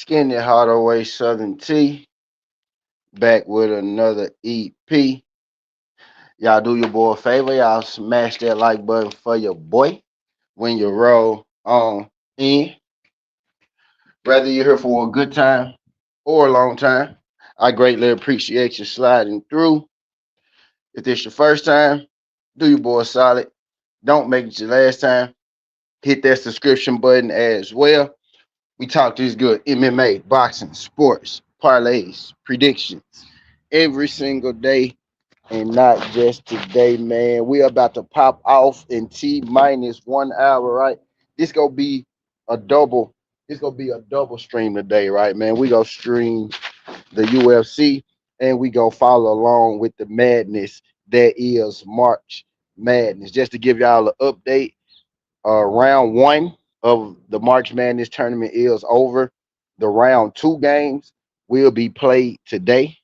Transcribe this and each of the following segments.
Skinny Hardaway Southern T back with another EP. Y'all do your boy a favor. Y'all smash that like button for your boy when you roll on in. Whether you're here for a good time or a long time, I greatly appreciate you sliding through. If this your first time, do your boy solid. Don't make it your last time. Hit that subscription button as well. We talk this good MMA, boxing, sports, parlays, predictions every single day and not just today, man. We about to pop off in T minus 1 hour, right? This gonna be a double. This gonna be a double stream today, right, man? We gonna stream the UFC and we gonna follow along with the madness that is March Madness. Just to give y'all an update, round one of the March Madness tournament is over. The round two games will be played today.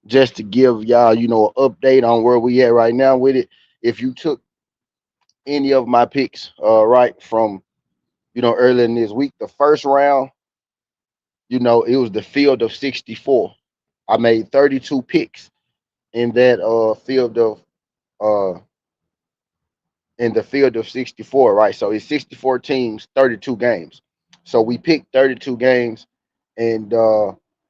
Just to give y'all, an update on where we at right now with it. If you took any of my picks, right from earlier in this week, the first round, it was the field of 64. I made 32 picks in that field of uh in the field of 64, right? So it's 64 teams, 32 games. So we picked 32 games and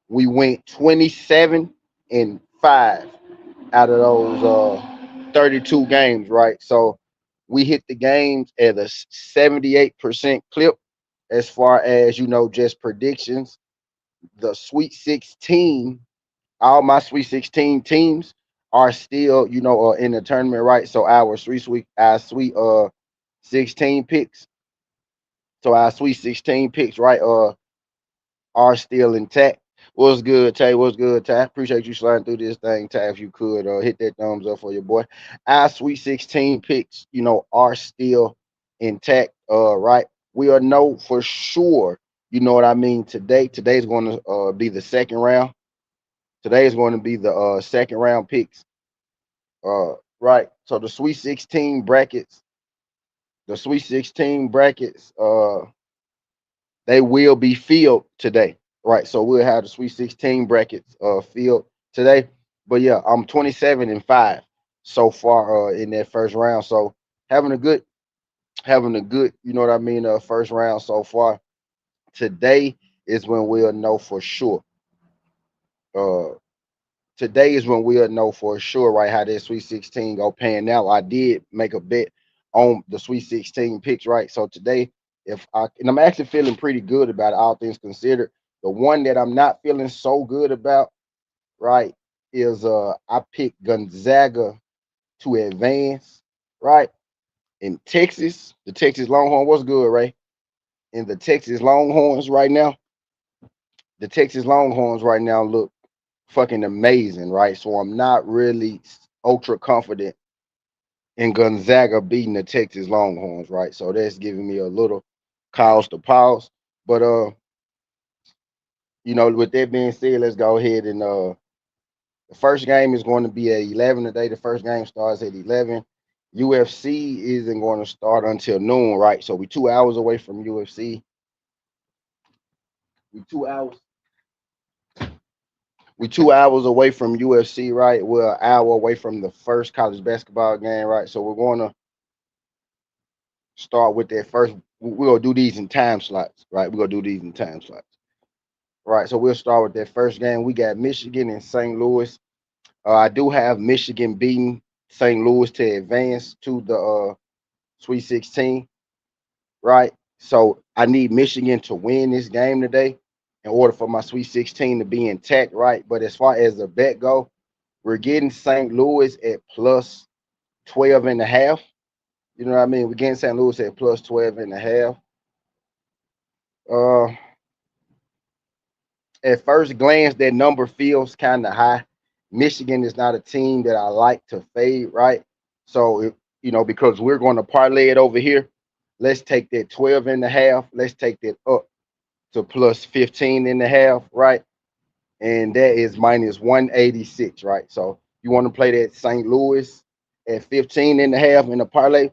we went 27 and 5 out of those 32 games, right? So we hit the games at a 78% clip as far as, just predictions. The Sweet 16, all my Sweet 16 teams are still, in the tournament, right? So our sweet 16 picks. So our Sweet 16 picks, right, are still intact. What's good, Tay? What's good, Tay? Appreciate you sliding through this thing, Tay. If you could hit that thumbs up for your boy. Our Sweet 16 picks, are still intact. Right. We are know for sure, you know what I mean, today's going to be the second round. Today is going to be the second round picks. Right. So the Sweet 16 brackets, they will be filled today. Right. So we'll have the Sweet 16 brackets filled today. But yeah, I'm 27 and 5 so far in that first round. So having a good, you know what I mean, first round so far. Today is when we'll know for sure. Uh Today is when we'll know for sure, right, how that Sweet 16 go pan out. I did make a bet on the Sweet 16 picks, right? So today, and I'm actually feeling pretty good about it, all things considered. The one that I'm not feeling so good about, right, is I picked Gonzaga to advance, right? In Texas, the Texas Longhorn, what's good, Ray? In the Texas Longhorns right now, the Texas Longhorns right now look fucking amazing, right? So I'm not really ultra confident in Gonzaga beating the Texas Longhorns, right? So that's giving me a little cause to pause. But with that being said, let's go ahead and the first game is going to be at 11 today. The first game starts at 11. UFC isn't going to start until noon, right? So we 2 hours away from UFC. We 2 hours. We 2 hours away from UFC, right? We're an hour away from the first college basketball game, right? So we're going to start with that first. We're gonna do these in time slots, right? We're gonna do these in time slots, right? So we'll start with that first game. We got Michigan and St. Louis. I do have Michigan beating St. Louis to advance to the Sweet 16, right? So I need Michigan to win this game today in order for my Sweet 16 to be intact, right? But as far as the bet go, we're getting St. Louis at plus 12 and a half. You know what I mean? We're getting St. Louis at plus 12 and a half. Uh, at first glance, that number feels kind of high. Michigan is not a team that I like to fade, right? So, because we're going to parlay it over here, let's take that 12 and a half. Let's take that up to plus 15 and a half, right? And that is minus 186, right? So you want to play that St. Louis at 15 and a half in the parlay?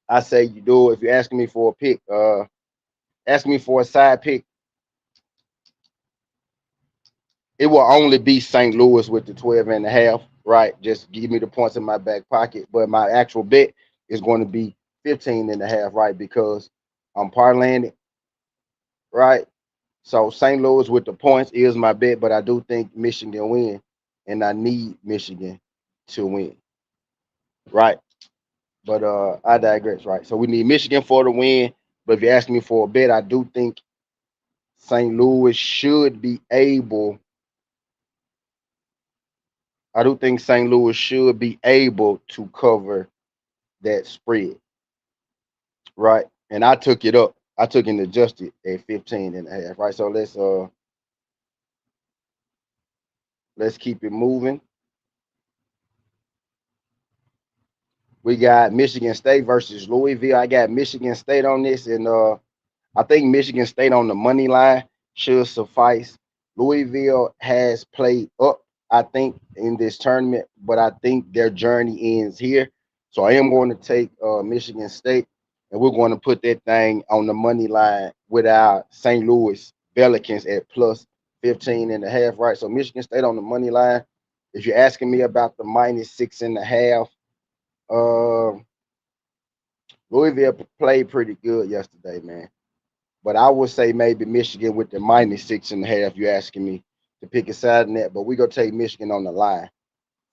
I say you do. If you're asking me for a pick, ask me for a side pick. it will only be St. Louis with the 12.5, right? Just give me the points in my back pocket. But my actual bet is going to be 15.5, right? Because I'm parlaying it, right? So St. Louis with the points is my bet, but I do think Michigan win, and I need Michigan to win, right? But I digress, right? So we need Michigan for the win. But if you ask me for a bet, I do think St. Louis should be able. I do think St. Louis should be able to cover that spread, right? And I took it up. I took it adjusted at 15.5, right? So let's keep it moving. We got Michigan State versus Louisville. I got Michigan State on this, and I think Michigan State on the money line should suffice. Louisville has played up, I think, in this tournament, but I think their journey ends here. So I am going to take Michigan State, and we're going to put that thing on the money line with our St. Louis Pelicans at plus 15.5, right? So Michigan State on the money line. If you're asking me about the minus 6.5, uh, Louisville played pretty good yesterday, man. But I would say maybe Michigan with the minus 6.5. You're asking me to pick a side in that, but we're gonna take Michigan on the line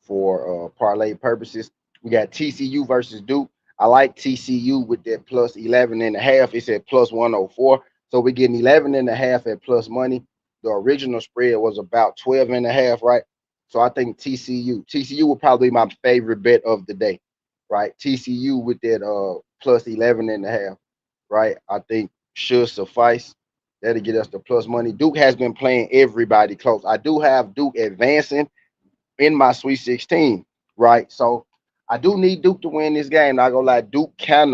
for parlay purposes. We got TCU versus Duke. I like TCU with that plus 11.5. It's at plus 104. So we're getting 11.5 at plus money. The original spread was about 12.5, right? So I think TCU would probably be my favorite bet of the day, right? TCU with that plus 11.5, right? I think should suffice. That'll get us the plus money. Duke has been playing everybody close. I do have Duke advancing in my Sweet 16, right? So I do need Duke to win this game. Not gonna lie, Duke kind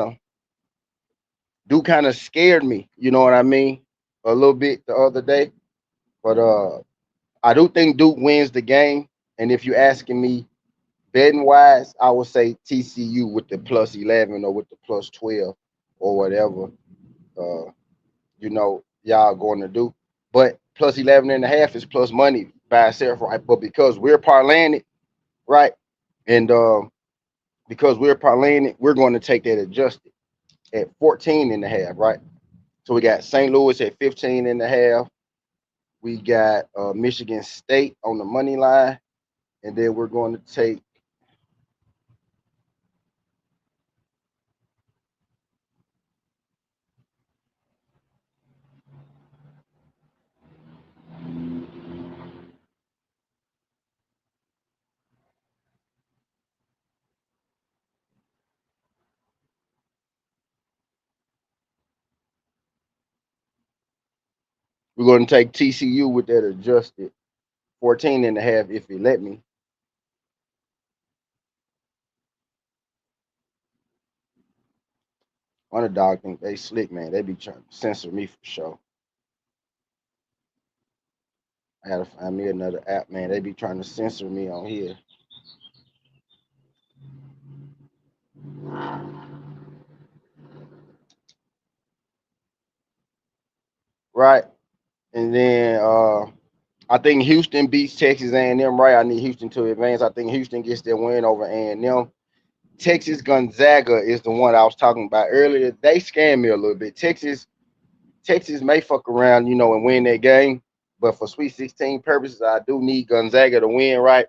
of scared me. You know what I mean? A little bit the other day, but I do think Duke wins the game. And if you're asking me betting wise, I would say TCU with the plus 11 or with the plus 12 or whatever. Y'all going to do. But plus 11.5 is plus money by itself, right? But because we're parlaying it, right? And because we're parlaying it, we're going to take that adjusted at 14.5, right? So we got St. Louis at 15.5. We got Michigan State on the money line. And then we're going to take TCU with that adjusted 14.5 if you let me. Underdog think they slick, man. They be trying to censor me for sure. I gotta find me another app, man. They be trying to censor me on here. Right. And then I think Houston beats Texas A&M, right? I need Houston to advance. I think Houston gets their win over A&M. Texas Gonzaga is the one I was talking about earlier. They scam me a little bit. Texas may fuck around, and win that game. But for Sweet 16 purposes, I do need Gonzaga to win, right?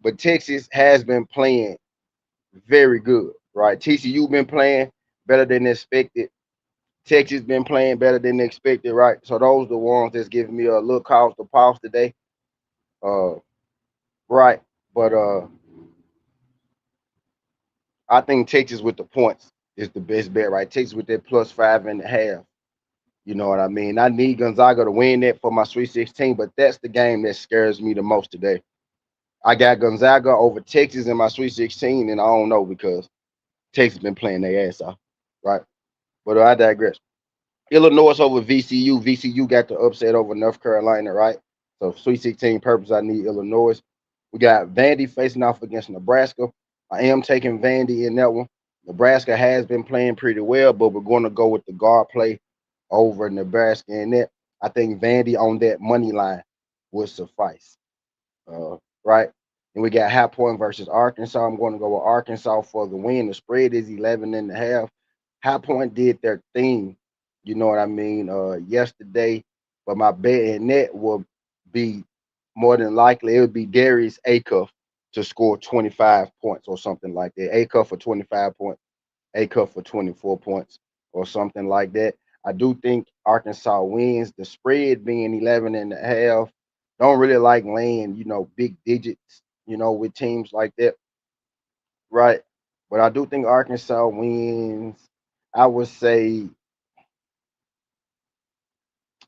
But Texas has been playing very good, right? TCU been playing better than expected. Texas been playing better than expected, right? So those are the ones that's giving me a little cause to pause today. Uh, right. But I think Texas with the points is the best bet, right? Texas with that plus 5.5. You know what I mean? I need Gonzaga to win that for my Sweet 16, but that's the game that scares me the most today. I got Gonzaga over Texas in my Sweet 16, and I don't know because Texas been playing their ass off, right? But I digress. Illinois over VCU. VCU got the upset over North Carolina, right? So Sweet 16 purpose, I need Illinois. We got Vandy facing off against Nebraska. I am taking Vandy in that one. Nebraska has been playing pretty well, but we're going to go with the guard play over Nebraska in that. I think Vandy on that money line. would suffice. Right? And we got High Point versus Arkansas. I'm going to go with Arkansas for the win. The spread is 11.5. High Point did their thing, you know what I mean, yesterday. But my bet in that will be more than likely it would be Darius Acuff to score 25 points or something like that. Acuff for 25 points, Acuff for 24 points or something like that. I do think Arkansas wins. The spread being 11.5. Don't really like laying, big digits, with teams like that, right? But I do think Arkansas wins. I would say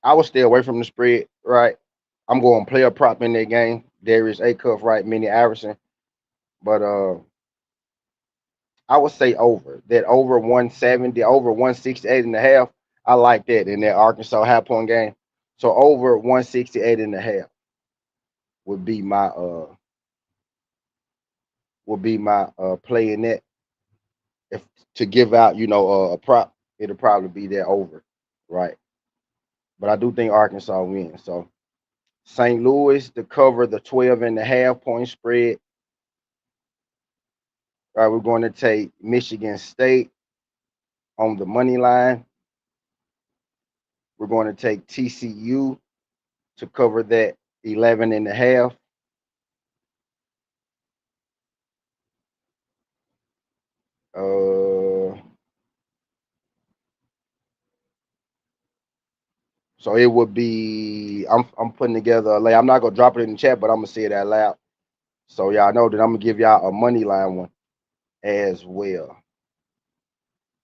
I would stay away from the spread, right? I'm going to play a prop in that game. Darius Acuff, right? Minnie Iverson. But I would say over. That over 170, over 168.5. I like that in that Arkansas High Point game. So over 168.5 would be my play in that. If to give out, a prop, it'll probably be that over, right? But I do think Arkansas wins. So St. Louis to cover the 12.5 point spread. All right, we're going to take Michigan State on the money line. We're going to take TCU to cover that 11.5. So it would be I'm putting together a lay. I'm not gonna drop it in the chat, but I'm gonna say it out loud. So y'all know that I'm gonna give y'all a money line one as well.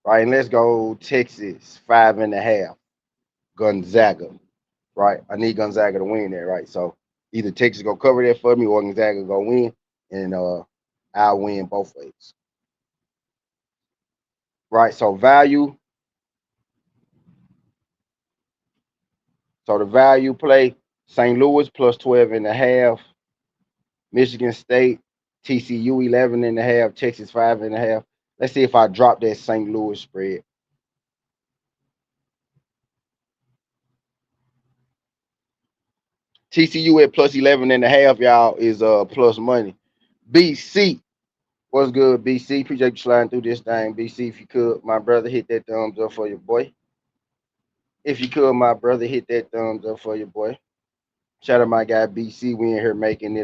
Right, and let's go Texas 5.5. Gonzaga. Right. I need Gonzaga to win there, right? So either Texas gonna cover that for me or Gonzaga gonna win, and I'll win both ways. Right. So value. So the value play, St. Louis plus 12.5, Michigan State, TCU 11.5, Texas 5.5. Let's see if I drop that St. Louis spread. TCU at plus 11.5, y'all, is plus money. BC, what's good, BC? Appreciate you sliding through this thing, BC. If you could, my brother, hit that thumbs up for your boy. If you could, my brother, hit that thumbs up for your boy. Shout out my guy BC. We in here making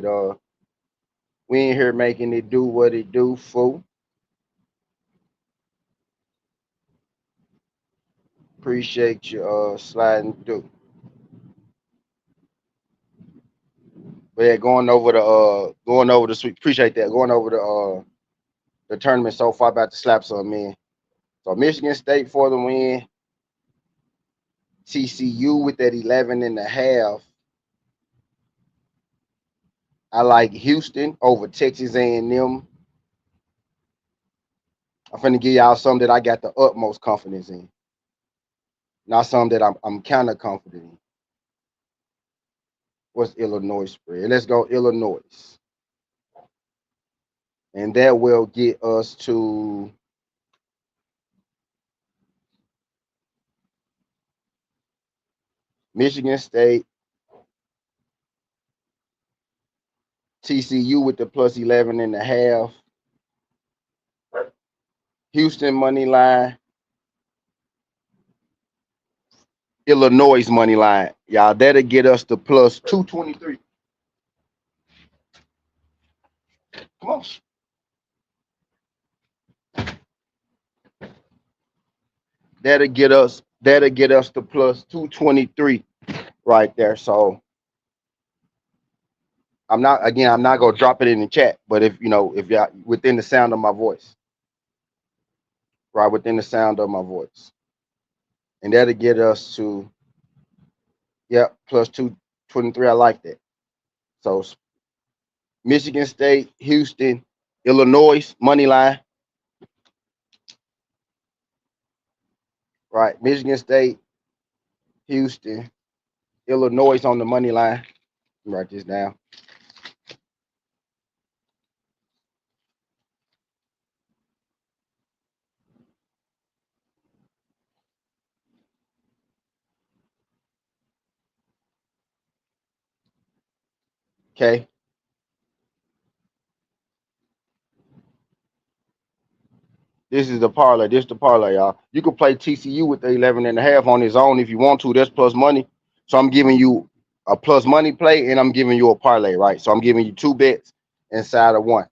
it do what it do, fool. Appreciate you sliding through. But yeah, going over the sweet. Appreciate that. Going over the tournament so far, about to slap some in. So Michigan State for the win. TCU with that 11.5. I like Houston over Texas A&M. I'm finna give y'all some that I got the utmost confidence in, not some that I'm kind of confident in. What's Illinois spread? Let's go Illinois, and that will get us to Michigan State, TCU with the plus 11.5, Houston money line, Illinois money line. Y'all, that'll get us to plus 223. Come on. That'll get us to plus 223 right there. So I'm not gonna drop it in the chat, but if y'all within the sound of my voice, right within the sound of my voice. And that'll get us to plus 223. I like that. So Michigan State, Houston, Illinois money line. Right. Michigan State, Houston, Illinois on the money line. Write this down. Okay. This is the parlay. This is the parlay, y'all. You can play TCU with the 11.5 on his own if you want to. That's plus money. So I'm giving you a plus money play, and I'm giving you a parlay, right? So I'm giving you 2 bets inside of one,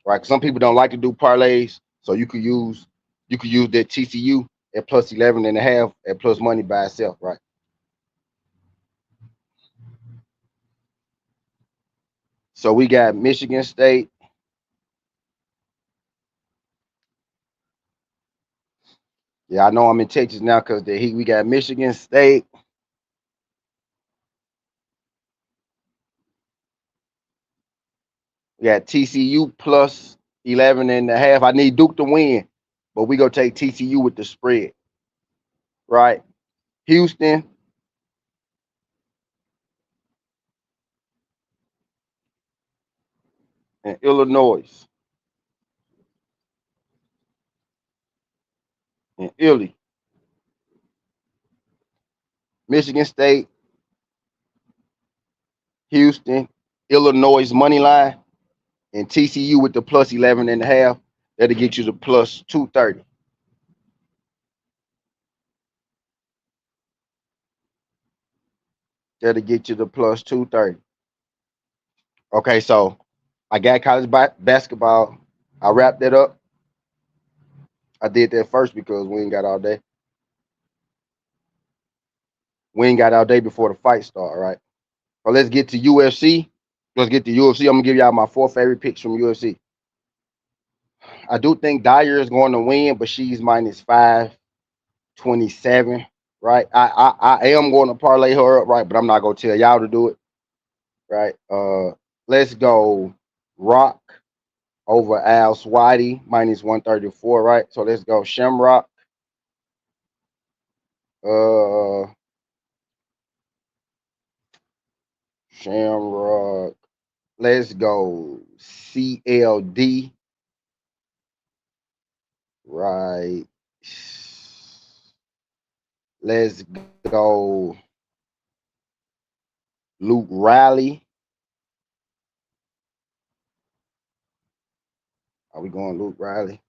right? Some people don't like to do parlays, so you could use that TCU at plus 11.5 at plus money by itself, right? So we got Michigan State. Yeah, I know I'm in Texas now because the Heat. We got Michigan State. We got TCU plus 11.5. I need Duke to win, but we gonna take TCU with the spread, right? Houston and Illinois and Illy. Michigan State, Houston, Illinois money line, and TCU with the plus 11.5. That'll get you the plus 230. That'll get you the plus 230. Okay, so I got college basketball. I wrapped that up. I did that first because we ain't got all day. We ain't got all day before the fight start, right? So let's get to UFC. Let's get to UFC. I'm gonna give y'all my 4 favorite picks from UFC. I do think Dyer is going to win, but she's minus 527, right? I am going to parlay her up, right? But I'm not gonna tell y'all to do it, right? Let's go Rock over Al Swati minus 134, right? So let's go Shamrock. Uh, Shamrock. Let's go CLD, right? Let's go Luke Riley. Are we going Luke Riley?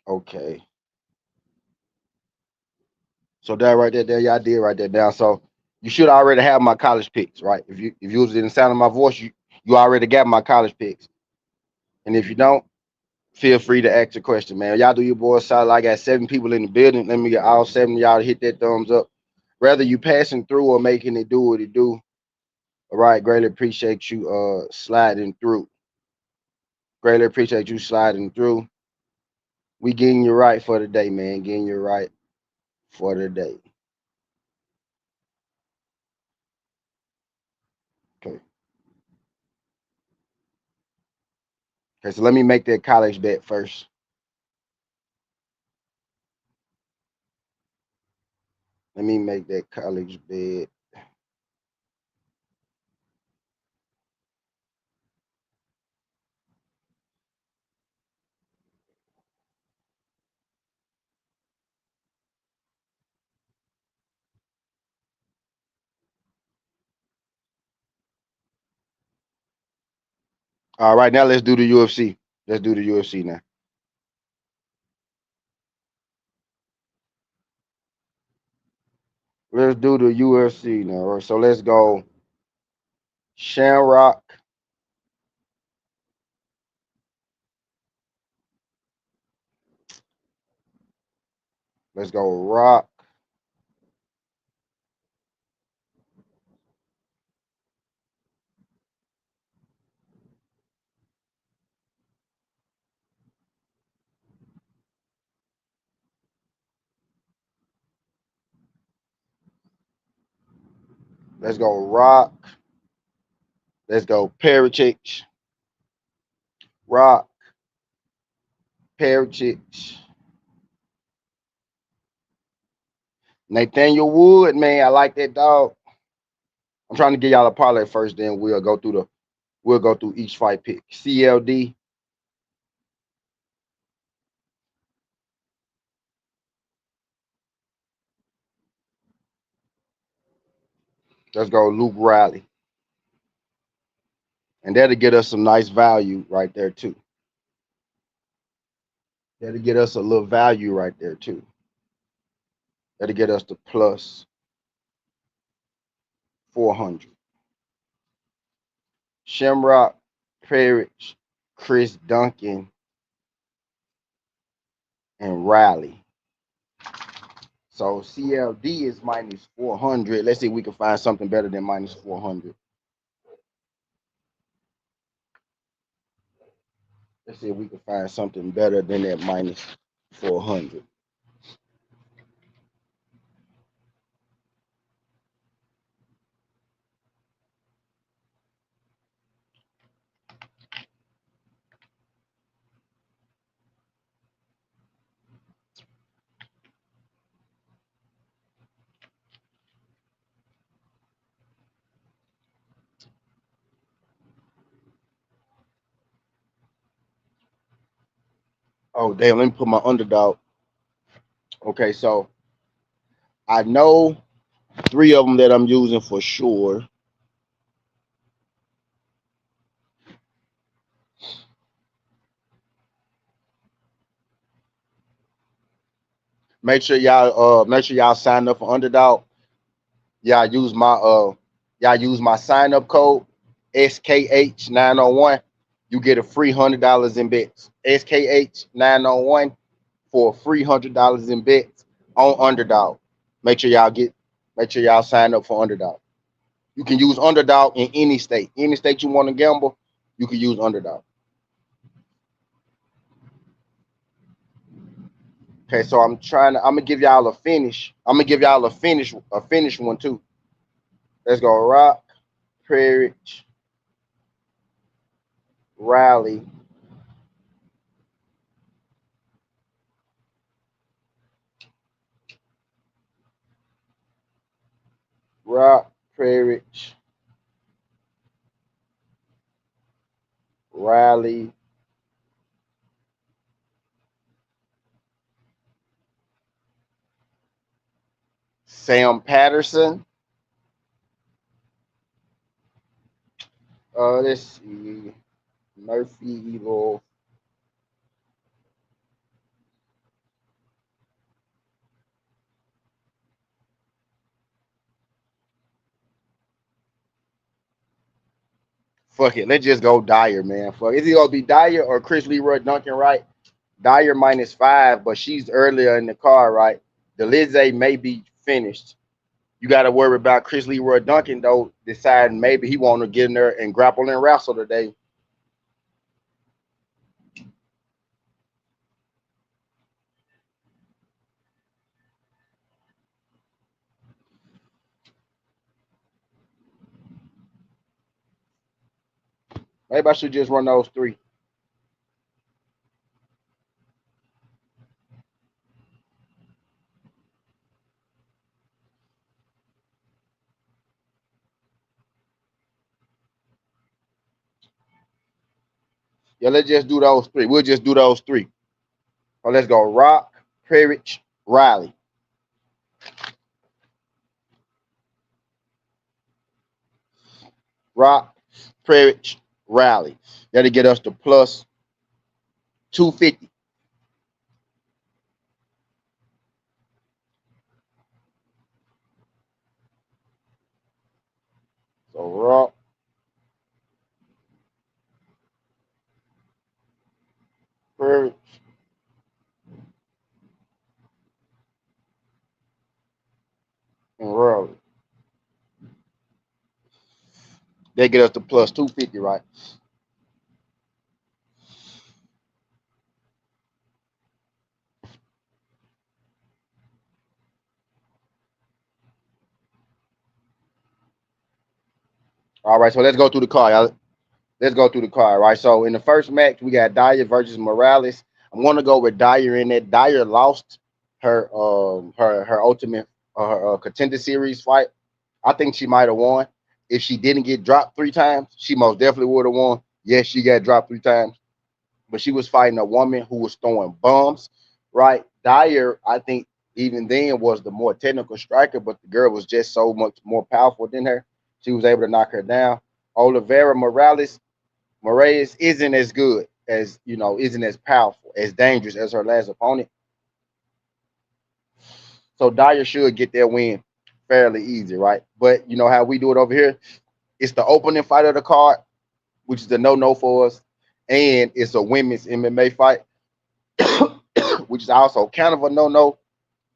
Okay. So that right there, y'all did write that down. So you should already have my college picks, right? If you was in the sound of my voice, you already got my college picks. And if you don't, feel free to ask a question, man. Y'all do your boy solid. I got 7 people in the building. Let me get all 7 of y'all to hit that thumbs up. Whether you passing through or making it do what it do. All right, greatly appreciate you sliding through. Greatly appreciate you sliding through. We getting you right for the day, man. Getting you right for the day. Okay. Okay, so let me make that college bet first. Let me make that college bet. All right, now let's do the UFC. Let's do the UFC now. Let's do the UFC now. So let's go Shamrock. Let's go Rock. Let's go Rock. Let's go Perisic. Rock. Perisic. Nathaniel Wood, man, I like that dog. I'm trying to get y'all a parlay first, then we'll go through We'll go through each fight pick. CLD. Let's go Luke Riley. And that'll get us some nice value right there, too. That'll get us a little value right there, too. That'll get us to plus 400. Shamrock, Parrish, Chris Duncan, and Riley. So CLD is minus 400. Let's see if we can find something better than minus 400. Let's see if we can find something better than that minus 400. Oh, damn, let me put my underdog. Okay, so I know 3 of them that I'm using for sure. Make sure y'all sign up for underdog. Y'all use my sign up code SKH901. You get a free $100 in bets. SKH901 for a free $100 in bets on underdog. Make sure y'all sign up for underdog. You can use underdog in any state. Any state you want to gamble, you can use underdog. Okay, so I'm gonna give y'all a finish. I'm gonna give y'all a finish one too. Let's go Rock, Prairie, Riley, Rock, Prairie, Riley, Sam Patterson. Let's see. Murphy, Evloev. Fuck it. Let's just go Dyer, man. Fuck. Is it gonna be Dyer or Chris Leroy Duncan, right? Dyer -5, but she's earlier in the car, right? The Lizzie may be finished. You got to worry about Chris Leroy Duncan, though, deciding maybe he want to get in there and grapple and wrestle today. Maybe I should just run those 3. Yeah, let's just do those 3. We'll just do those 3. So let's go Rock, Parrish, Riley. Rock, Parrish, Riley. That'll get us to plus 250. So Rock, Parrish, and Riley. They get us to plus 250, right? All right, so let's go through the card. Let's go through the card, right? So in the first match, we got Dyer versus Morales. I'm going to go with Dyer in that. Dyer lost her ultimate her contender series fight. I think she might have won. if she didn't get dropped 3 times, she most definitely would have won. Yes, she got dropped 3 times, but she was fighting a woman who was throwing bombs, right? Dyer, I think, even then was the more technical striker, but the girl was just so much more powerful than her. She was able to knock her down. Oliveira Moraes isn't as good as, isn't as powerful, as dangerous as her last opponent. So Dyer should get their win fairly easy, right? But you know how we do it over here? It's the opening fight of the card, which is a no-no for us, and it's a women's MMA fight, which is also kind of a no-no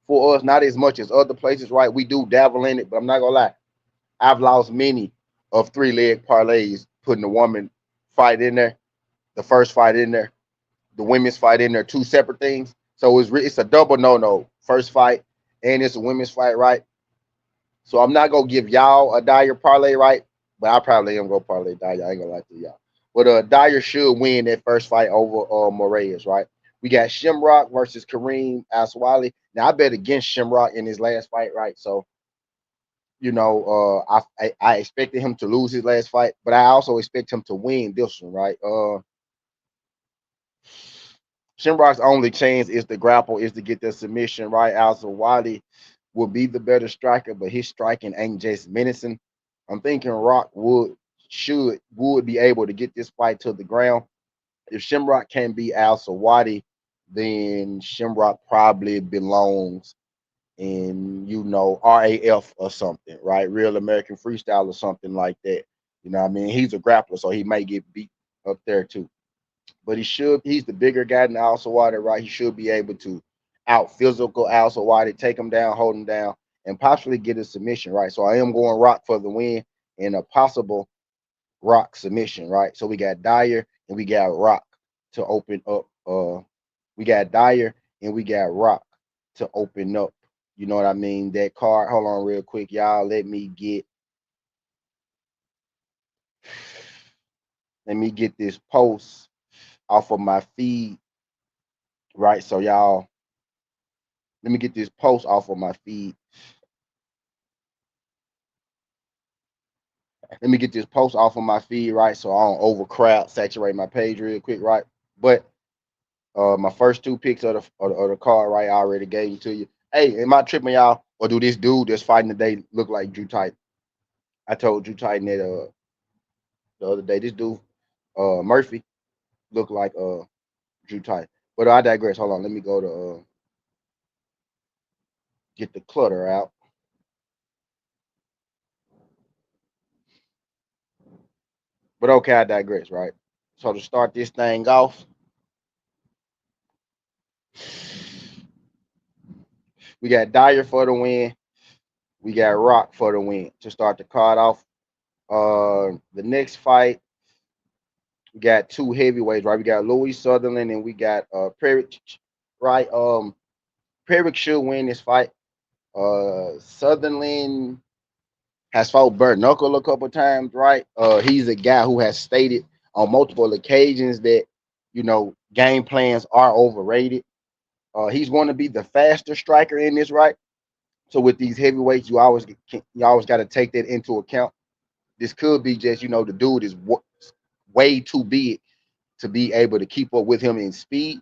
for us, not as much as other places, right? We do dabble in it, but I'm not gonna lie. I've lost many of 3-leg parlays putting the woman fight in there, the first fight in there, the women's fight in there, 2 separate things. So it's a double no-no. First fight and it's a women's fight, right? So I'm not gonna give y'all a Dyer parlay, right? But I probably am gonna parlay Dyer. I ain't gonna lie to y'all. But Dyer should win that first fight over Moraes, right? We got Shamrock versus Kareem Aswali. Now I bet against Shamrock in his last fight, right? So I expected him to lose his last fight, but I also expect him to win this one, right? Shamrock's only chance is to grapple, is to get the submission, right? Aswali will be the better striker, but his striking ain't just menacing. I'm thinking Rock would be able to get this fight to the ground. If Shamrock can't beat Al Sawadi, then Shamrock probably belongs in, RAF or something, right? Real American Freestyle or something like that. You know what I mean? He's a grappler, so he might get beat up there too. But he's the bigger guy than Al Sawadi, right? He should be able to out physical Al Sawadi, take him down, hold him down, and possibly get a submission, right? So I am going Rock for the win and a possible Rock submission, right? So we got Dyer and we got Rock to open up. We got Dyer and we got Rock to open up. You know what I mean? That card. Hold on, real quick, y'all. Let me get this post off of my feed, right? So y'all, let me get this post off of my feed. Let me get this post off of my feed, right? So I don't overcrowd, saturate my page real quick, right? But my first 2 picks of the card, right? I already gave them to you. Hey, am I tripping, y'all? Or do this dude that's fighting today look like Drew Titan? I told Drew Titan that the other day. This dude, Murphy, looked like Drew Titan. But I digress. Hold on. Let me go to get the clutter out. But okay, I digress, right? So to start this thing off, we got Dyer for the win. We got Rock for the win to start the card off. The next fight, we got 2 heavyweights, right? We got Louis Sutherland and we got Perrick, right? Perrick should win this fight. Sutherland has fought bare-knuckle a couple times, right? He's a guy who has stated on multiple occasions that game plans are overrated. He's going to be the faster striker in this, right? So with these heavyweights, you always got to take that into account. This could be just the dude is way too big to be able to keep up with him in speed.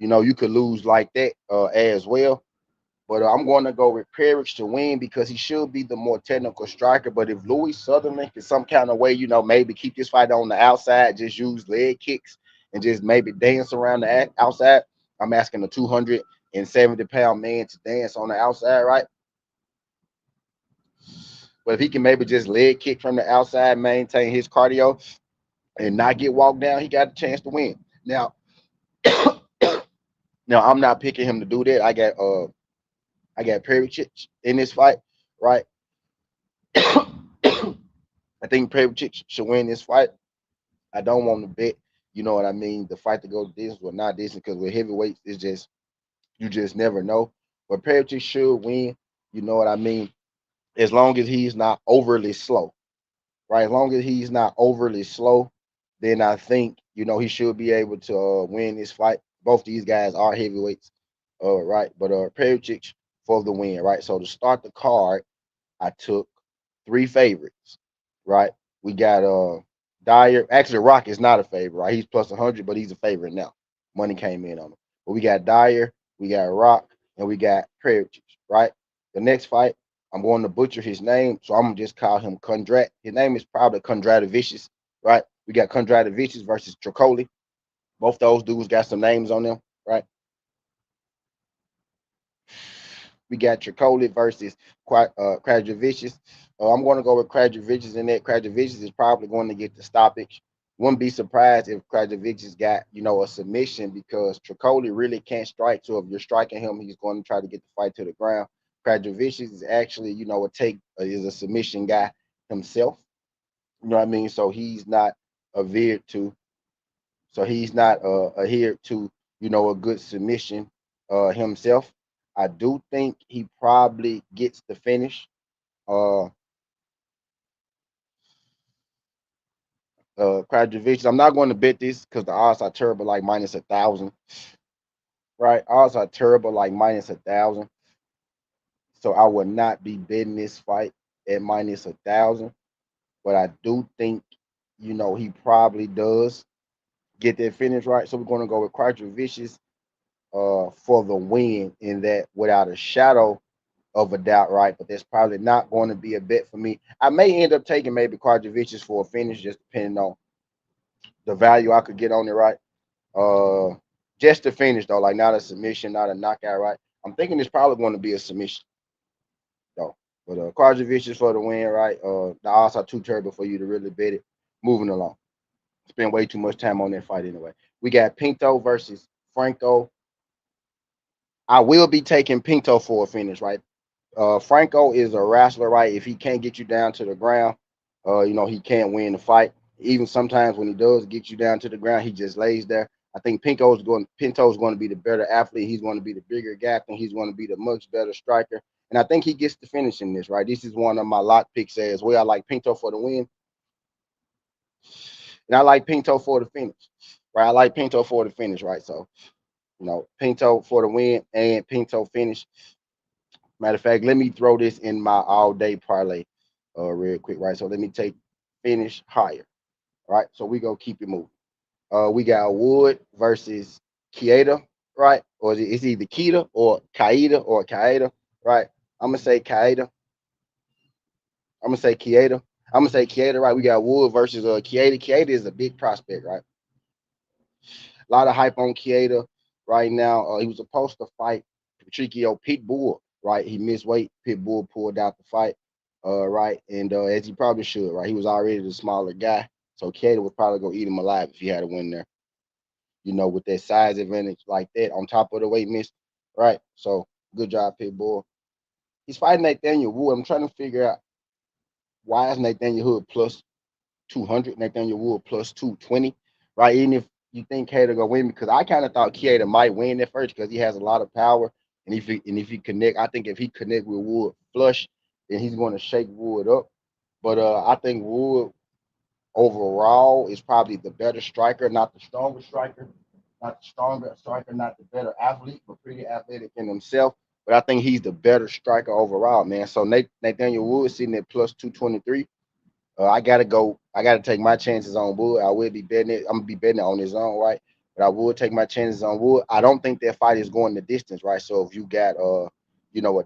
You could lose like that as well. But I'm going to go with Perich to win because he should be the more technical striker. But if Louis Sutherland can some kind of way, maybe keep this fight on the outside, just use leg kicks and just maybe dance around the outside. I'm asking a 270-pound man to dance on the outside, right? But if he can maybe just leg kick from the outside, maintain his cardio, and not get walked down, he got a chance to win. Now, I'm not picking him to do that. I got Perich in this fight, right? I think Perich should win this fight. I don't want to bet, you know what I mean, the fight to go this or not this, because with heavyweights, it's just you just never know. But Perich should win, you know what I mean, as long as he's not overly slow, right? As long as he's not overly slow, then I think he should be able to win this fight. Both these guys are heavyweights, right? But Perich for the win, right? So to start the card, I took 3 favorites. right? We got Dyer. Actually, Rock is not a favorite, right? He's plus 100, but he's a favorite now. Money came in on him. But we got Dyer, we got Rock, and we got Perich, right? The next fight, I'm going to butcher his name, so I'm gonna just call him Kondrat. His name is probably Kondratovicius, right? We got Kondratovicius versus Tricoli. Both those dudes got some names on them, right? We got Tricoli versus Krajovicius. I'm going to go with Krajovicius in that. Krajovicius is probably going to get the stoppage. Wouldn't be surprised if Krajovicius got, a submission because Tricoli really can't strike. So if you're striking him, he's going to try to get the fight to the ground. Krajovicius is actually, is a submission guy himself. You know what I mean? So he's not adhered to adhered to, a good submission himself. I do think he probably gets the finish. Uh Krajovic. I'm not going to bet this because the odds are terrible, like -1,000. Right? Odds are terrible, like -1,000. So I would not be betting this fight at -1,000. But I do think, he probably does get that finish right. So we're going to go with Krajovicius for the win in that without a shadow of a doubt, right? But that's probably not going to be a bet for me. I may end up taking maybe Krajovicius for a finish, just depending on the value I could get on it, right? Uh, just to finish though, like not a submission, not a knockout, right? I'm thinking it's probably going to be a submission though. But Krajovicius for the win, right? The odds are too terrible for you to really bet it. Moving along, spend way too much time on that fight anyway. We got Pinto versus Franco. I will be taking Pinto for a finish, right? Franco is a wrestler, right? If he can't get you down to the ground, he can't win the fight. Even sometimes when he does get you down to the ground, he just lays there. I think Pinto's going to be the better athlete. He's going to be the bigger guy, and he's going to be the much better striker. And I think he gets the finish in this, right? This is one of my lock picks as well. I like Pinto for the win, and I like Pinto for the finish, right? I like Pinto for the finish, right? So, Pinto for the win and Pinto finish. Matter of fact, let me throw this in my all day parlay real quick, right? So let me take finish higher, right? So we go keep it moving. We got Wood versus Kieda, right? Or it's either Kita or Kaida, right? I'm gonna say Kaida. I'm gonna say Kieda. I'm gonna say Kieda, right? We got Wood versus Kieda. Kieda is a big prospect, right? A lot of hype on Kieda right now. He was supposed to fight Patricio Pitbull, right? He missed weight. Pitbull pulled out the fight, right? And as he probably should, right? He was already the smaller guy. So Kieda would probably go eat him alive if he had to win there, with that size advantage like that on top of the weight miss, right? So good job, Pitbull. He's fighting Nathaniel Wood. I'm trying to figure out why is Nathaniel Hood plus 200, Nathaniel Wood plus 220, right? Even if you think Cater gonna win, because I kind of thought Cater might win at first because he has a lot of power, and if he connect, I think if he connect with Wood flush, then he's going to shake Wood up. But I think Wood overall is probably the better striker, not the stronger striker, not the better athlete, but pretty athletic in himself. But I think he's the better striker overall, man. So Nathaniel Wood sitting at plus 223. I gotta go. I gotta take my chances on Wood. I will be betting it. I'm gonna be betting it on his own, right? But I will take my chances on Wood. I don't think that fight is going the distance, right? So if you got a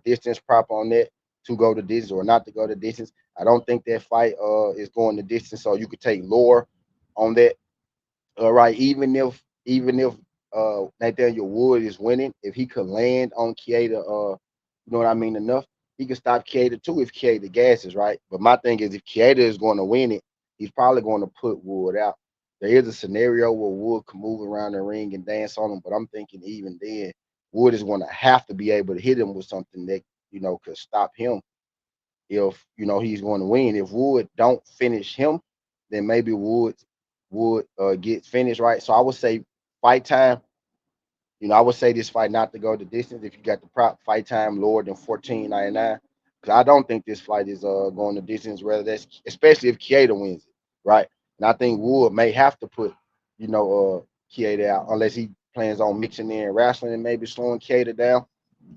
distance prop on that to go the distance or not to go the distance, I don't think that fight is going the distance. So you could take lower on that. All right, even if Nathaniel Wood is winning, if he could land on Kieda, you know what I mean, enough, he could stop Kieda too if Kieda gasses, right? But my thing is, if Kieda is going to win it, he's probably going to put Wood out. There is a scenario where Wood can move around the ring and dance on him, but I'm thinking even then, Wood is going to have to be able to hit him with something that could stop him if he's going to win. If Wood don't finish him, then maybe Would get finished, right. So I would say fight time. I would say this fight not to go the distance. If you got the prop fight time lower than 14.99, because I don't think this fight is going the distance. Rather that's especially if Kieda wins it, right. And I think Wood may have to put Kieda out unless he plans on mixing in wrestling and maybe slowing Kieda down,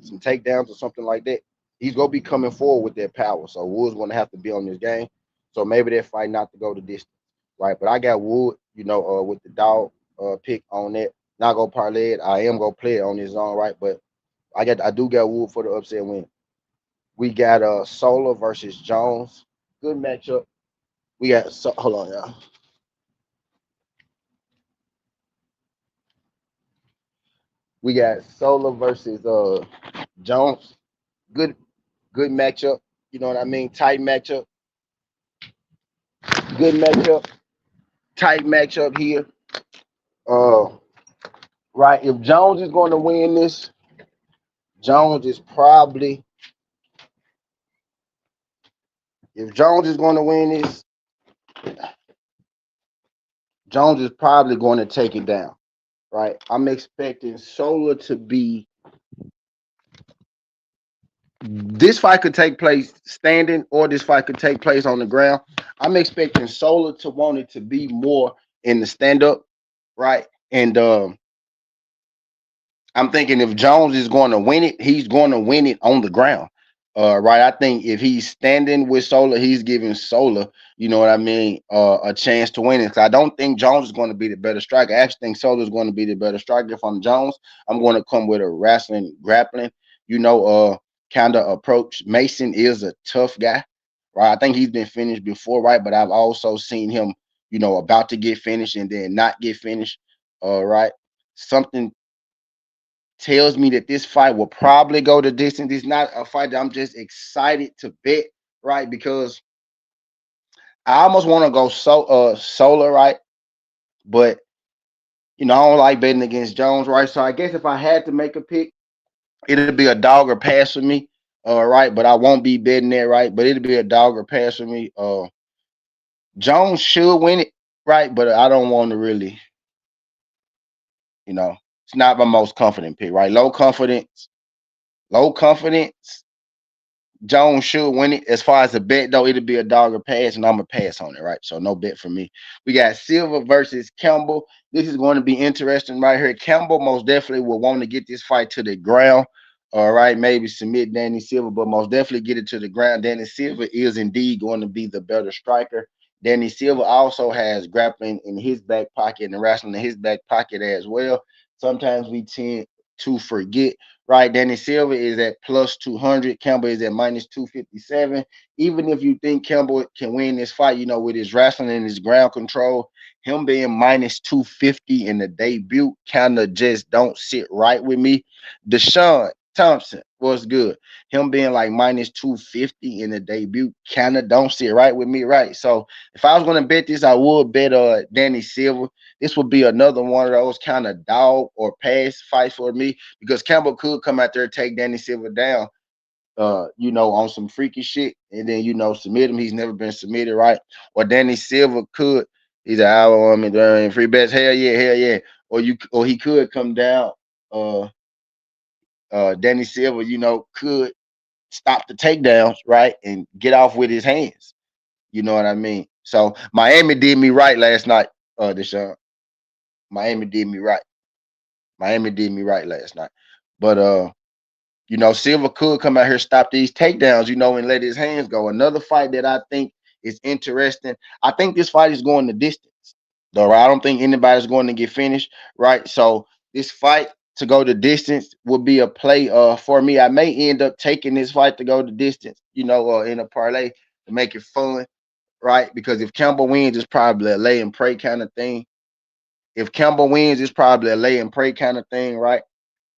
some takedowns or something like that. He's gonna be coming forward with that power. So Wood's gonna have to be on this game. So maybe that fight not to go the distance, right? But I got Wood, with the dog pick on that. Not gonna parlay it. I am gonna play it on his own, right? But I do got Wood for the upset win. We got Sola versus Jones. Good matchup. We got hold on, y'all. We got Sola versus Jones. Good good matchup. You know what I mean? Tight matchup. Good matchup. Tight matchup here. Uh right. If Jones is going to win this, Jones is probably if Jones is going to win this, Jones is probably going to take it down. Right. I'm expecting Sola to be this fight could take place standing or this fight could take place on the ground. I'm expecting Sola to want it to be more in the stand up, right? And I'm thinking if Jones is going to win it, he's going to win it on the ground. Right. I think if he's standing with Sola, he's giving Sola, you know what I mean, a chance to win it. Because I don't think Jones is going to be the better striker. I actually think Sola is going to be the better striker. If I'm Jones, I'm going to come with a wrestling, grappling, you know, kind of approach. Mason is a tough guy, right? I think he's been finished before, right? But I've also seen him, about to get finished and then not get finished. Right. Something tells me that this fight will probably go the distance. It's not a fight that I'm just excited to bet, right? Because I almost want to go Sola, right? But I don't like betting against Jones, right? So I guess if I had to make a pick, it'll be a dog or pass for me, right? But I won't be betting that, right? But it'll be a dog or pass for me. Jones should win it, right? But I don't want to really, it's not my most confident pick, right? Low confidence Jones should win it. As far as the bet, though, it'll be a dog or pass, and I'm going to pass on it, right? So no bet for me. We got Silva versus Campbell. This is going to be interesting right here. Campbell most definitely will want to get this fight to the ground. All right, maybe submit Danny Silva, but most definitely get it to the ground. Danny Silva is indeed going to be the better striker. Danny Silva also has grappling in his back pocket and wrestling in his back pocket as well. Sometimes we tend to forget, right? Danny Silva is at plus 200. Campbell is at minus 257. Even if you think Campbell can win this fight, with his wrestling and his ground control, him being minus 250 in the debut kind of just don't sit right with me. Deshaun Thompson was good. Him being like minus 250 in the debut kind of don't sit right with me, right? So if I was going to bet this, I would bet Danny Silva. This would be another one of those kind of dog or pass fights for me because Campbell could come out there and take Danny Silva down, on some freaky shit and then, submit him. He's never been submitted, right? Or Danny Silva could, he's an hour on me during free bets. Hell yeah, hell yeah. Or he could come down, Danny Silva, could stop the takedowns, right? And get off with his hands. You know what I mean? So Miami did me right last night, Deshaun. Miami did me right. Miami did me right last night. But Silva could come out here, stop these takedowns, and let his hands go. Another fight that I think is interesting. I think this fight is going the distance. Though right? I don't think anybody's going to get finished, right? So this fight to go the distance would be a play for me. I may end up taking this fight to go the distance, in a parlay to make it fun, right? Because if Campbell wins, it's probably a lay and pray kind of thing. If Campbell wins, it's probably a lay and pray kind of thing, right?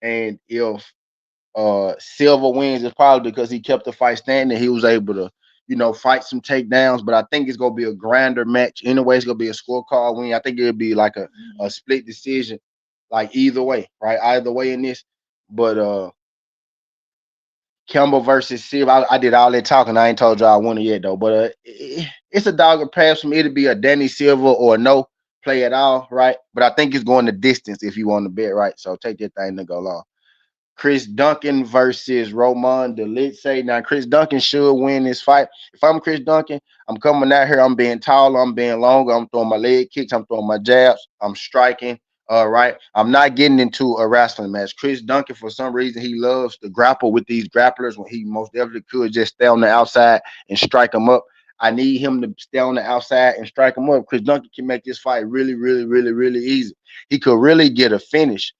And if Silva wins, it's probably because he kept the fight standing. He was able to, fight some takedowns. But I think it's gonna be a grander match. Anyway, it's gonna be a scorecard win. I think it'll be like a split decision, like either way, right? Either way in this. But Campbell versus Silva. I did all that talking. I ain't told y'all I won it yet though. But it's a dog or pass from it'll be a Danny Silva or no play at all, right? But I think it's going the distance if you want to bet, right? So take that thing to go long. Chris Duncan versus Roman Dolidze. Now, Chris Duncan should win this fight. If I'm Chris Duncan, I'm coming out here. I'm being taller. I'm being longer. I'm throwing my leg kicks. I'm throwing my jabs. I'm striking. All right. I'm not getting into a wrestling match. Chris Duncan, for some reason, he loves to grapple with these grapplers when he most definitely could just stay on the outside and strike them up. I need him to stay on the outside and strike him up. Chris Duncan can make this fight really, really, really, really easy. He could really get a finish.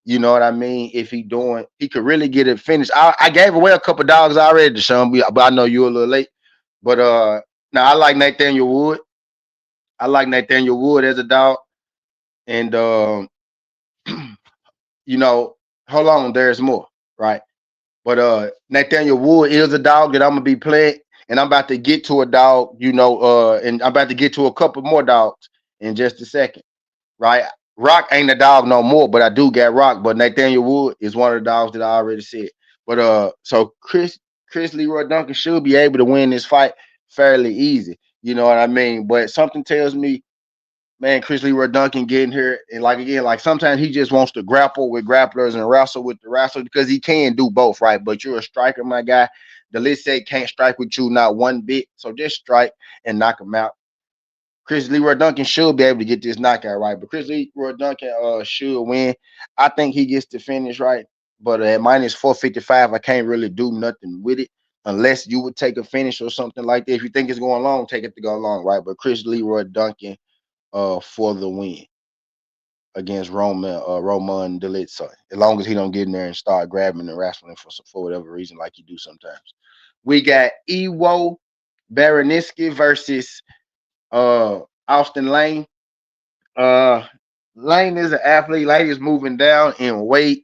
You know what I mean? If he could really get it finished. I gave away a couple dogs already, Deshaun, but I know you're a little late. But now I like Nathaniel Wood. I like Nathaniel Wood as a dog. And you know, hold on, there's more, right? But Nathaniel Wood is a dog that I'm gonna be playing, and I'm about to get to a dog, and I'm about to get to a couple more dogs in just a second, right? Rock ain't a dog no more, but I do get Rock. But Nathaniel Wood is one of the dogs that I already said. But so Chris Leroy Duncan should be able to win this fight fairly easy. You know what I mean? But something tells me, man, Chris Leroy Duncan getting here, and like again, like sometimes he just wants to grapple with grapplers and wrestle with the wrestler because he can do both, right? But you're a striker, my guy. The list say can't strike with you not one bit, so just strike and knock him out. Chris Leroy Duncan should be able to get this knockout right, but Chris Leroy Duncan should win. I think he gets the finish right, but at minus 455, I can't really do nothing with it unless you would take a finish or something like that. If you think it's going long, take it to go long, right? But Chris Leroy Duncan for the win against Roman Dolitza, as long as he don't get in there and start grabbing and wrestling for whatever reason, like you do sometimes. We got Ewo Baraniski versus Austin Lane. Uh, Lane is an athlete. Lane is moving down in weight.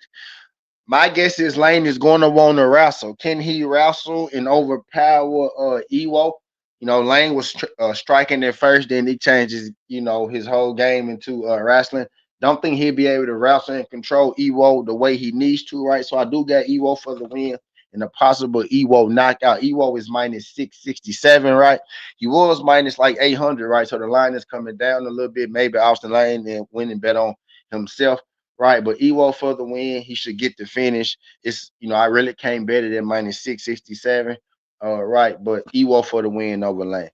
My guess is Lane is going to want to wrestle. Can he wrestle and overpower Ewo? You know, Lane was striking at first, then he changes, his whole game into wrestling. Don't think he'll be able to wrestle and control Ewo the way he needs to, right? So I do got Ewo for the win and a possible Ewo knockout. Ewo is minus 667, right? He was minus like 800, right? So the line is coming down a little bit. Maybe Austin Lane and winning bet on himself. Right, but Ewo for the win. He should get the finish. I really can't bet it at minus 667. Right, but Ewo for the win over Lane.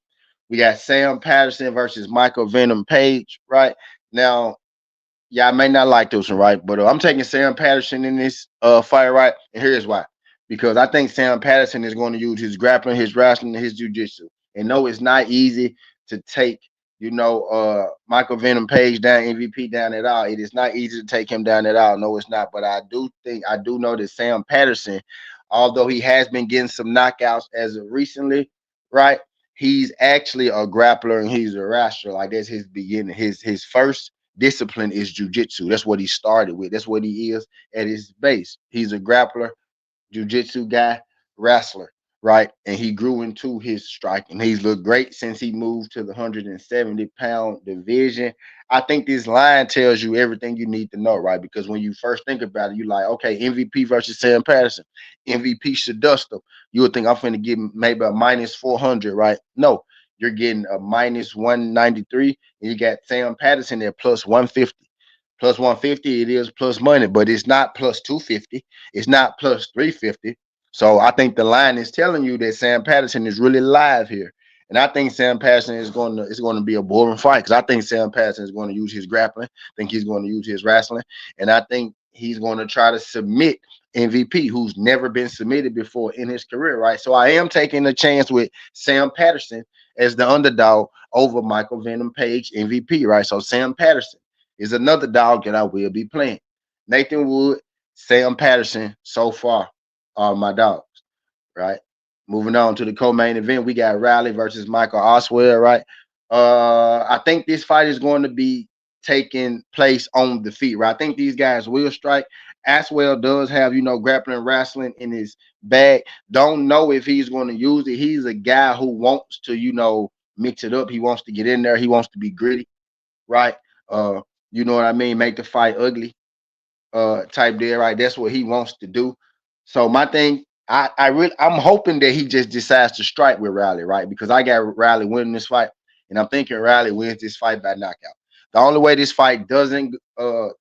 We got Sam Patterson versus Michael Venom Page. Right now, yeah, I may not like this one, right? But I'm taking Sam Patterson in this fight, right? And here's why. Because I think Sam Patterson is going to use his grappling, his wrestling, and his jiu-jitsu. And no, it's not easy to take, Michael Venom Page down, MVP down at all. It is not easy to take him down at all. No, it's not. But I do know that Sam Patterson, although he has been getting some knockouts as of recently, right? He's actually a grappler and he's a wrestler. Like that's his beginning. His first discipline is jujitsu. That's what he started with. That's what he is at his base. He's a grappler, jujitsu guy, wrestler, right? And he grew into his striking. He's looked great since he moved to the 170-pound division. I think this line tells you everything you need to know, right? Because when you first think about it, you're like, okay, MVP versus Sam Patterson. MVP should dust him. You would think I'm going to give maybe a minus 400, right? No, you're getting a minus 193, and you got Sam Patterson at plus 150. Plus 150, it is plus money, but it's not plus 250. It's not plus 350. So I think the line is telling you that Sam Patterson is really live here. And I think Sam Patterson is going to be a boring fight because I think Sam Patterson is going to use his grappling. I think he's going to use his wrestling. And I think he's going to try to submit MVP, who's never been submitted before in his career, right? So I am taking a chance with Sam Patterson as the underdog over Michael Venom Page MVP, right? So Sam Patterson is another dog that I will be playing. Nathan Wood, Sam Patterson, so far are my dogs, right? Moving on to the co-main event, we got Riley versus Michael Oswell, right? I think this fight is going to be taking place on the feet, right? I think these guys will strike. Oswell does have, grappling wrestling in his bag. Don't know if he's going to use it. He's a guy who wants to, mix it up. He wants to get in there. He wants to be gritty, right? You know what I mean? Make the fight ugly, type deal, right? That's what he wants to do. So my thing, I'm hoping that he just decides to strike with Riley, right? Because I got Riley winning this fight, and I'm thinking Riley wins this fight by knockout. The only way this fight doesn't, the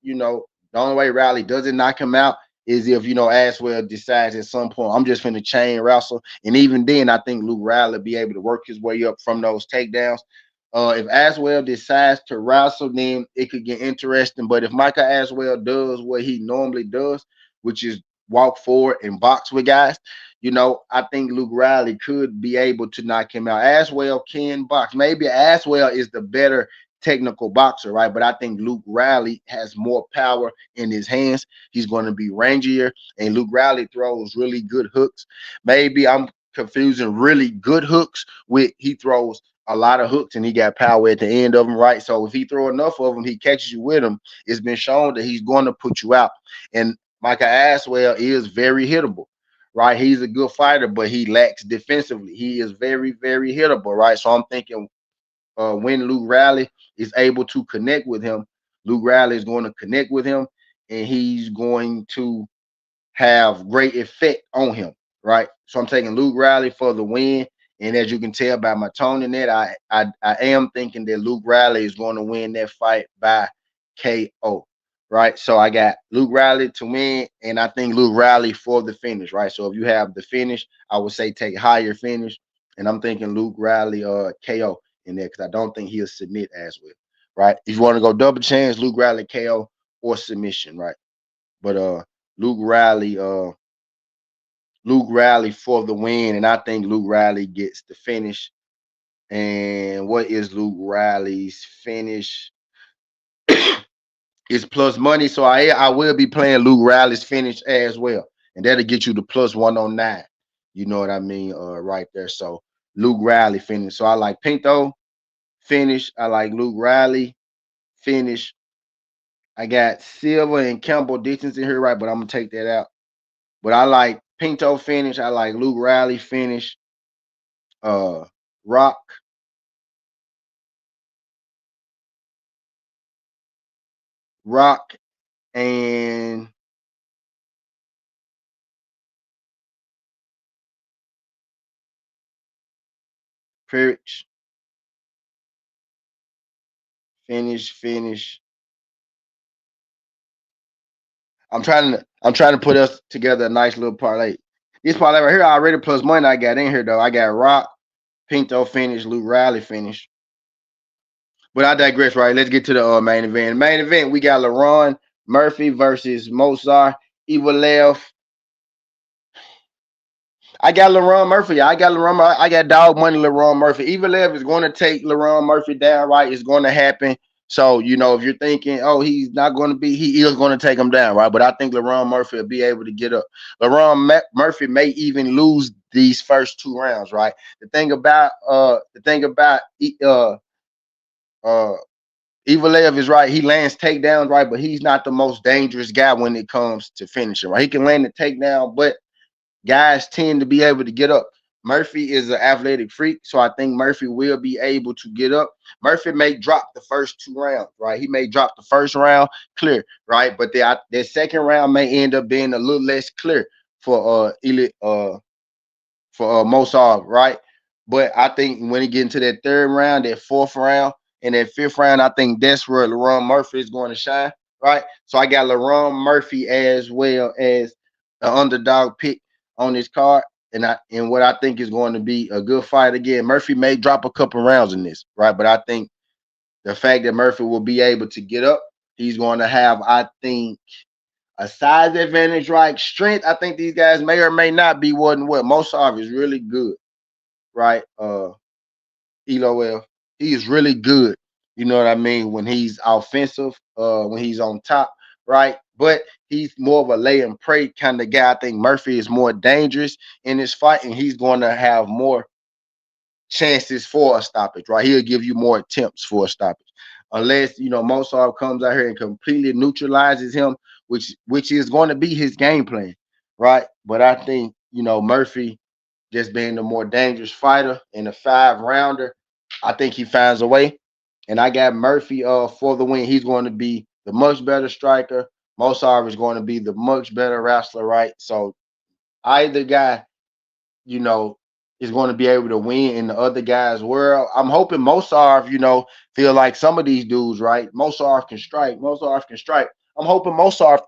only way Riley doesn't knock him out is if Aswell decides at some point I'm just finna chain wrestle, and even then I think Luke Riley will be able to work his way up from those takedowns. If Aswell decides to wrestle, then it could get interesting. But if Michael Aswell does what he normally does, which is walk forward and box with guys, I think Luke Riley could be able to knock him out. Aswell can box. Maybe Aswell is the better technical boxer, right? But I think Luke Riley has more power in his hands. He's going to be rangier, and Luke Riley throws really good hooks. Maybe I'm confusing really good hooks with he throws a lot of hooks and he got power at the end of them, right? So if he throw enough of them, he catches you with them. It's been shown that he's going to put you out. And Micah Aswell is very hittable, right? He's a good fighter, but he lacks defensively. He is very, very hittable, right? So I'm thinking when Luke Riley is able to connect with him, Luke Riley is going to connect with him, and he's going to have great effect on him, right? So I'm taking Luke Riley for the win. And as you can tell by my tone in that, I am thinking that Luke Riley is going to win that fight by KO, right? So I got Luke Riley to win, and I think Luke Riley for the finish, right? So if you have the finish, I would say take higher finish, and I'm thinking Luke Riley KO in there because I don't think he'll submit as well, right? If you want to go double chance, Luke Riley KO or submission, right? But Luke Riley, Luke Riley for the win, and I think Luke Riley gets the finish. And what is Luke Riley's finish? It's plus money, so I will be playing Luke Riley's finish as well, and that'll get you the plus 109. You know what I mean, right there. So Luke Riley finish. So I like Pinto finish. I like Luke Riley finish. I got Silva and Campbell distance in here, right? But I'm gonna take that out. But I like Pinto finish. I like Luke Riley finish. Uh, Rock, Rock, and Pirch finish. I'm trying to put us together a nice little parlay. This parlay right here already plus money I got in here though. I got Rock, Pinto finish, Luke Riley finish. But I digress, right? Let's get to the main event. Main event, we got LaRon Murphy versus Mozart Evloev. I got LaRon Murphy. I got dog money LaRon Murphy. Evloev is going to take LaRon Murphy down, right? It's going to happen. So, if you're thinking, oh, he's not going to be, he is going to take him down, right? But I think LaRon Murphy will be able to get up. Murphy may even lose these first two rounds, right? Uh Evloev is right. He lands takedowns, right? But he's not the most dangerous guy when it comes to finishing, right? He can land the takedown, but guys tend to be able to get up. Murphy is an athletic freak, so I think Murphy will be able to get up. Murphy may drop the first two rounds, right? He may drop the first round clear, right? But the second round may end up being a little less clear for Mosar, right? But I think when he get into that third round, that fourth round, and that fifth round, I think that's where LaRon Murphy is going to shine, right? So I got LaRon Murphy as well as the underdog pick on this card, and what I think is going to be a good fight again. Murphy may drop a couple rounds in this, right? But I think the fact that Murphy will be able to get up, he's going to have, I think, a size advantage, right? Strength, I think these guys may or may not be what and what. Mosar is really good, right? Evloev, he is really good. You know what I mean? When he's offensive, when he's on top, right? But he's more of a lay and pray kind of guy. I think Murphy is more dangerous in this fight, and he's going to have more chances for a stoppage, right? He'll give you more attempts for a stoppage. Unless, Mosar comes out here and completely neutralizes him, which is going to be his game plan, right? But I think, Murphy just being the more dangerous fighter in a 5-rounder, I think he finds a way. And I got Murphy for the win. He's going to be the much better striker. Mosar is going to be the much better wrestler, right? So either guy, you know, is going to be able to win in the other guy's world. I'm hoping Mosarv, feel like some of these dudes, right? Mosarv can strike. Mosarv can strike. I'm hoping Mosarv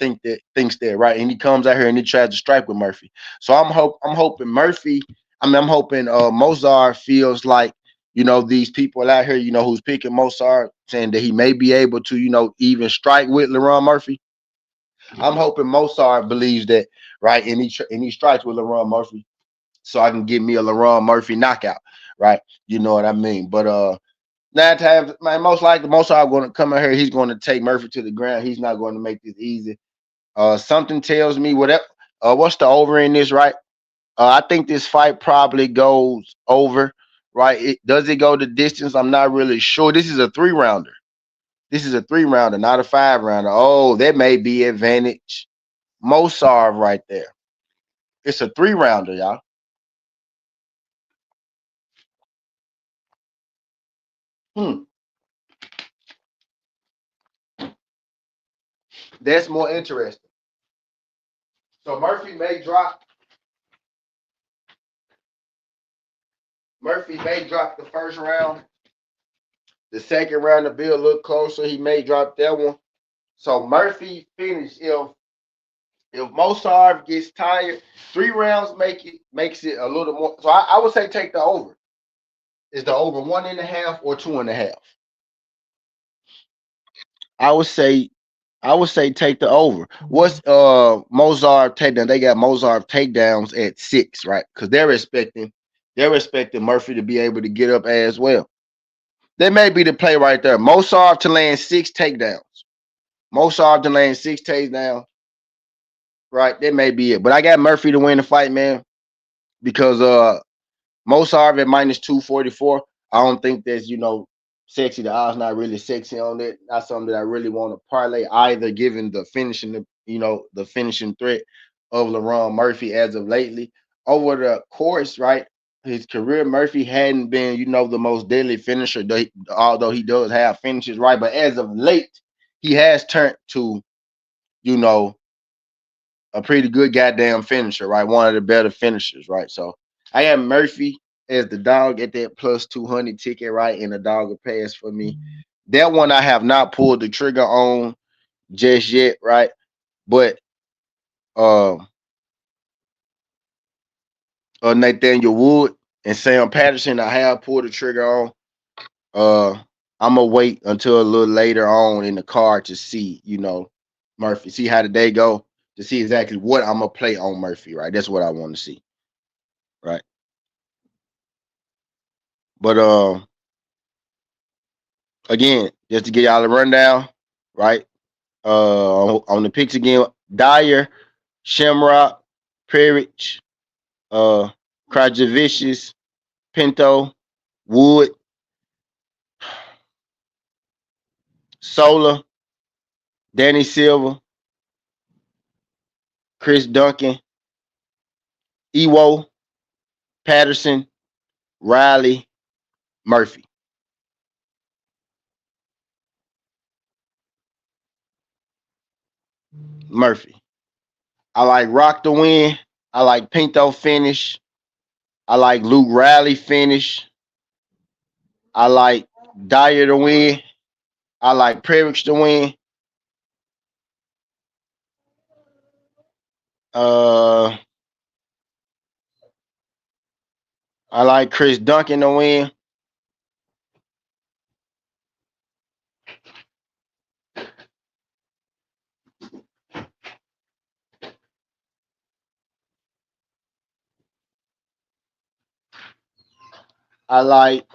thinks that, right? And he comes out here and he tries to strike with Murphy. So I'm hoping Murphy. I'm hoping Mozart feels like, these people out here, who's picking Mozart, saying that he may be able to, even strike with LaRon Murphy. I'm hoping Mozart believes that, right? And he strikes with LaRon Murphy. so I can get me a LaRon Murphy knockout, right? You know what I mean? But 9 times, man, most likely, most are going to come out here. He's going to take Murphy to the ground. He's not going to make this easy. Something tells me whatever. What's the over in this, right? I think this fight probably goes over, right? Does it go the distance? I'm not really sure. This is a 3-rounder. This is a 3-rounder, not a 5-rounder. Oh, that may be advantage. Mosarv right there. It's a 3-rounder, y'all. That's more interesting. So Murphy may drop. Murphy may drop the first round. The second round to be a little closer. He may drop that one. So Murphy finished. If Mosarv gets tired, 3 rounds makes it a little more. So I would say take the over. Is the over 1.5 or 2.5? I would say take the over. What's Mozart takedown? They got Mozart takedowns at 6, right? Because they're expecting Murphy to be able to get up as well. That may be the play right there. Mozart to land 6 takedowns. Mozart to land 6 takedowns. Right, that may be it. But I got Murphy to win the fight, man, because Mozart at -244. I don't think that's sexy. The odds not really sexy on it. Not something that I really want to parlay either, given the finishing threat of LaRon Murphy as of lately. Over the course, right, his career, Murphy hadn't been, the most deadly finisher, although he does have finishes, right? But as of late, he has turned to, you know, a pretty good goddamn finisher, right? One of the better finishers, right? So I have Murphy as the dog at that +200 ticket, right? And the dog will pass for me. That one I have not pulled the trigger on just yet, right? But uh, Nathaniel Wood and Sam Patterson, I have pulled the trigger on. I'm gonna wait until a little later on in the card to see, Murphy, see how the day go, to see exactly what I'm gonna play on Murphy, right? That's what I want to see, right? But again, just to get y'all a rundown, right? On the picks again, Dyer, Shamrock, Perich, uh, Krajevicius, Pinto, Wood, Sola, Danny Silva, Chris Duncan, Ewo, Patterson, Riley, Murphy. Murphy. I like Rock to win. I like Pinto finish. I like Luke Riley finish. I like Dyer to win. I like Perich to win. Uh, I like Chris Duncan to win. I like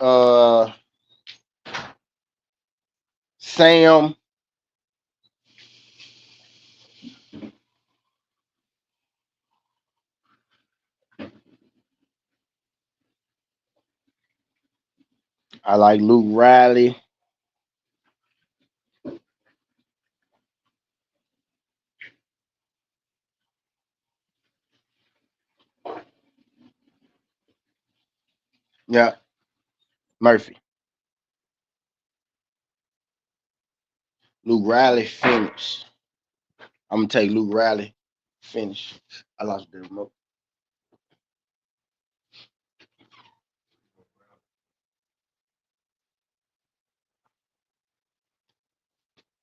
Sam. I like Luke Riley. Yeah, Murphy. Luke Riley finish. I'm gonna take Luke Riley finish. I lost the remote.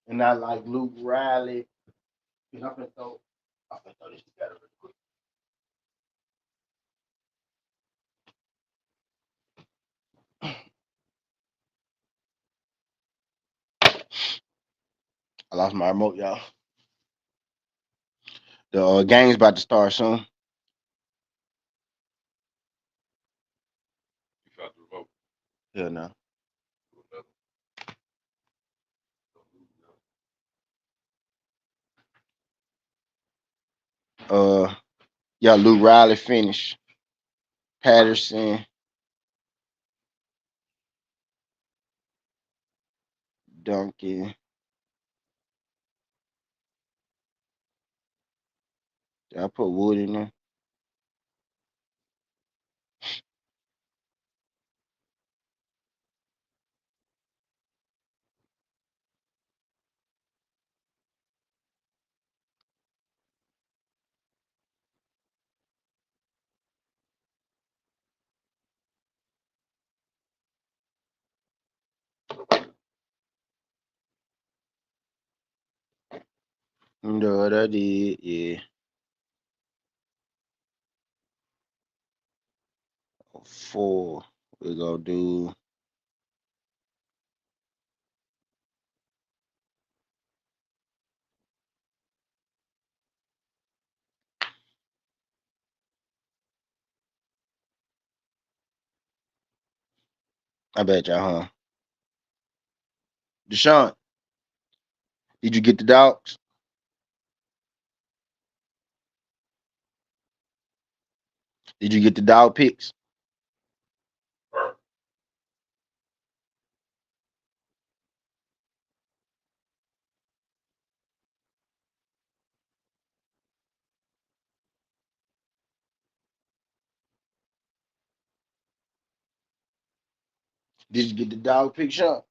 And I like Luke Riley. I'm gonna throw this together real quick. I lost my remote, y'all. The game's about to start soon. Hell no. Yeah, Luke Riley finished. Patterson, Duncan. I put Wood in there. No, that did, yeah. 4. We're gonna do I bet y'all, huh? Deshaun, did you get the dogs? Did you get the dog picks? Did you get the dog pick, Sean?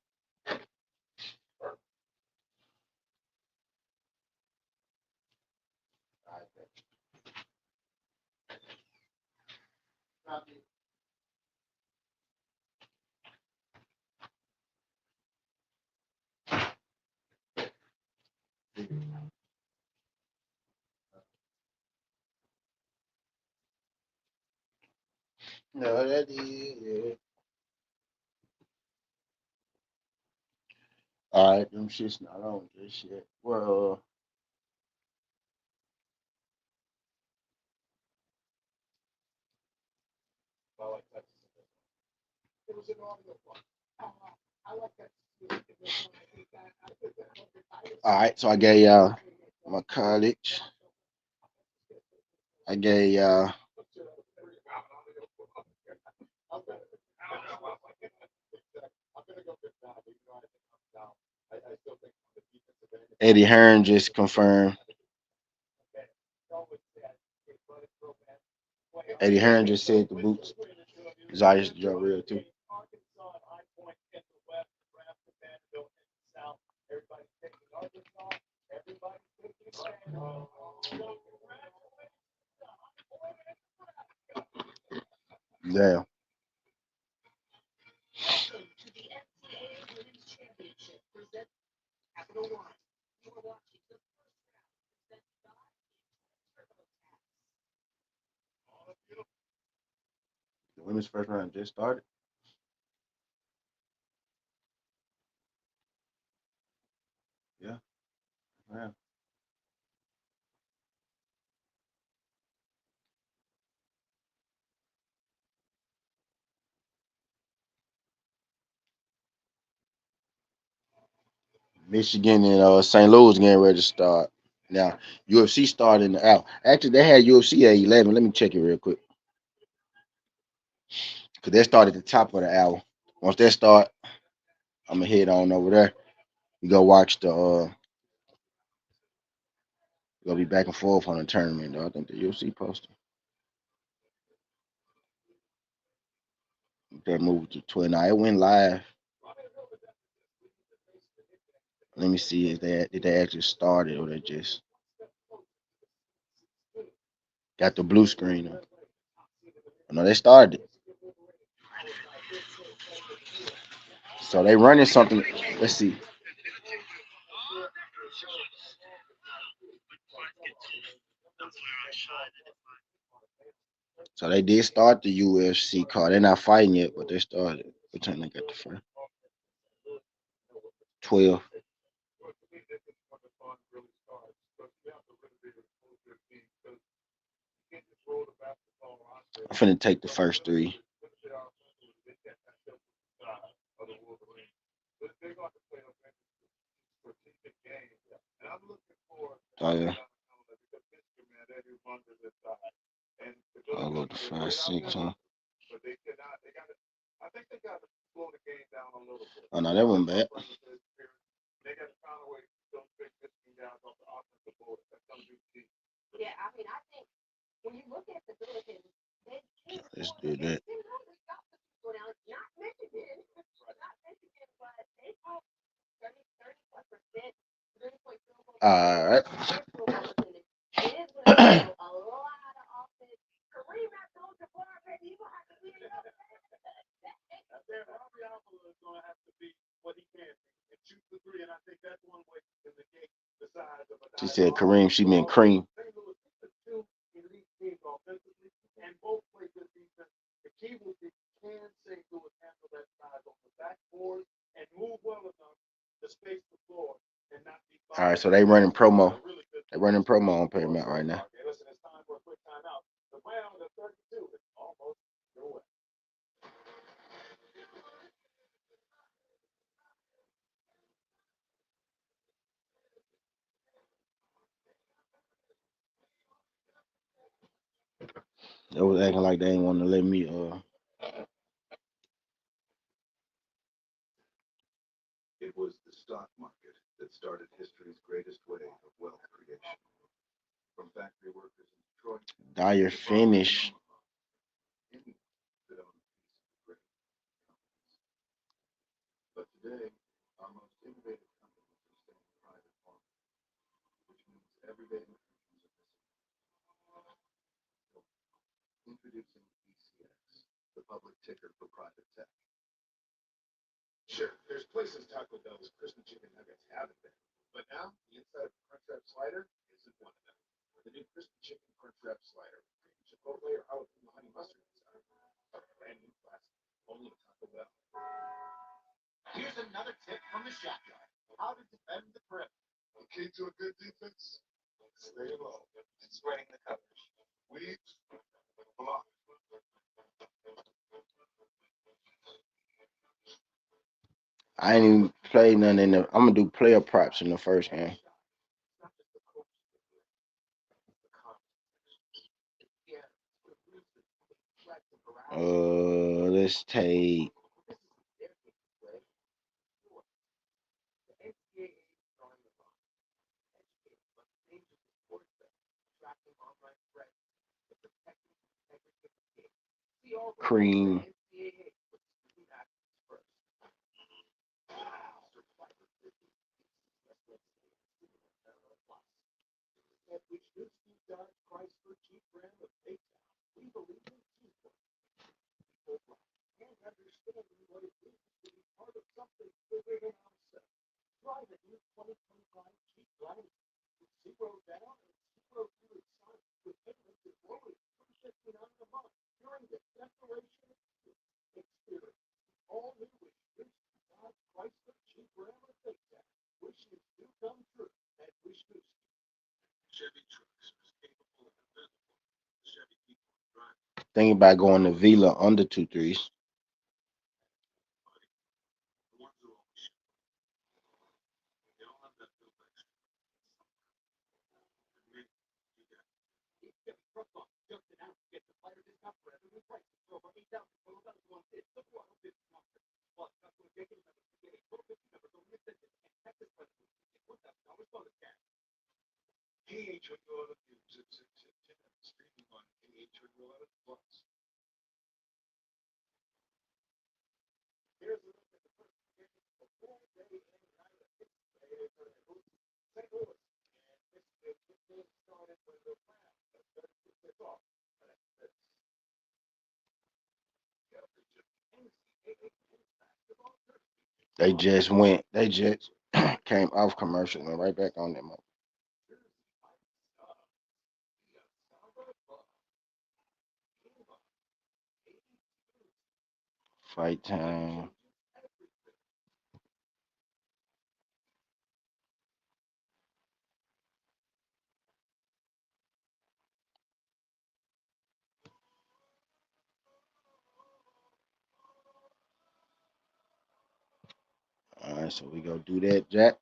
No, that did, yeah. All right, them shit's not on just yet. Well, all right, so I gave y'all my college. I gave y'all Eddie Hearn just confirmed. Eddie Hearn just said the boots. Zayas drop real too. Damn. The women's first round just started. Yeah. Yeah. Michigan and St. Louis getting ready to start. Now, UFC started in the hour. Actually, they had UFC at 11. Let me check it real quick. Because they started at the top of the hour. Once they start, I'm going to head on over there. We go watch the, we'll be back and forth on the tournament, though. I think the UFC posted. They moved to 12. Now, it went live. Let me see if they actually started or they just got the blue screen on. No, they started it. So they running something. Let's see. So they did start the UFC card. They're not fighting yet, but they started. What time they got the first? 12. I'm finna take the first 3. yeah. I'll go to 5'6", huh? Oh, no, that wasn't bad. Let's do that. All right. She said Kareem, she meant cream. All right, so they running promo. They running promo on Paramount right now. They was acting like they ain't want to let me. It was the stock market that started history's greatest wave of wealth creation. From factory workers in Detroit, Dire finish. but today, our most innovative companies are staying private longer, which means everyday Americans are missing. Introducing ECX, the public ticker for private tech. Sure, there's places Taco Bell's crispy chicken nuggets haven't been, but now the inside of the Crunchwrap slider isn't one of them. The new crispy chicken Crunchwrap slider, chipotle or jalapeno honey mustard inside, a brand new classic, only at Taco Bell. Here's another tip from the shotgun: how to defend the perimeter. The key to a good defense: stay low and spreading the coverage. Weave, block. I ain't even played none in the. I'm gonna do player props in the first game. Let's take. Cream. Thinking about going to Vila under 2 3s. Streaming on KH Plus. They just went. They just came off commercial and right back on them. Fight time. All right, so we go do that, Jack.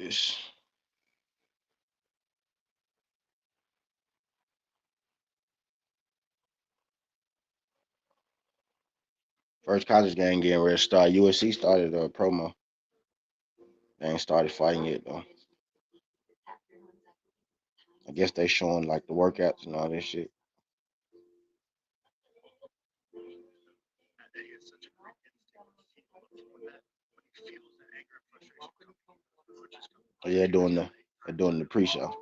this. First college game getting ready to start. USC started a promo. They ain't started fighting yet though. I guess they showing like the workouts and all that shit. Oh, yeah, they're doing the pre-show.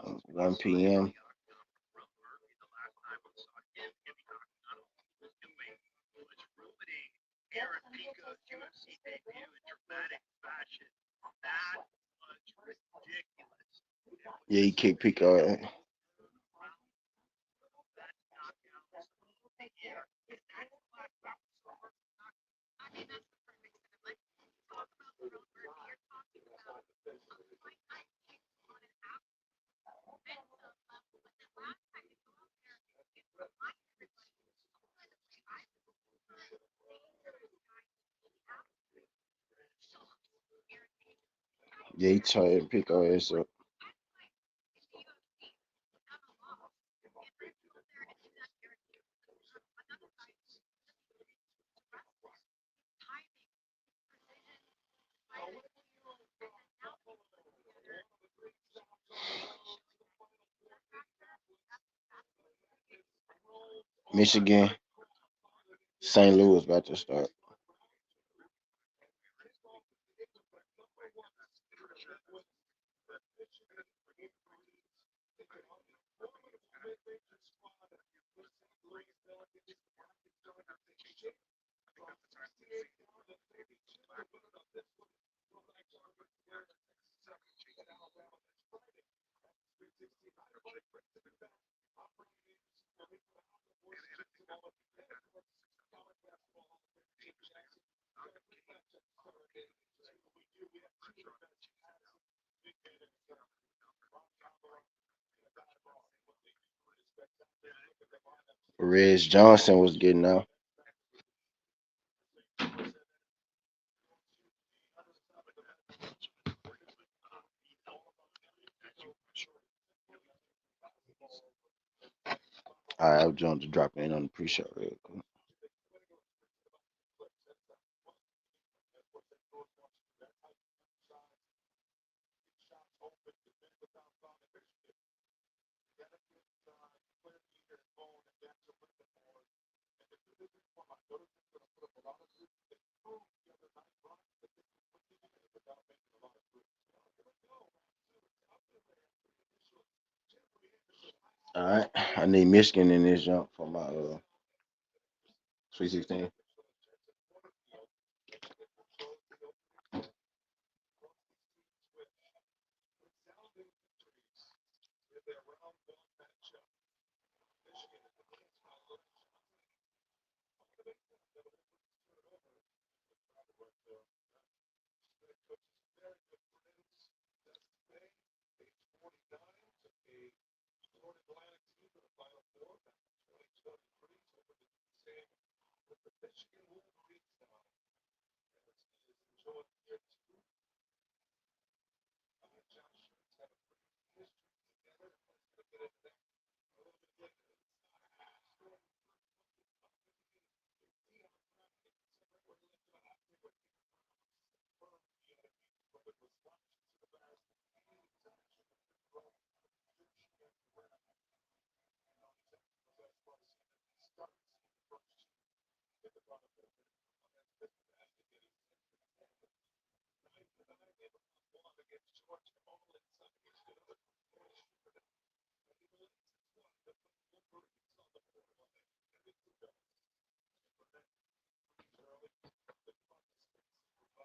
Mm, 1 p.m. Yeah, he kicked Pico. Yeah, he tied Pico ass up. Michigan, St. Louis about to start. Reg Johnson was getting out. All right, I was going to drop in on the pre-show real quick. All right, I need Michigan in this jump for my Sweet 16.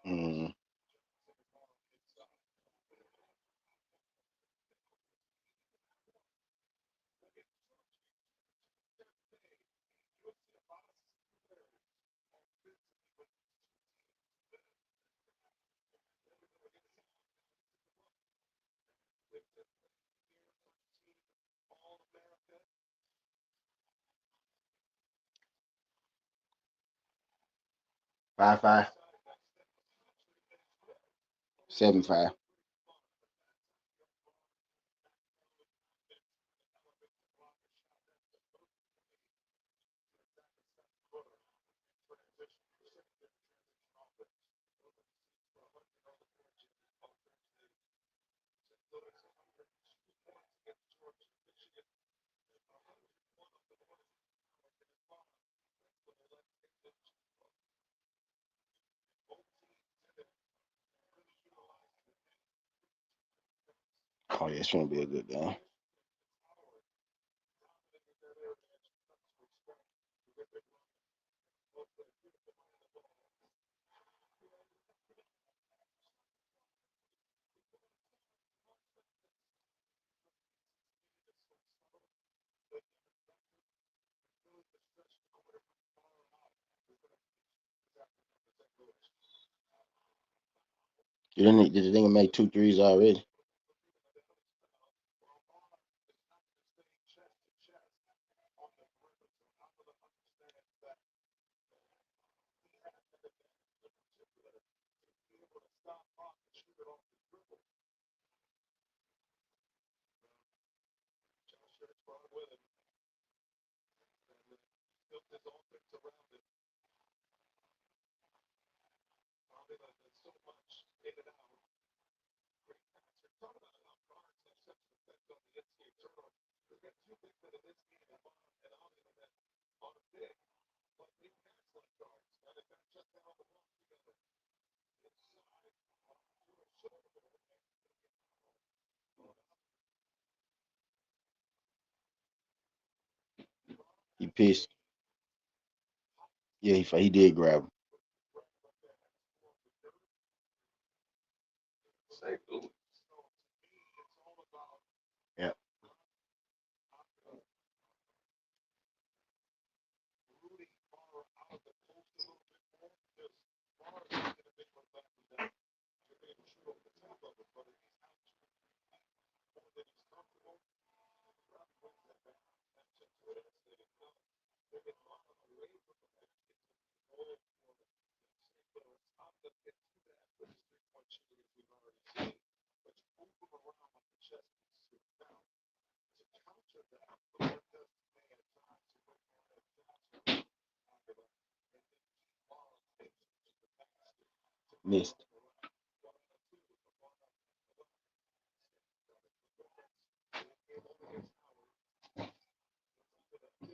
Mm. Five, 7-5. Oh, yeah, it's gonna be a good game. Did the nigga make 2 threes already? He pissed. Yeah, he did grab him. Yeah. Missed.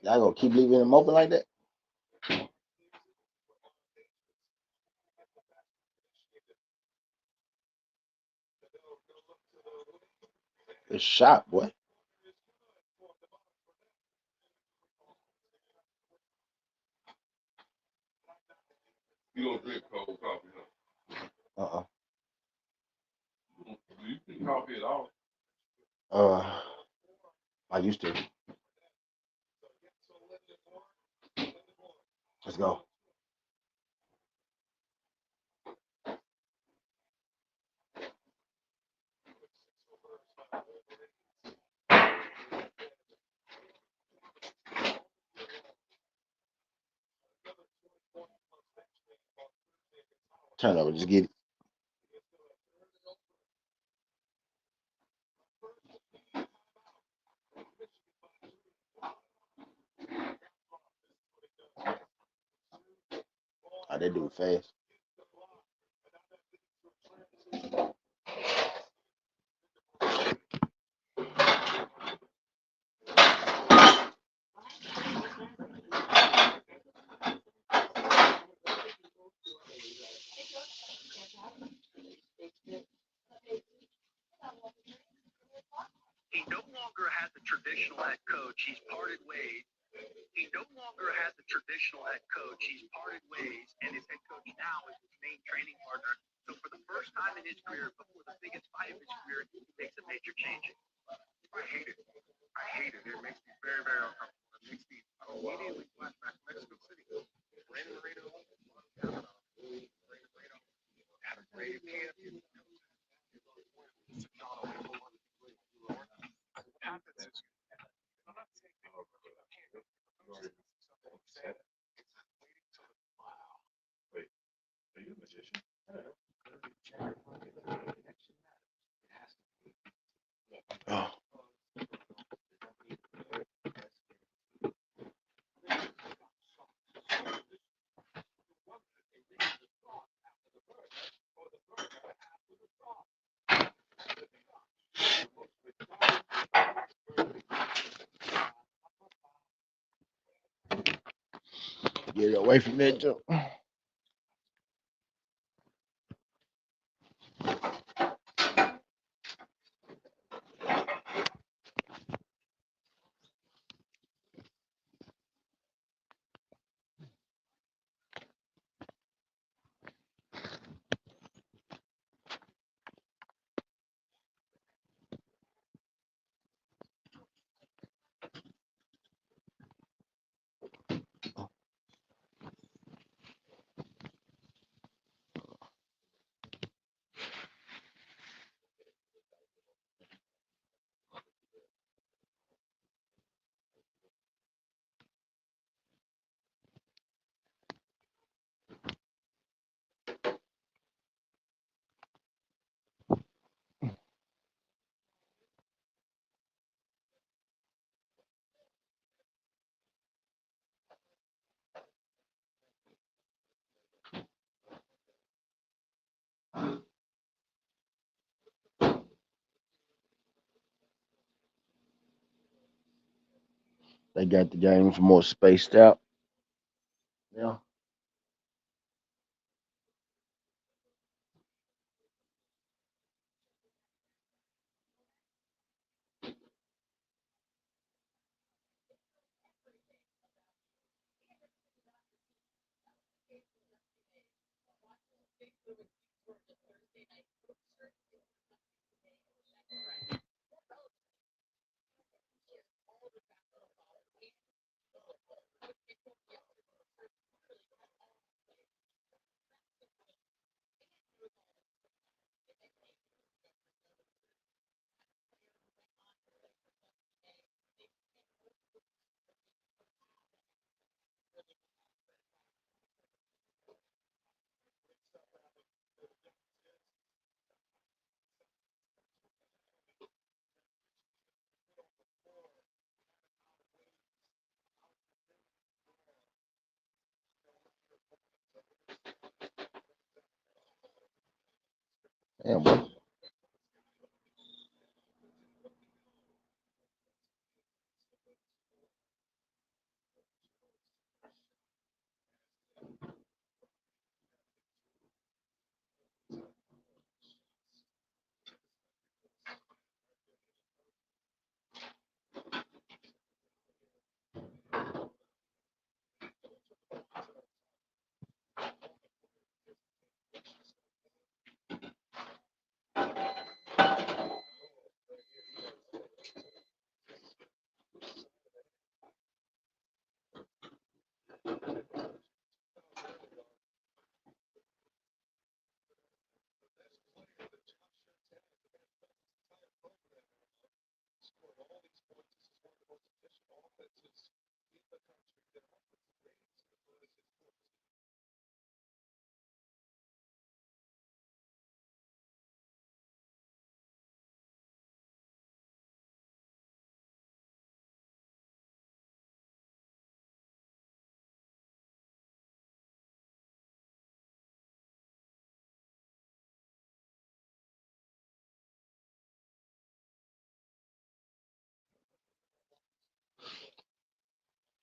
Y'all gonna keep leaving him open like that? It's shot, boy. You don't drink cold coffee, huh? Uh-uh. Do you drink coffee at all? Uh, I used to. Let's go. Turnover. Just get it. Oh, that dude fast. has a traditional head coach. He's parted ways. He no longer has a traditional head coach. He's parted ways, and his head coach now is his main training partner. So for the first time in his career, before the biggest fight of his career, he makes a major change. I hate it. I hate it. It makes me very, very uncomfortable. It makes me immediately flash back to Mexico City. Brandon Moreno, Adam Brave champion. Patterson. I'm not saying that you can't go to something sad. It's not waiting till the wow. Wait, are you a magician? Oh. Get away from that jump. They got the games more spaced out. Yeah. Damn, boy.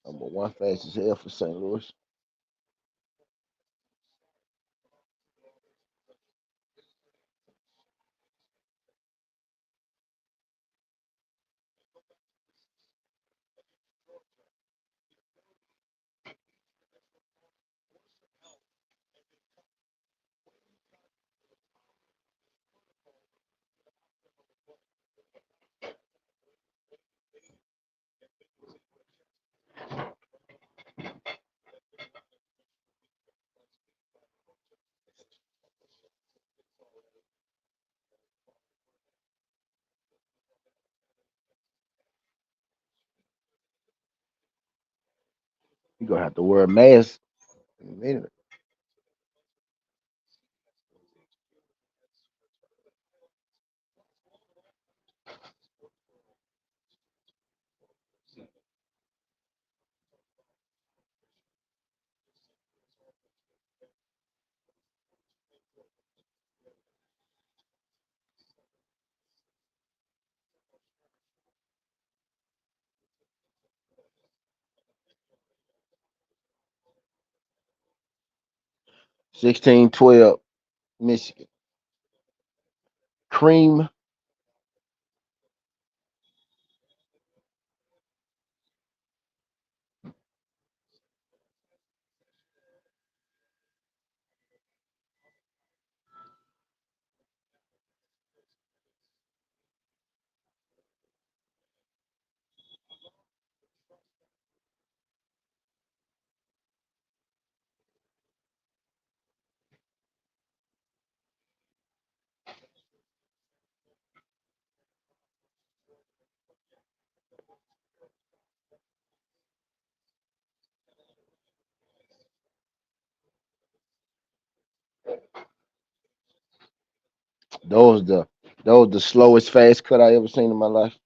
Number one fast as hell for St. Louis. You gonna have to wear a mask in a minute. 16-12, Michigan. Cream. Those the those the slowest fast cut I ever seen in my life.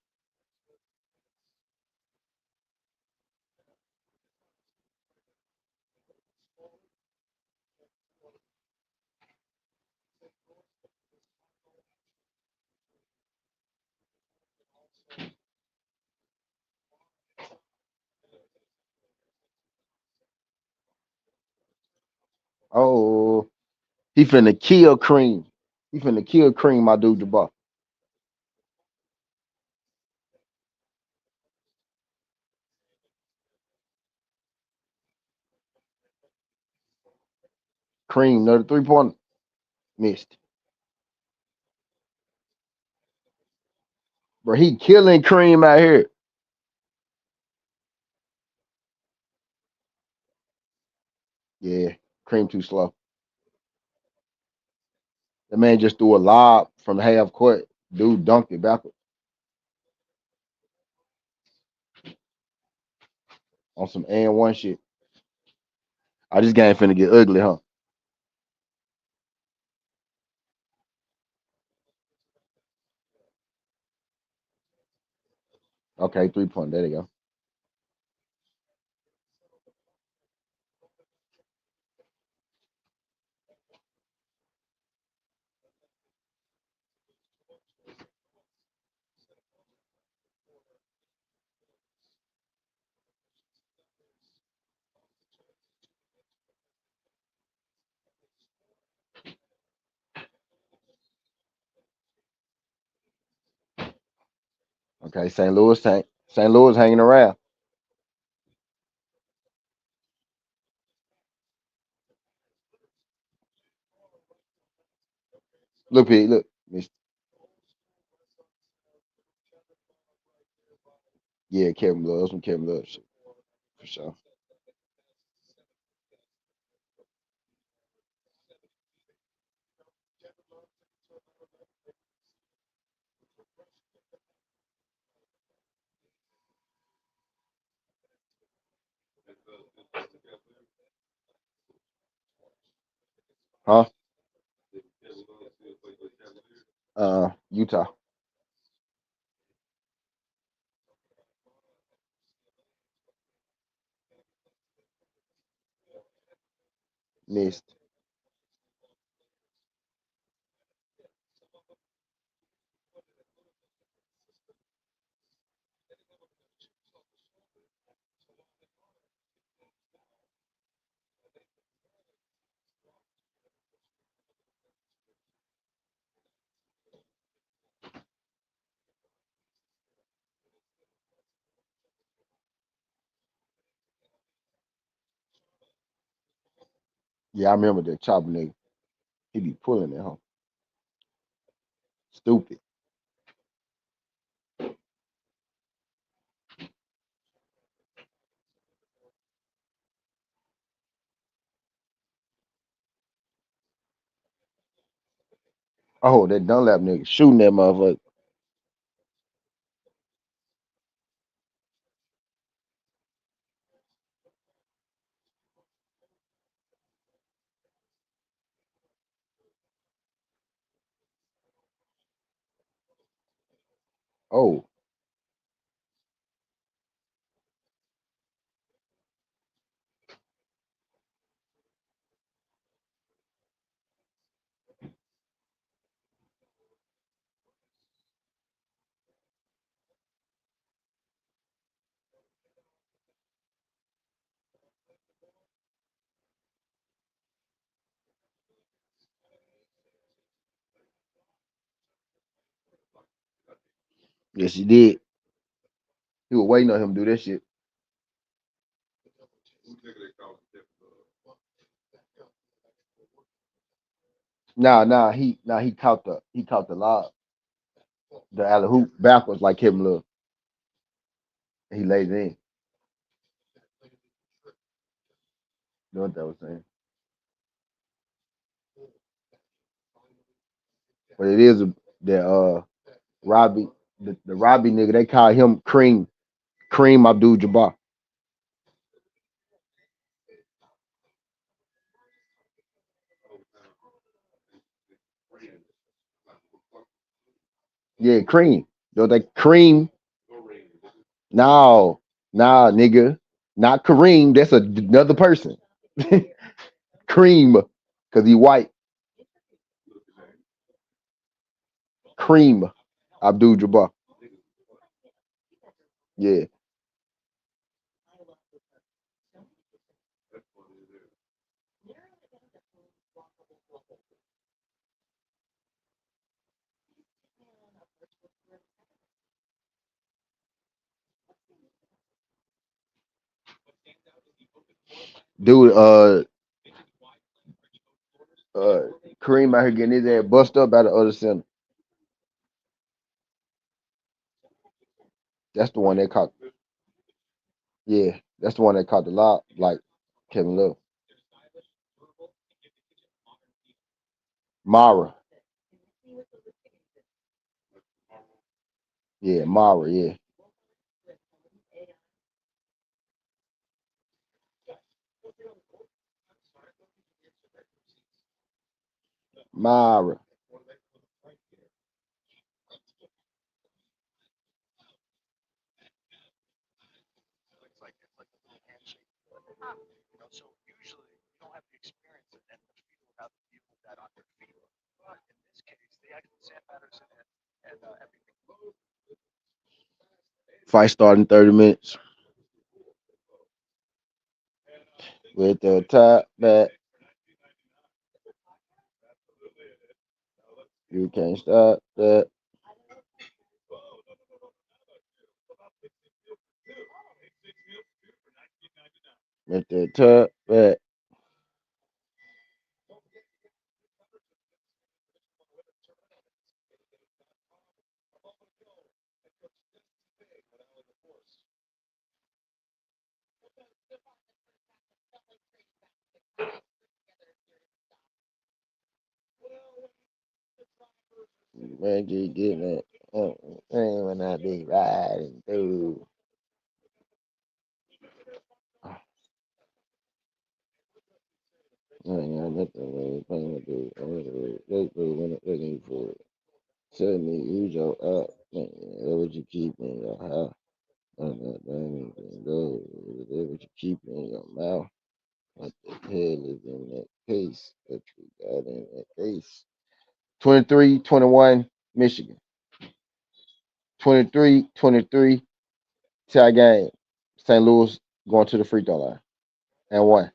Oh, he finna kill Cream. He finna kill Cream, my dude, the ball. Cream, another 3-pointer. Missed. Bro, he killing Cream out here. Yeah, Cream too slow. The man just threw a lob from half court. Dude dunked it backwards on some and one shit. Oh, this game finna get ugly, huh? Okay, 3-point. There they go. Okay, St. Louis hanging around. Look, Pete, look. Yeah, Kevin Love. Some Kevin Love shit for sure. Huh? Utah. Missed. Yeah, I remember that chopper nigga. He be pulling it, huh? Stupid. Oh, that Dunlap nigga shooting that motherfucker. Oh, yes, he did. He was waiting on him to do that shit. He caught the lob, the alley hoop backwards like Kevin Love. He laid it in. You know what that was saying? But it is that Robbie, the Robbie nigga, they call him Cream Abdul Jabbar. Yeah, Cream. Yo, that Cream. No, nah, nigga. Not Kareem. That's another person. Cream. Cause he white. Cream Abdul Jabbar. Yeah. Dude, uh Kareem out here getting his ass bust up by the other center. That's the one that caught. Yeah, that's the one that caught the lob, like Kevin Love. Mara. Yeah, Mara, yeah. Mara. Fight starting 30 minutes. With the top back. You can't stop that. With the top back. Man, keep getting it. Man, when I be riding through. I ain't got nothing really playing to do. I'm gonna looking for it. Tell me who's your up, man. That what you keep in your house. I'm not done anything go. That what you keep in your mouth. What the hell is in that case that you got in that case? 23-21, Michigan. 23-23, tie game. St. Louis going to the free throw line. And one.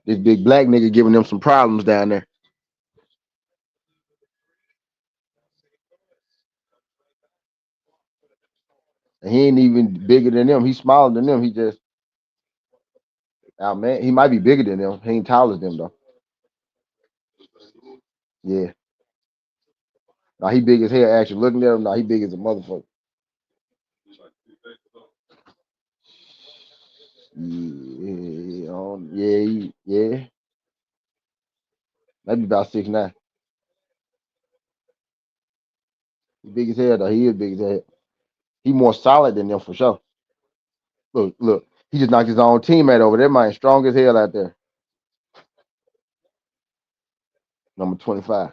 This big black nigga giving them some problems down there. And he ain't even bigger than them. He's smaller than them. He just man. He might be bigger than them. He ain't tall as them though. Yeah. Now he big as hell. Actually, looking at him, now he big as a motherfucker. Yeah, yeah. Maybe about 6'9". He big as hell though. He is big as hell. He more solid than them for sure. Look. He just knocked his own teammate over. That man strong as hell out there. Number 25.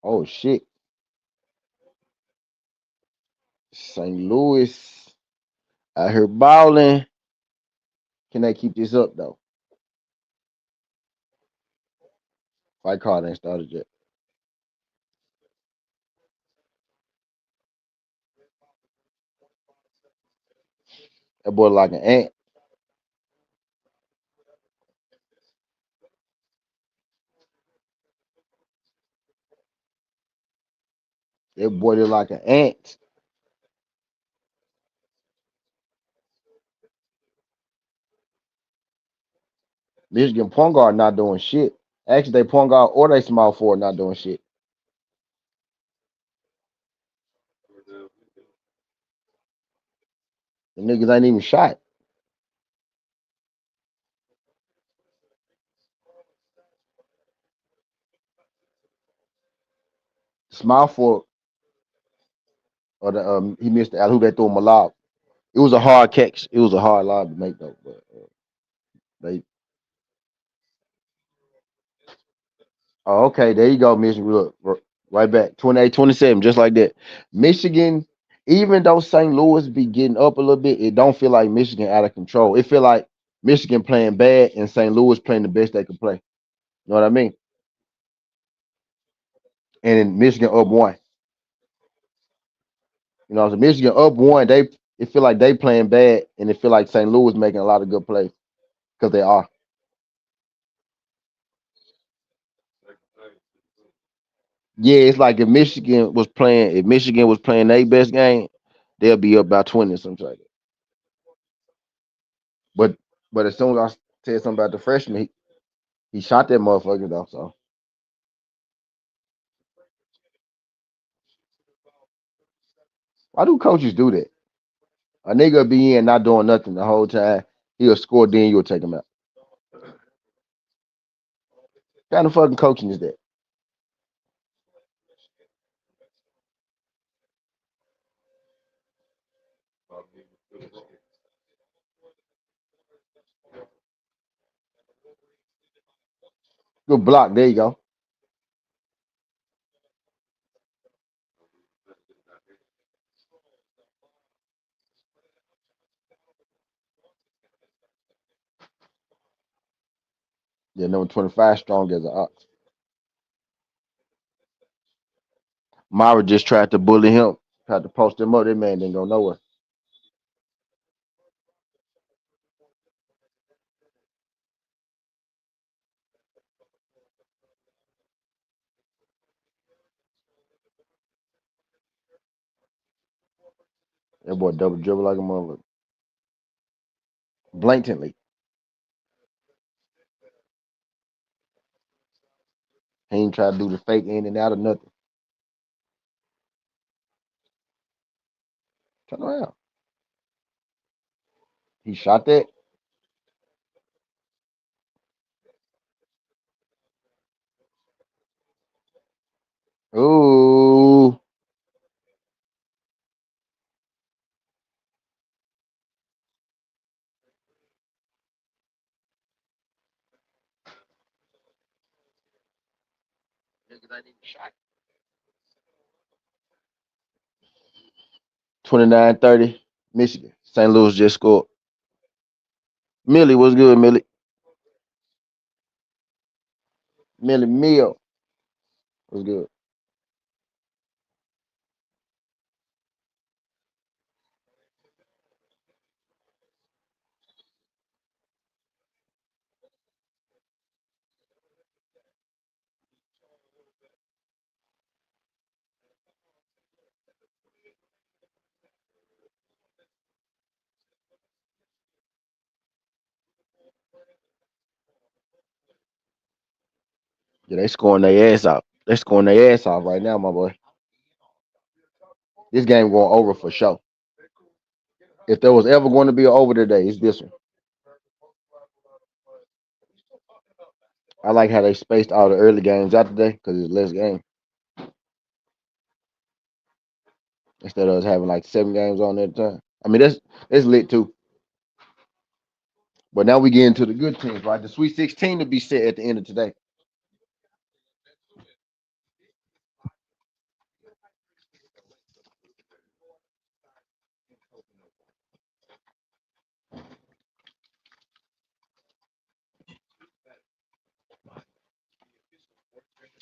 Oh shit. St. Louis out here balling. Can they keep this up though? Fight card ain't started yet. That boy like an ant. That boy look like an ant. Michigan point guard not doing shit. Actually, they point guard or they small forward not doing shit. The niggas ain't even shot. Small forward or the he missed the alley hoop. They threw him a lob. It was a hard catch. It was a hard lob to make though. But they. Oh, okay, there you go, Michigan. Look, right back. 28-27, just like that. Michigan, even though St. Louis be getting up a little bit, it don't feel like Michigan out of control. It feel like Michigan playing bad and St. Louis playing the best they could play. You know what I mean? And then Michigan up one. You know, so Michigan up one. It feel like they playing bad, and it feel like St. Louis making a lot of good plays because they are. Yeah, it's like if Michigan was playing their best game, they'll be up by 20 or something like that. But as soon as I said something about the freshman, he shot that motherfucker though. So why do coaches do that? A nigga be in not doing nothing the whole time. He'll score, then you'll take him out. What kind of fucking coaching is that? Good block. There you go. Yeah, number 25 strong as an ox. Myra just tried to bully him, tried to post him up. That man didn't go nowhere. That boy double dribble like a motherfucker. Blatantly. He ain't try to do the fake in and out of nothing. Turn around. He shot that. Ooh. Niggas ain't even shot. 29-30, Michigan. St. Louis just scored. Millie, what's good, Millie? Millie Mill, what's good? Yeah, they scoring their ass out. They scoring their ass off right now, my boy. This game going over for sure. If there was ever going to be an over today, it's this one. I like how they spaced all the early games out today because it's less game instead of us having like 7 games on at a time. I mean, that's lit too. But now we get into the good teams, right? The Sweet 16 to be set at the end of today.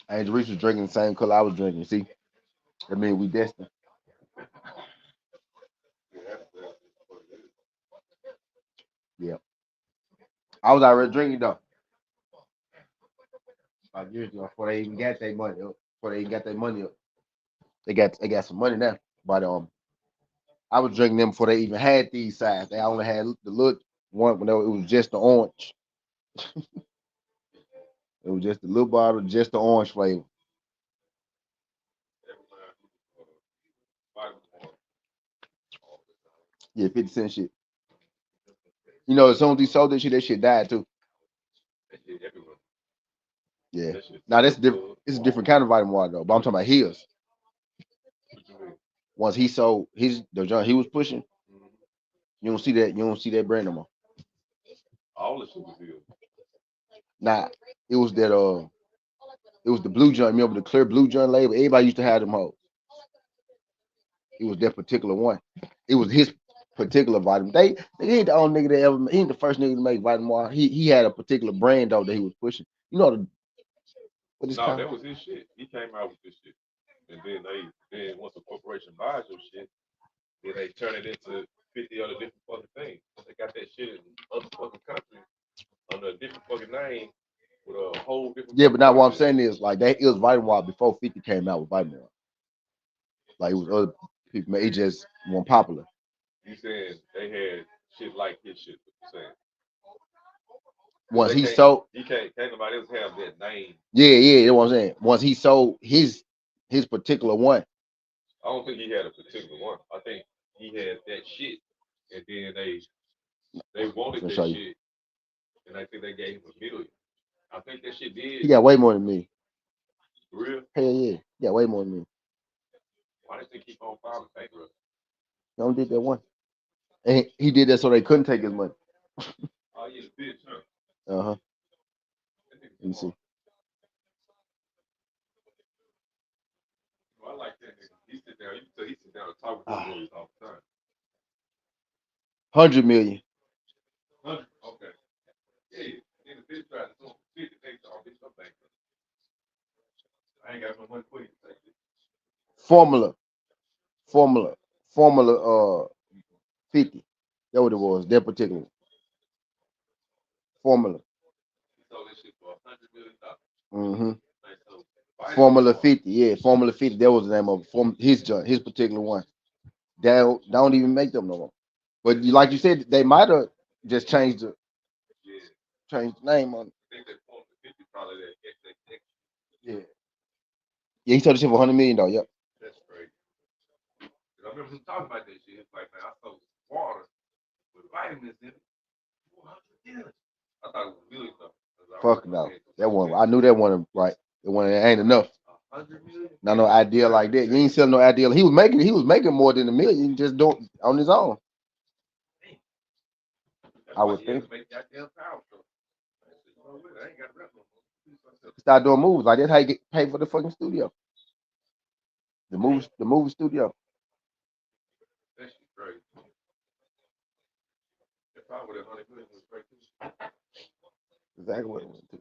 Angel Reese was drinking the same color I was drinking. See, that means we destined. Yeah, I was already drinking though. 5 years ago, before they even got their money up. Before they even got their money up, they got some money now. But I was drinking them before they even had these sides. They only had the little one when it was just the orange. It was just a little bottle, just the orange flavor. Yeah, 50 cent shit. You know, as soon as he sold that shit died too. Yeah. Now that's different. It's a different kind of vitamin water though. But I'm talking about his. Once he sold the joint he was pushing, you don't see that. You don't see that brand no more. All the shit was here. Nah, it was that it was the blue joint. Remember the clear blue joint label? Everybody used to have them hoes. It was that particular one. It was his particular vitamin. He ain't the only nigga that ever. He ain't the first nigga to make vitamin water. He had a particular brand though that he was pushing. You know what is No, called? that was his shit. He came out with this shit, and then once the corporation buys your shit, then they turn it into 50 other different fucking things. They got that shit in other fucking countries under a different fucking name with a whole different. Yeah, but now what I'm saying is like that it was vitamin water before 50 came out with vitamin water. Like it was other people, man, it just wasn't popular. You saying they had shit like his shit? What you saying? Once he sold, he can't nobody else have that name. Yeah, that's what I'm saying. Once he sold his particular one. I don't think he had a particular one. I think he had that shit, and then they wanted that shit, and I think they gave him $1 million. I think that shit did. He got way more than me. For real? Hell yeah, he got way more than me. Why did they keep on filing bankrupt? He only did that one, and he did that so they couldn't take his money. Oh yeah, the bitch, huh? Let me see. I like that nigga. He sit down. He sit down and talk with his lawyers all the time. 100 million. 100. Okay. Yeah. Then the bitch tried to sue him for 50. They said, "Oh, bitch, I'm bankrupt. I ain't got no money for you to take this." Formula. 50. That what it was. That particular formula. He sold this shit for $100 million. Formula 50. Yeah, Formula 50. That was the name of it. His joint, his particular one. They don't even make them no more. But like you said, they might have just changed the name on it. I think that Formula 50 probably that XXX. Yeah. Yeah, he sold the shit for $100 million though. Yep. That's crazy. I remember him talking about that shit. It's like, man, I sold water with vitamins in it. I thought it was million though. Fuck no. That one, I knew that one right. That one ain't enough. 100 million? Not no idea like that. You ain't selling no idea. He was making more than $1 million just doing on his own. I would think. Start doing movies like that's how you get paid for the fucking studio. The movie studio. That shit crazy. If I would have 100 million was crazy. Exactly what it went to.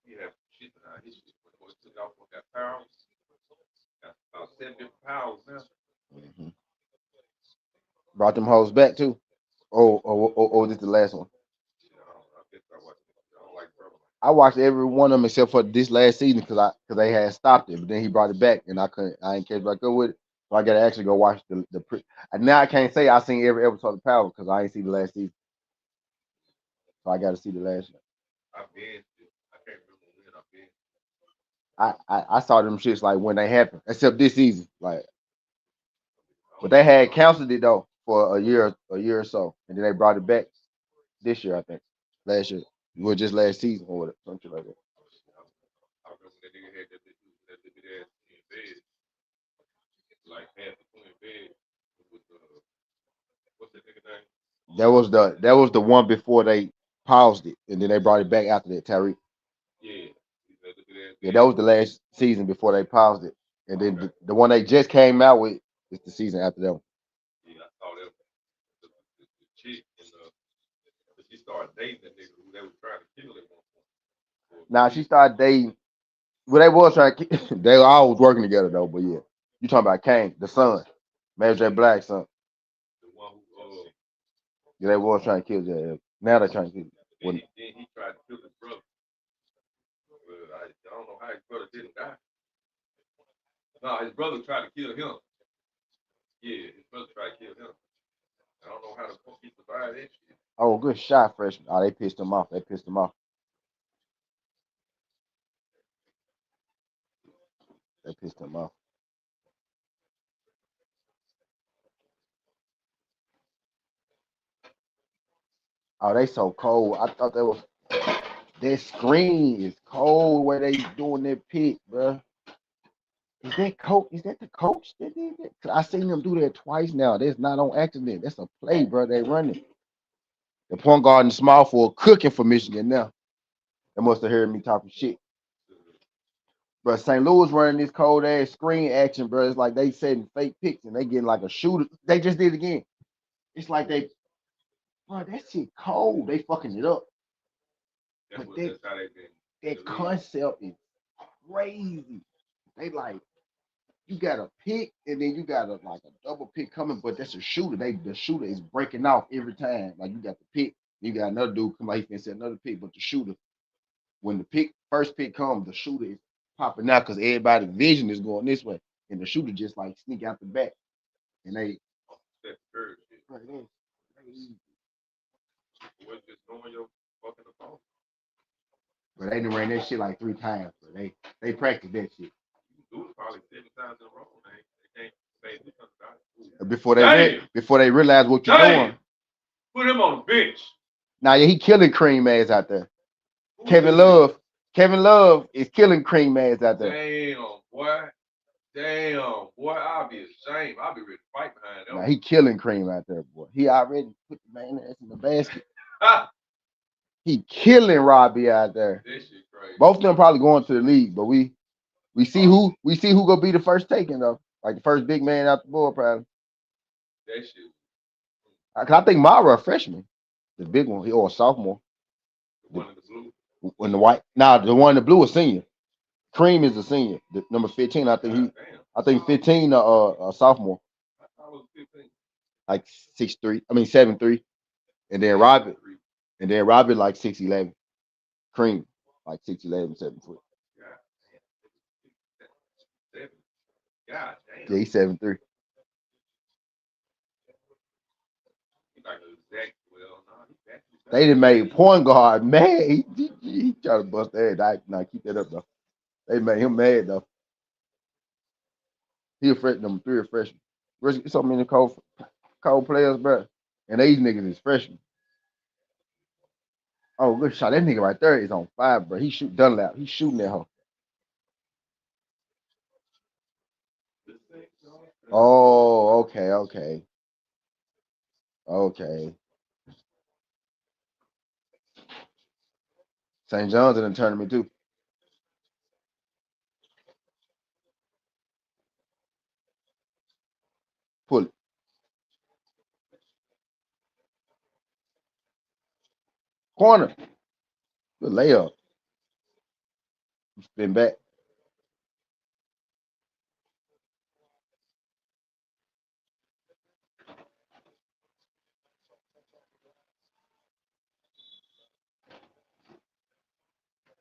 He had shit behind his shit. When it took off, got pounds. Got about 7 different pounds now. Brought them hoes back too. Oh, this is the last one. I watched every one of them except for this last season because they had stopped it, but then he brought it back and I ain't catch back up with it. So I gotta actually go watch and now I can't say I seen every episode of Power because I ain't seen the last season. So I gotta see the last one. I can't remember when I've been. I saw them shits like when they happened, except this season. Like but they had canceled it though for a year or so, and then they brought it back this year, I think. Last year. Well, just last season or whatever, something like that. I remember that nigga had that big ass in bed. Like half the twin bed with what's that nigga name? That was the one before they paused it, and then they brought it back after that. Tariq. Yeah. Yeah, that was the last season before they paused it, and then the one they just came out with is the season after that one. Yeah, I saw that. The chick and she started dating that nigga who they was trying to kill at one point. Now she started dating. Well, they was trying to. They were always working together though. But yeah, you talking about Kane, the son, Mary J. Black's son. The one who Yeah, they was trying to kill J. Now they're trying to kill. then he tried to kill his brother. But I don't know how his brother didn't die. No, his brother tried to kill him. Yeah, his brother tried to kill him. I don't know how the fuck he survived that shit. Oh, good shot, freshman. Oh, they pissed him off. They pissed him off. They pissed him off. Oh, they so cold. I thought that was that screen is cold where they doing that pick, bro. Is that coach? Is that the coach that did that? 'Cause I seen them do that twice now. That's not on accident. That's a play, bro. They running. The point guard and small for cooking for Michigan now. They must have heard me talking shit. Bro, St. Louis running this cold ass screen action, bro. It's like they setting fake picks and they getting like a shooter. They just did it again. It's like they, bro, that shit cold. They fucking it up. But That's how they been. that concept is crazy. They like you got a pick and then you got a like a double pick coming, but that's a shooter. The shooter is breaking off every time. Like you got the pick, you got another dude come out, he can say another pick, but the shooter, when the first pick comes, the shooter is popping out because everybody's vision is going this way, and the shooter just like sneak out the back, and they. That curve shit. Right, Was just knowing your fucking opponent. but they done ran that shit like 3 times. But they practiced that shit. You can do it probably 7 times in a row. They can't say this about it. Before they realize what you're doing. Put him on the bench. Now, yeah, he killing cream ass out there. Kevin Love is killing cream ass out there. Damn, boy, I'll be ashamed. I'll be ready to fight behind that. Now, he killing cream out there, boy. He already put the man ass in the basket. He killing Robbie out there. This shit crazy. Both of them probably going to the league, but we see who gonna be the first taken though. Like the first big man out the board, probably. That shit. I think Mara a freshman, the big one, or a sophomore. The one in the blue. In the white. Now the one in the blue is senior. Cream is a senior. The number 15. I think 15 a sophomore. I thought it was 15. Like 6'3". I mean 7'3". And then Robbie like 6'11". Cream like 6'11", 7 foot. God damn. Yeah, he's 7'3". They done made point guard mad. He tried to bust their head. Nah, keep that up though. They made him mad though. He a freshman, number 3 a freshman. There's so many cold players, bro. And these niggas is freshmen. Oh, good shot. That nigga right there is on fire, bro. He shoot Dunlap. He's shooting that hoe. Oh, okay. St. John's in the tournament too. Pull it. Corner. Good layup. Spin back.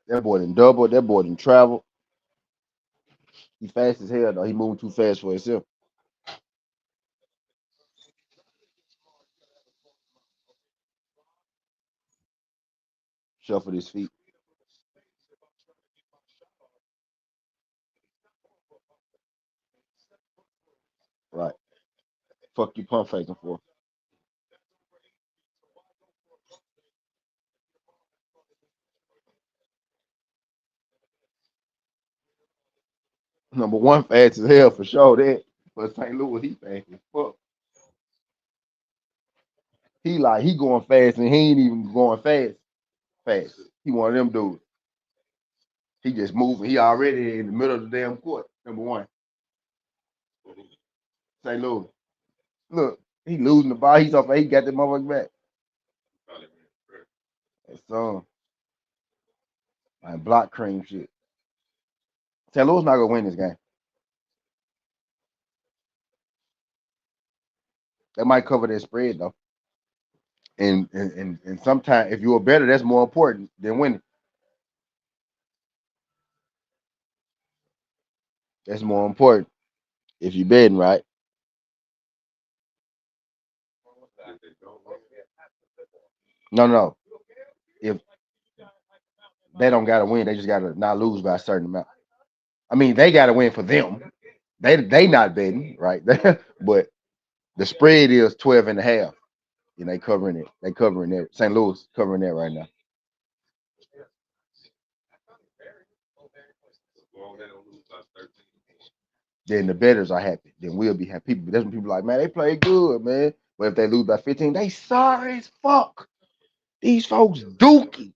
That boy done double. That boy done travel. He fast as hell though. He moving too fast for himself. Shuffle his feet. Right. Fuck you pump faking for. Number 1 fast as hell for sure. That. But St. Louis, he fast as fuck. He going fast and he ain't even going fast. He one of them dudes. He just moving. He already in the middle of the damn court. Number 1. St. Louis. Look, he losing the ball. He's off. He got that motherfucker back. That's Like block cream shit. St. Louis not gonna win this game. They might cover their spread though. And sometimes if you're better, that's more important than winning. That's more important if you're betting right. No. If they don't gotta win, they just gotta not lose by a certain amount. I mean, they gotta win for them. They not betting, right? But the spread is 12 and a half. And they covering it. They covering that. St. Louis covering that right now. Then the bettors are happy. Then we'll be happy. People, that's when people like, man, they play good, man. But if they lose by 15, they sorry as fuck. These folks dookie.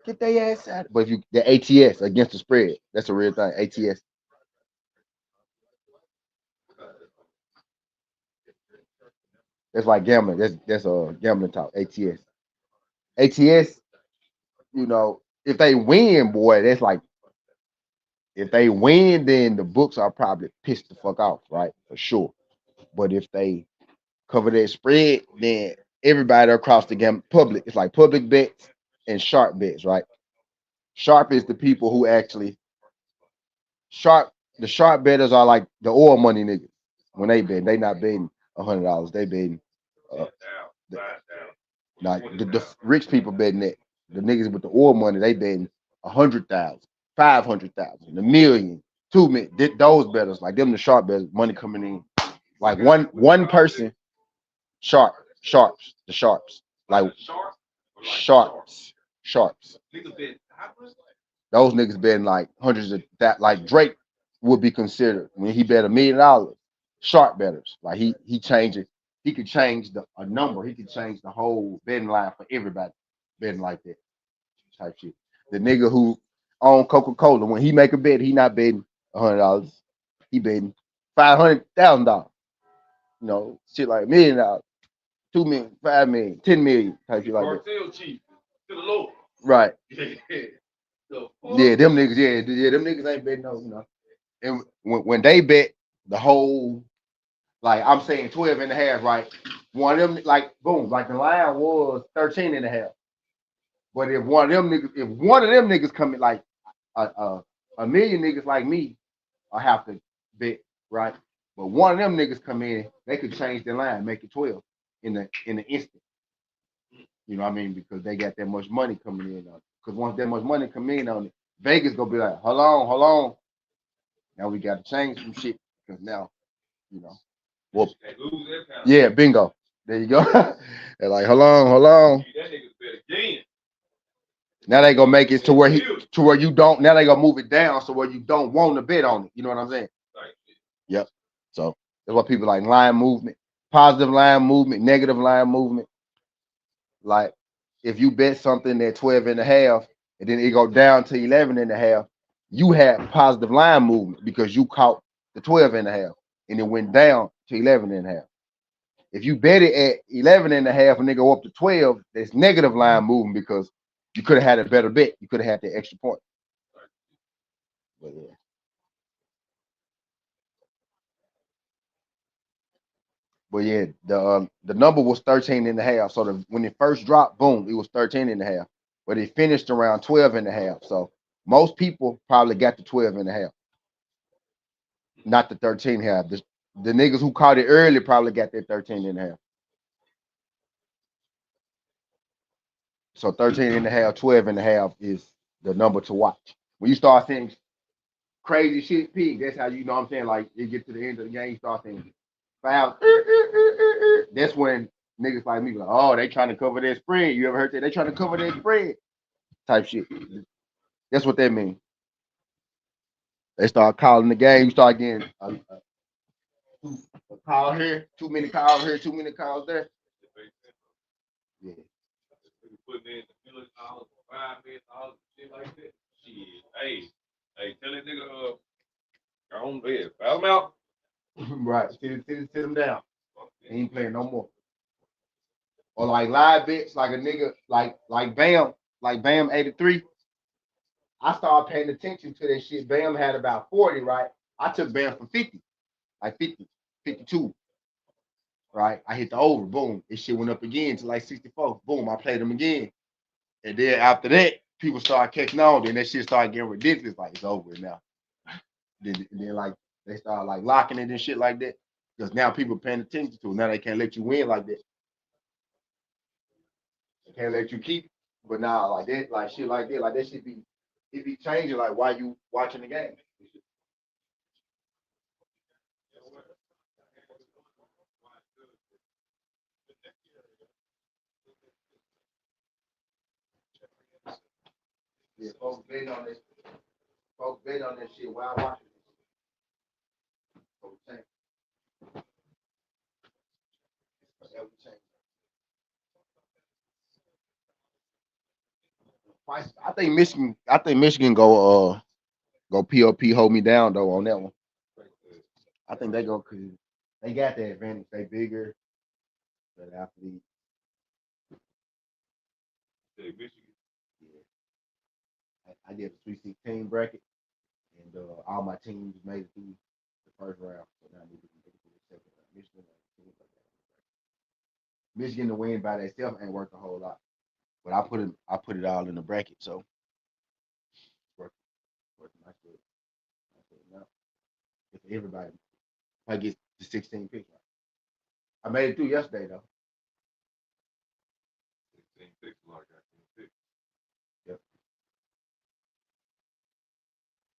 Get their ass out. But if you the ATS against the spread, that's a real thing. ATS. That's like gambling. That's a gambling talk. ATS. ATS, you know, if they win, boy, that's like if they win, then the books are probably pissed the fuck off, right? For sure. But if they cover that spread, then everybody across the game, public, it's like public bets and sharp bets, right? Sharp is the people who actually sharp. The sharp bettors are like the oil money niggas. When they bet, they not betting $100. They betting the, like the rich people betting that. The niggas with the oil money, they betting 100,000, 500,000, a million, 2 million. Those bettors, like them, the sharp bettors, money coming in. Like one person, sharps, the sharps, like sharps. Those niggas betting like hundreds of that. Like Drake would be considered when he bet $1 million. Sharp betters, like he changes. He could change a number. He could change the whole betting line for everybody betting like that type shit. The nigga who own Coca-Cola, when he make a bet, he not betting $100. He betting $500,000. You know, shit like $1 million, 2 million, 5 million, 10 million type shit like that. Right. Yeah, them niggas, them niggas ain't betting no, you know. And when they bet the whole, like I'm saying 12 and a half, right? One of them, like, boom, like the line was 13 and a half. But if one of them niggas come in, like a million niggas like me, I have to bet, right? But one of them niggas come in, they could change the line, make it 12 in the instant. You know what I mean? Because they got that much money coming in on it. Because once that much money come in on it, Vegas gonna be like, hold on. Now we gotta change some shit because now, you know. Well, yeah, bingo. There you go. They're like, hold on. Now they gonna make it to where you don't. Now they gonna move it down so where you don't want to bet on it. You know what I'm saying? Yep. So that's what people like line movement, positive line movement, negative line movement. Like if you bet something at 12 and a half and then it go down to 11 and a half, you had positive line movement because you caught the 12 and a half and it went down to 11 and a half. If you bet it at 11 and a half and they go up to 12, there's negative line movement because you could have had a better bet. You could have had the extra point. But yeah. But yeah, the number was 13 and a half. So when it first dropped, boom, it was 13 and a half. But it finished around 12 and a half. So most people probably got the 12 and a half, not the 13 and a half. The niggas who caught it early probably got that 13 and a half. So 13 and a half, 12 and a half is the number to watch. When you start seeing crazy shit peak, that's how you know what I'm saying. Like you get to the end of the game, you start seeing fouls. That's when niggas like me like, oh, they trying to cover their spread. You ever heard that? They trying to cover their spread type shit. That's what that means. They start calling the game. You start getting a call here, too many calls here, too many calls there. Yeah. Putting in $1 million, $5 million, shit like that. Shit. Hey, tell that nigga go on bed. Foul him out. Right. Sit him down. He ain't playing no more. Or like live bets, like a nigga, like Bam 83. I started paying attention to that shit. Bam had about 40, right? I took Bam for 50, like 50, 52, right? I hit the over, boom. This shit went up again to like 64. Boom, I played him again. And then after that, people started catching on. Then that shit started getting ridiculous. Like, it's over now. Then like, they started like locking it and shit like that. Because now people paying attention to it. Now they can't let you win like that. They can't let you keep it. But now, like that, like shit like that shit be, it be changing like while you watching the game. Yeah, folks betting on this. Folks betting on that shit while watching it. So we change. Yeah, we change. I think Michigan. I think Michigan go POP hold me down though on that one. I think they go because they got the advantage. They bigger, but athlete. Yeah, I did a 316 bracket, and all my teams made it through the first round. So now I need to make it to the second round. Michigan to win by themselves ain't worth a whole lot, but I put it all in the bracket, so it's working my shit. Now, if everybody, I get the 16 picks right. I made it through yesterday though. Yep.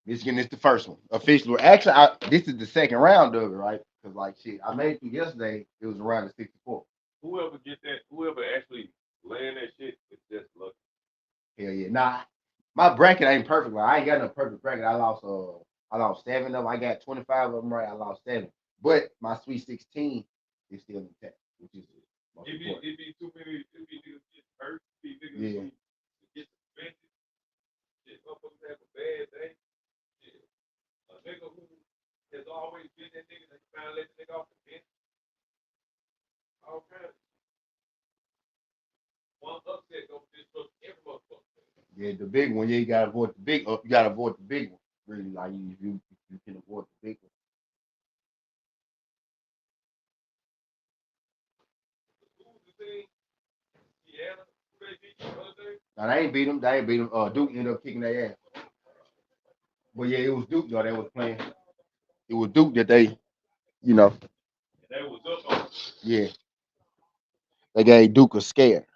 Michigan is the first one officially. Actually, this is the second round of it, right? Because like shit, I made it through yesterday. It was around the 64. Whoever actually land that shit is just lucky. Hell yeah. Nah, my bracket ain't perfect. Like, I ain't got no perfect bracket. I lost 7 of them. I got 25 of them right. I lost 7. But my Sweet 16 is still intact, which is most important. It be too many. It be niggas get hurt. Be niggas Yeah. get suspended. Shit, motherfuckers have a bad day. Shit, a nigga who has always been that nigga that finally let the nigga off the bench. All kinds. One upset gonna disrupt every motherfucker. Yeah, the big one. Yeah, you gotta avoid the big. You gotta avoid the big one. Really, like you can avoid the big one. Who's the thing? Indiana. Who they beat the other day? Now they ain't beat them. They ain't beat them. Duke ended up kicking their ass. But yeah, it was Duke though. They was playing. It was Duke that they, you know, They was up on. yeah, they gave Duke a scare.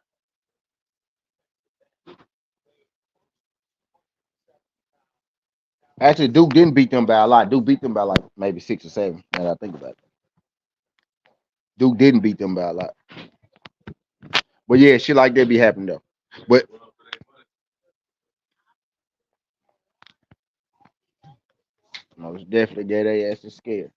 Actually, Duke didn't beat them by a lot. Duke beat them by like maybe 6 or 7. Now that I think about it, Duke didn't beat them by a lot. But yeah, shit like that be happening though. But most definitely gave their ass a scare.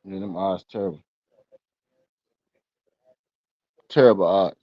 Yeah, them odds terrible. Terrible odds.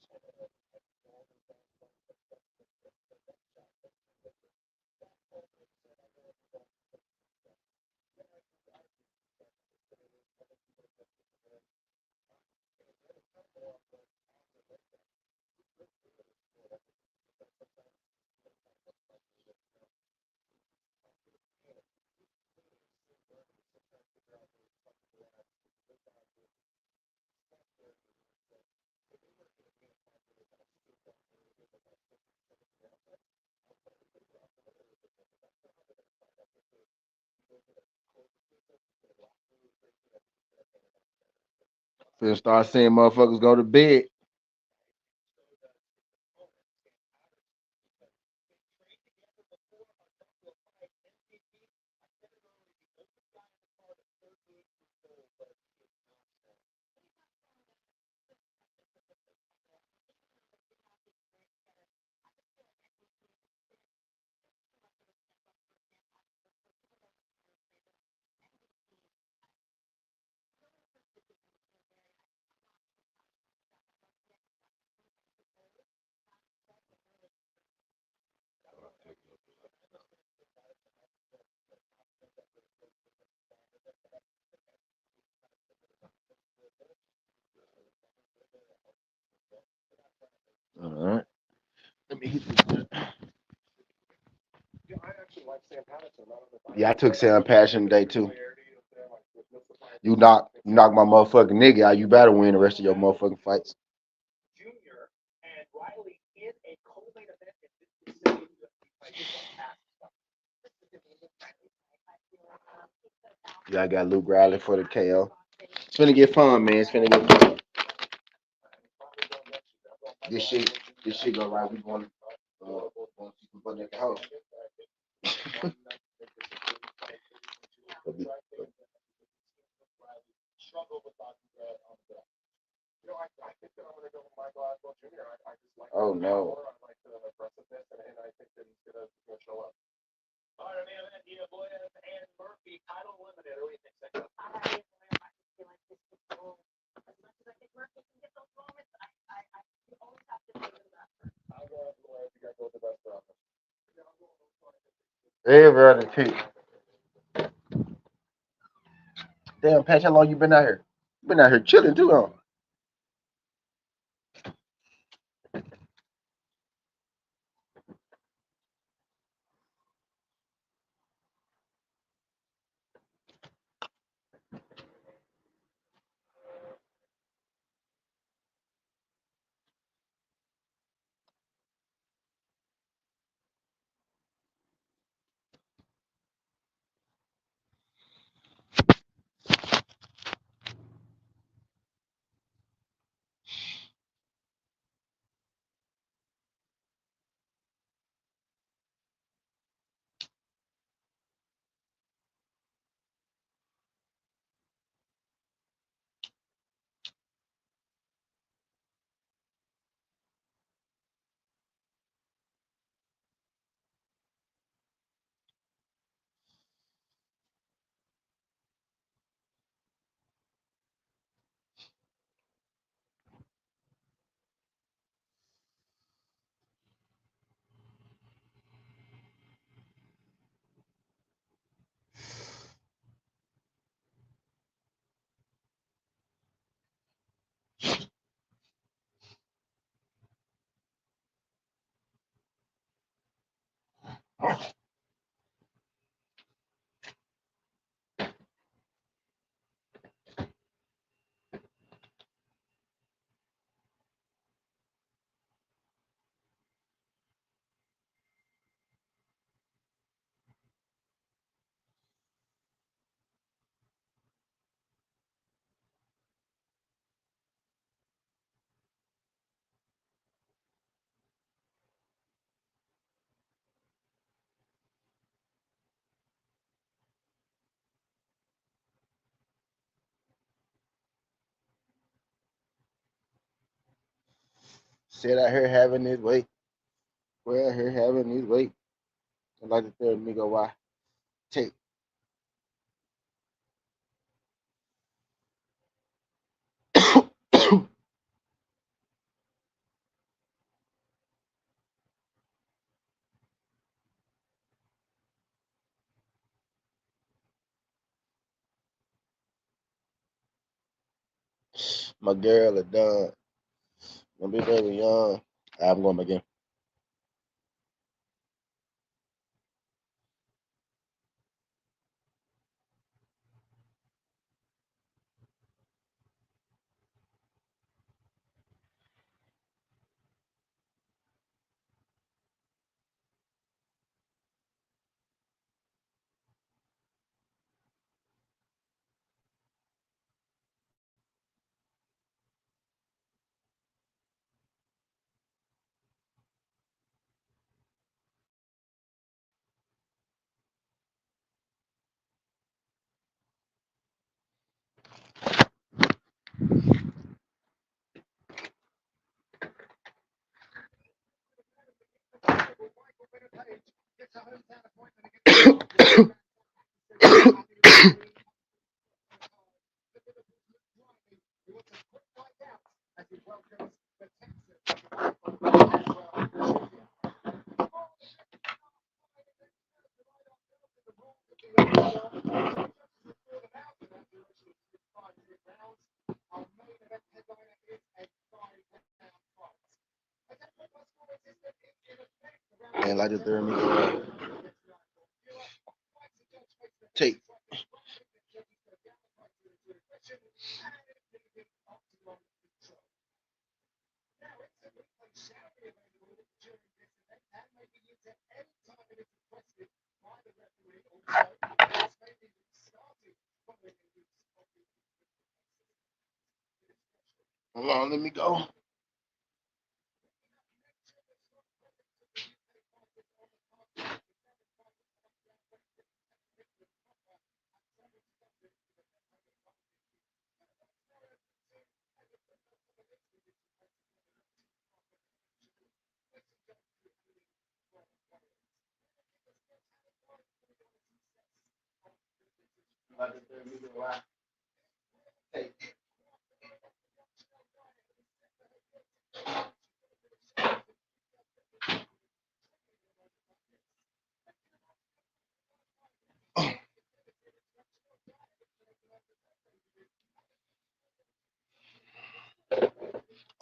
Finna start seeing motherfuckers go to bed. All right. Let me hit this. Yeah, I actually like Sam Patterson. I don't know if Yeah, I took Sam Passion today too. familiarity with them, like with the fight. You knock my motherfucking nigga out, you better win the rest of your motherfucking fights. Junior and Riley in a co-main event in this city UFC fight. This one passed. Yeah, I got Luke Riley for the KO. It's finna get fun, man. It's finna get fun. This shit, this shit go right. We going to see some fun at the house. You know, I think that I'm going to go with Michael Aswell Jr. I just like Oh the no. power. I like the aggressiveness, and I think that he's going to show up. All right, man. Evloev and Murphy, title limited. What do you think, second? I feel like this is so. As much as I think Murphy can get those moments, you always have to think of that. I'll go Evloev. You got to go with the best round. Everybody pick. Damn, Patch, how long you been out here? You been out here chilling too, huh? Sit out here having his way. We're out here having his way. I like to tell a nigga why. Take. My girl is done. My big baby young. I'm going again. And like the third me take. Hold on, let me go.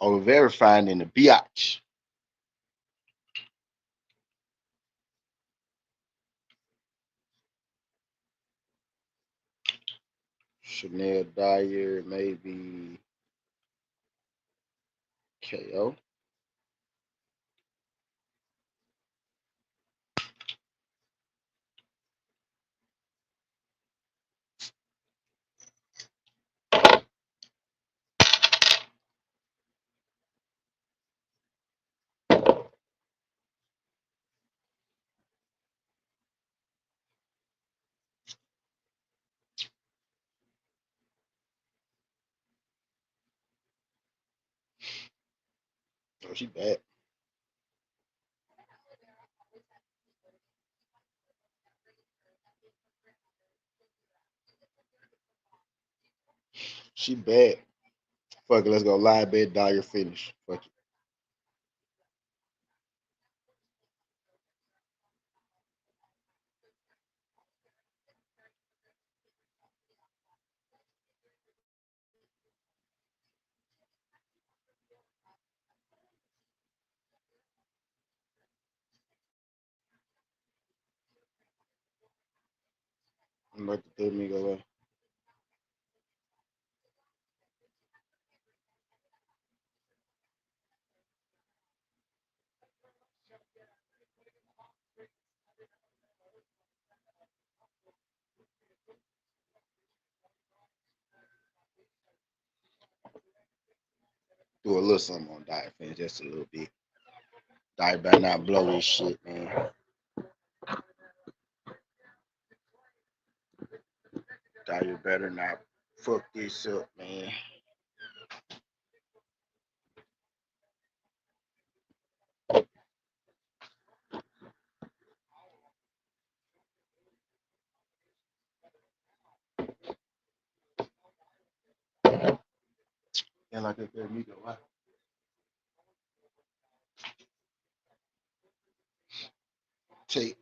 Oh, verifying in the biatch. Chanel Dyer, maybe KO. Oh, she bad. She bad. Fuck it, let's go live bet Dyer finish. Fuck it. I'm about to throw me away. Do a little something on Dyer finish, just a little bit. Dyer better not blow this shit, man. Dyer better not fuck this up, man. And like that there, me go. Take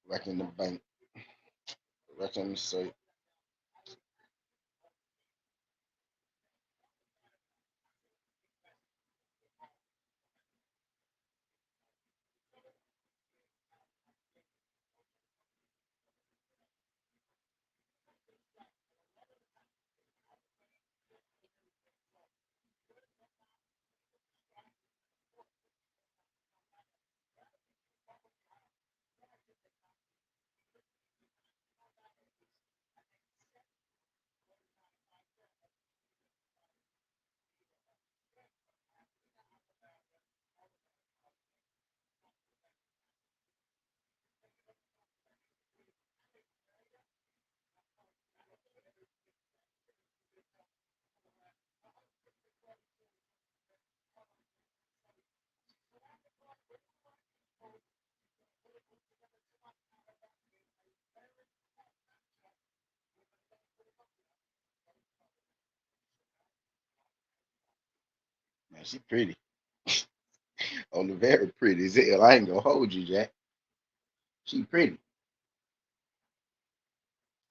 back in the bank. Back in the safe. Man, she pretty. On the very pretty as hell. I ain't gonna hold you, Jack. She pretty.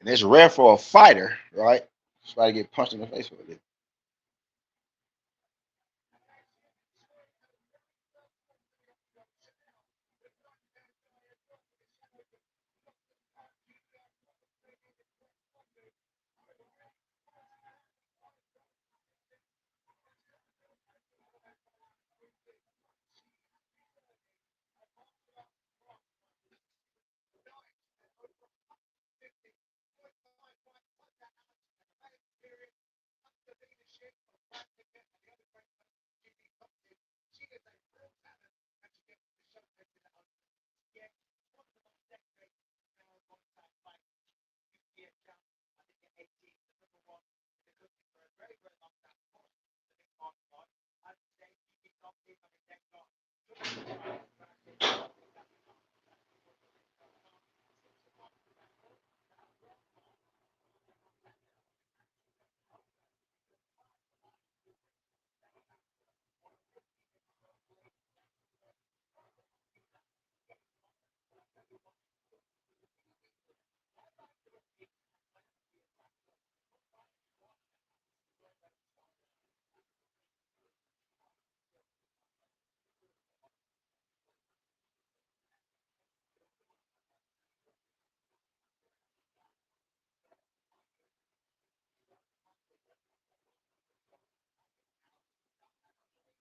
And it's rare for a fighter, right? Somebody get punched in the face with it.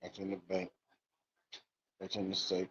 That's in the bank. That's in the safe.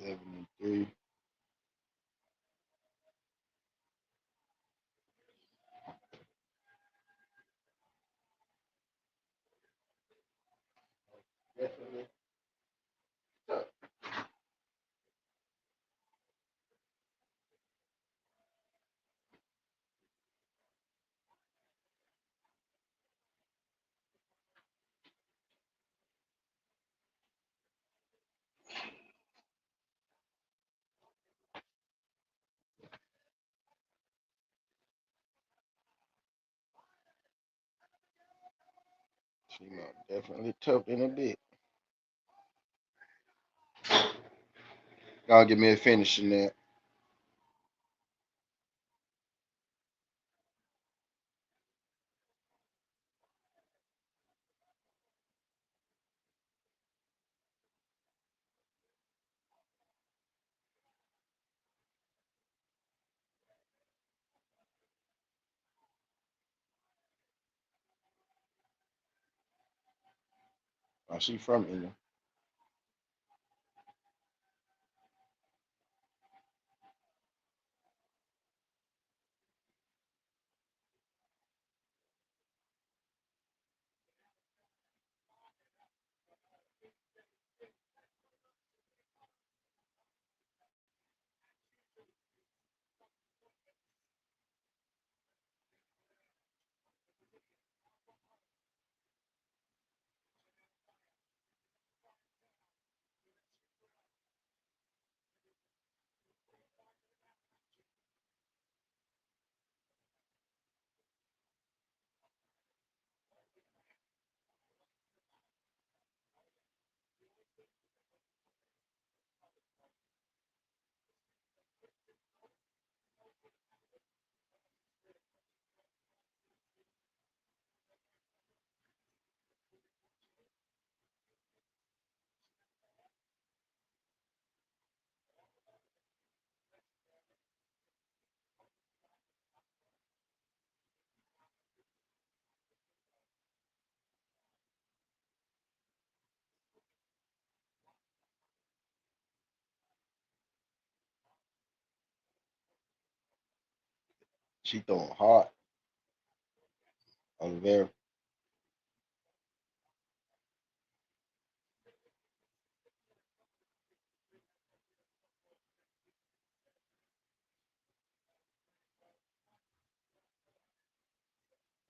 $73. She definitely tough in a bit. Y'all give me a finish in that. Oh, she from England. She throwing hard. Oliveira.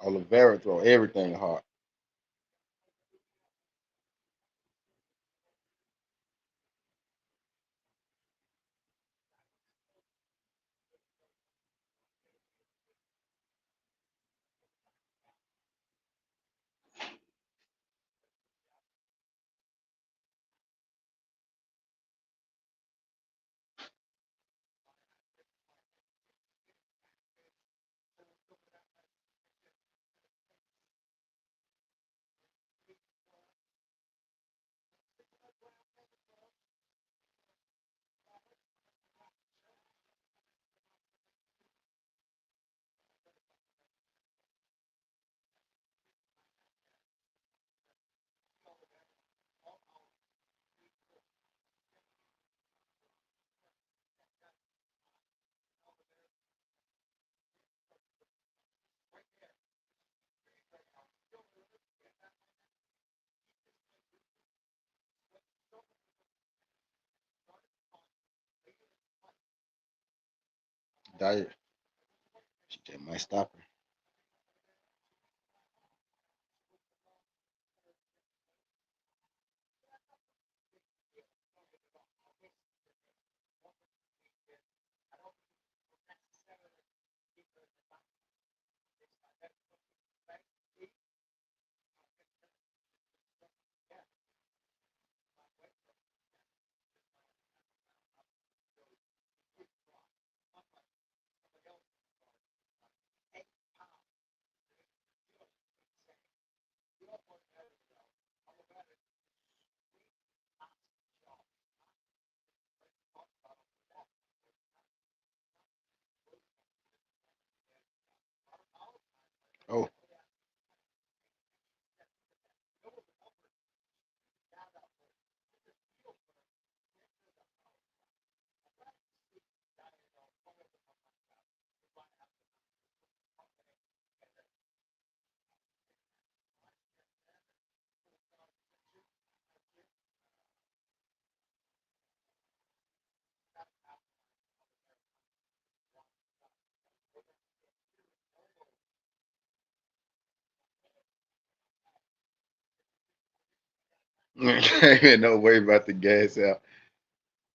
Oliveira throw everything hard. diet. She just might stop her. Oh, ain't no way about the gas out.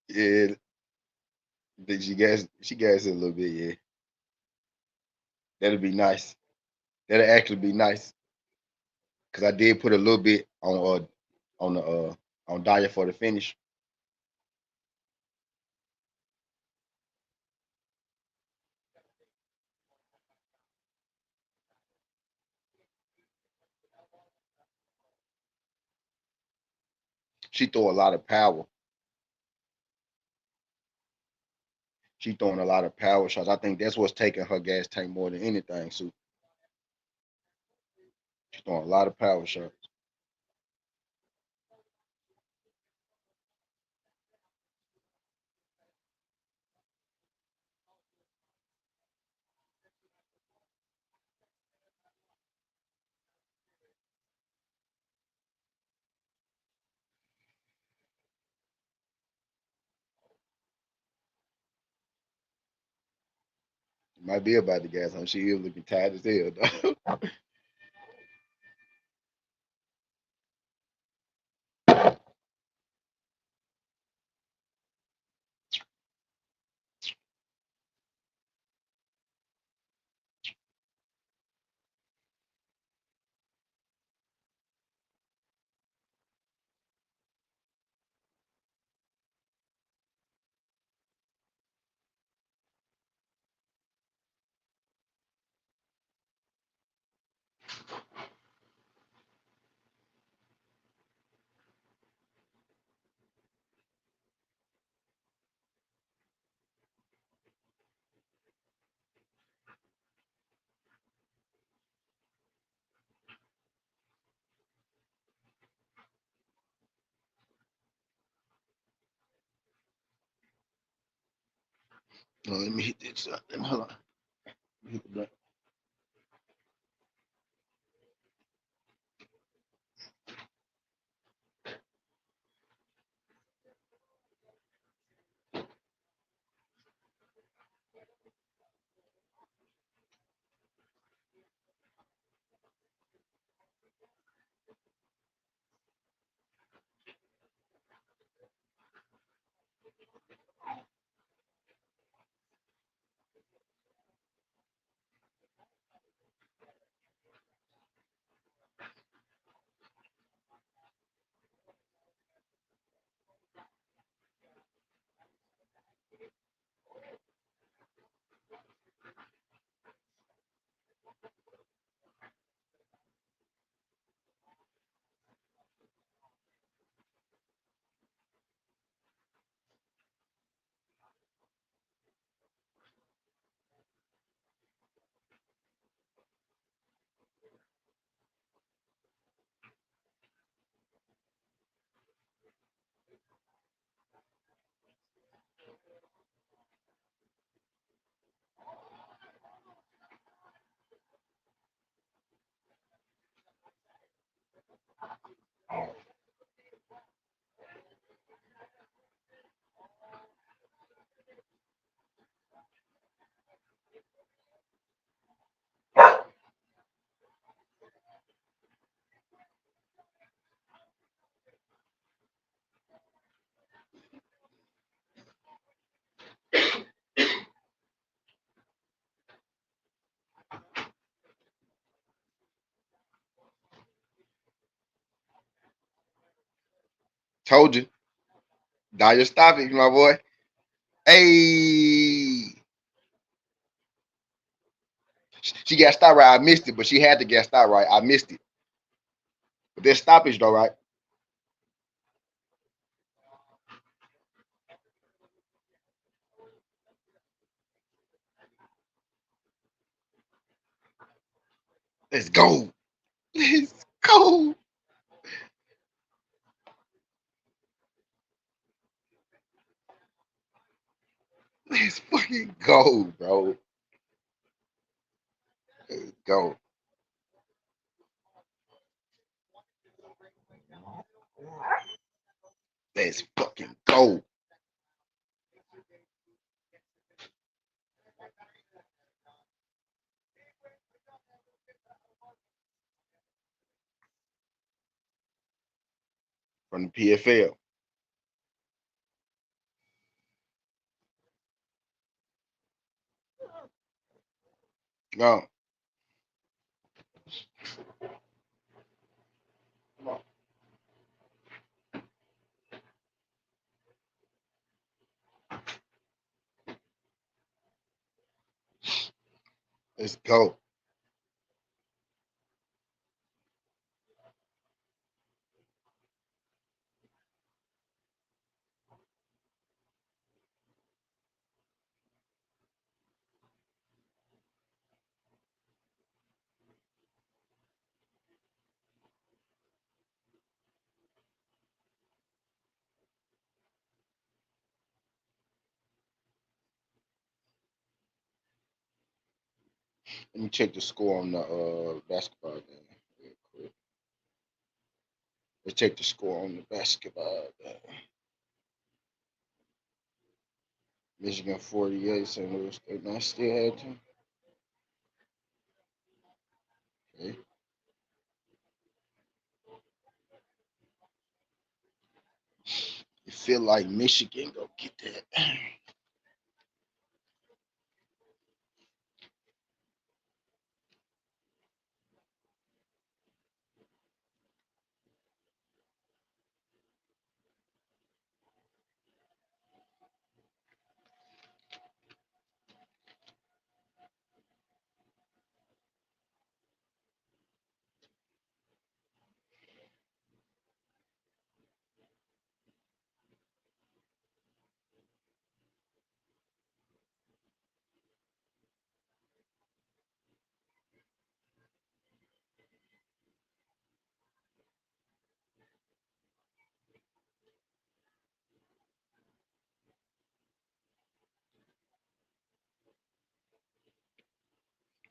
Yeah, think she gas it a little bit, yeah. That'll be nice. That'll actually be nice. Cause I did put a little bit on the on diet for the finish. She throw a lot of power. She throwing a lot of power shots. I think that's what's taking her gas tank more than anything. So she's throwing a lot of power shots. It might be about the gas. She is looking tired as hell, though. Let me hit this. Hold on. Let me hit the button. Told you. Dyer, stop it, my boy. Hey. She got stopped right. I missed it, but she had to get stopped right. I missed it. But there's stoppage though, right? Let's go. Let's go. Let's fucking go, bro. Let's go. Let's fucking go. From the PFL. Go. Come on. Let's go. Let me check the score on the basketball game real quick. Let's check the score on the basketball game. Michigan 48, St. Louis State. Now still had to. Okay. You feel like Michigan go get that.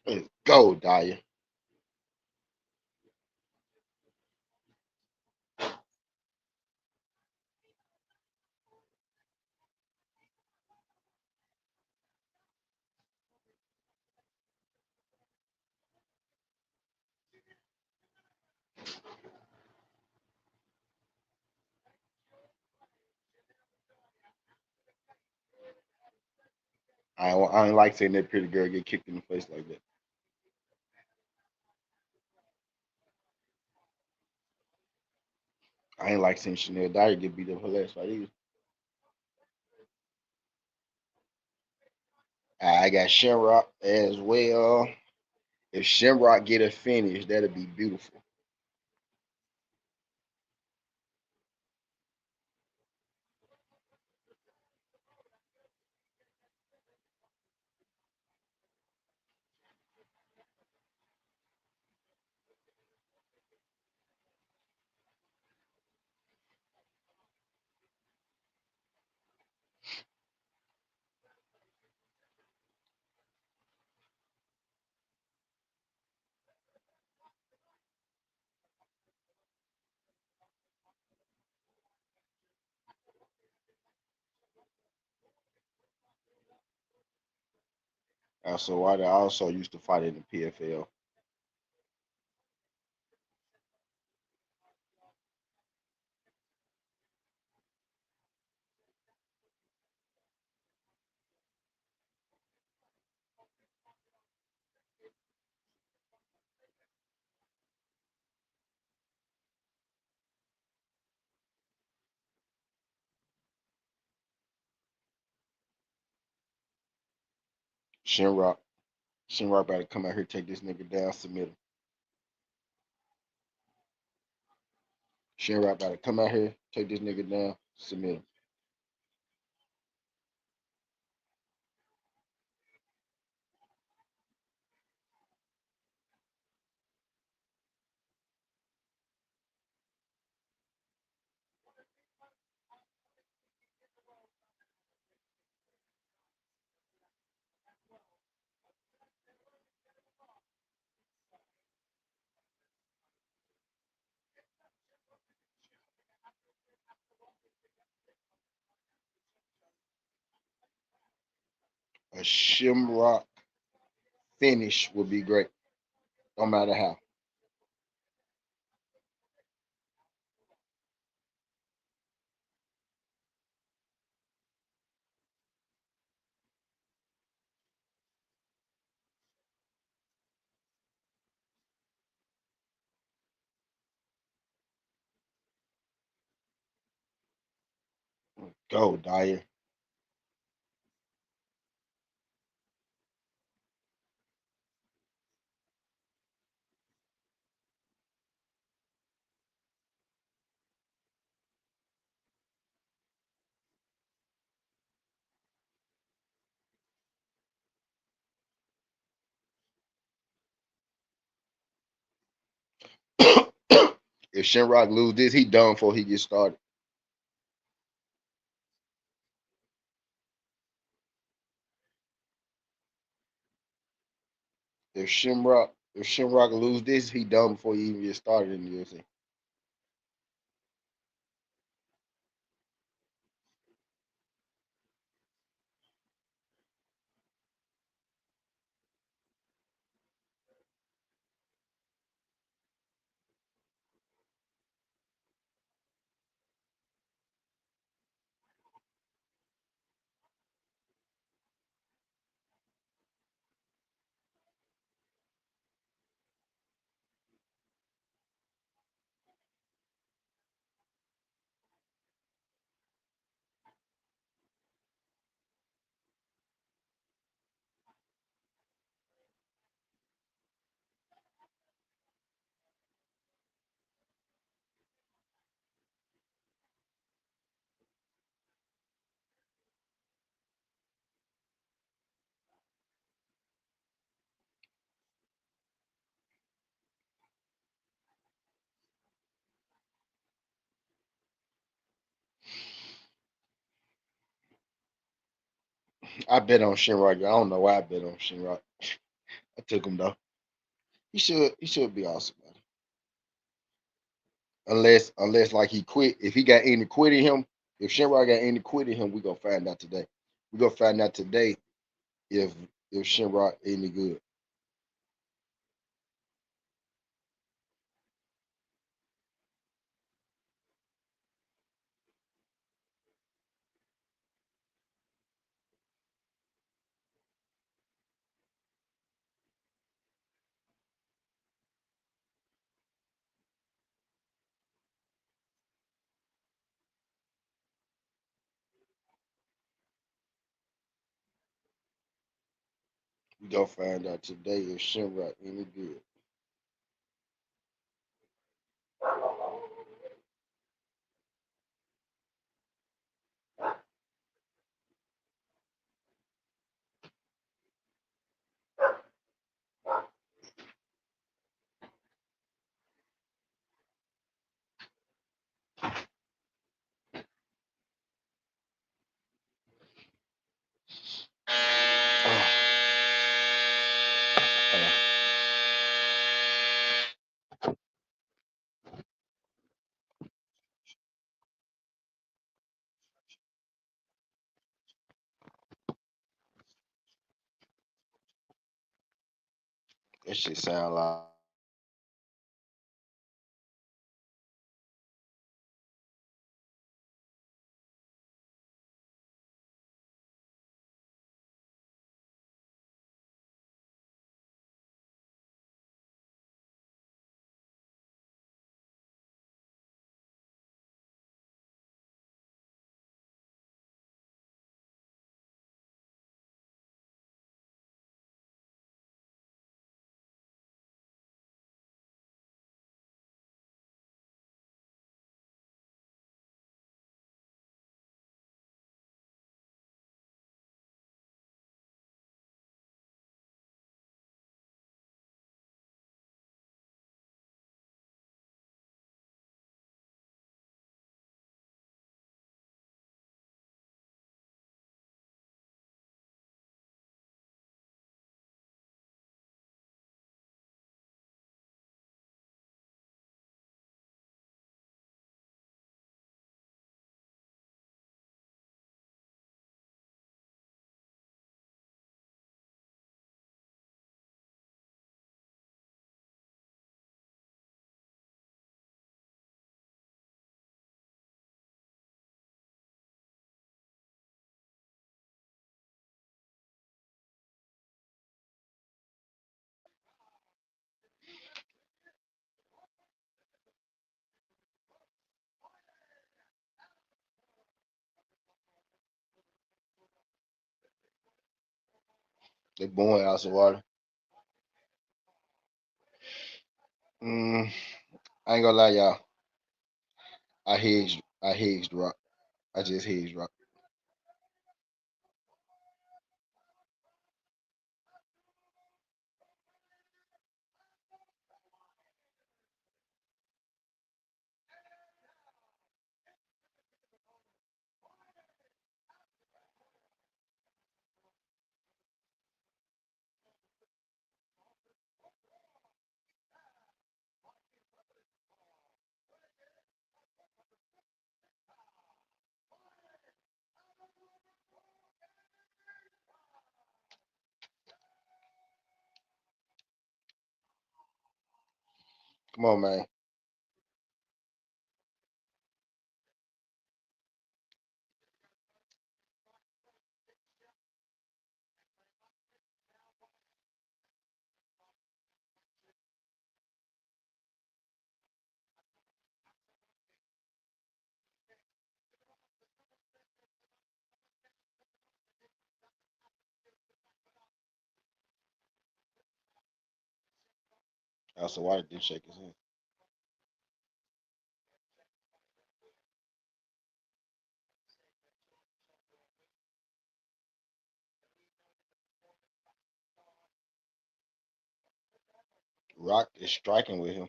Let's go, Dyer. I ain't like seeing that pretty girl get kicked in the face like that. I ain't like seeing Chanel Dyer get beat up her last fight either. I got Shamrock as well. If Shamrock get a finish, that'd be beautiful. Also, I also used to fight in the PFL. Shinrock. Shinrock about to come out here, take this nigga down, submit him. Shinrock about to come out here, take this nigga down, submit him. A Shimrock finish would be great, no matter how. Go, Dyer. If Shinrock lose this, he done before he gets started. If Shinrock lose this, he done before he even gets started in the UFC. I bet on Shinrock. I don't know why I bet on Shinrock. I took him though. He should be awesome, man. Unless like he quit. If he got any quit in him, if Shinrock got any quit in him, we gonna find out today. We gonna find out today if Shinrock any good. We gonna find out today if Shinrock any good. Oh, that shit sound like They born out of water. Mm, I ain't gonna lie, y'all. I hedged rock. I just hedged rock. Come on, man. Also, water did shake his hand. Rock is striking with him.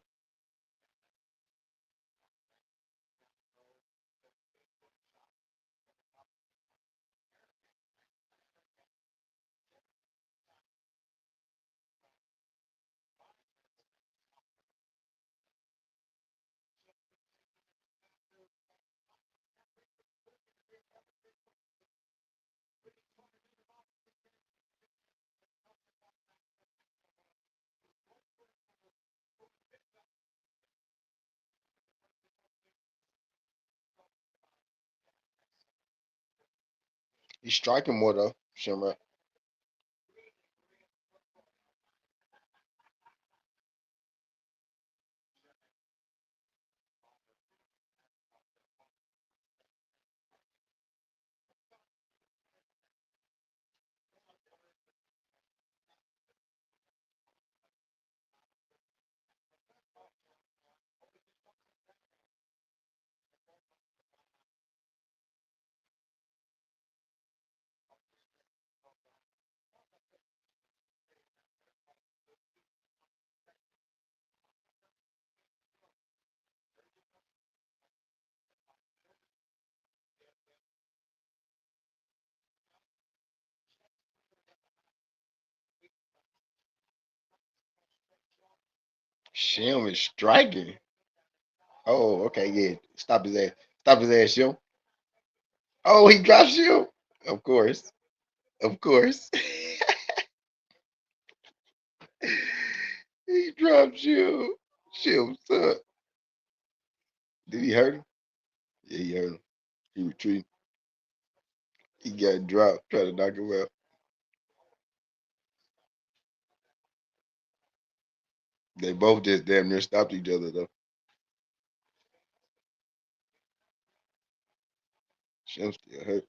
He's striking more though, Shamrock. Shim is striking. Oh, okay, yeah. Stop his ass. Stop his ass, Shim. Oh, he dropped Shim. Of course. Of course. He dropped Shim. Shim suck. Did he hurt him? Yeah, he hurt him. He retreated. He got dropped, trying to knock him out. They both just damn near stopped each other though. Shim still hurt.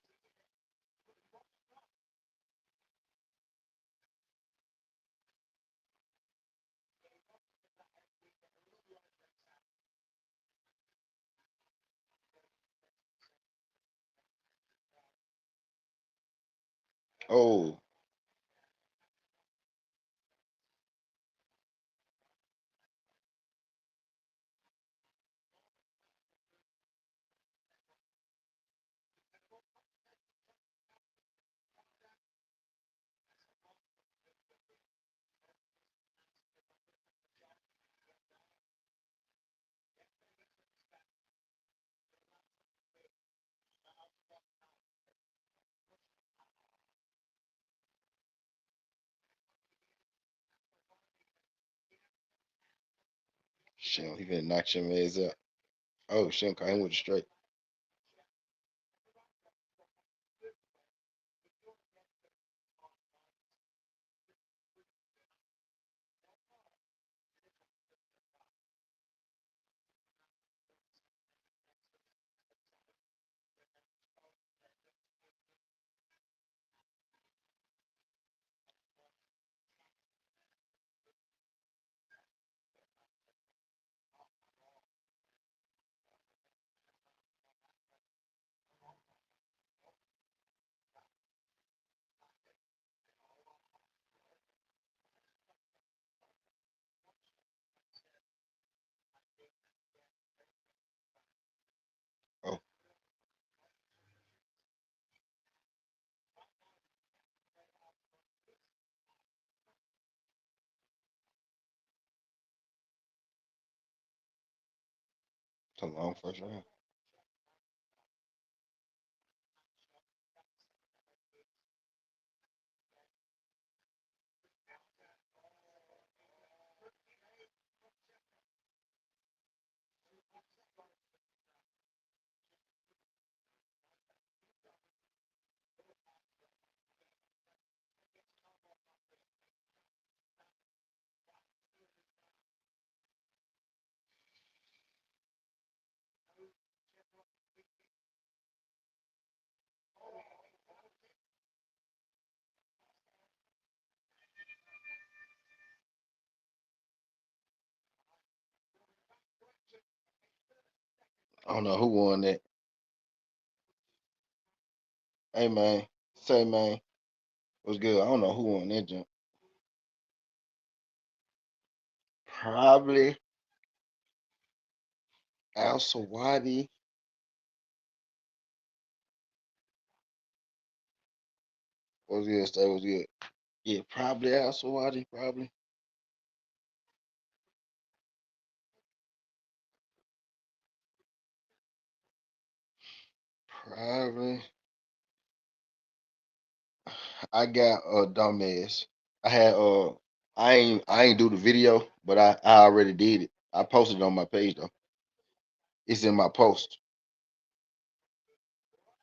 Oh, Shim, he finna knock Shim ass out. Oh, Shim caught him with a straight. It's a long first round. I don't know who won that. Hey man, say man, what's good? I don't know who won that jump. Probably Al Sawadi. What's good? Stay was good. Yeah, probably Al Sawadi. Probably. Probably. I got a dumbass. I had I ain't do the video, but I already did it. I posted it on my page though. It's in my post.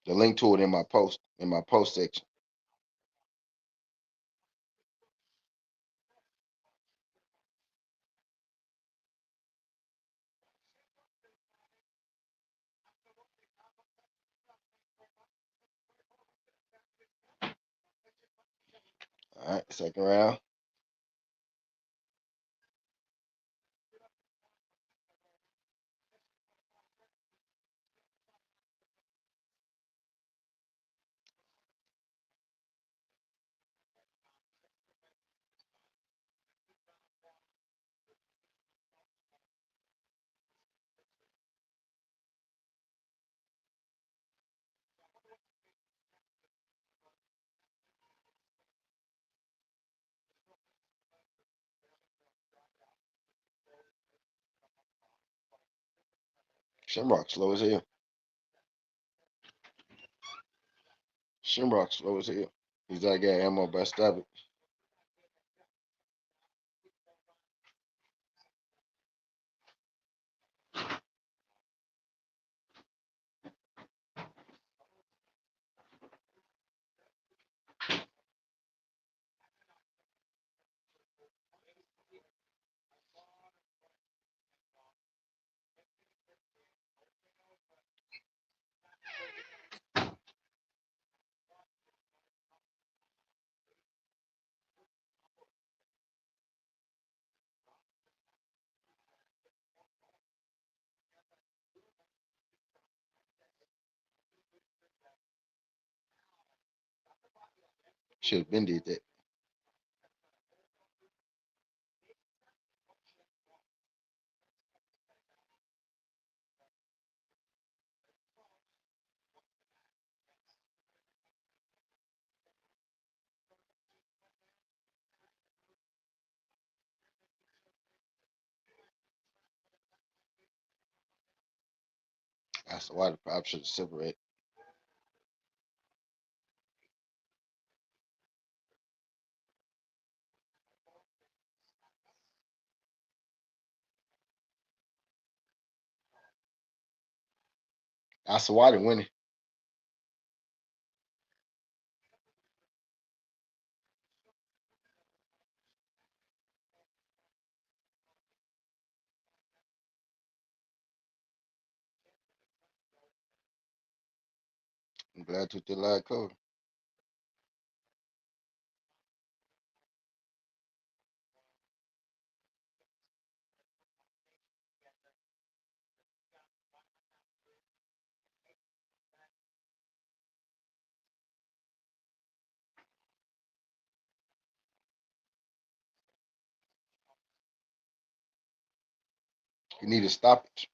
The link to it in my post section. All right, second round. Shamrock slow as hell. Shamrock slow as hell. He's like got ammo by stop it. Should have been did that. That's why the prop should have separated. That's why they winning. I'm glad you did live code. You need to stop it.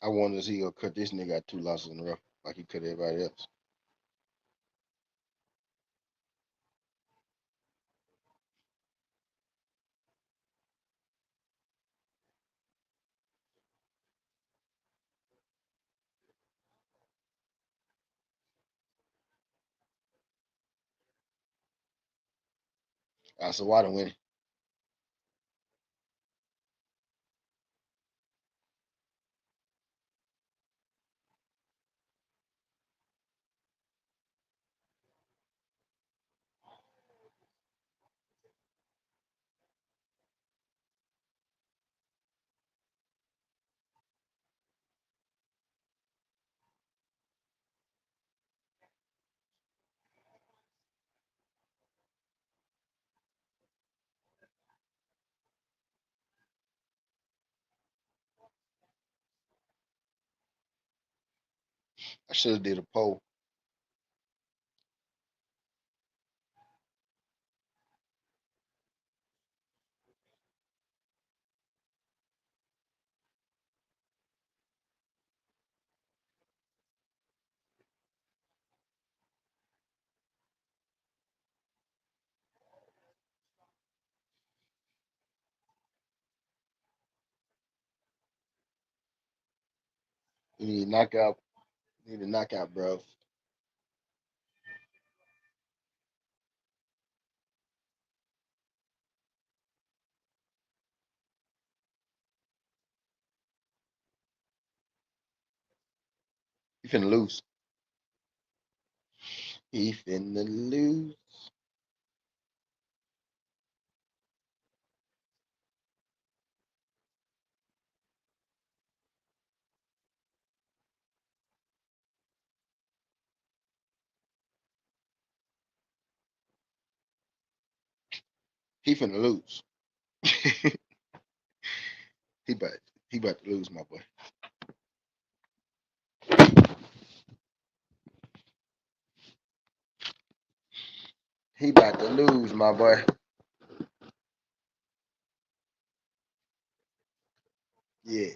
I wonder if he gonna cut this nigga out 2 losses in a row like he cut everybody else. I said, why the winning? I should have did a poll. You need a knockout. You need a knockout, bro. He finna lose. He finna lose. He finna lose. he about he about to lose, my boy. He about to lose, my boy. Yeah,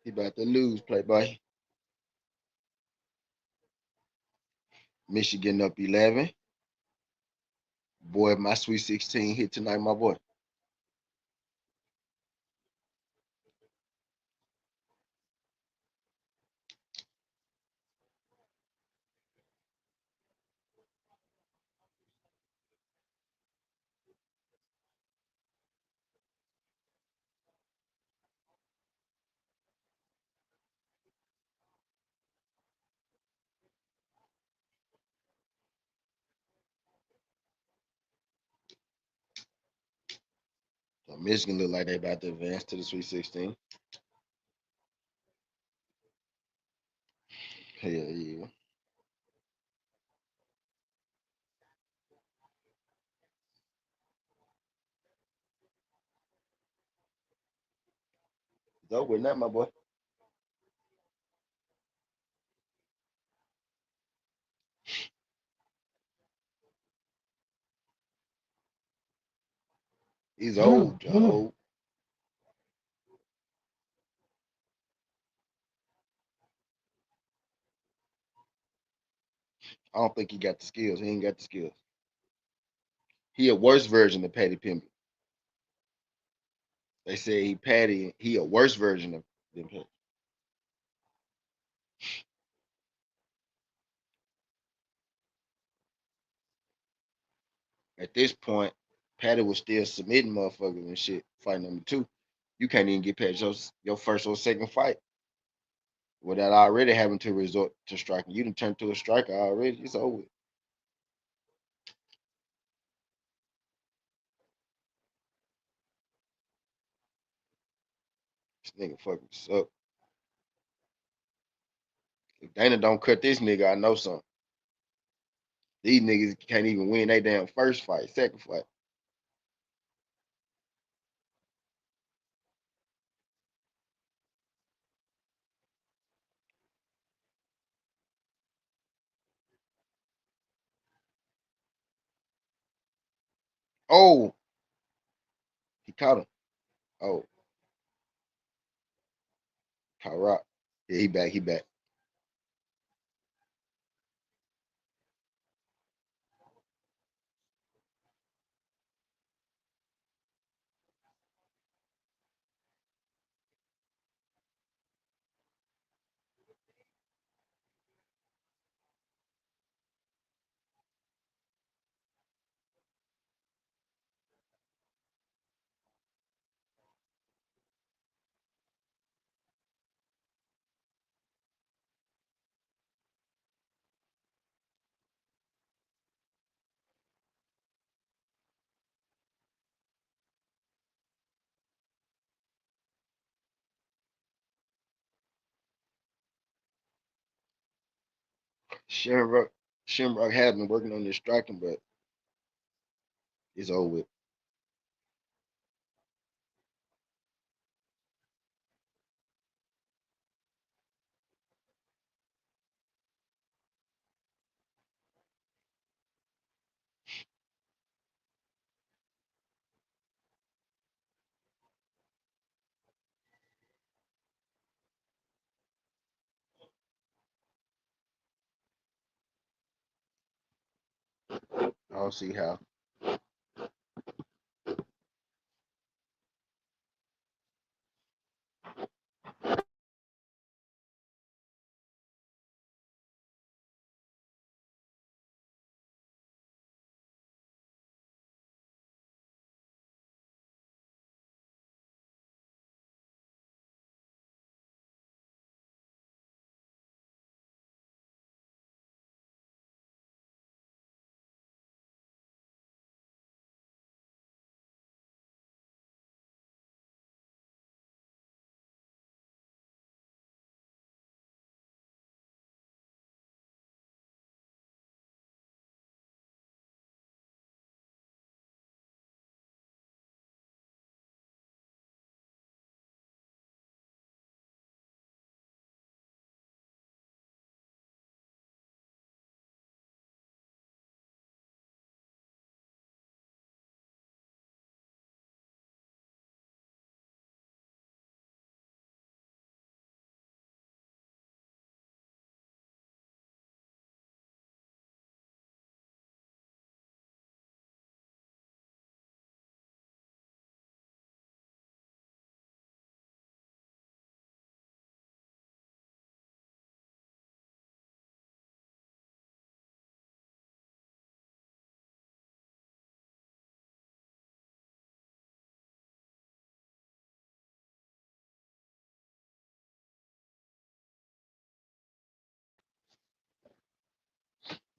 he about to lose, playboy. Michigan up 11. Boy, my Sweet 16 hit tonight, my boy. So Michigan look like they about to advance to the Sweet 16. Hell yeah. It's over with that, my boy. He's old, Joe. I don't think he got the skills. He ain't got the skills. He a worse version of Patty Pimble. They say he a worse version of them. At this point, Patty was still submitting motherfuckers and shit. Fight number two. You can't even get past your first or second fight without already having to resort to striking. You done turned to a striker already. It's over. This nigga fucking suck. If Dana don't cut this nigga, I know something. These niggas can't even win their damn first fight, second fight. Oh, he caught him. Oh, Rock. Yeah, he back. He back. Shamrock. Shamrock has been working on this striking, but it's over with. I'll see how.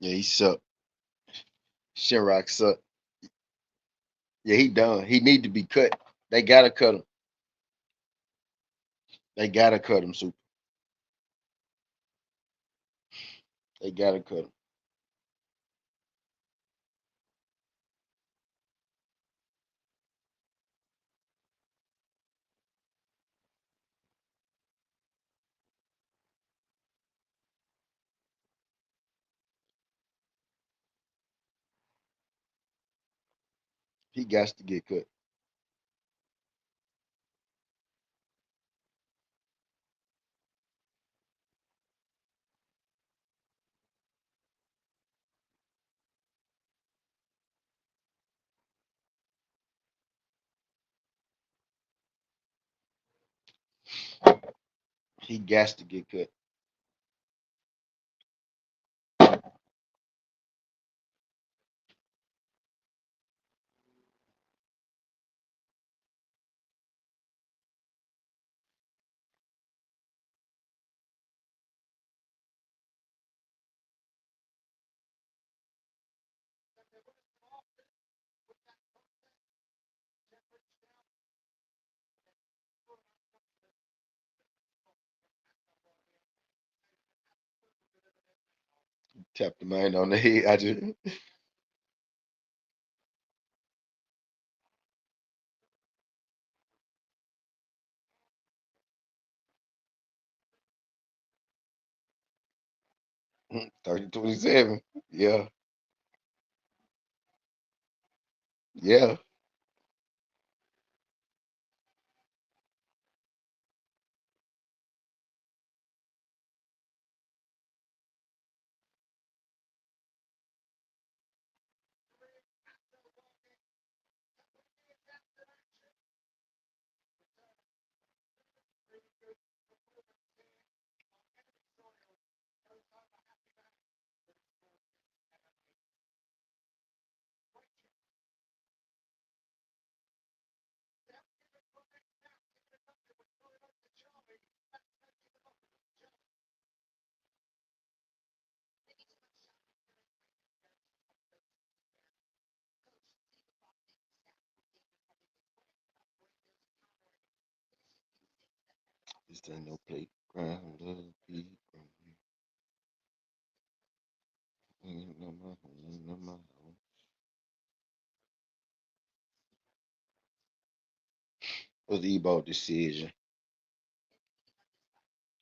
Yeah, he sucked. Shamrock sucked. Yeah, he done. He need to be cut. They gotta cut him. They gotta cut him, Super. They gotta cut him. He got to get cut. He got to get cut. Tap the man on the head. I just 30-27. Yeah, yeah. This ain't no playground, little people. Ain't no my home, ain't no my home. Was the Ebo decision.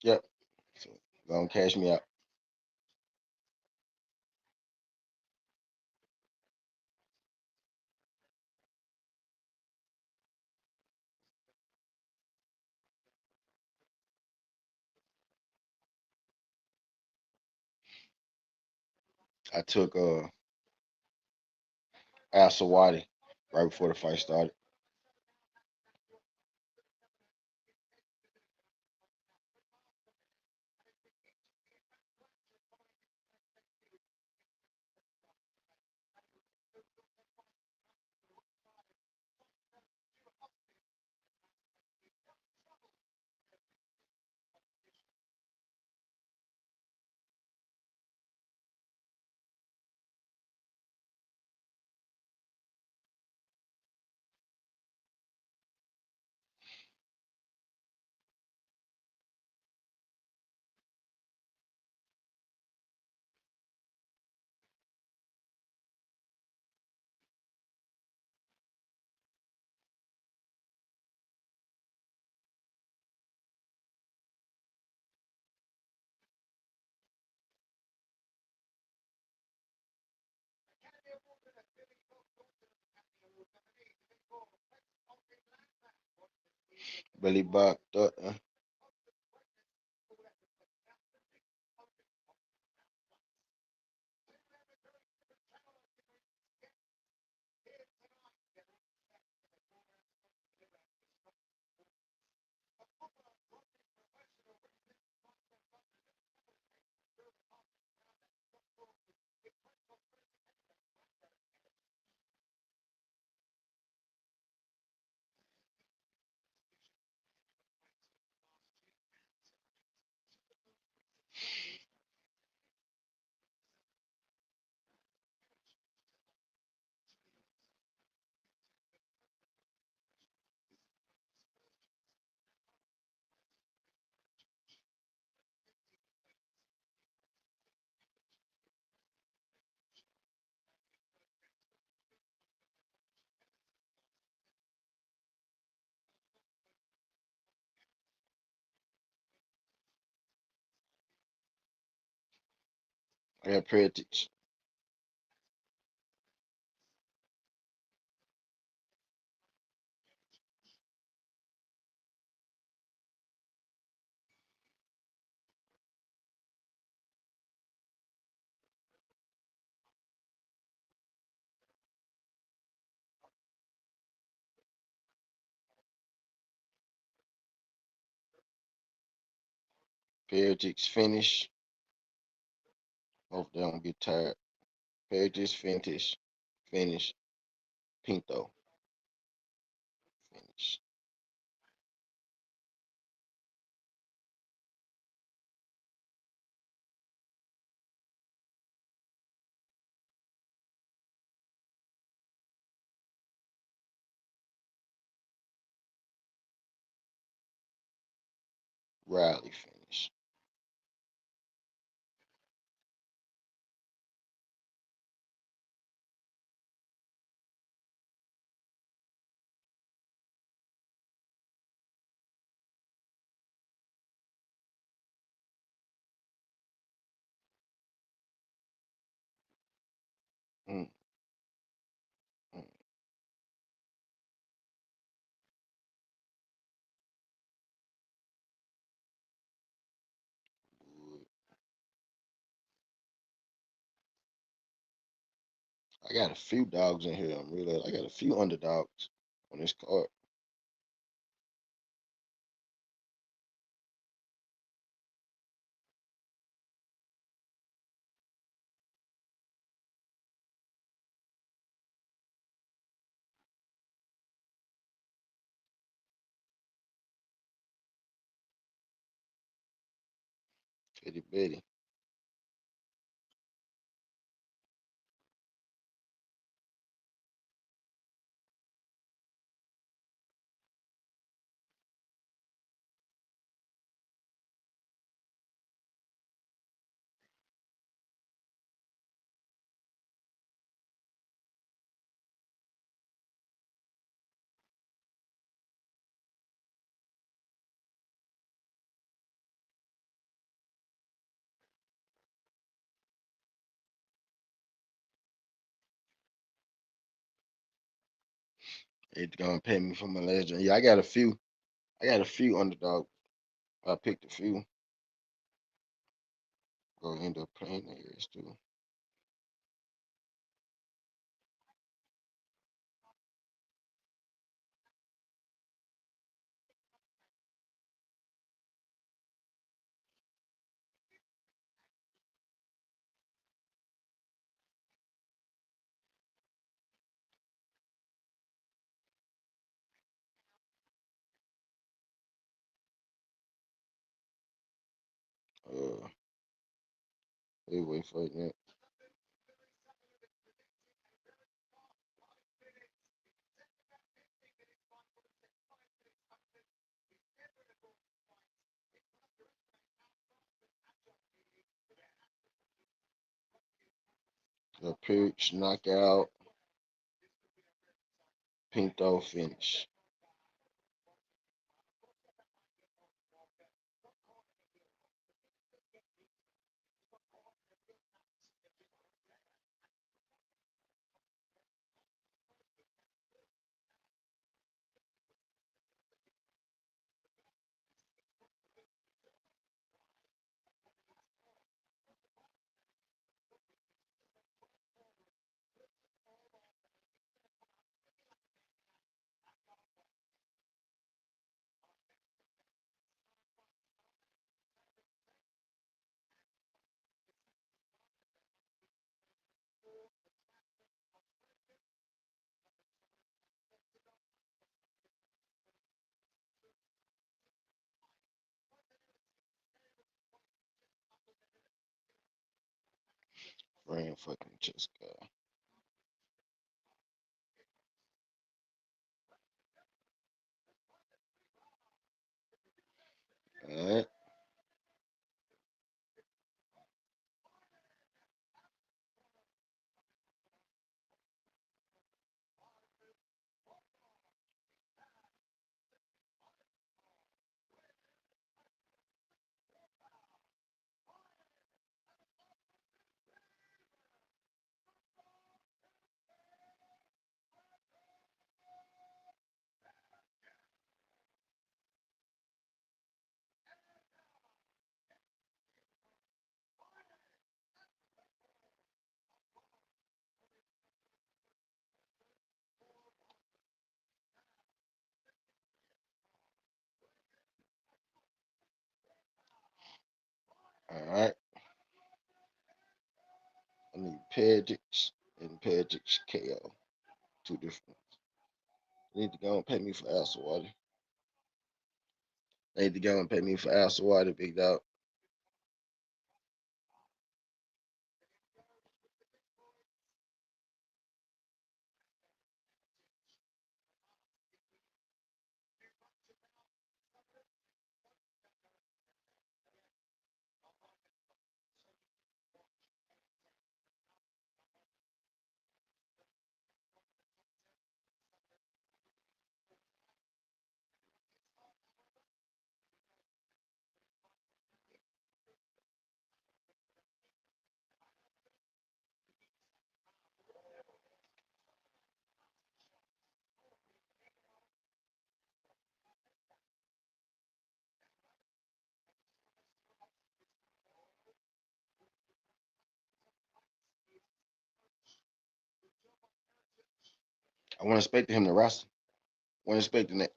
Yep. So gonna cash me out. I took Al Sawadi right before the fight started. Billy Buck, I got Predicts. Predicts finish. Hope they don't get tired. Predicts finish. Pinto finish. Riley finish. Mm, mm, good. I got a few dogs in here. I got a few underdogs on this card. Teddy Betty. It's gonna pay me for my last drink. Yeah, I got a few. I got a few underdog. I picked a few. Gonna end up playing theirs too. Uh, they wait for it. The perch, knockout, Pinto finish. Ran fucking chest guy. Alright. Alright. I need Pedic and Pedic KO. Two different. They need to go and pay me for Alsa Water. They need to go and pay me for Alsa Water, big dog. I wasn't expecting him to wrestle. Wasn't expecting that.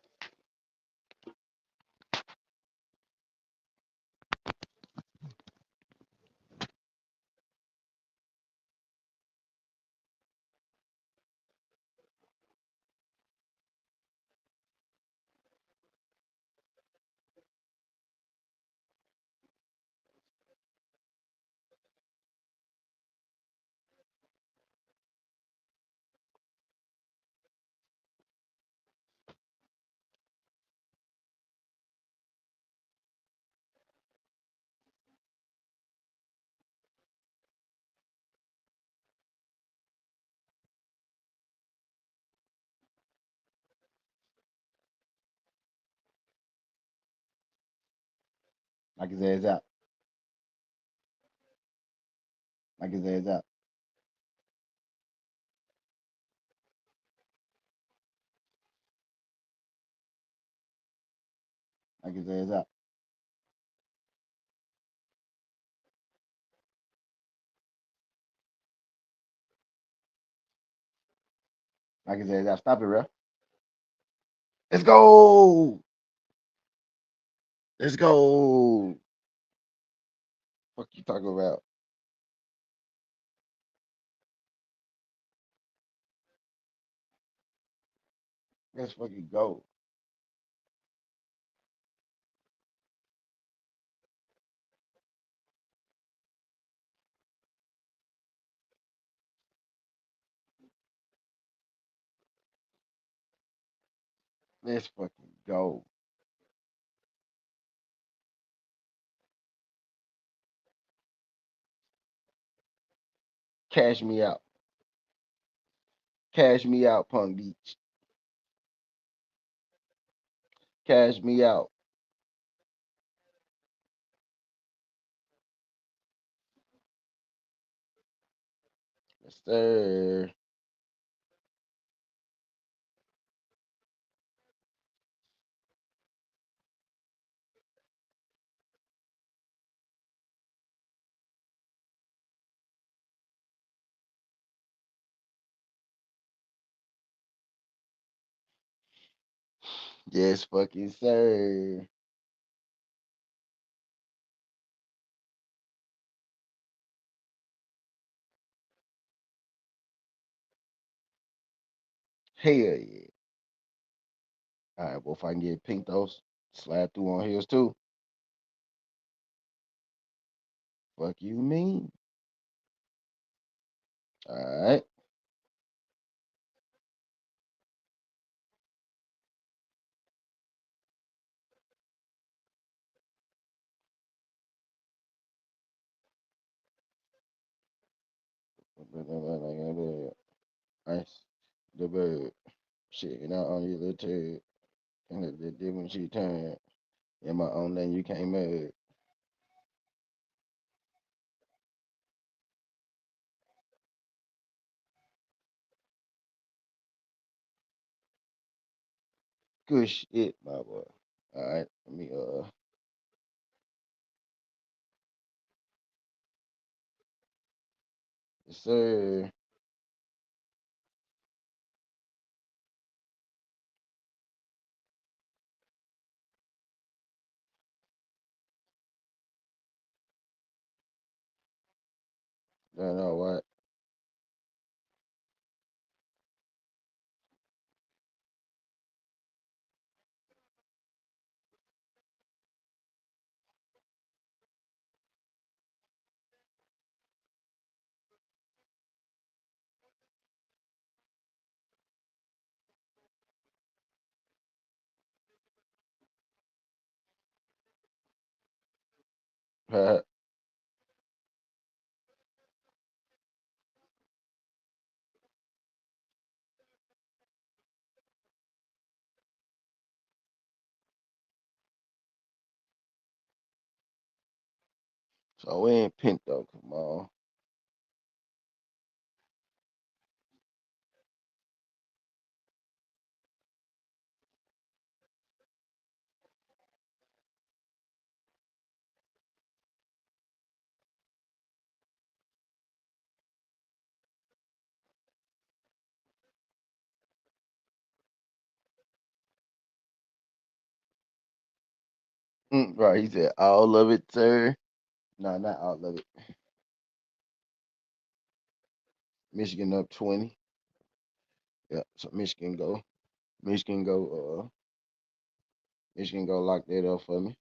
Knock his ass out. Knock his ass out. Knock his ass out. Knock his ass out. Stop it, ref. Let's go. Let's go. Fuck you talking about? Let's fucking go. Let's fucking go. Cash me out. Cash me out, Punk Beach. Cash me out. Yes, sir. Yes, fucking sir. Hell yeah. All right, well, if I can get pink those, slide through on heels too. Fuck you mean? All right. Nice. The bird. Shit, and out on you little turd. And the different she turned. In my own lane, you can't move. Good shit, my boy. All right. Let me, yes, sir. Don't know what. So we ain't Pinto. Come on. Right. He said all of it, sir. No, not all of it. Michigan up 20. Yeah. So Michigan go. Michigan go. Michigan go lock that up for me.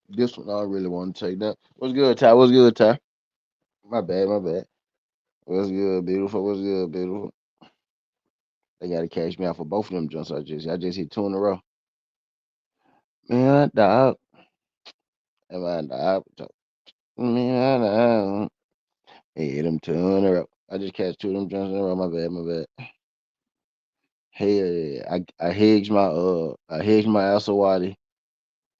This one I really want to take that. What's good, Ty? What's good, Ty? My bad, my bad. What's good, beautiful? What's good, beautiful? They gotta cash me out for both of them jumps. I just hit two in a row. Man, dog. Am I dog? Man, dog. Hit them two in a row. I just catch two of them jumps in a row. My bad, my bad. Hey, I hedged my Asawadi,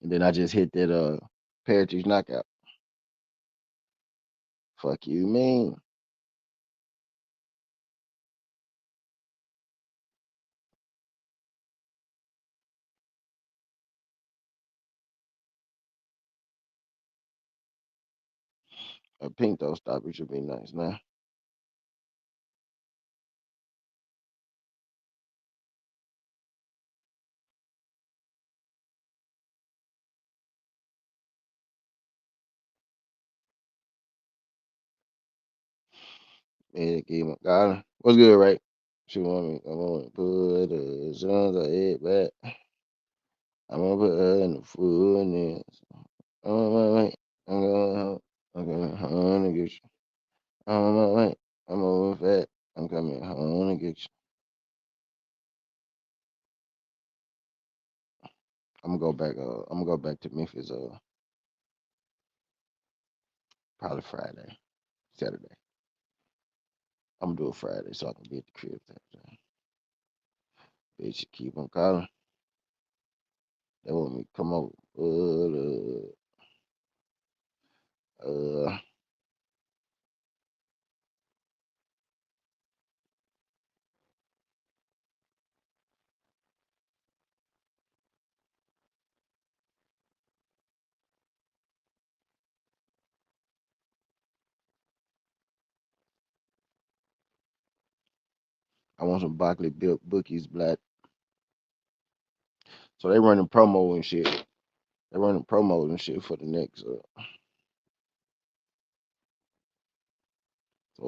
and then I just hit that Paratix knockout. Fuck you, man. A pink though stop. It should be nice now. Yeah, keep my got her. What's good, right? She want me. I'm gonna put her as soon as I hit back. I'm gonna put her in the food and then I'm on my way. I'm going home. I'm coming home to get you. I'm on my way. I'm over fat. I'm coming home to get you. I'm gonna go back. I'm gonna go back to Memphis. Probably Friday, Saturday. I'm gonna do it Friday so I can be at the crib Saturday. Bitch, you keep on calling. They want me to come over. Uh, I want some broccoli built bookies, black. So they running promo and shit. They running promos and shit for the next. So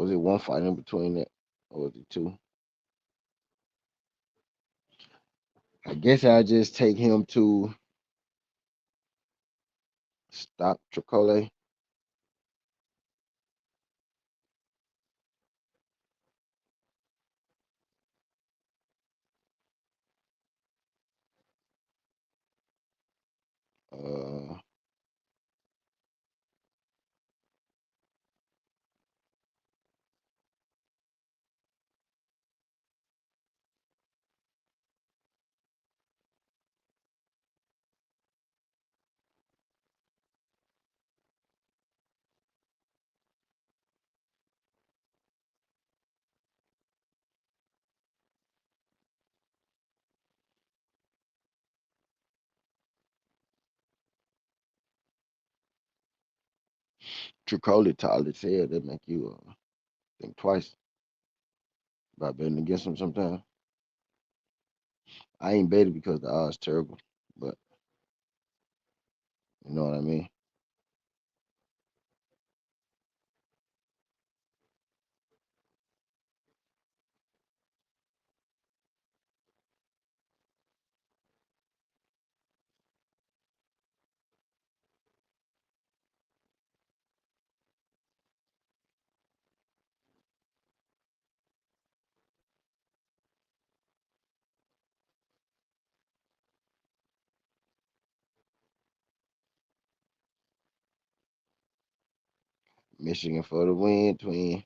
is it one fight in between that, or is it two? I guess I just take him to stop Tricole. Uh, Tricole tall as hell. That make you think twice about betting against him sometimes. I ain't betting because the odds terrible, but you know what I mean. Michigan for the win, twin.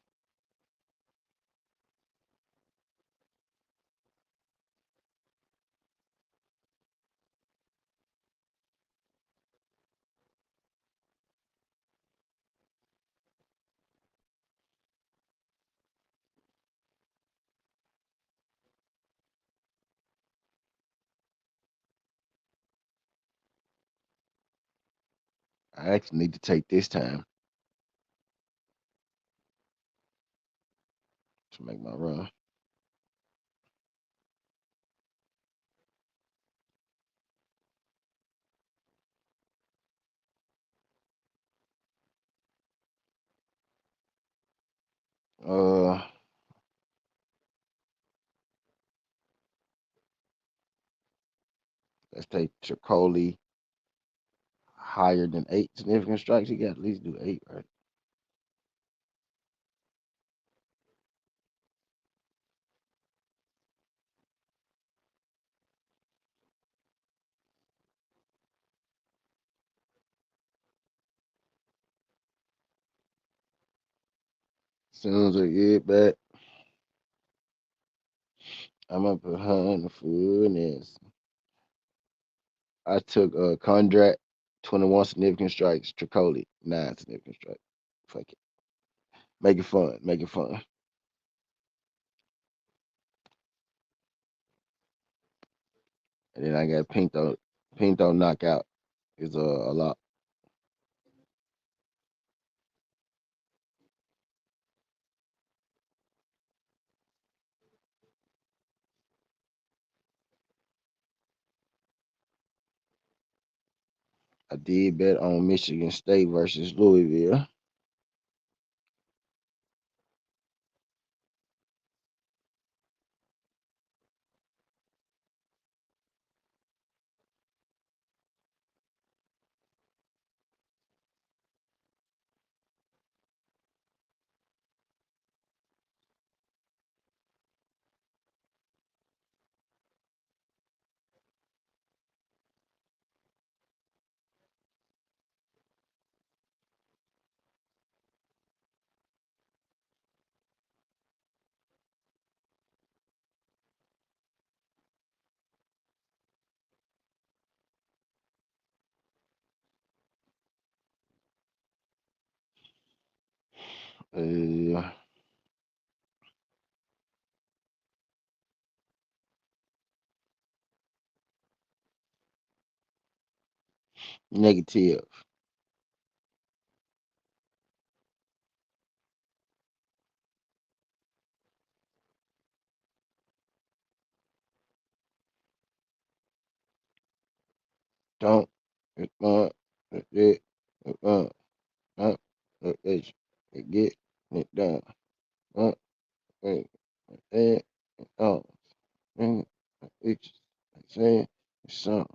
I actually need to take this time to make my run. Uh, let's take Tricole higher than 8 significant strikes, he got at least do 8, right? Soon as I get back, I'm up behind the fullness. I took Condrat, 21 significant strikes, Tricoli, 9 significant strikes. Fuck it. Make it fun. Make it fun. And then I got Pinto. Pinto knockout is a lot. I did bet on Michigan State versus Louisville. Uh, Negative. Don't. It's fun. It's it. It's fun. It's get it done. Uh, it, it, oh, it's saying some.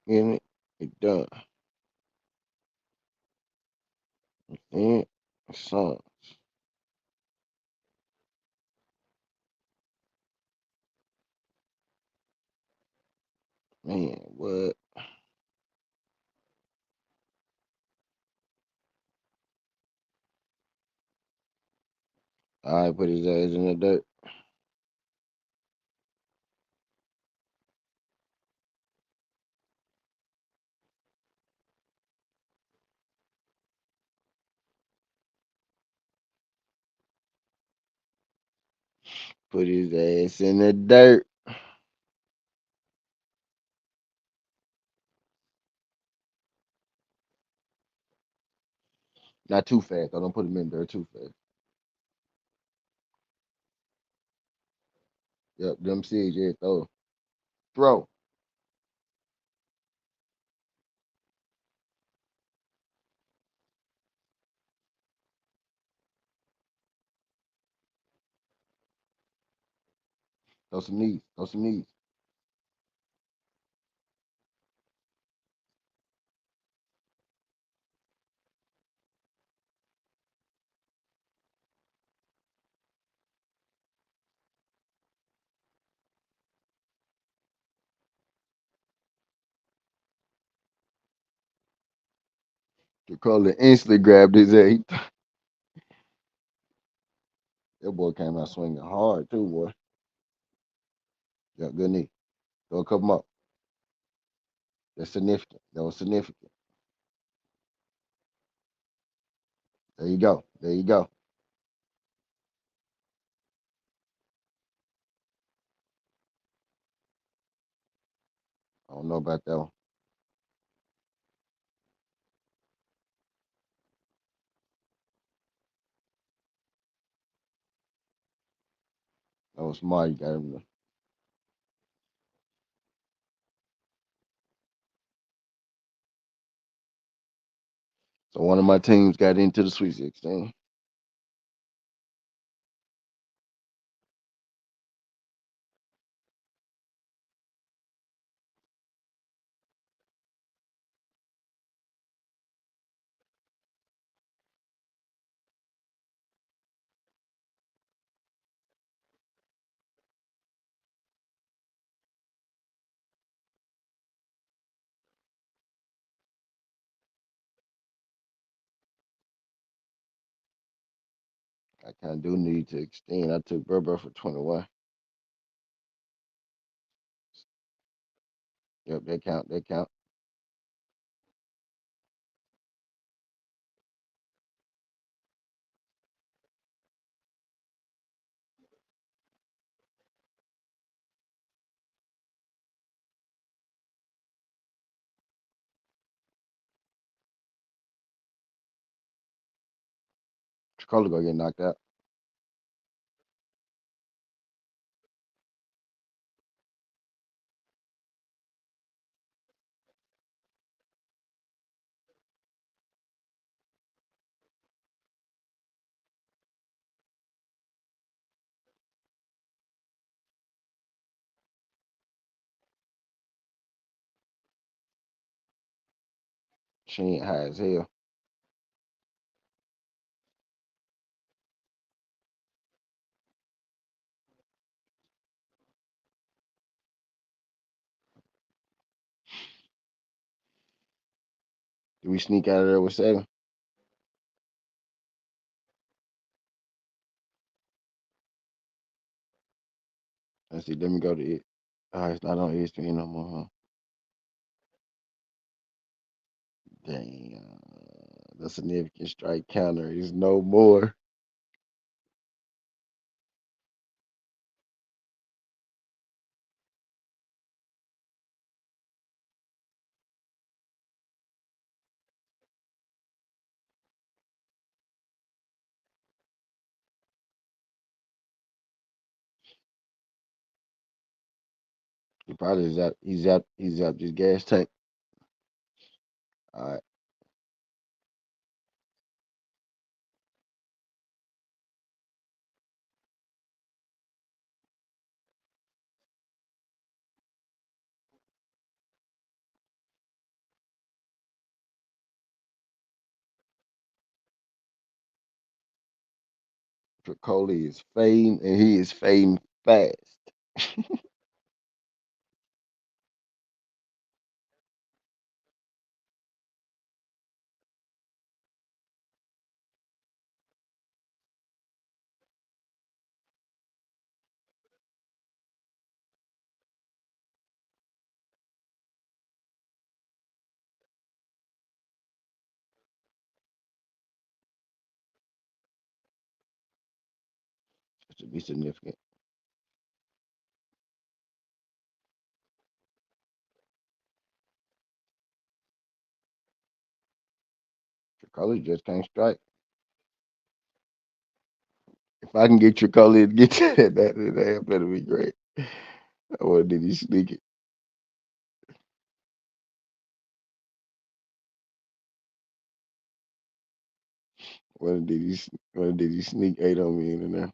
In it, it done. And some. Man, what? I put his ass in the dirt. Put his ass in the dirt. Not too fast. I don't put him in there too fast. Yep, them seeds, yeah, throw. Throw. Throw some knees. Throw some knees. The color instantly grabbed his ass. That boy came out swinging hard too, boy. Yeah, good knee. Throw a couple more. That's significant. That was significant. There you go. There you go. I don't know about that one. That was smart. You got him. So one of my teams got into the Sweet 16. I kind of do need to extend. I took Burber for 21. Yep, that count. That count. Chicago gonna get knocked out. She ain't high as hell. Do we sneak out of there with 7? Let's see. Let me go to it. It's not on ESPN no more, huh? Dang. The significant strike counter is no more. He probably is out. He's out. He's out this gas tank. All right. Tricoli is fading, and he is fading fast. It should be significant. Tricoli just can't strike. If I can get Tricoli to get to that better be great. Or did he sneak it? When did he? When did he sneak 8 on me in there?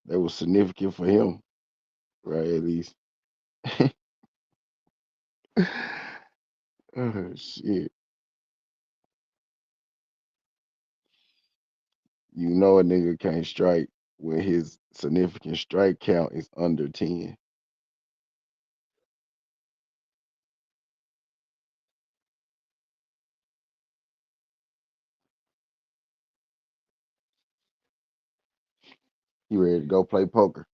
That was significant for him, right? At least. Oh shit! You know a nigga can't strike when his significant strike count is under 10. He ready to go play poker.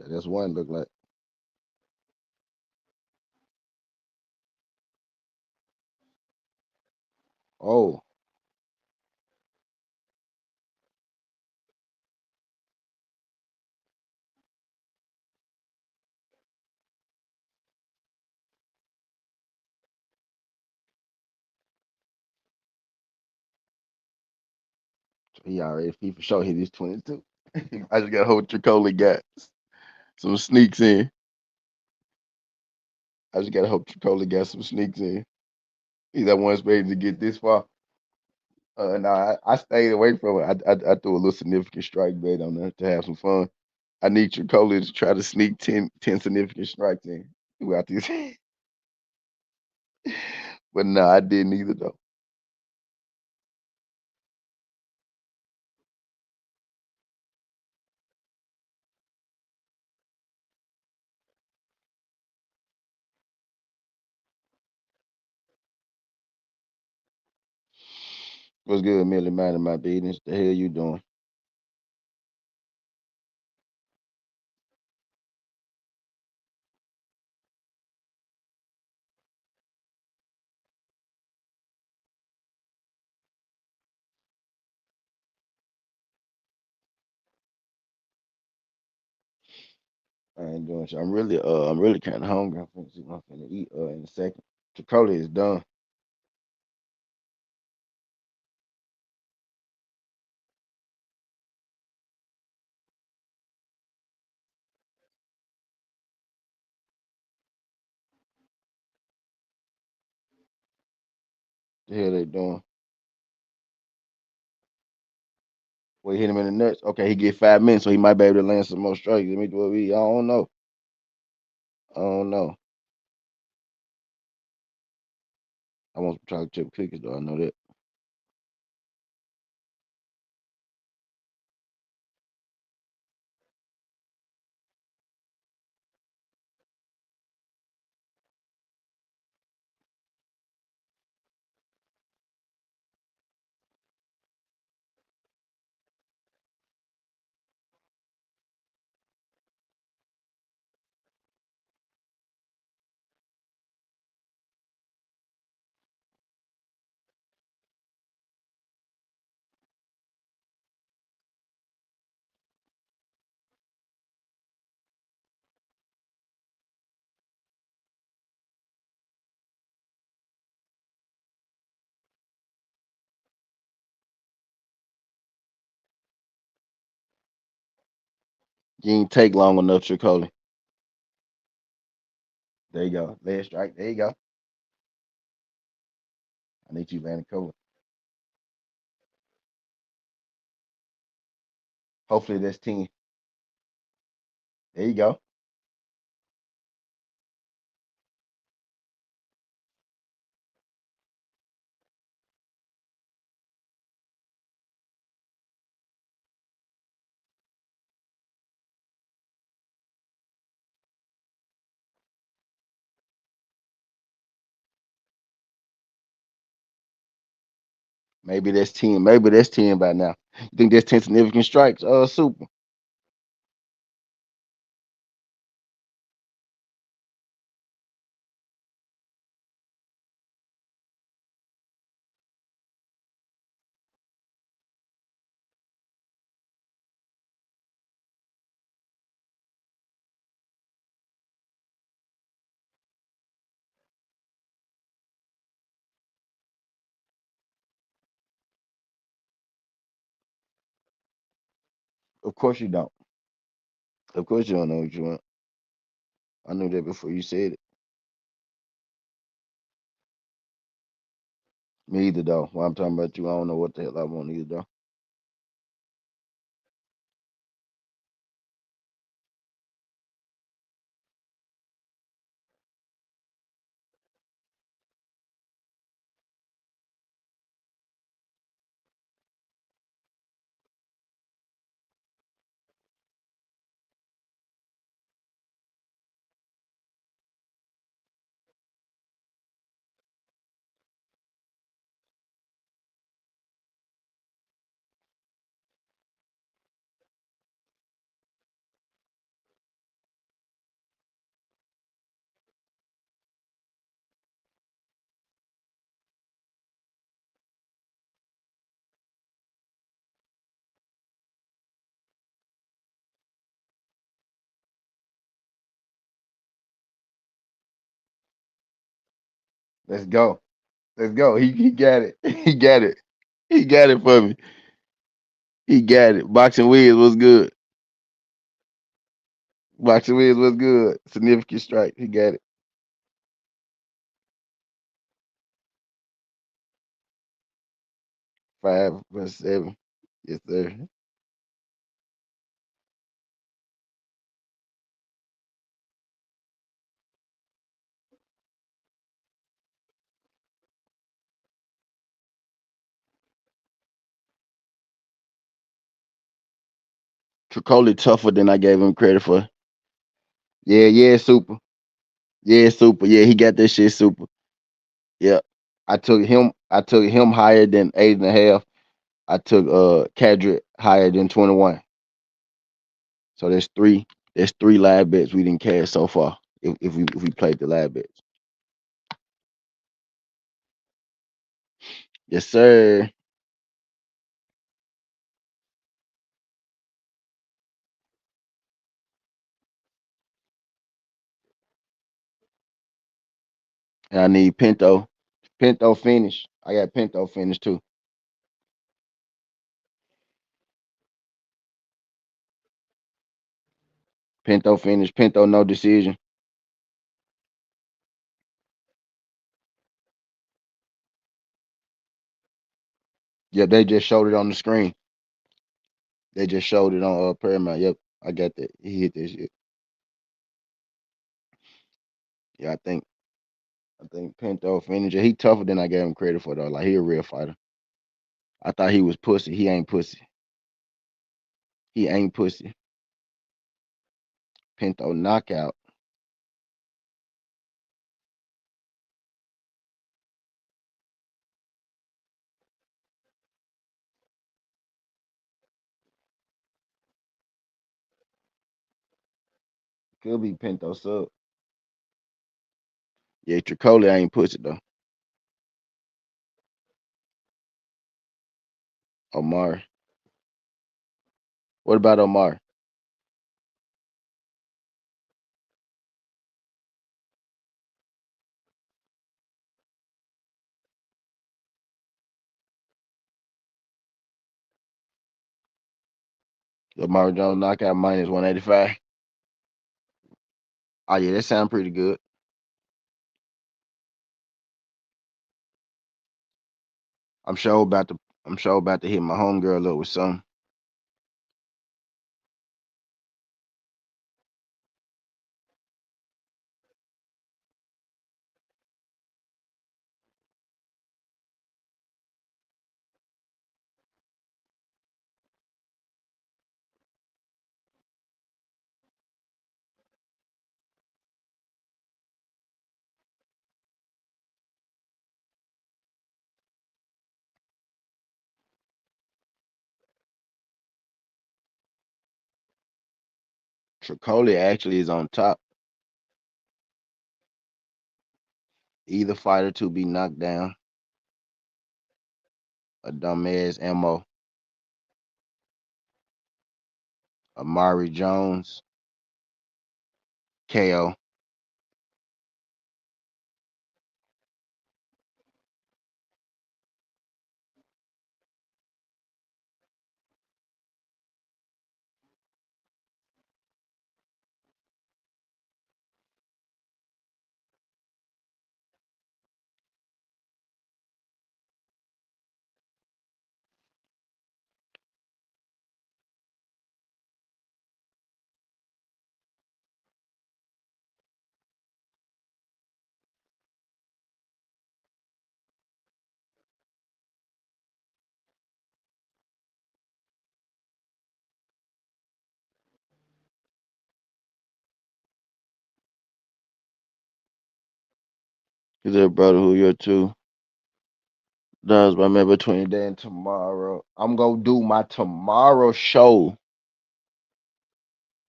Okay, that's one look like. Oh, he for sure hit his 22. I just got to hope Tricoli got some sneaks in. I just got to hope Tricoli got some sneaks in. He's that one space to get this far. No, I stayed away from it. I threw a little significant strike bet on there to have some fun. I need Tricoli to try to sneak 10 significant strikes in throughout this. But no, I didn't either though. What's good, Millie? Minding my business. The hell you doing? I ain't doing shit. I'm really kind of hungry. I'm finna see what I'm finna eat in a second. Chipotle is done. The hell they doing? Well, he hit him in the nuts. Okay, he get 5 minutes, so he might be able to land some more strikes. Let me do it. I don't know. I don't know. I want some chocolate chip cookies though. I know that. You ain't take long enough, Chipotle. There you go. Last strike. There you go. I need you, Vancouver. Hopefully that's 10. There you go. Maybe that's 10. Maybe that's 10 by now. You think that's 10 significant strikes? Super. Of course you don't. Of course you don't know what you want. I knew that before you said it. Me either though. While I'm talking about you, I don't know what the hell I want either though. Let's go. Let's go. He got it. He got it. He got it for me. He got it. Boxing Wiz was good. Boxing Wiz was good. Significant strike. He got it. 5+7. Yes, sir. Tricoli tougher than I gave him credit for. Yeah, yeah, super. Yeah, super. Yeah, he got that shit super. Yeah. I took him higher than 8.5. I took Cadrick higher than 21. So there's three live bets we didn't cash so far. If we played the live bets. Yes, sir. And I need Pinto. Pinto finish. I got Pinto finish too. Pinto finish. Pinto no decision. Yep, they just showed it on the screen. They just showed it on Paramount. Yep, I got that. He hit this shit. Yeah, I think Pinto finished. He tougher than I gave him credit for though. Like he a real fighter. I thought he was pussy. He ain't pussy. He ain't pussy. Pinto knockout. Could be Pinto sub. Yeah, Tricoli ain't pussy though. Omar. What about Omar? Omar Jones knockout -185. Oh yeah, that sound pretty good. I'm sure about to I'm sure about to hit my homegirl up with some. Tricoli actually is on top. Either fighter to be knocked down. A dumbass Mo. Amari Jones. KO. Is that brother who you're too? Does my man between today and tomorrow. I'm gonna do my tomorrow show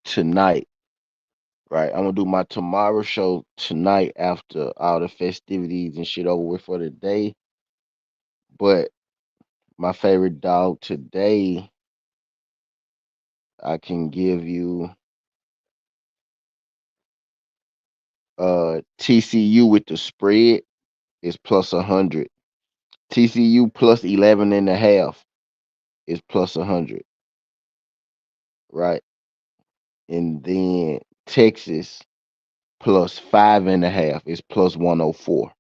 tonight. Right. I'm gonna do my tomorrow show tonight after all the festivities and shit over with for the day. But my favorite dog today, I can give you TCU with the spread. is plus 100. TCU plus 11 and a half is plus 100, right? And then Texas plus 5.5 is plus 104.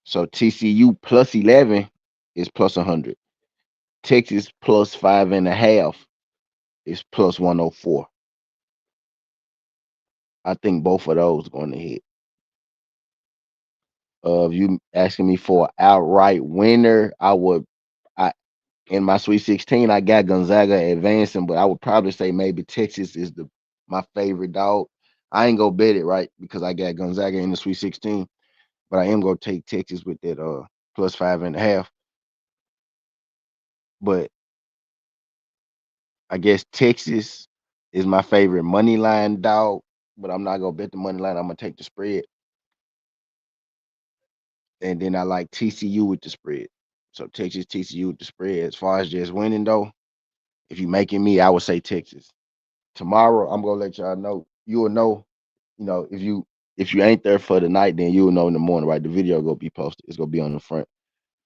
So TCU plus 11 is plus 100. Texas plus 5.5 is plus 104. I think both of those going to hit. If you asking me for an outright winner, I in my Sweet 16 I got Gonzaga advancing, but I would probably say maybe Texas is the my favorite dog. I ain't gonna bet it right because I got Gonzaga in the Sweet 16, but I am gonna take Texas with that plus 5.5. But I guess Texas is my favorite money line dog, but I'm not gonna bet the money line. I'm gonna take the spread, and then I like TCU with the spread. So Texas TCU with the spread. As far as just winning though, if you making me, I would say Texas. Tomorrow, I'm gonna let y'all know. You will know, if you ain't there for the night, then you will know in the morning, right? The video gonna be posted. It's gonna be on the front.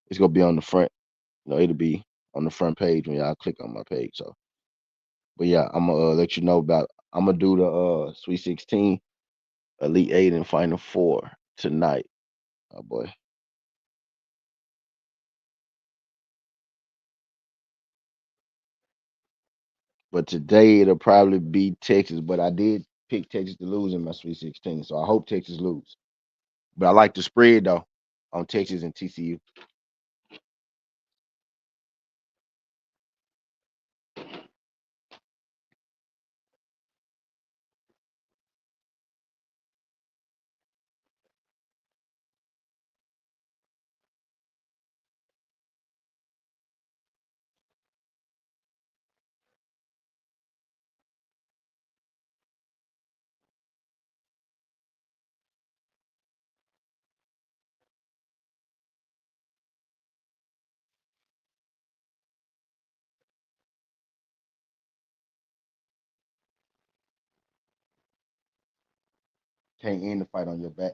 It's gonna be on the front. It'll be on the front page when y'all click on my page. So, but yeah, I'm gonna let you know about. I'm gonna do the Sweet 16, Elite Eight, and Final Four tonight. Oh boy. But today it'll probably be Texas. But I did pick Texas to lose in my Sweet 16, so I hope Texas lose. But I like the spread though on Texas and TCU. Can't end the fight on your back.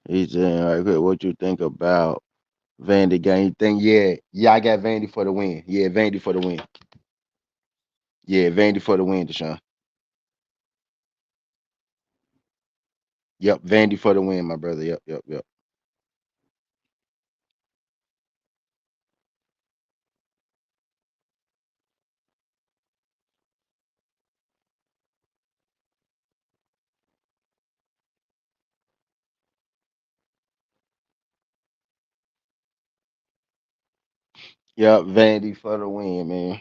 He's saying, all right, good. What you think about Vandy game? Think, yeah, I got Vandy for the win. Yeah, Vandy for the win. Yeah, Vandy for the win, Deshaun. Yep, Vandy for the win, my brother. Yep, yep, yep. Yep, Vandy for the win, man.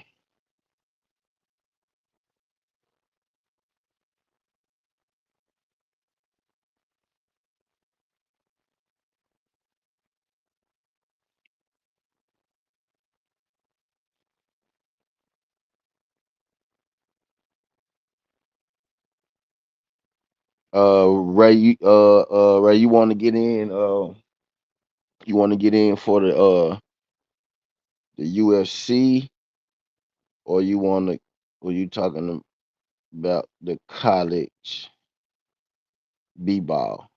Ray, you want to get in? You want to get in for the UFC, or you want to? Or you talking about the college b-ball?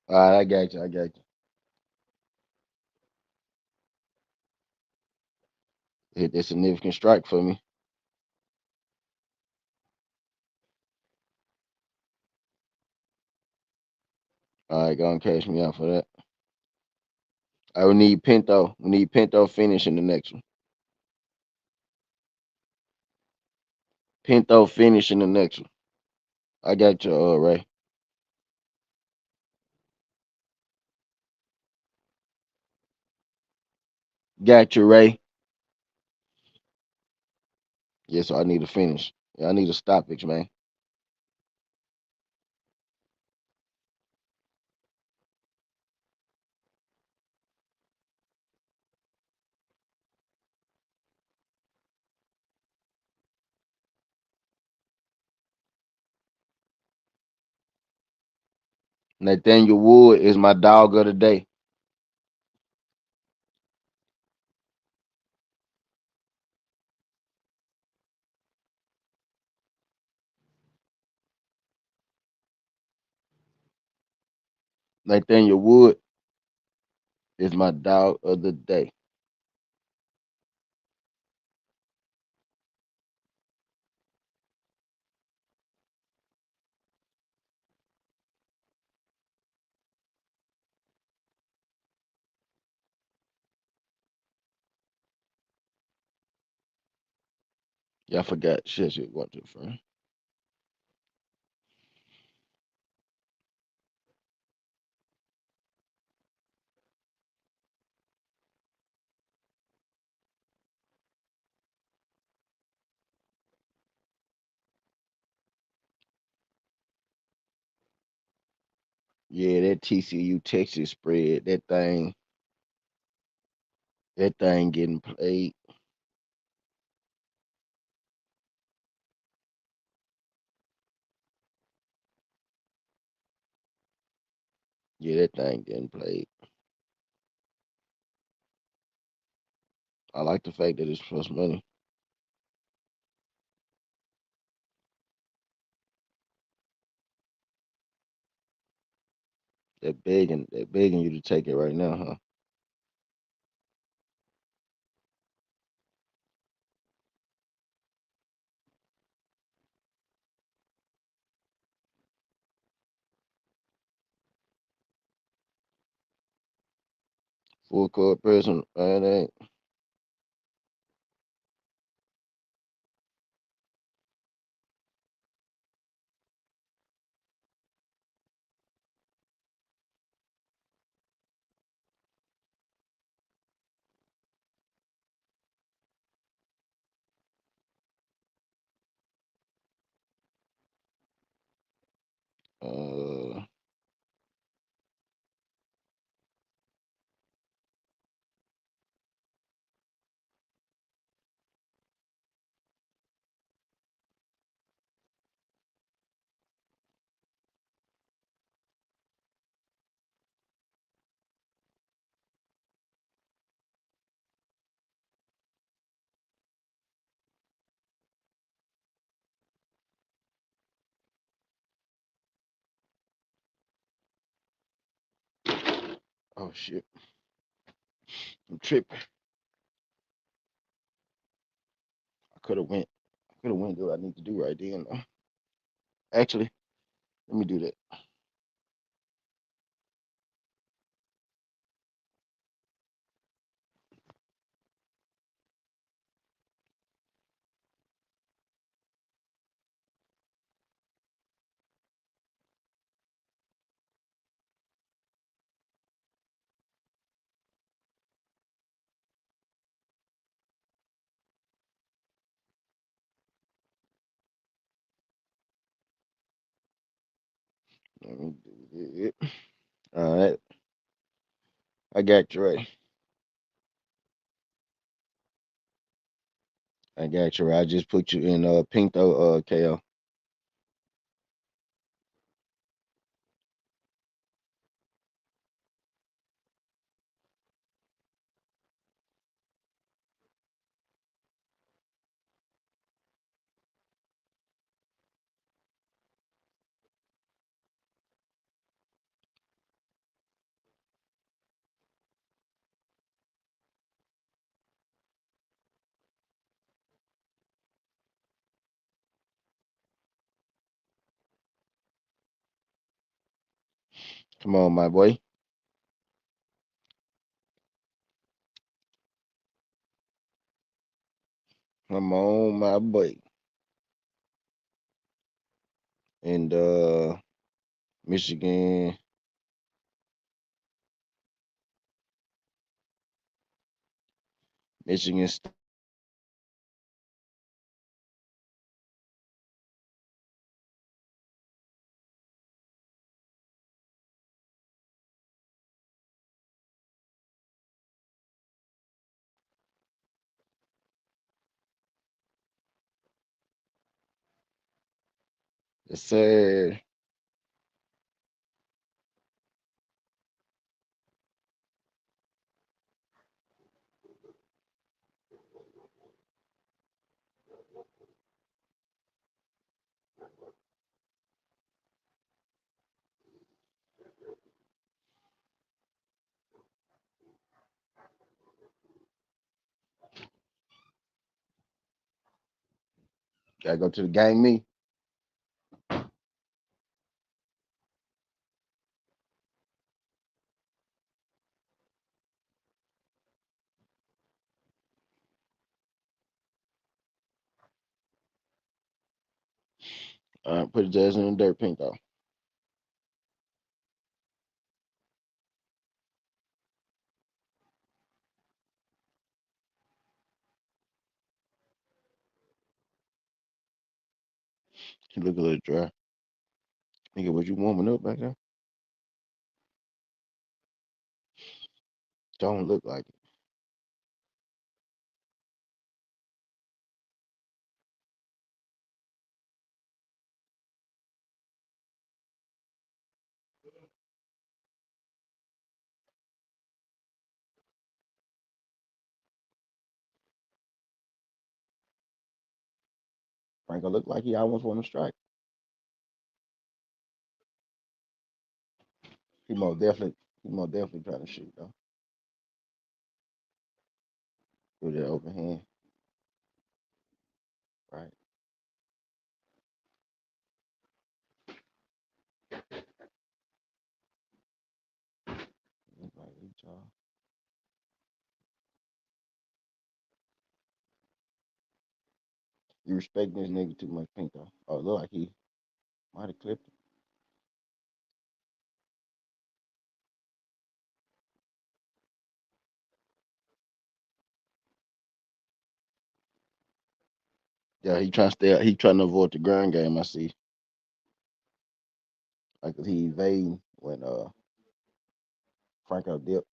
All right, I got you. I got you. Hit that significant strike for me. All right, go and cash me out for that. I would need Pinto. We need Pinto finish in the next one. Pinto finish in the next one. I got you, Ray. Got you, Ray. Yeah, so I need to finish. Yeah, I need a stoppage, man. Nathaniel Wood is my dog of the day. Nathaniel Wood is my dog of the day. Yeah, I forgot. Shit, going to the front. Yeah, that TCU Texas spread, that thing getting played. Yeah, that thing getting played. I like the fact that it's plus money. They're begging you to take it right now, huh? Full court person, man. Ain't. Uh, oh shit, I'm tripping. I could have went. I could have went. Do what I need to do right then. Actually, let me do that. Let me do it. All right, I got you right. I got you right. I just put you in Pinto KO. Come on, my boy. Come on, my boy. And Michigan, Michigan Yes, sir. Gotta go to the gang me. All right, put his ass in the dirt, pink though. He look a little dry. Nigga, was you warming up back there? Don't look like it. Franco look like he almost want to strike. He most definitely trying to shoot though. With that open hand, right? Look like he You respecting this nigga too much, pink though. Oh, look like he might have clipped him. Yeah, he trying to stay. He trying to avoid the ground game. I see. Like he evading when Franco dipped.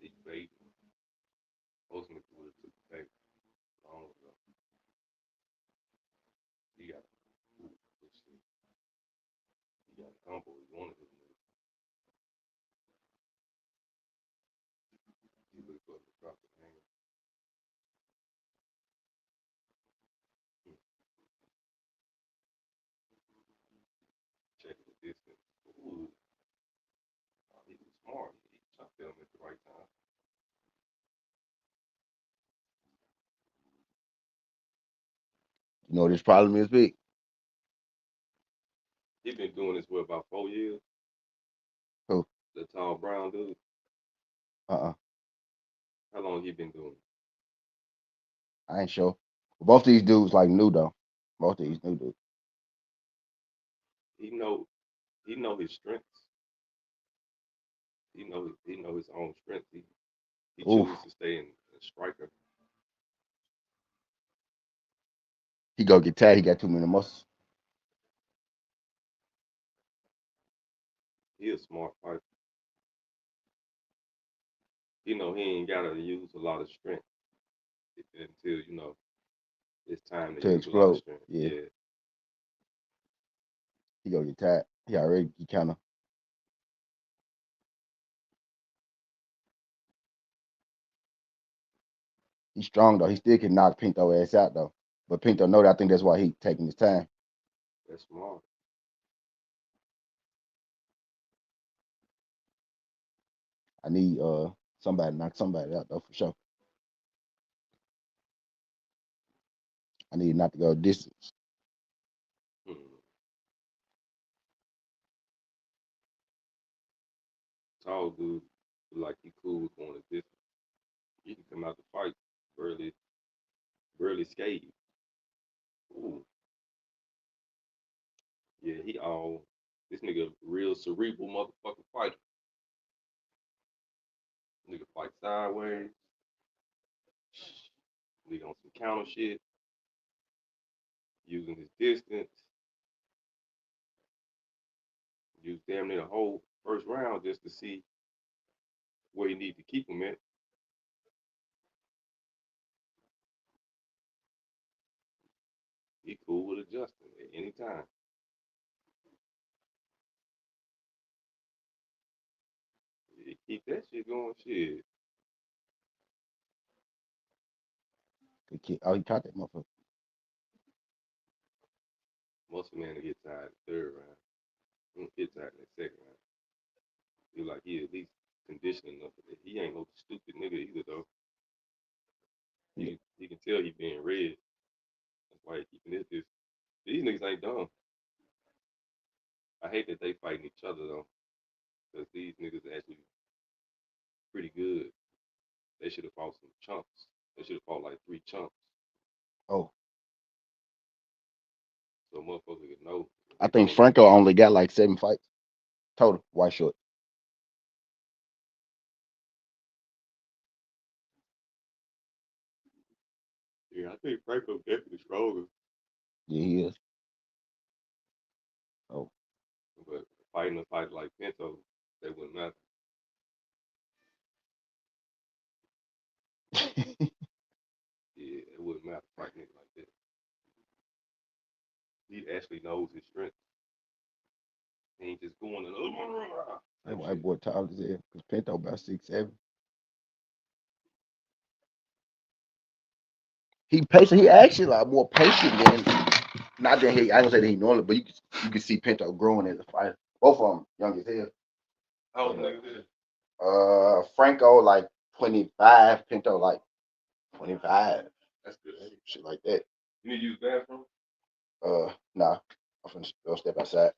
He fake. Ultimately, would have took the tape long ago. He got, let's see, he got a combo. He wanted his move. He looked up and dropped the hand. Checking the distance. Ooh, he was smart. He chopped him at the right time. You know what his problem is, big. He been doing this for about 4 years. Who? The tall brown dude. Uh-uh. How long he been doing it? I ain't sure. Both these dudes like new though. Both of these new dudes. He know he know his strengths. He know his own strength. He Oof. chooses to stay in striker. He go get tagged. He got too many muscles. He a smart fighter. He ain't gotta use a lot of strength until it's time to To use a lot of explode. strength. Yeah. Yeah, He go get tagged. He kind of. He's strong though. He still can knock Pinto ass out though. But Pinto know that. I think that's why he taking his time. that's smart. I need somebody to knock somebody out though for sure. I need not to go distance. Hmm. Tall dude, like he cool with going a distance. He can come out the fight barely, barely scathed. Ooh, yeah, this nigga real cerebral motherfucking fighter. Nigga fight sideways. Nigga on some counter shit, using his distance. damn near the whole first round just to see where you need to keep him at. He cool with adjusting at any time. You keep that shit going, shit. Oh, he caught that motherfucker. Most man to get tired in the third round. Don't get tired in the second round. Feel like he at least conditioning enough. He ain't no stupid nigga either though. He can tell he being red. That's why he keeping this. These niggas ain't dumb. I hate that they fighting each other though, because these niggas actually pretty good. They should have fought some chumps. They should have fought like 3 chumps. Oh, So motherfucker could know. I think Franco only got like 7 fights total. White short. Yeah, I think Franco definitely stronger. Yeah, he is. Oh, But fighting a fight like Pinto, they wouldn't matter. Yeah, it wouldn't matter fighting nigga like that. He actually knows his strength. He ain't just going and that white boy tall as hell. Cause Pinto about 6'7". He patient. He actually like more patient than. Not that he. I don't say that he normal, but you can see Pinto growing as a fighter. Both of them young as hell. How old niggas is? Franco like 25. Pinto like 25. That's good. Shit like that. You need to use the bathroom? Nah. I'm finna go step outside.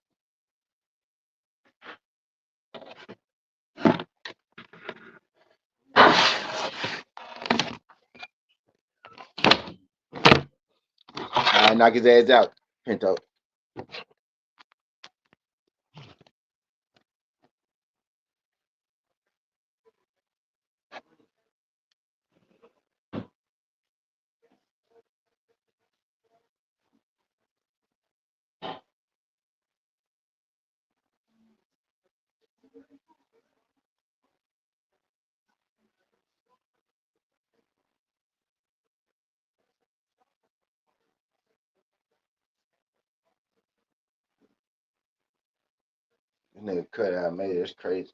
I knock his ass out, Pinto. This nigga cut out made it. That's crazy.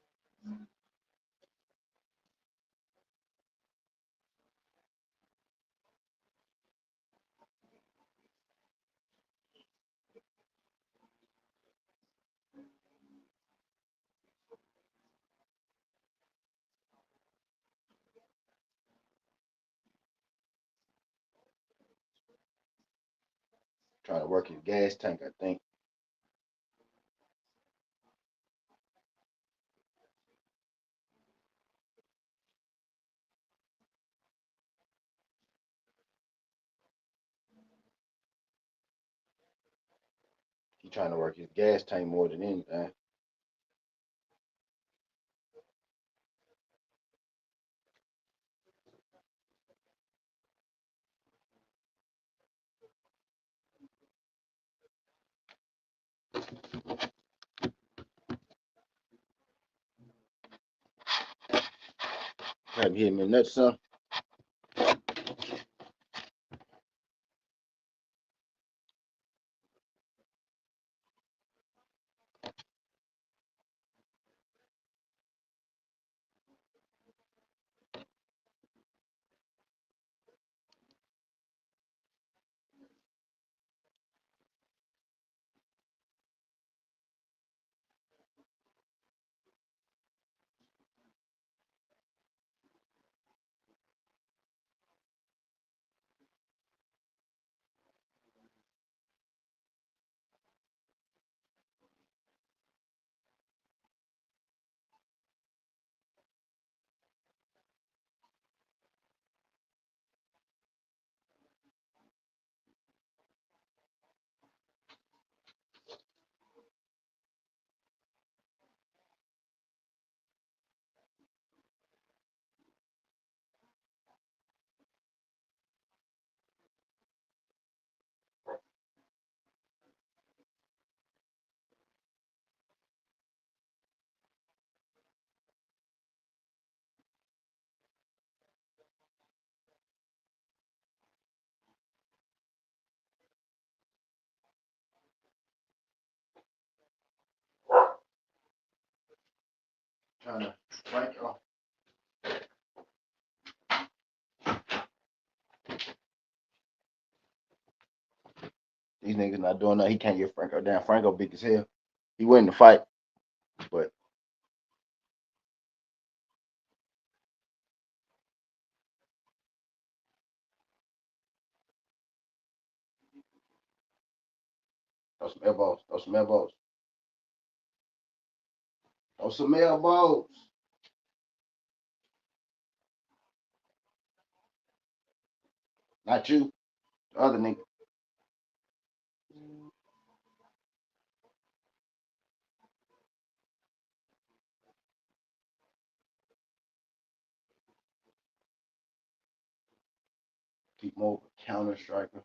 Trying to work his gas tank, I think. He trying to work his gas tank more than anything. Trying to hit him in nuts, son. trying to Franco. These niggas not doing nothing. He can't get Franco down. Franco big as hell. He win the fight, but throw some elbows. Throw some elbows. Throw some elbows. Not you. The other nigga. Keep more counter striker.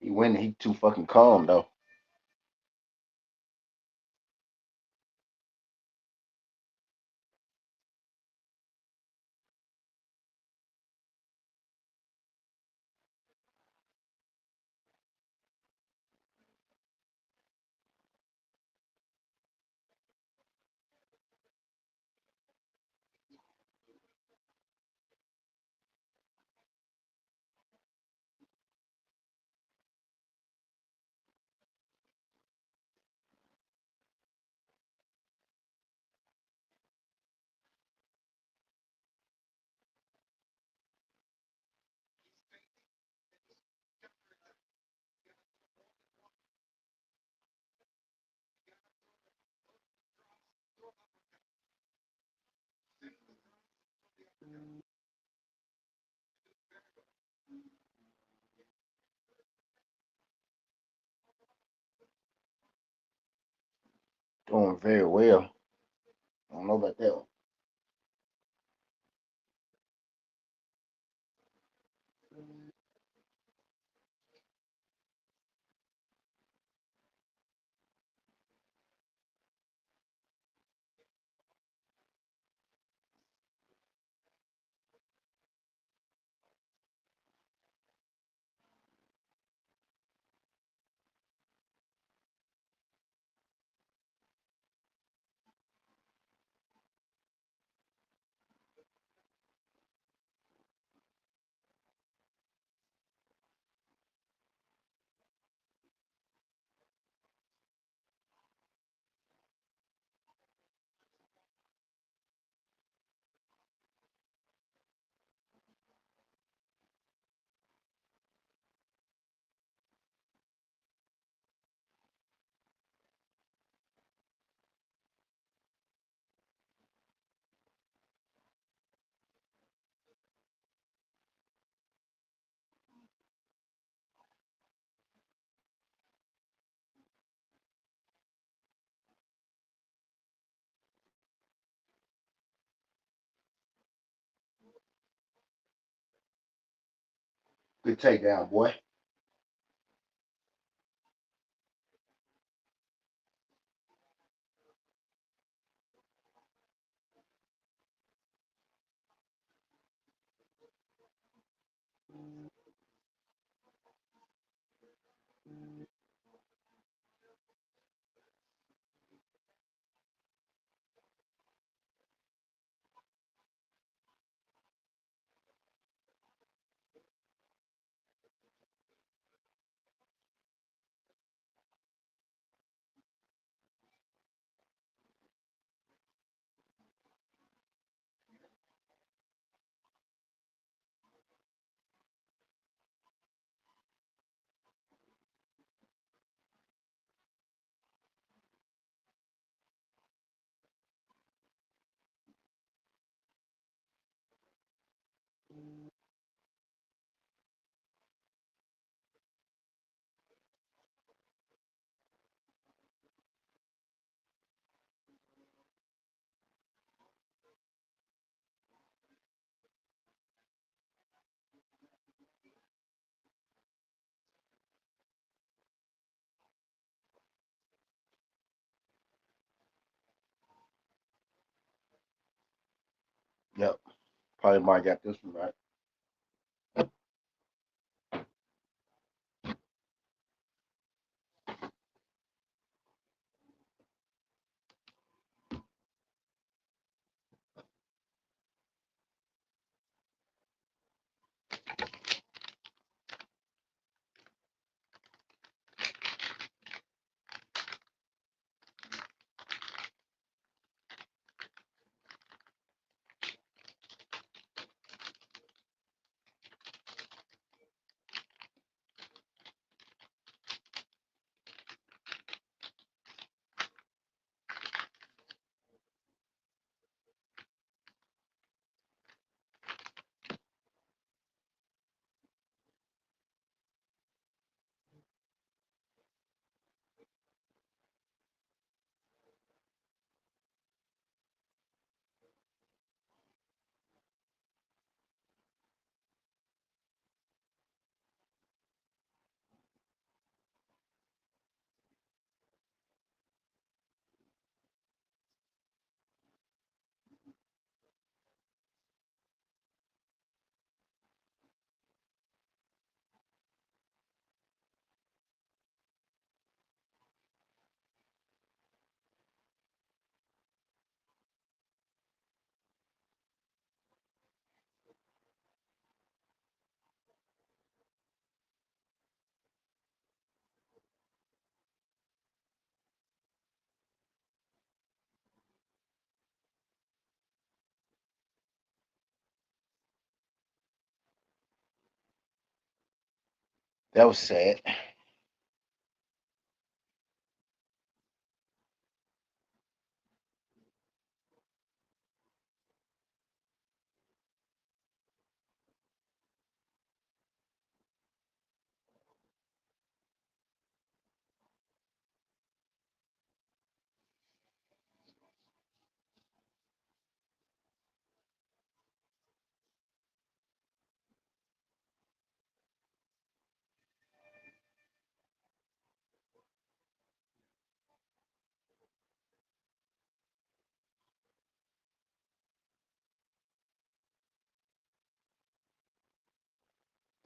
He winning. He too fucking calm though. Doing very well. I don't know about that one. Good takedown, boy. Yep. Probably might got this one right. That was sad.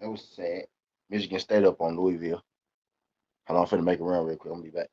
That was sad. Michigan stayed up on Louisville. Hold on, I'm finna make a run real quick. I'm gonna be back.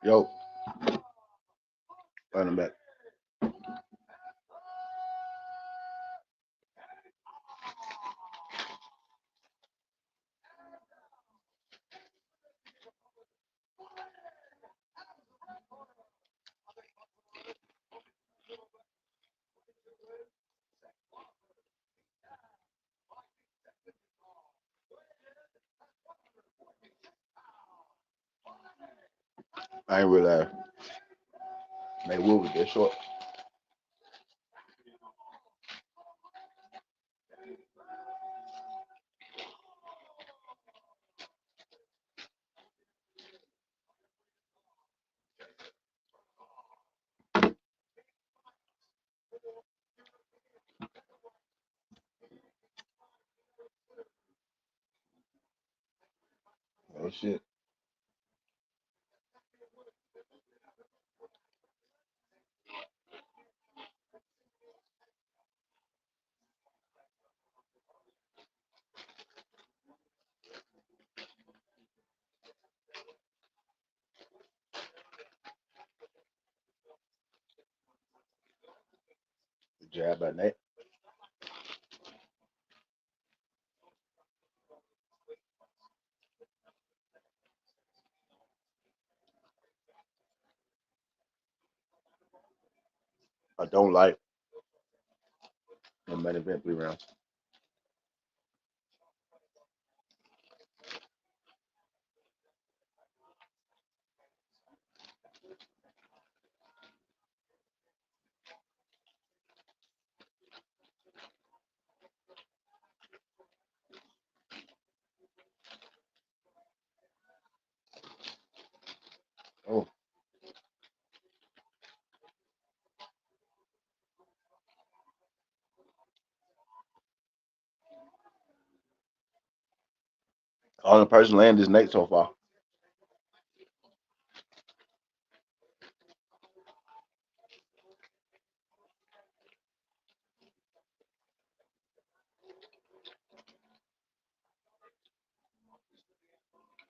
Yo, running back. I ain't realize they will with that short. Oh shit. Jab at that. I don't like the main event 3 rounds. Oh, only person landed is Nate so far.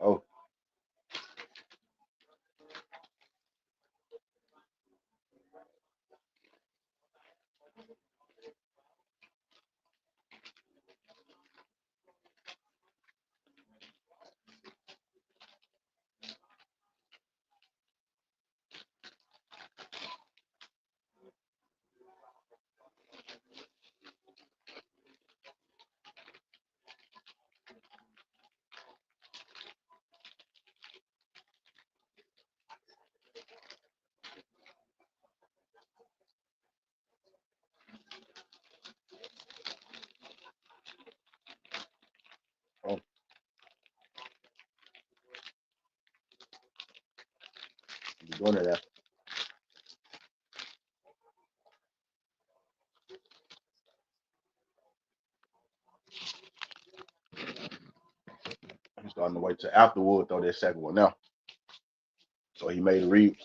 Oh, oh, he's doing it there. He's starting to wait till afterward, throw that second one now. So he made a read.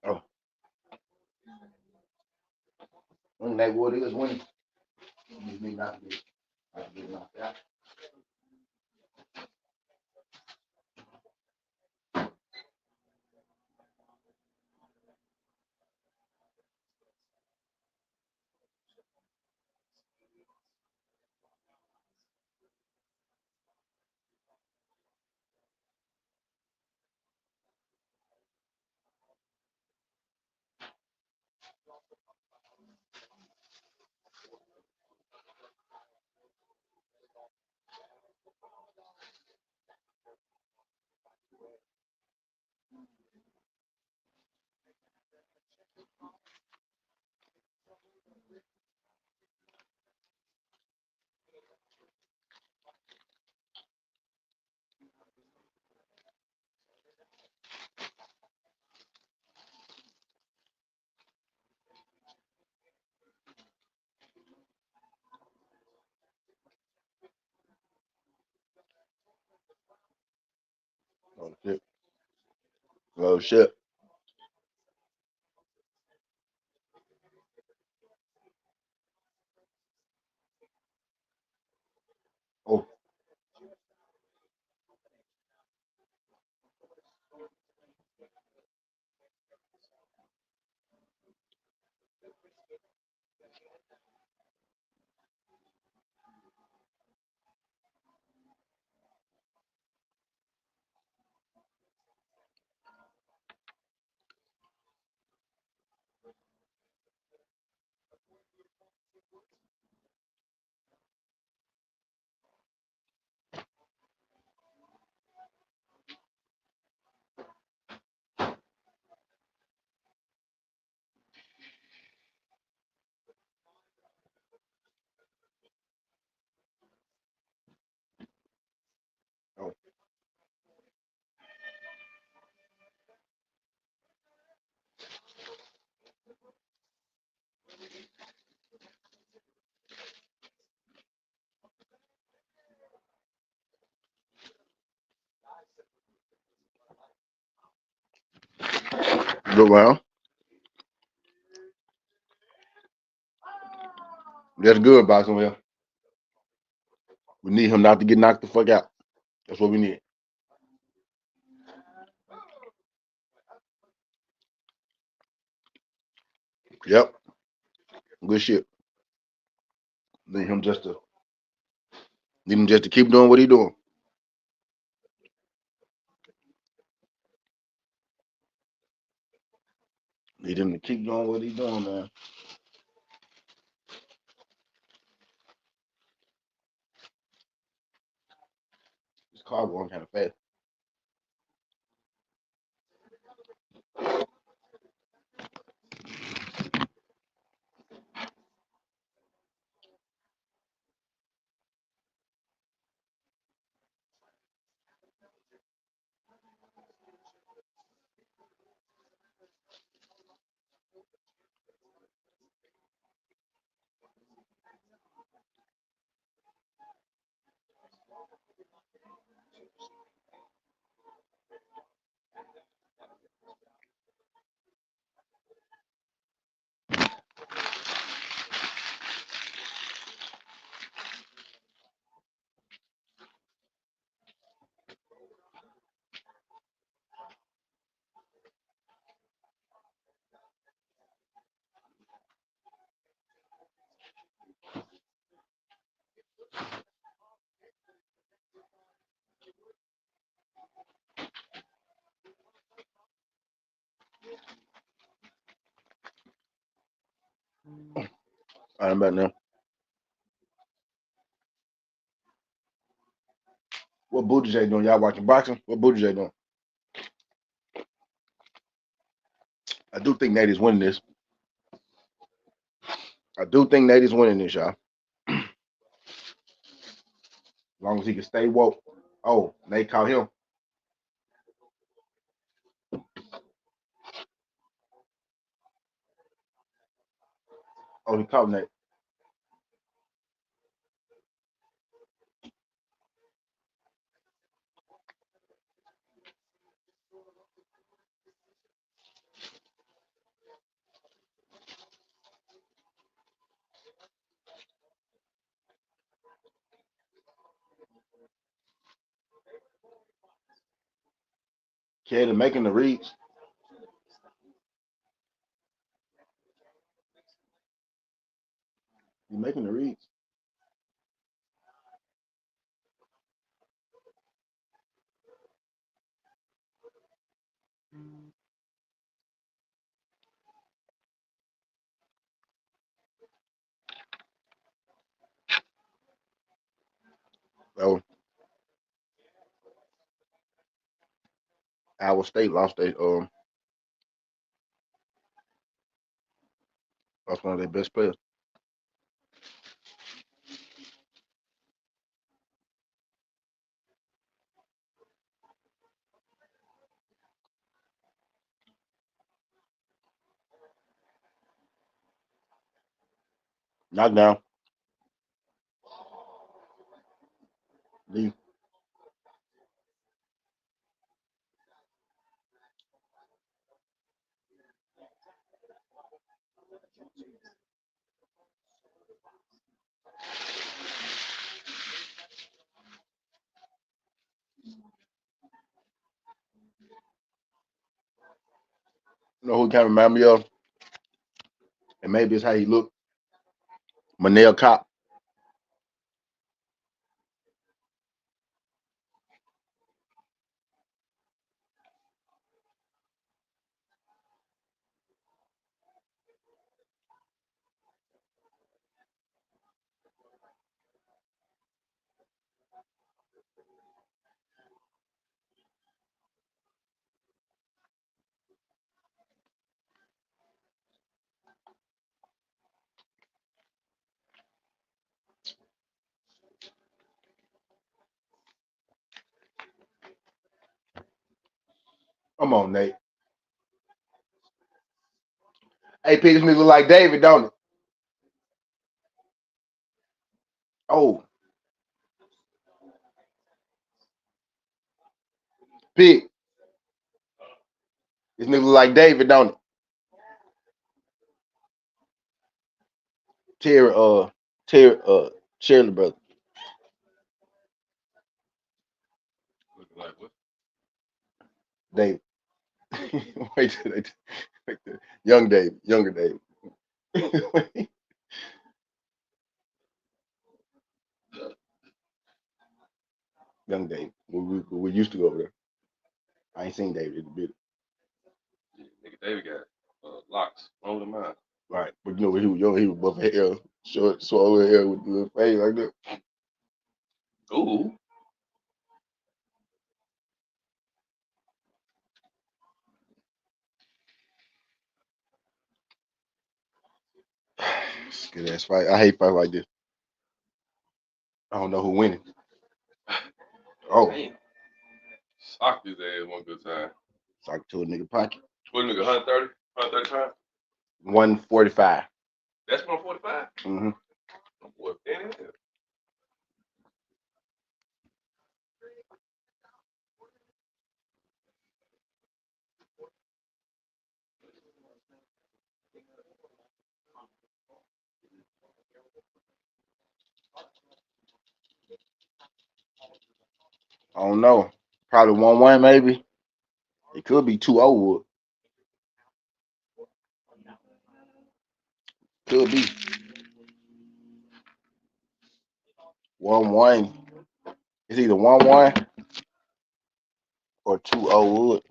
Oh, when that wood is winning. You need not to get knocked out. Oh shit. Oh, oh. Good round. That's good, Boxing Will. We need him not to get knocked the fuck out. That's what we need. Yep. Good shit. Need him just to keep doing what he doing. Need him to keep doing what he doing, man. This car going kind of fast. I'm back now. What Booty J doing? Y'all watching boxing? What Booty J doing? I do think Nate is winning this. I do think Nate is winning this, y'all. As long as he can stay woke. Oh, Nate caught him. Oh, he caught Nate. Kaden making the reads. He's making the reads. Oh, Iowa State lost one of their best players. Knockdown. Lee. You know who kind of remind me of? And maybe it's how he looked. Manel Cop. Come on, Nate. Hey, P, this nigga look like David, don't it? Oh, P, this nigga look like David, don't it? Terry, Shirley brother. Looking like what? David. Wait till they wait till- young David, younger David. Young David. We used to go over there. I ain't seen David in a bit. Yeah, nigga David got locks longer than mine. Right. But you know when he was young, he was buff hair, short, swollen hair with the little face like that. Ooh. It's a good ass fight. I hate fights like this. I don't know who winning. Oh, Damn. Socked his ass one good time. talk to a nigga pocket. What nigga, 130? 135? 145. That's 145? Mm-hmm. Oh, boy, damn it. I don't know. Probably 1-1 maybe. It could be 2-0. Could be 1-1. It's either 1-1 or 2-0 Wood.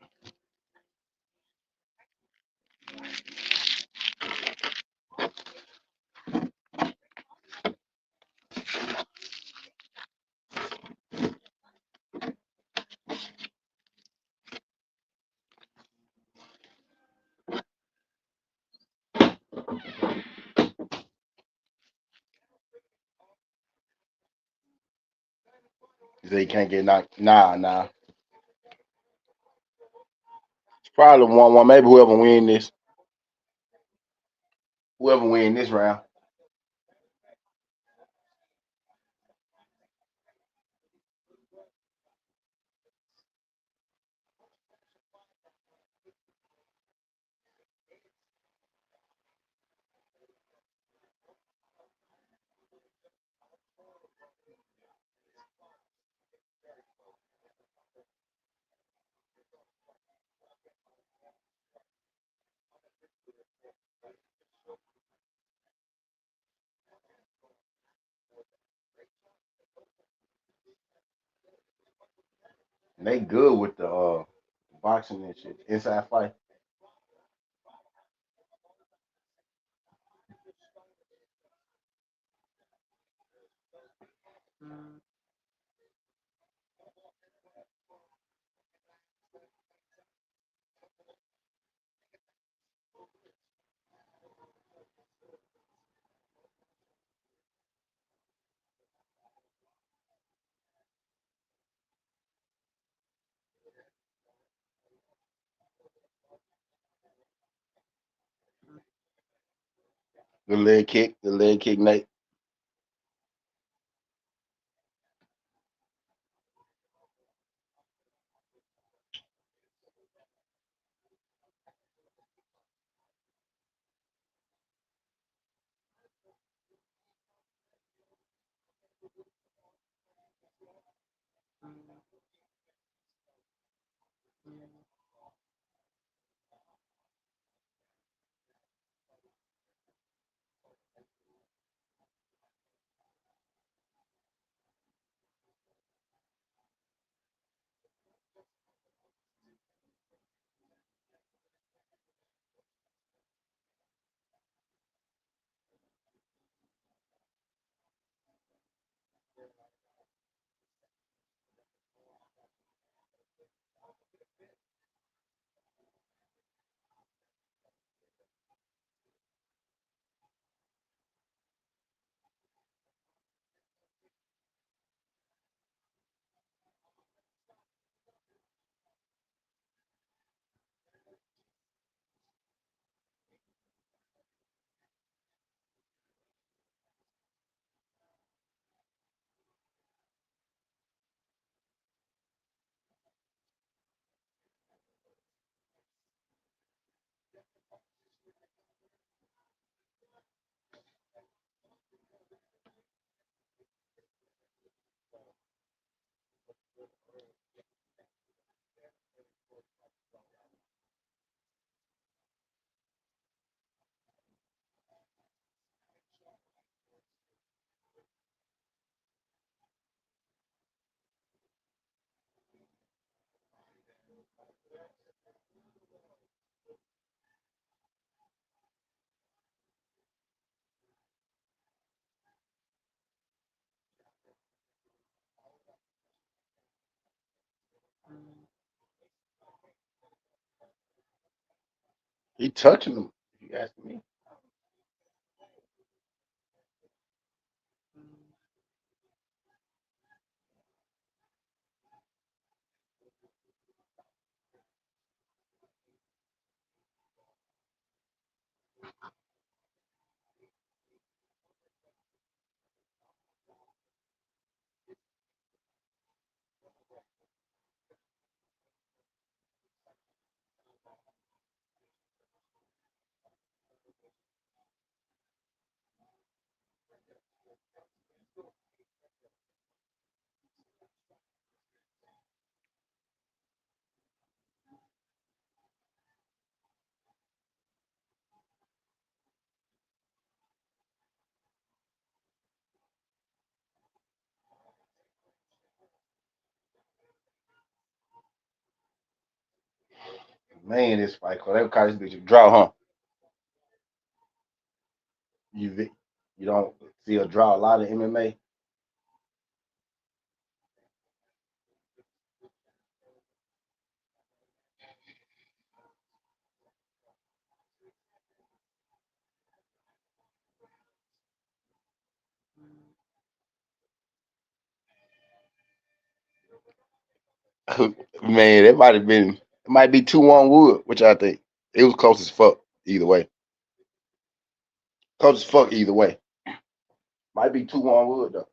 He said he can't get knocked. Nah. It's probably 1-1. Maybe whoever win this round. And they good with the boxing and shit. Inside fight. The leg kick, Nate. He touching them. If you ask me. Man, this fight called. They would call this bitch a draw, huh? You don't see a draw a lot of MMA. Man, it might have been. It might be 2-1 Wood, which I think it was close as fuck either way. Close as fuck either way. Might be 2-1 Wood though.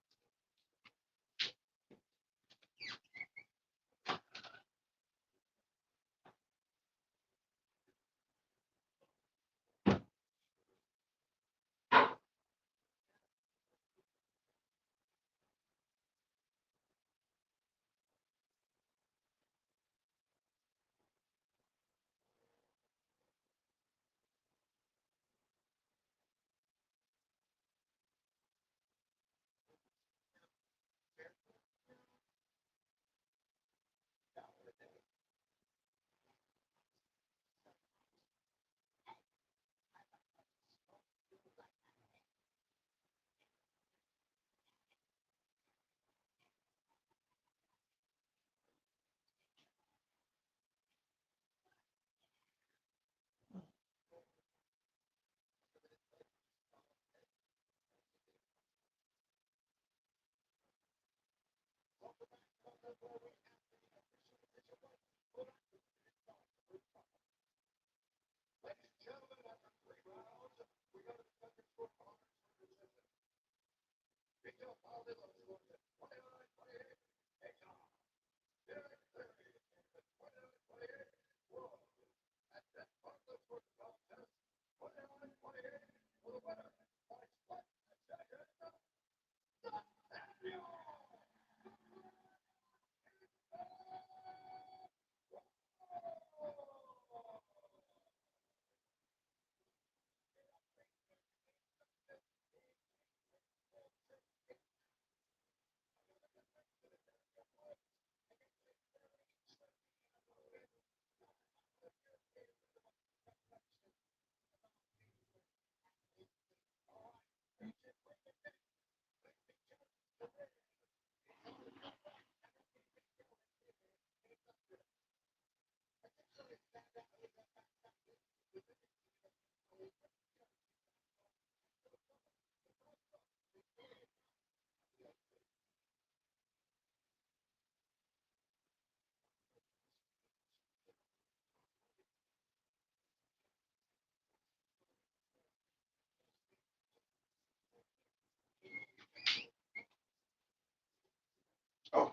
Oh,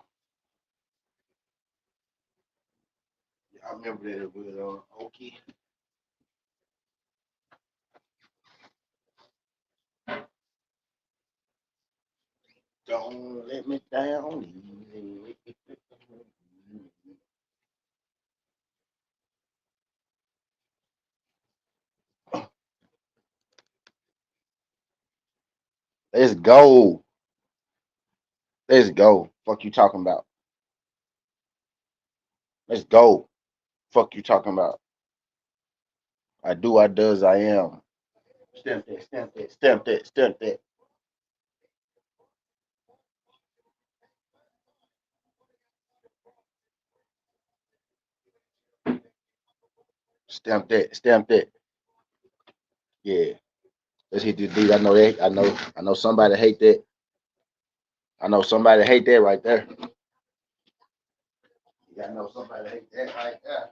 yeah, I remember that it was Okie. Don't let me down easy. Let's go. Let's go. Fuck you talking about. Let's go. Fuck you talking about. I do, I does, I am. Stamp that, stamp that, stamp that, stamp that. Stamp that, stamp that. Yeah. Let's hit this beat. I know that. I know somebody hate that. I know somebody hate that right there. I know somebody hate that right there.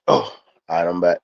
Oh, all right, I'm back.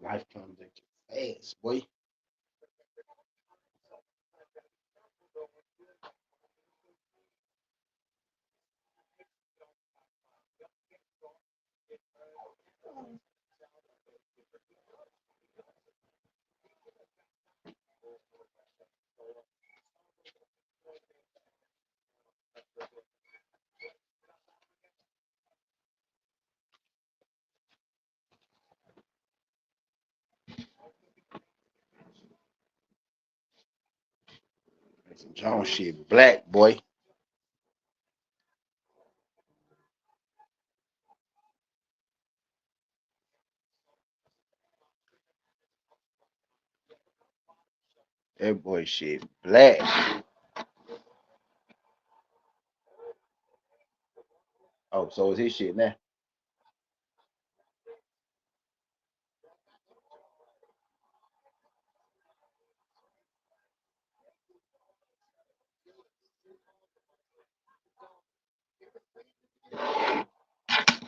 Life comes at you fast, boy. Some Jones shit, black boy. That boy shit, black. Oh, so is his shit now?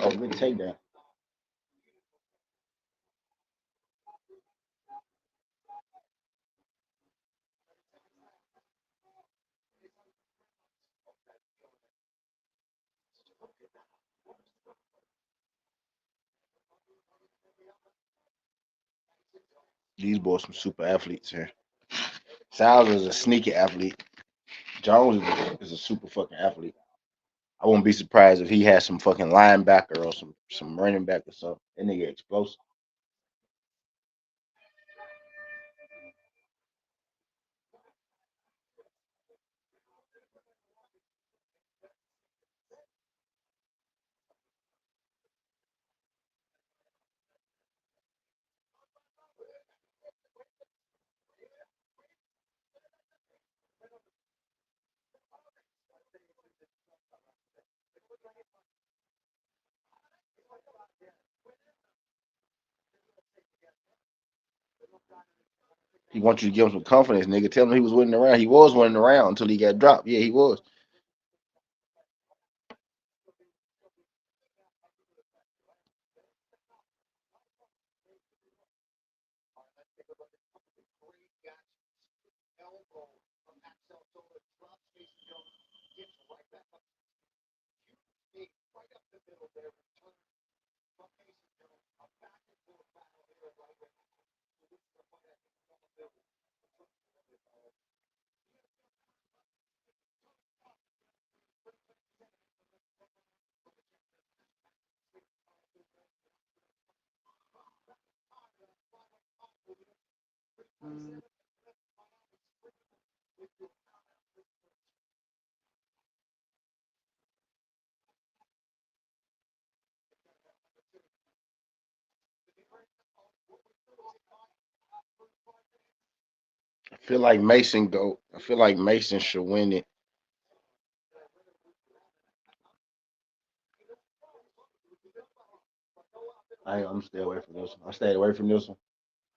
Oh, good takedown. These boys some super athletes here. Styles is a sneaky athlete. Jones is a super fucking athlete. I wouldn't be surprised if he had some fucking linebacker or some running back or something. That nigga explosive. He wants you to give him some confidence, nigga. Tell him he was winning around. He was winning around until he got dropped. Yeah, he was. I feel like Mason go. I feel like Mason should win it. I'm stay away from this one. I stayed away from this one.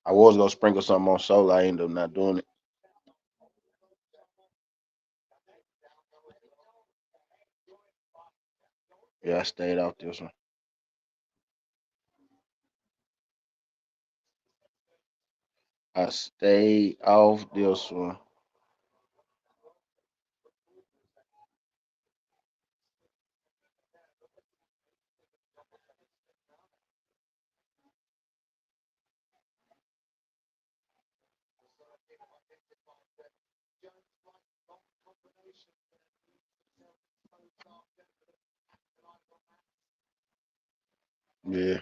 I was gonna sprinkle something on Solo. I ended up not doing it. Yeah, I stayed off this one. I stayed off this one. Yeah.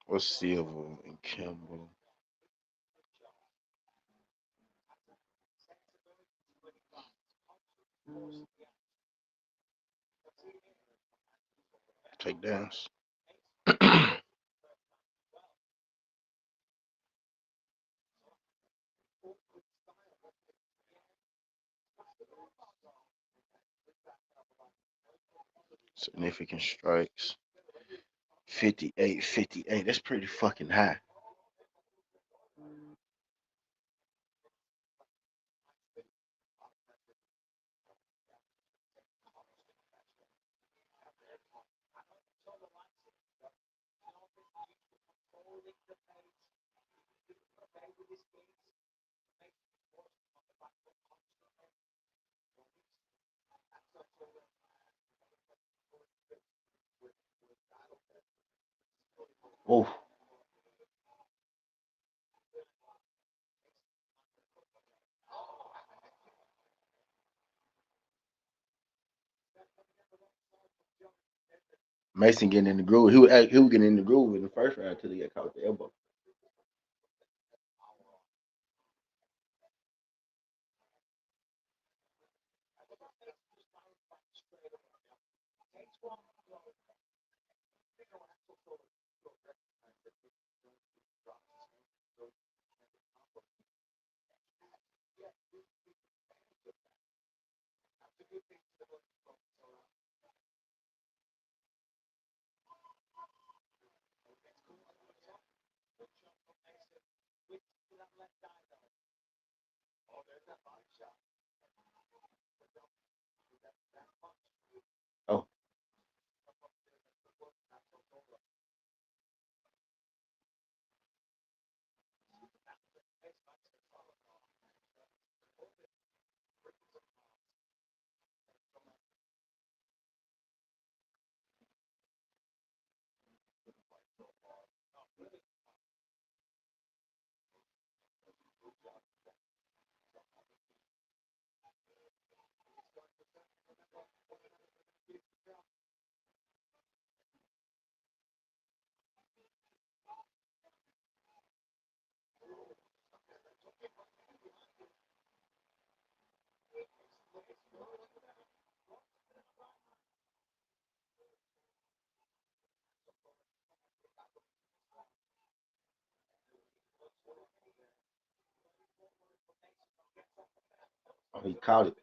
What's Silver and Campbell? Takedowns. Significant strikes. 58, 58. That's pretty fucking high. Oh, Mason getting in the groove. He was getting in the groove in the first round until he got caught with the elbow. Oh, Oh, he caught it.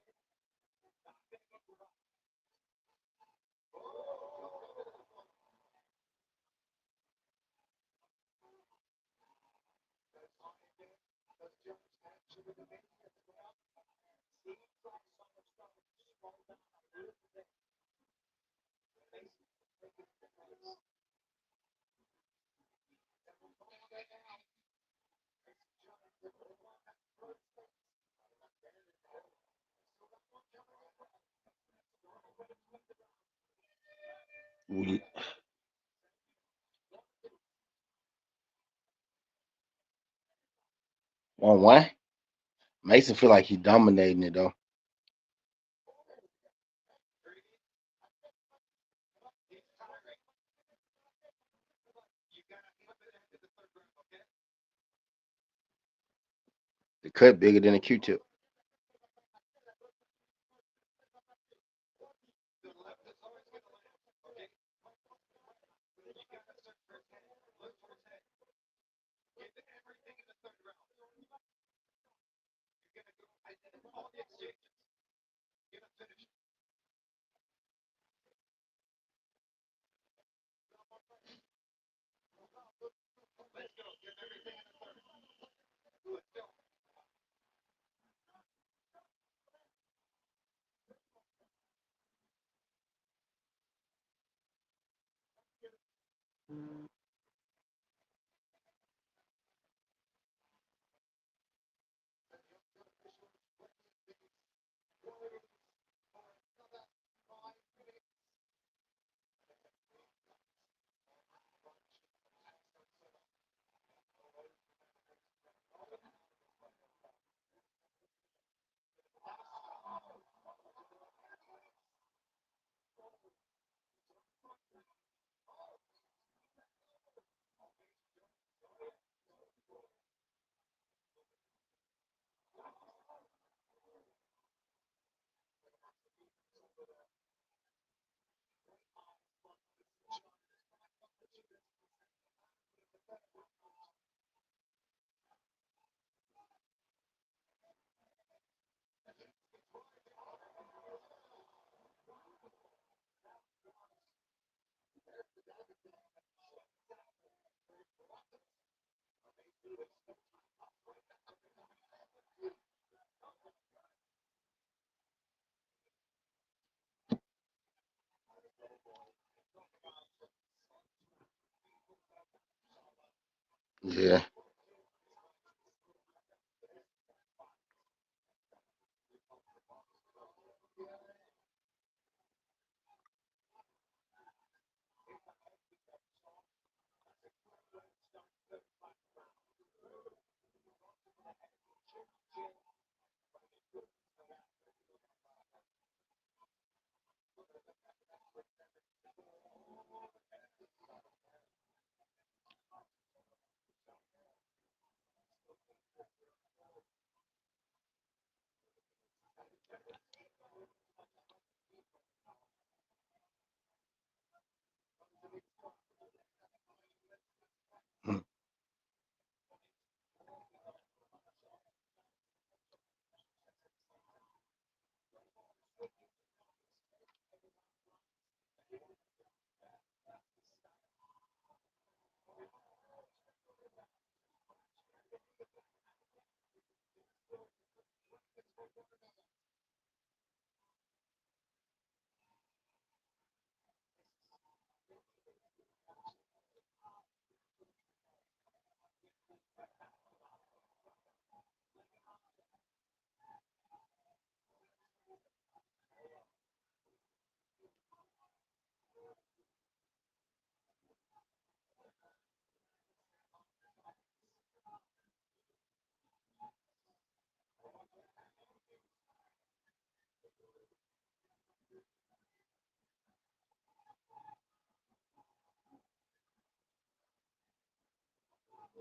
We 1-1. Mason feel like he dominating it though. The cut bigger than a Q-tip. Yeah.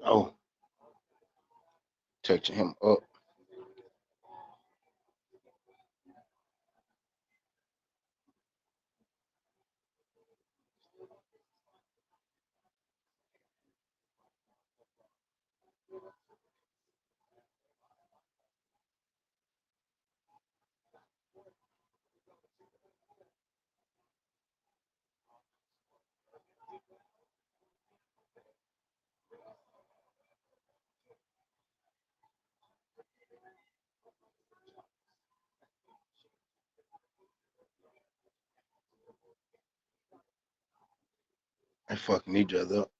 Oh, touching him up. They fucking each other up.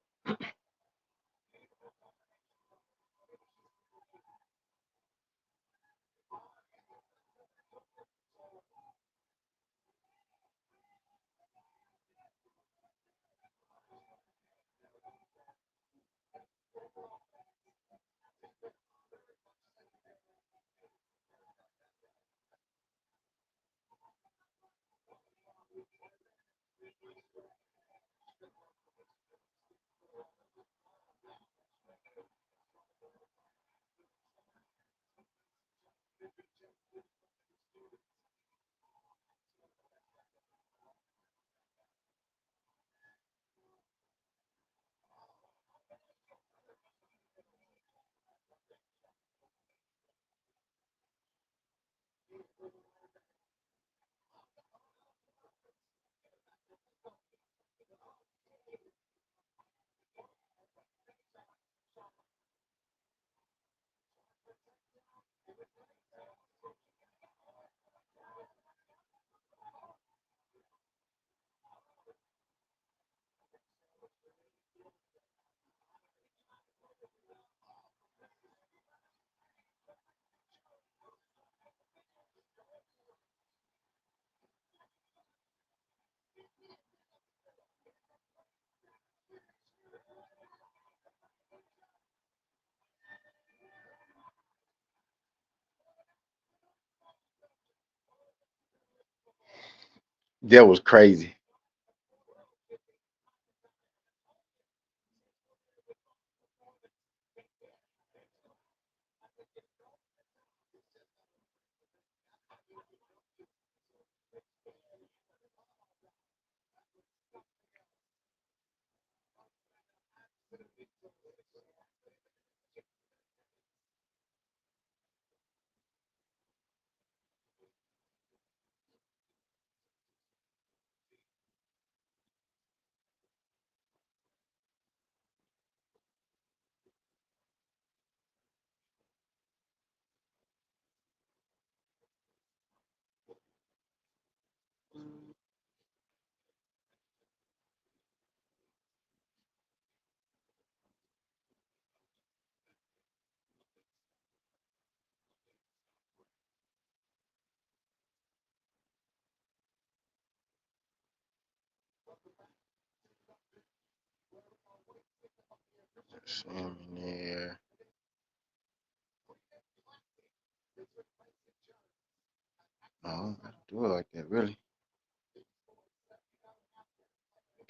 That was crazy. Same in there. No, I don't have to do it like that, really.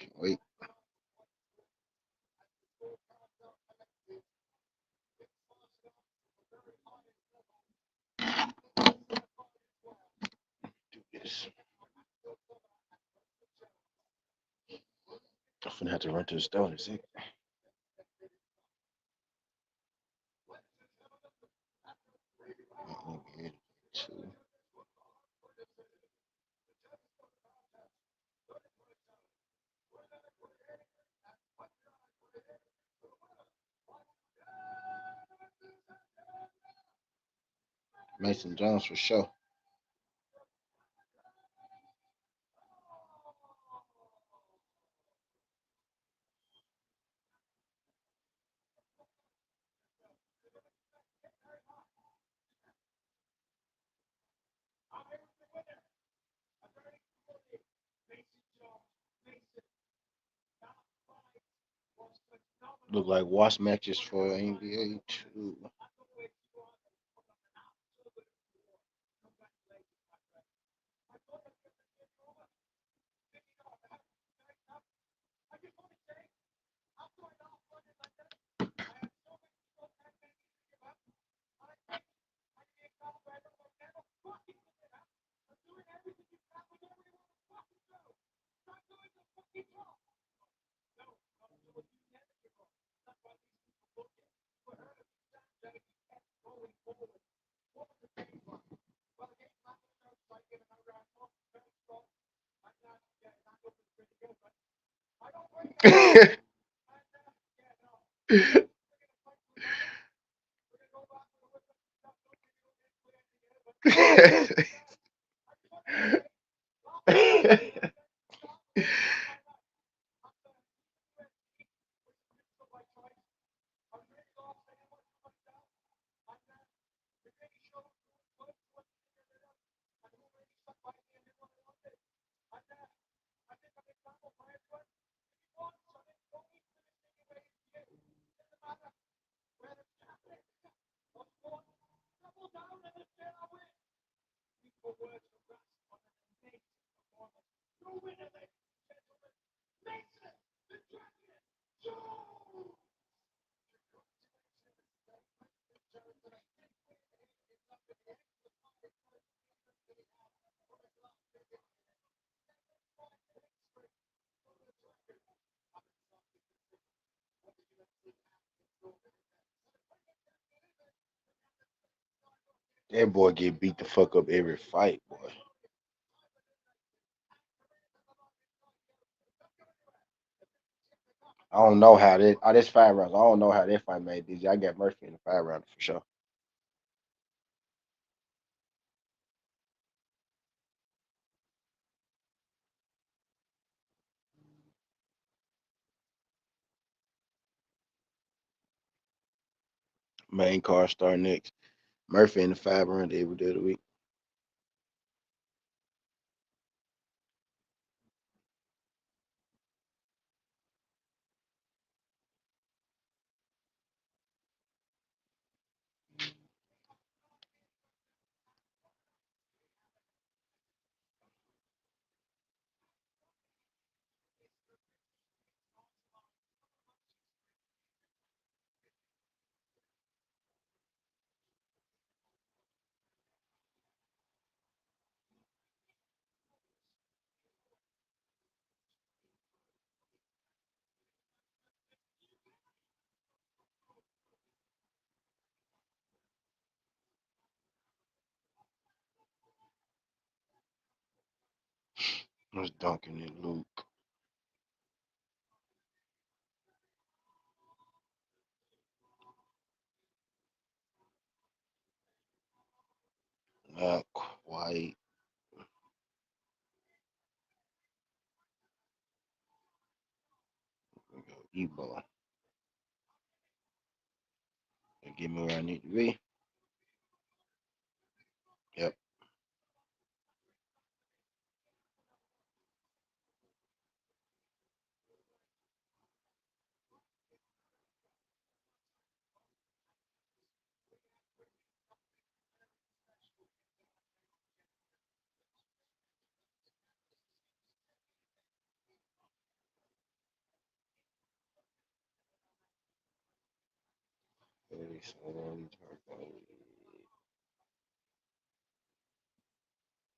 Can't wait. Do this. I'm finna have to run to the store in a second. Two. Mason Jones for sure. Look like watch matches for NBA too. That boy get beat the fuck up every fight, boy. I don't know how that. Oh, that's 5 rounds. I don't know how that fight made this. I got Murphy in the 5 round for sure. Main card start next. Murphy in the 5 round every day of the week. What's Duncan and Luke? Not quite. We go Ebo. And get me where I need to be. Yep. 37.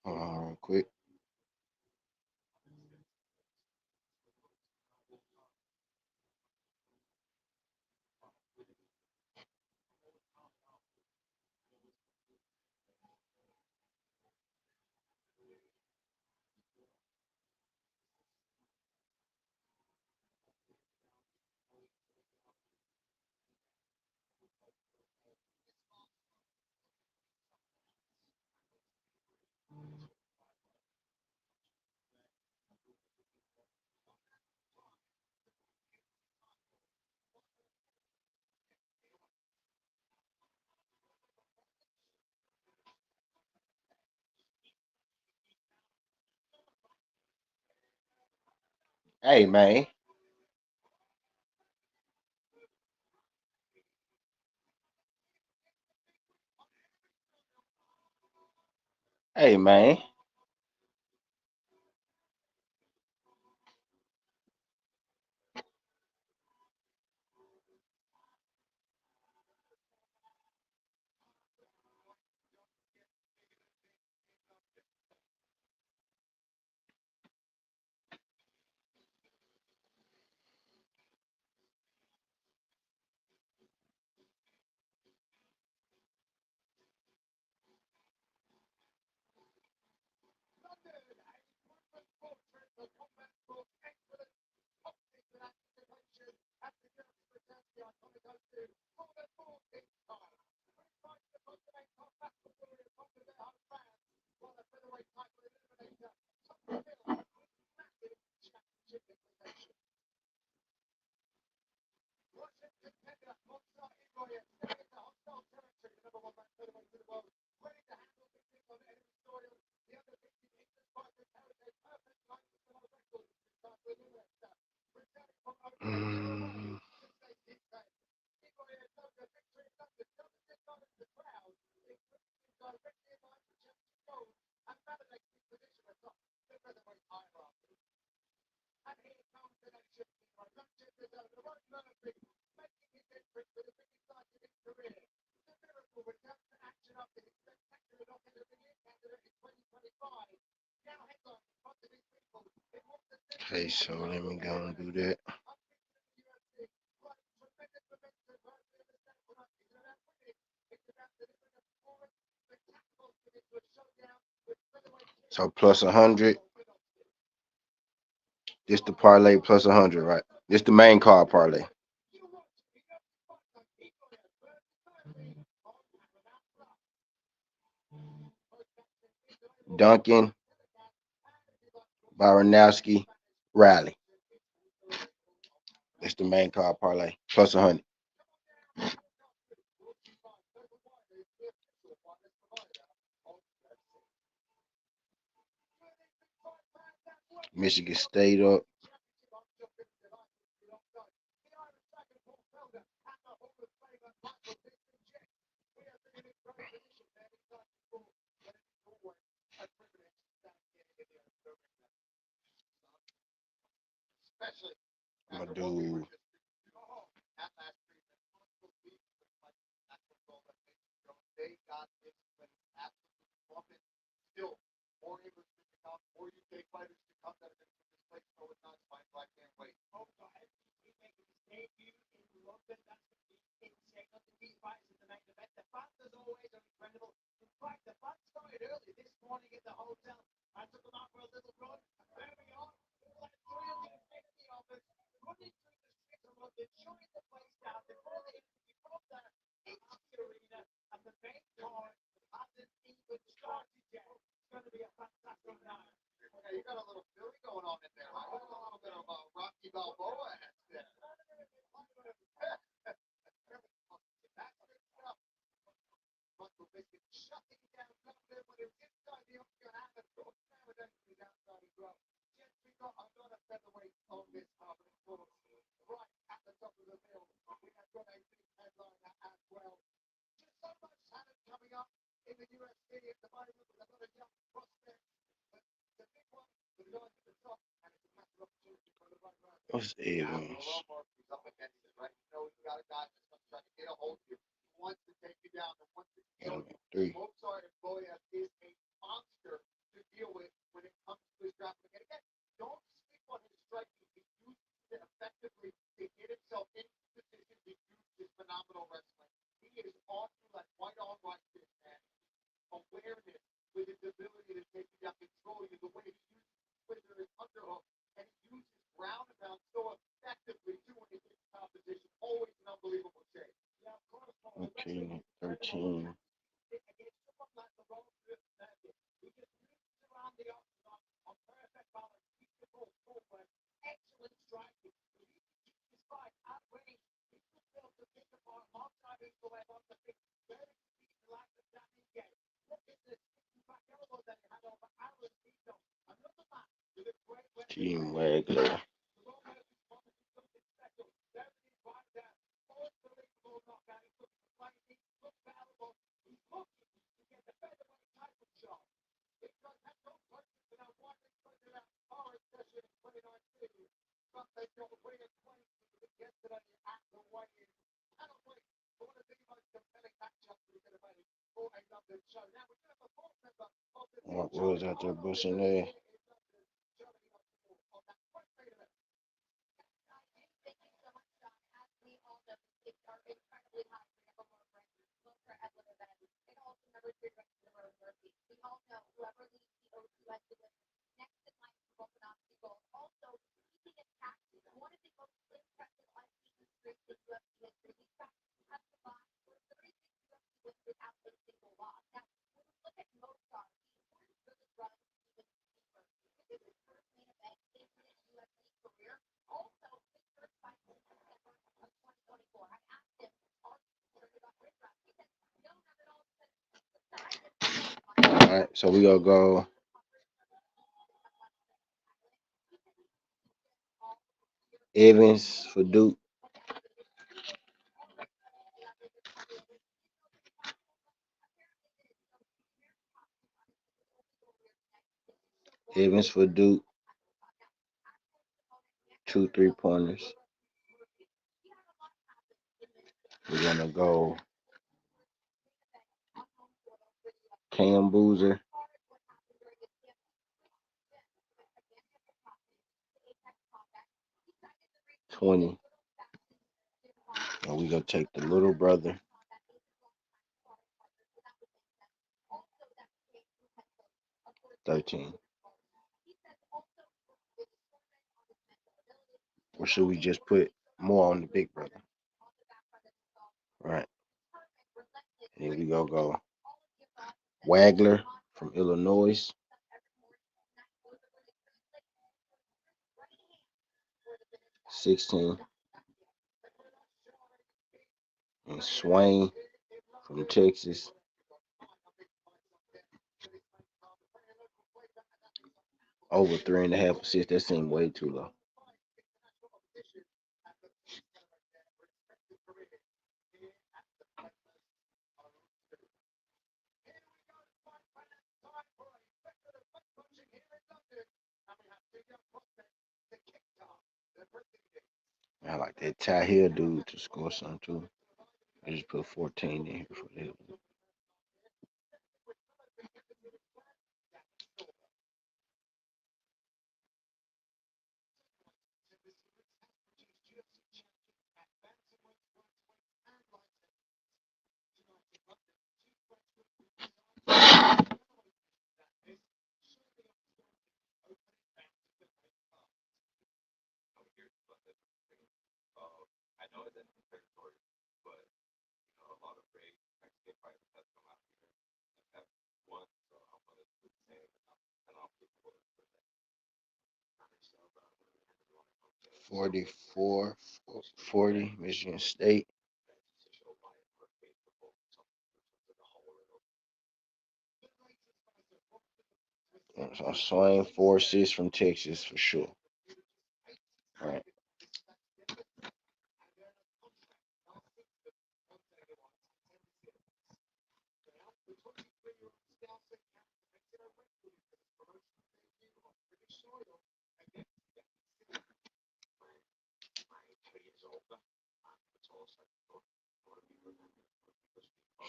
Hold on real quick. Hey man. Hey man. Mm, okay, so let me go and do that. So plus 100. This the parlay plus 100, right? This the main card parlay. Duncan, Baranowski, Riley. That's the main card parlay plus 100. Michigan State up. I'm gonna do what's Evans? Three. Okay, 13. Team Wagler. What was out there busting there? All right, so we gonna go. Evans for Duke. Evans for Duke. 2 3-pointers. We're gonna go Cam Boozer. 20. And we gonna take the little brother. 13. Or should we just put more on the big brother? Right. Here we go. Wagler from Illinois. 16. And Swain from Texas. Over 3.5 assists. That seemed way too low. I like that Ty Hill dude to score some too. I just put 14 in here for him. $44.40 Michigan State. So Swain 4 assists from Texas for sure. All right.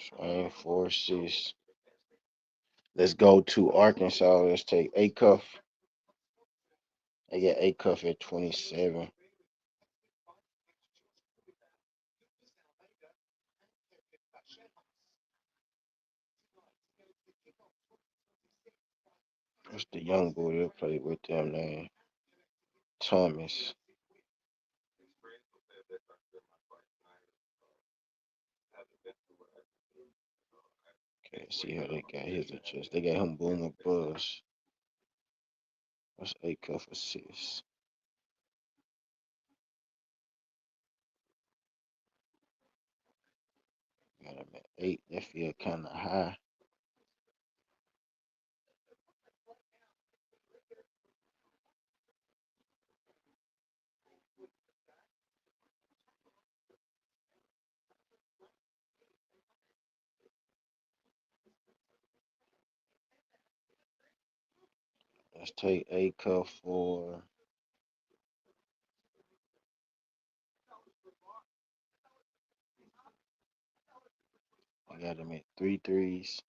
Swain 4 assists. Let's go to Arkansas. Let's take A-Cuff. They got A-Cuff at 27. What's the young boy that played with them name? Thomas. Okay, see how they got his adjust. They got him Boomer Buzz. What's A-Cuff assists? Got him at 8. That feel kind of high. Let's take A-Cuff for I got him at 3 threes.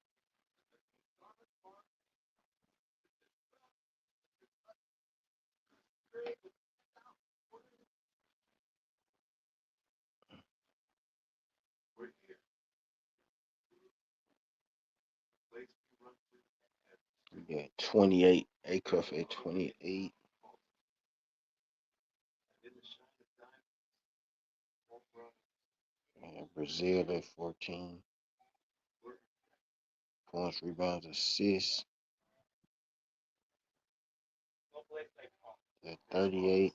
We got 28. A-Cuff at 28. And Brazil at 14. Points, rebounds, assists at 38.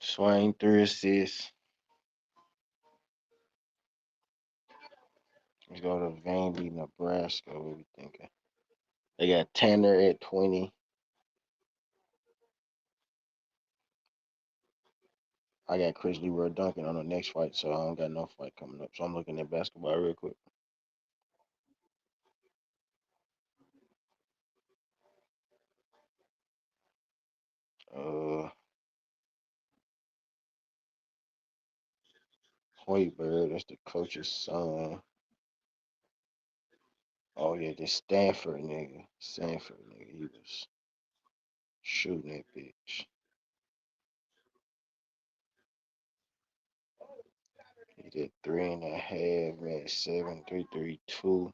Swain 3 assists. Let's go to Vandy, Nebraska. What we thinking? They got Tanner at 20. I got Chris Leroy Duncan on the next fight, so I don't got no fight coming up. So I'm looking at basketball real quick. Hoiberg, that's the coach's son. Oh yeah, this Stanford nigga. He was shooting that bitch. He did 3.5, man, 7.332.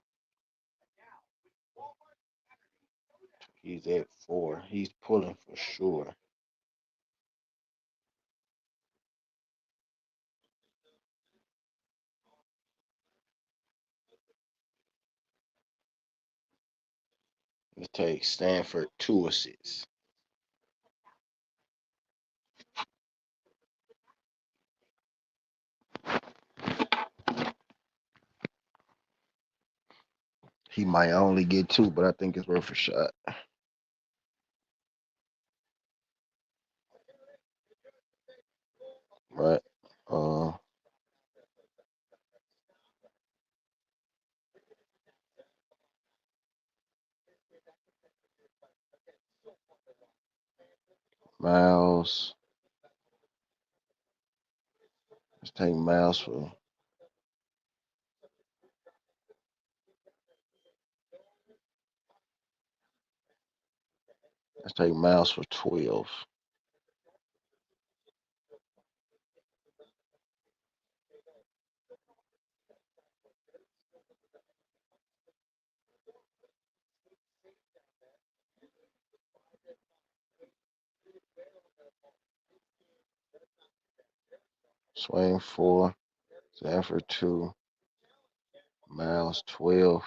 He's at 4. He's pulling for sure. Let's take Stanford 2 assists. He might only get 2, but I think it's worth a shot. Right. Miles. Let's take Miles for. Let's take Miles for 12. Swain 4. Stanford 2. Miles 12.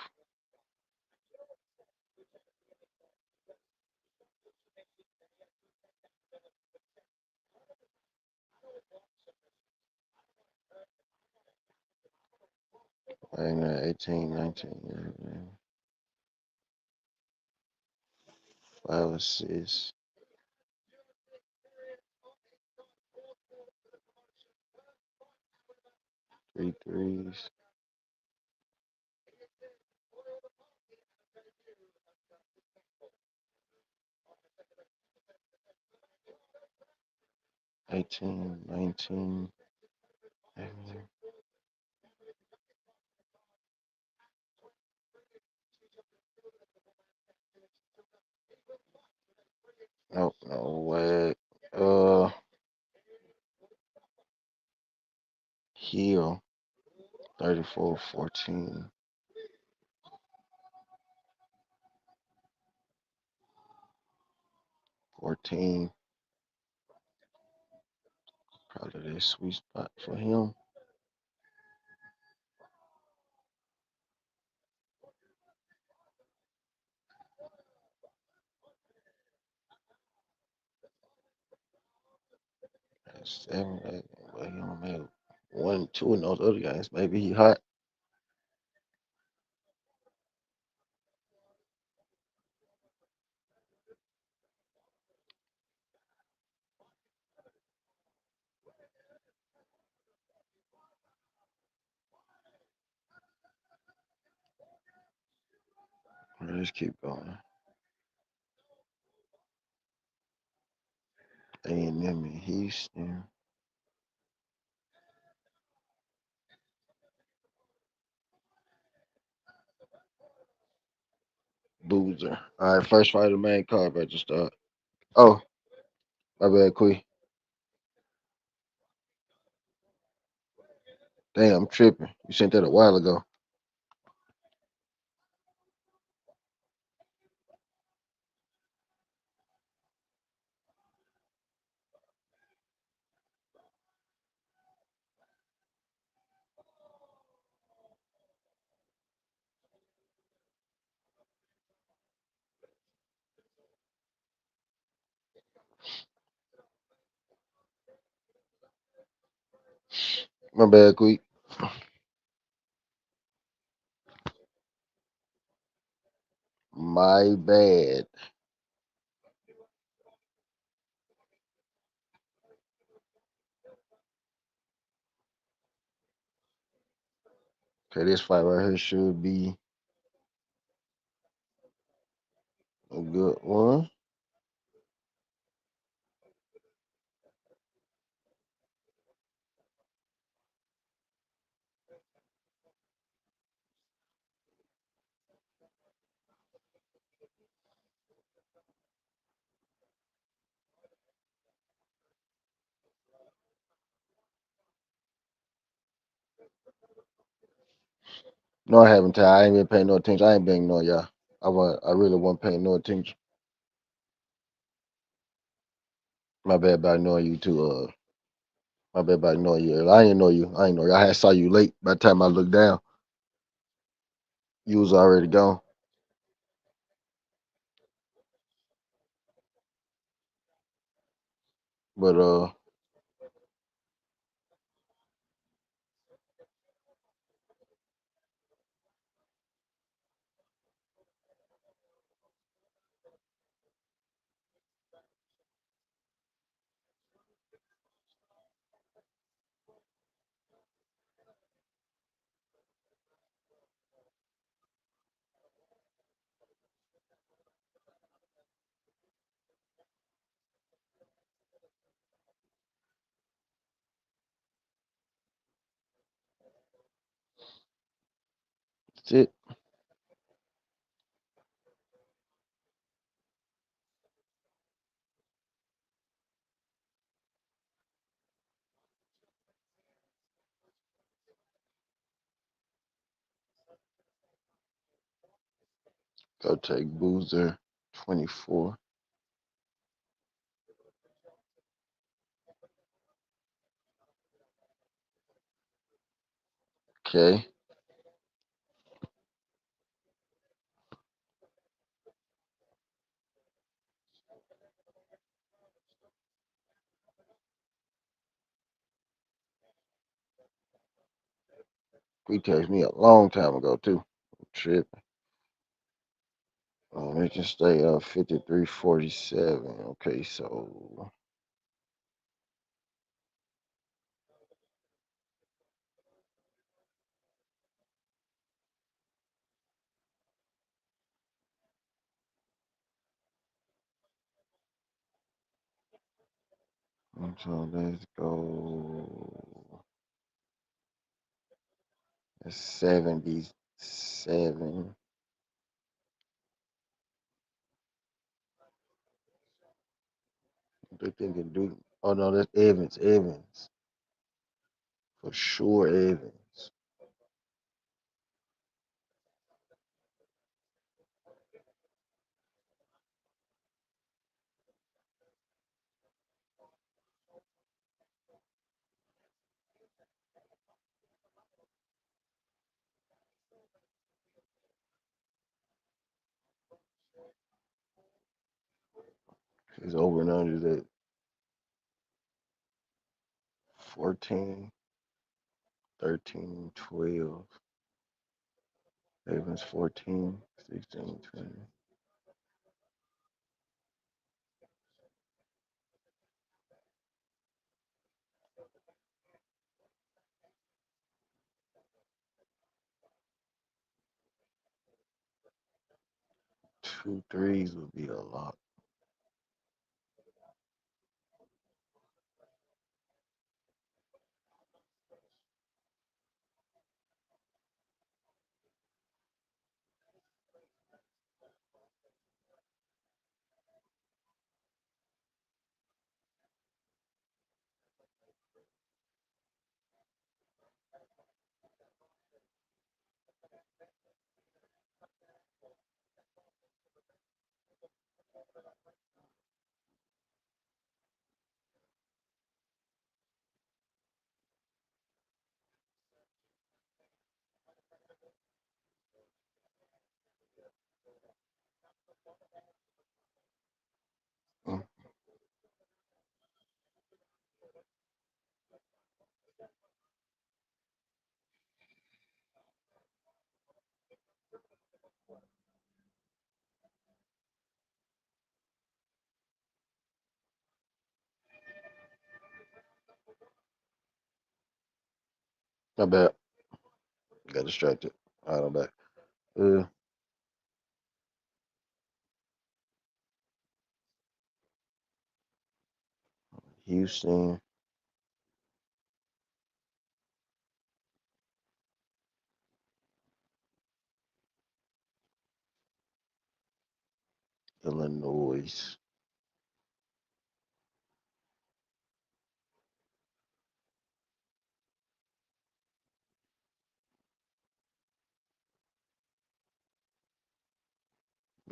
And 18, 19. 5 assists. 3 threes. Eighteen, 19. Nope, no way. Heel 34-14. 14. Probably the sweet spot for him. That's 7, 8. But he only made 1, 2 in those other games. Maybe he hot. Let's keep going. A&M and Houston. Boozer. All right, first fight of the main card register. Oh, my bad, Quee. Damn, I'm tripping. You sent that a while ago. My bad, quick. My bad. Okay, this fight right here should be a good one. No, I haven't. I ain't been paying no attention. I ain't been ignoring y'all. I really wasn't paying no attention. My bad about ignoring you too. My bad about ignoring you. I ain't know you. I ain't know you. I had saw you late. By the time I looked down, you was already gone. But that's it. Go take Boozer 24. Okay. He texted me a long time ago too. Shit. They can stay 53-47. Okay, so let's go 77. They think it do. Oh no, that's Evans. Evans for sure. Evans. He's over and under at 14, 13, 12. Evans 14, 16, 20. 2 threes would be a lot. Mm. Not bad. Got distracted. All right, I'm back. Houston. Illinois.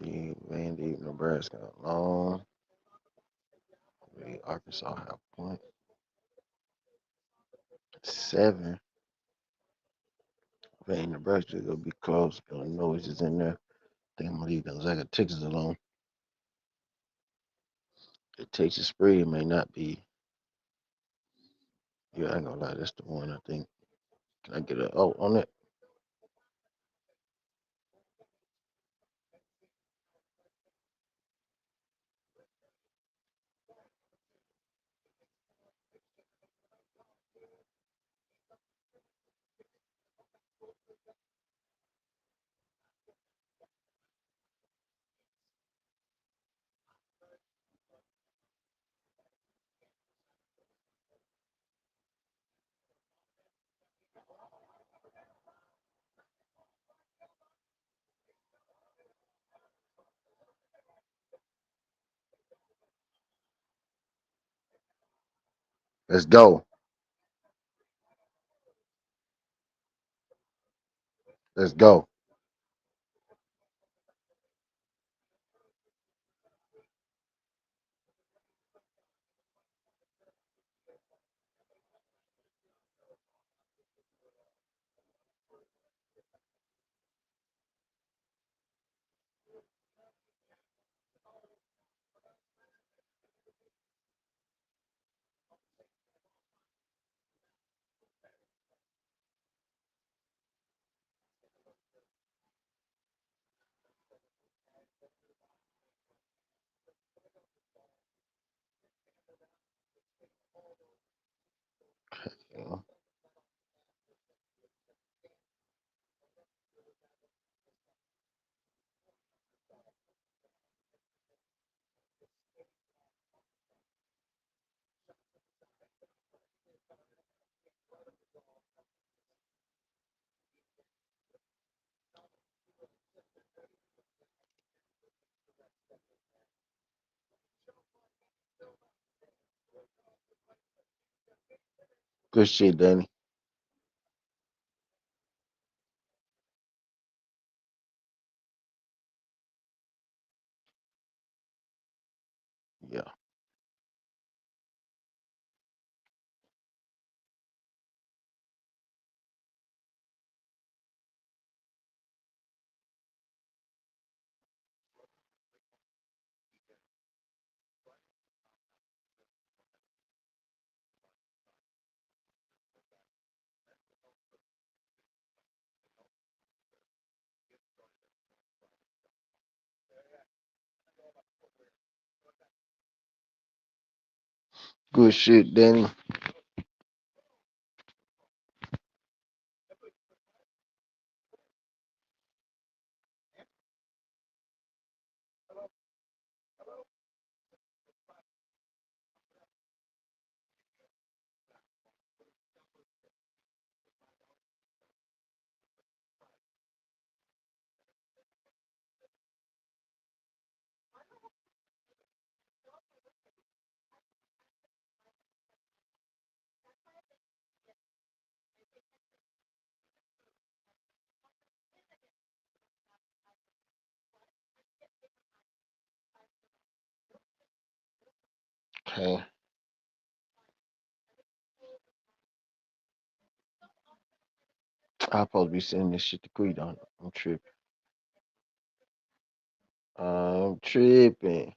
Vandy, Nebraska. Long. Arkansas have point. 7. Vandy, Nebraska gonna be close. Illinois is in there. I think I'm gonna leave Gonzaga, Texas alone. The Texas spread may not be. Yeah, I ain't gonna lie. That's the one I think. Can I get a on it? Let's go. Let's go. Yeah. Good shit, Danny. Yeah. Good shit, Danny. Okay. I'm supposed to be sending this shit to Creed on. I'm tripping. I'm tripping.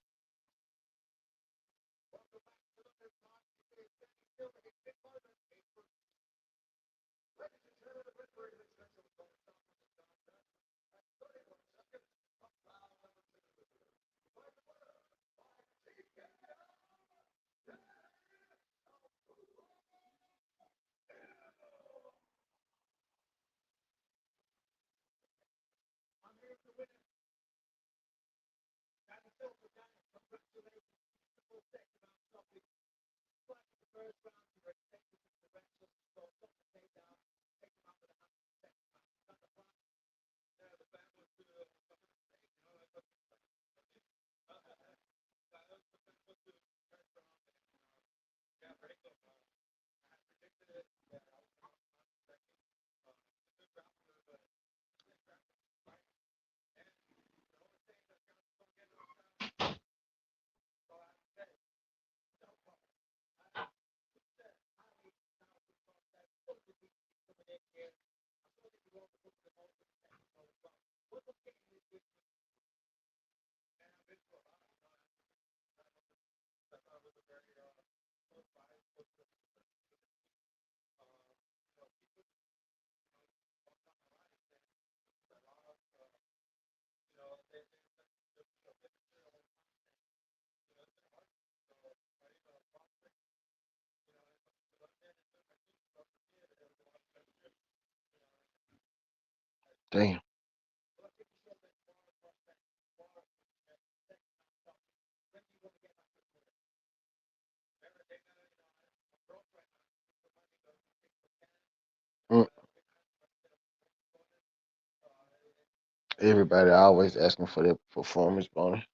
Damn. Mm. Everybody always asking for their performance bonus.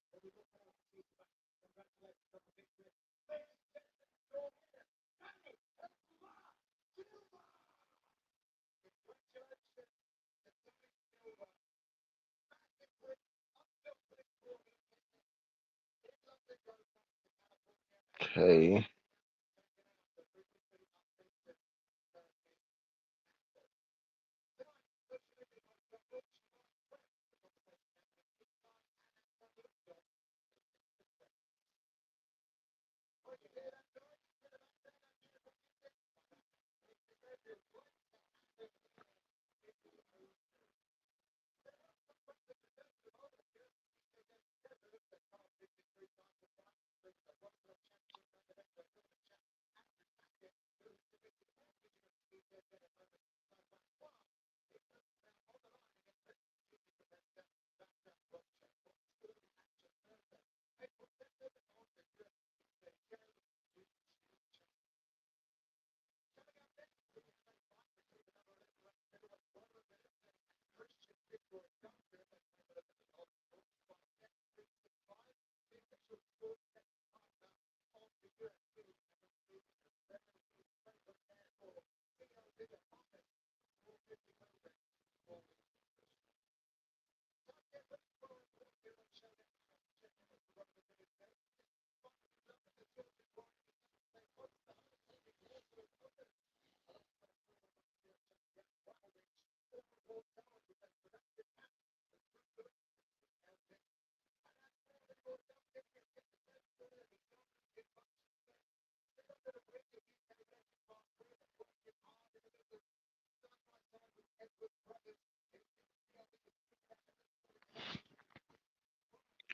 Okay.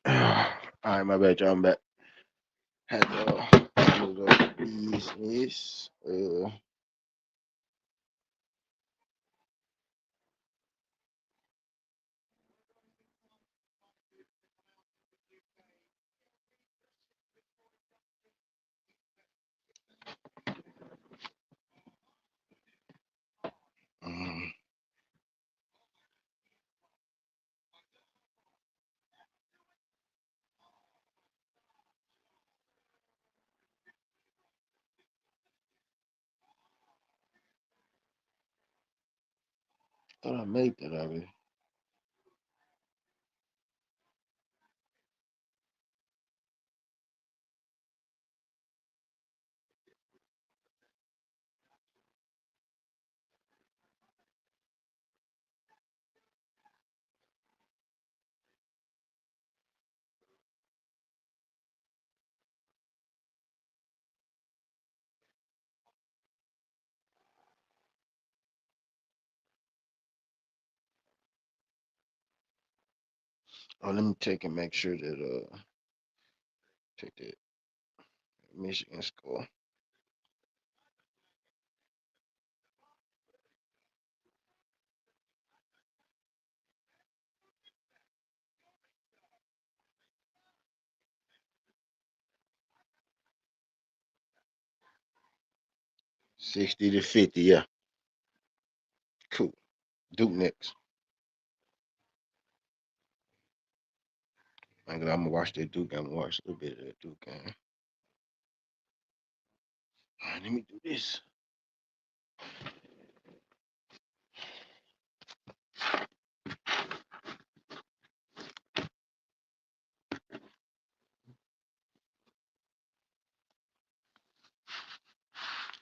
All right, my bad, y'all. I'm back. Had to move up business. Mm. Thought I made that already. Oh, let me check and make sure that check that Michigan score. 60 to 50, yeah. Cool. Duke next. I'm gonna watch that Duke. I'm gonna watch a little bit of that Duke game. All right, let me do this.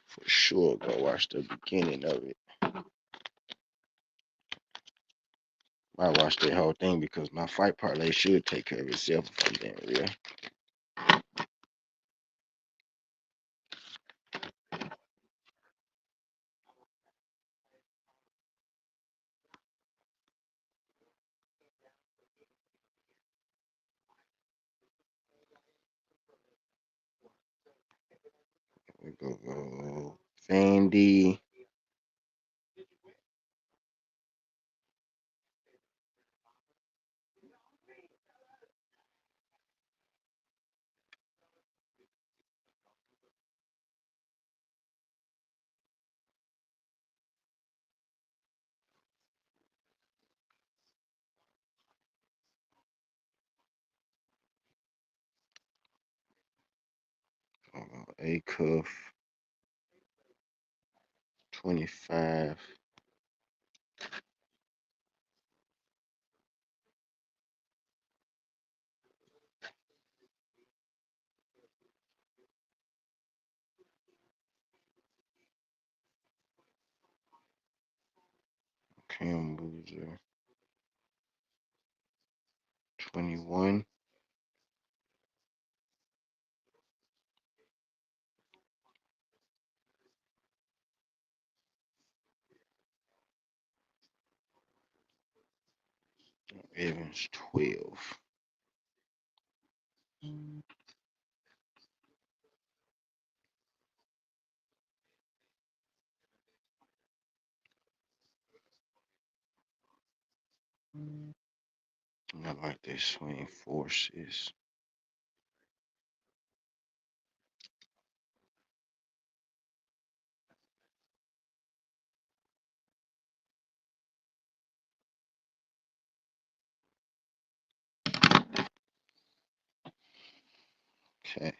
For sure, go watch the beginning of it. I watch the whole thing because my fight parlay should take care of itself if I'm being real. We go Vandy. A cuff 25. Cam Boozer 21. Evans 12. I like this swing forces. Okay.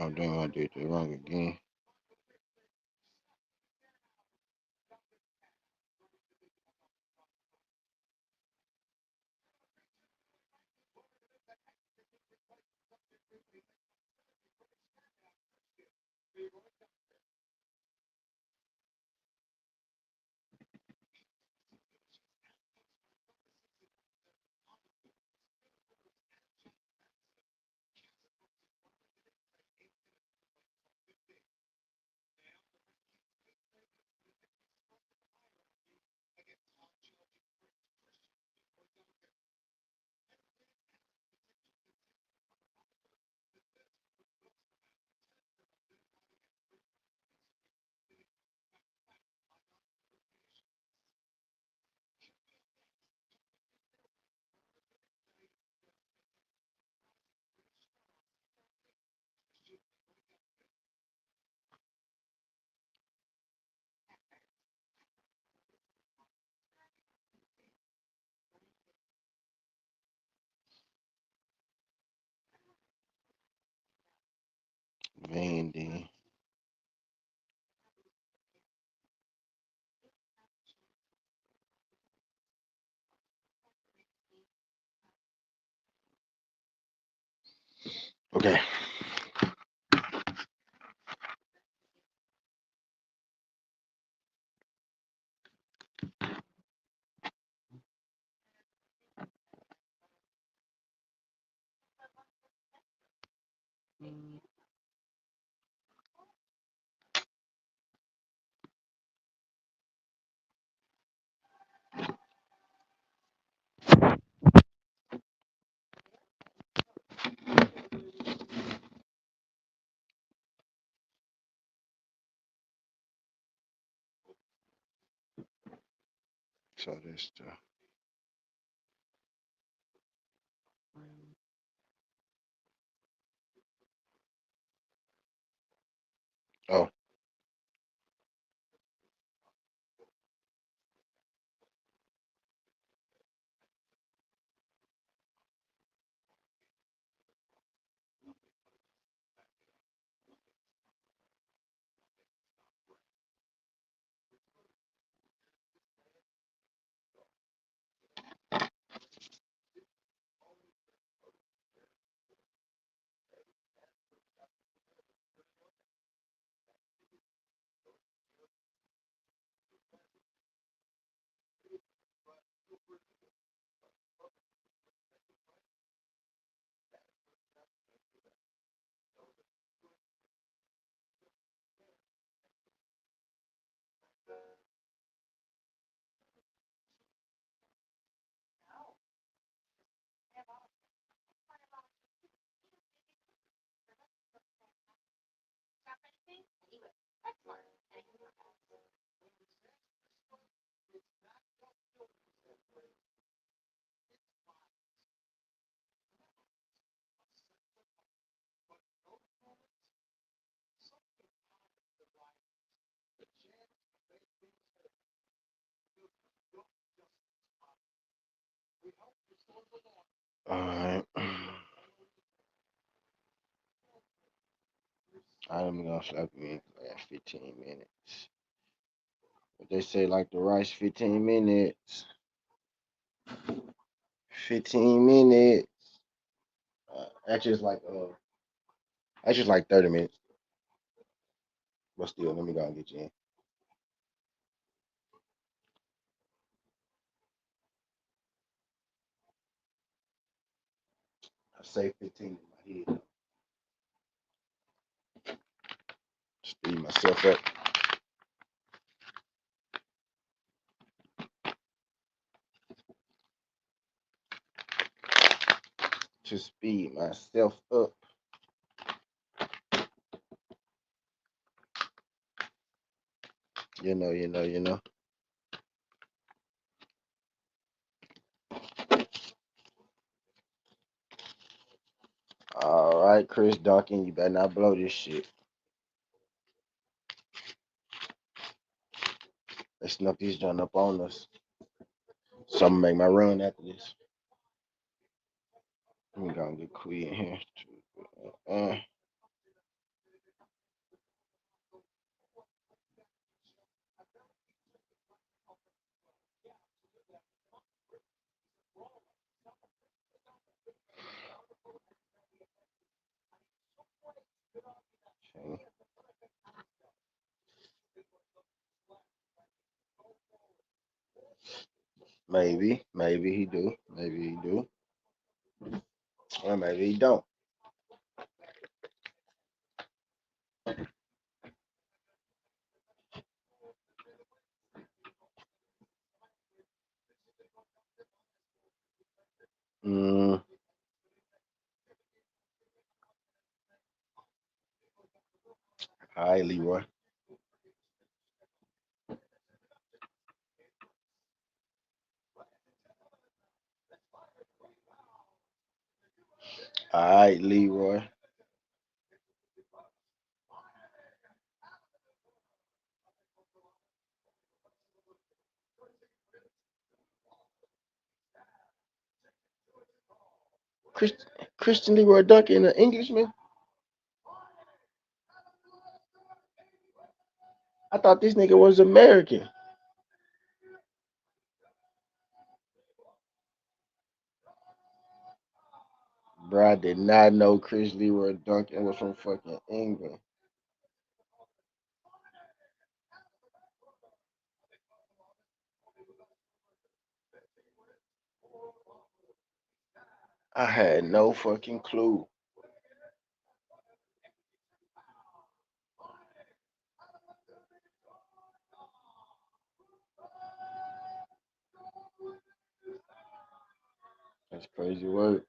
Oh, damn, I did that wrong again. Vandy. Okay. So this the oh. Alright. I'm gonna slap you in the last 15 minutes. But they say like the rice 15 minutes. 15 minutes. Actually it's like actually it's like 30 minutes. But still, let me go and get you in. I say 15 in my head. Speed myself up. To speed myself up. You know. All right, Chris Duncan, you better not blow this shit. They snuck this joint up on us. So I'm gonna make my run after this. Let me go and get Queen here. Uh, okay. Maybe he do. Maybe he do. Or maybe he don't. Mm, all right, Leroy. All right, Leroy. Chris, Christian Leroy Duncan, an Englishman. I thought this nigga was American. Bro, I did not know Chris Leroy Duncan was from fucking England. I had no fucking clue. That's crazy work.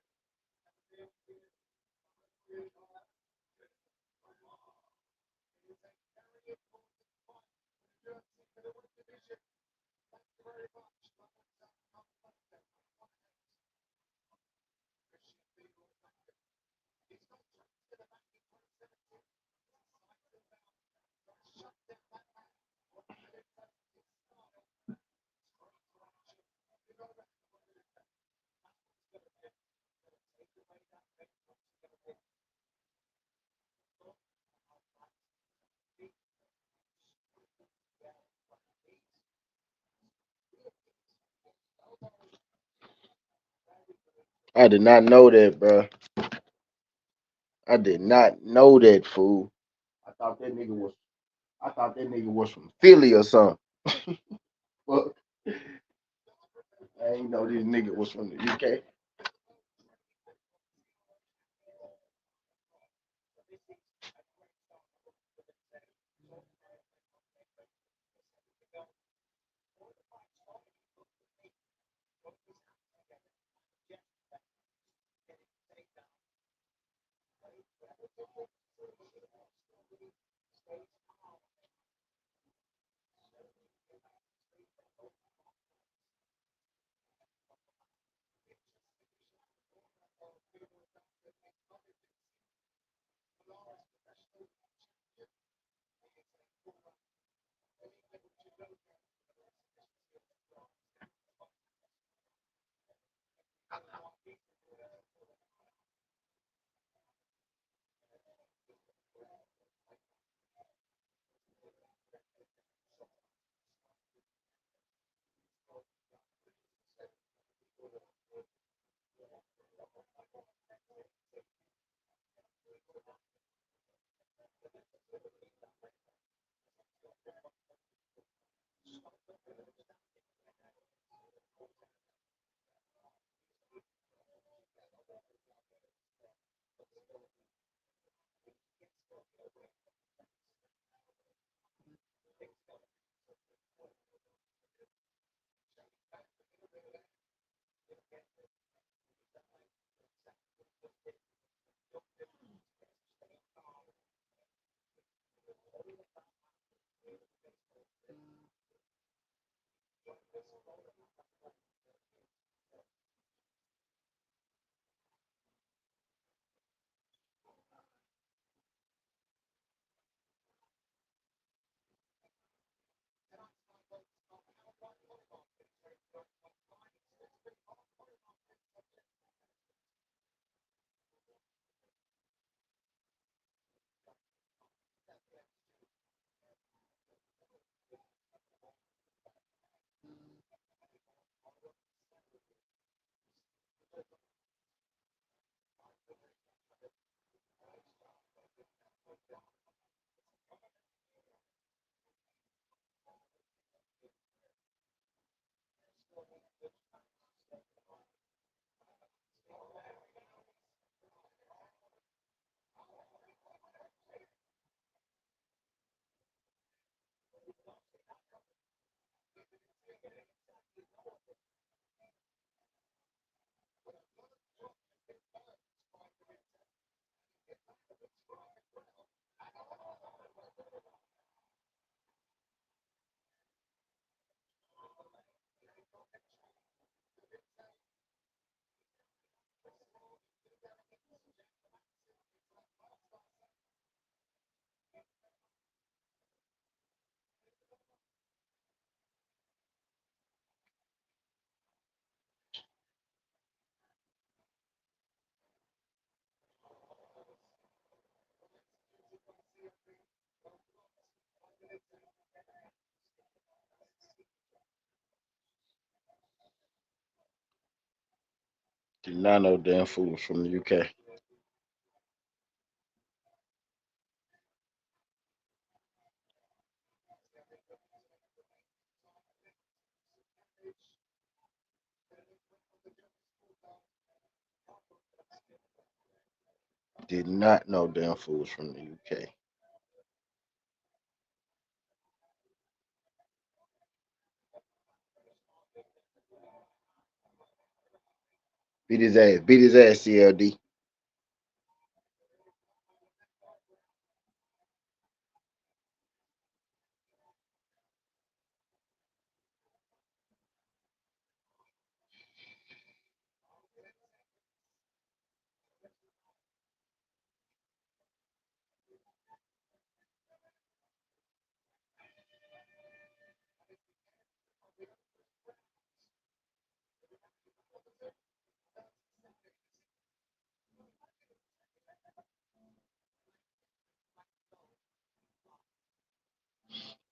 I did not know that, bro. I did not know that, fool. I thought that nigga was. I thought that nigga was from Philly or something. Fuck. I ain't know this nigga was from the UK. Did not know damn fool was from the UK. Did not know damn fool was from the UK. Beat his ass. Beat his ass, CLD.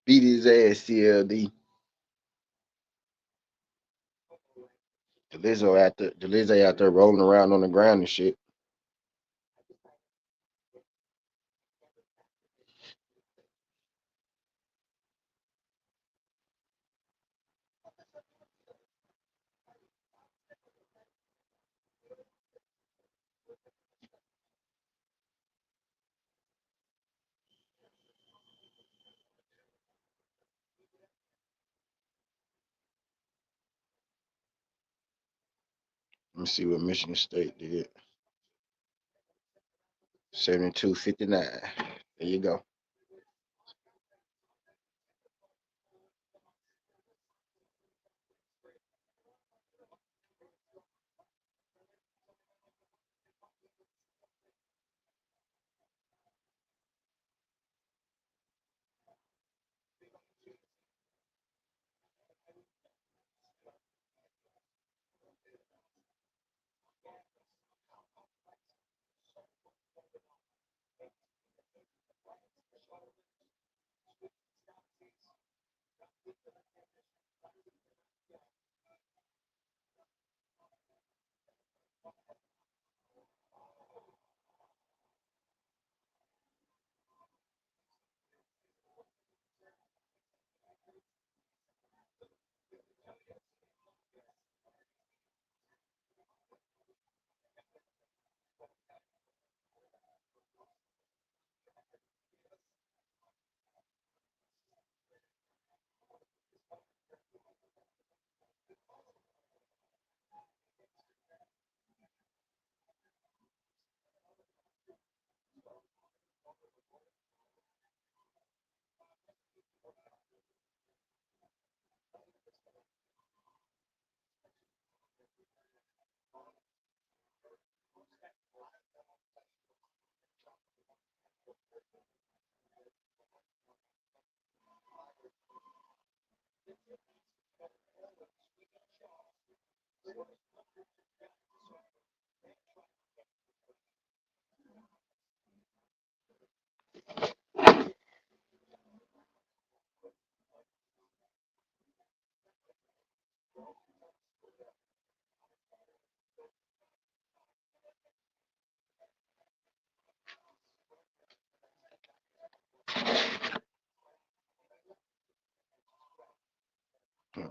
Beat his ass, CLD. The Lizzo out there rolling around on the ground and shit. Let me see what Michigan State did. 72-59. There you go.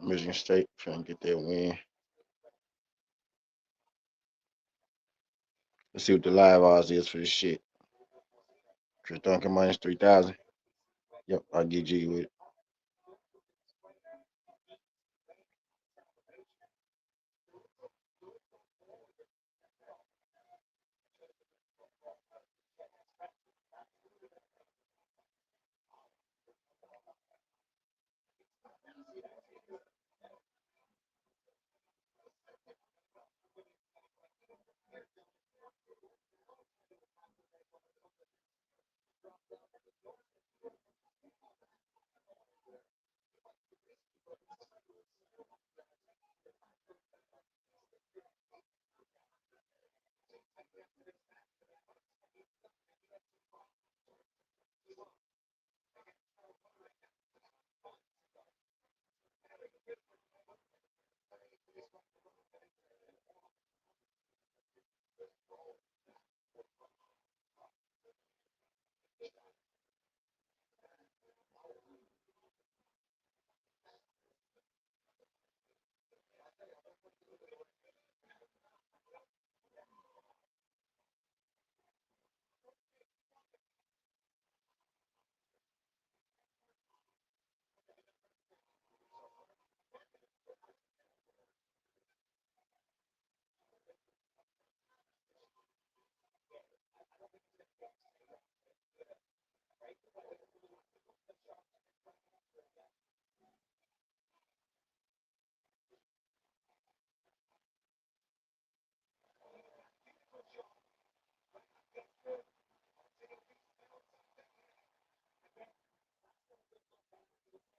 Michigan State trying to get that win. Let's see what the live odds is for this shit. Chris Duncan minus 3,000. Yep, I'll get G with it.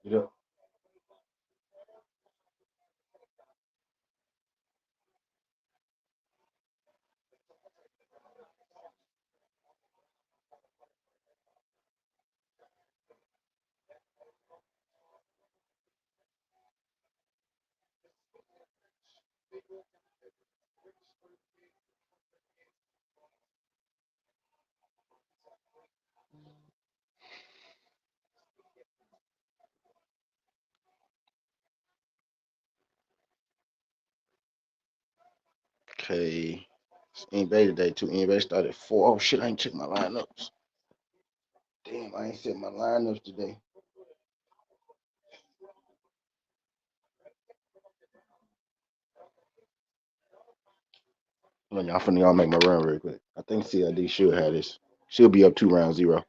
Yep. Okay. It's NBA today too. NBA started at 4. Oh shit, I ain't checked my lineups. Damn, I ain't set my lineups today. Hold on, y'all finna y'all make my run real quick. I think CID should have this. She'll be up 2-0.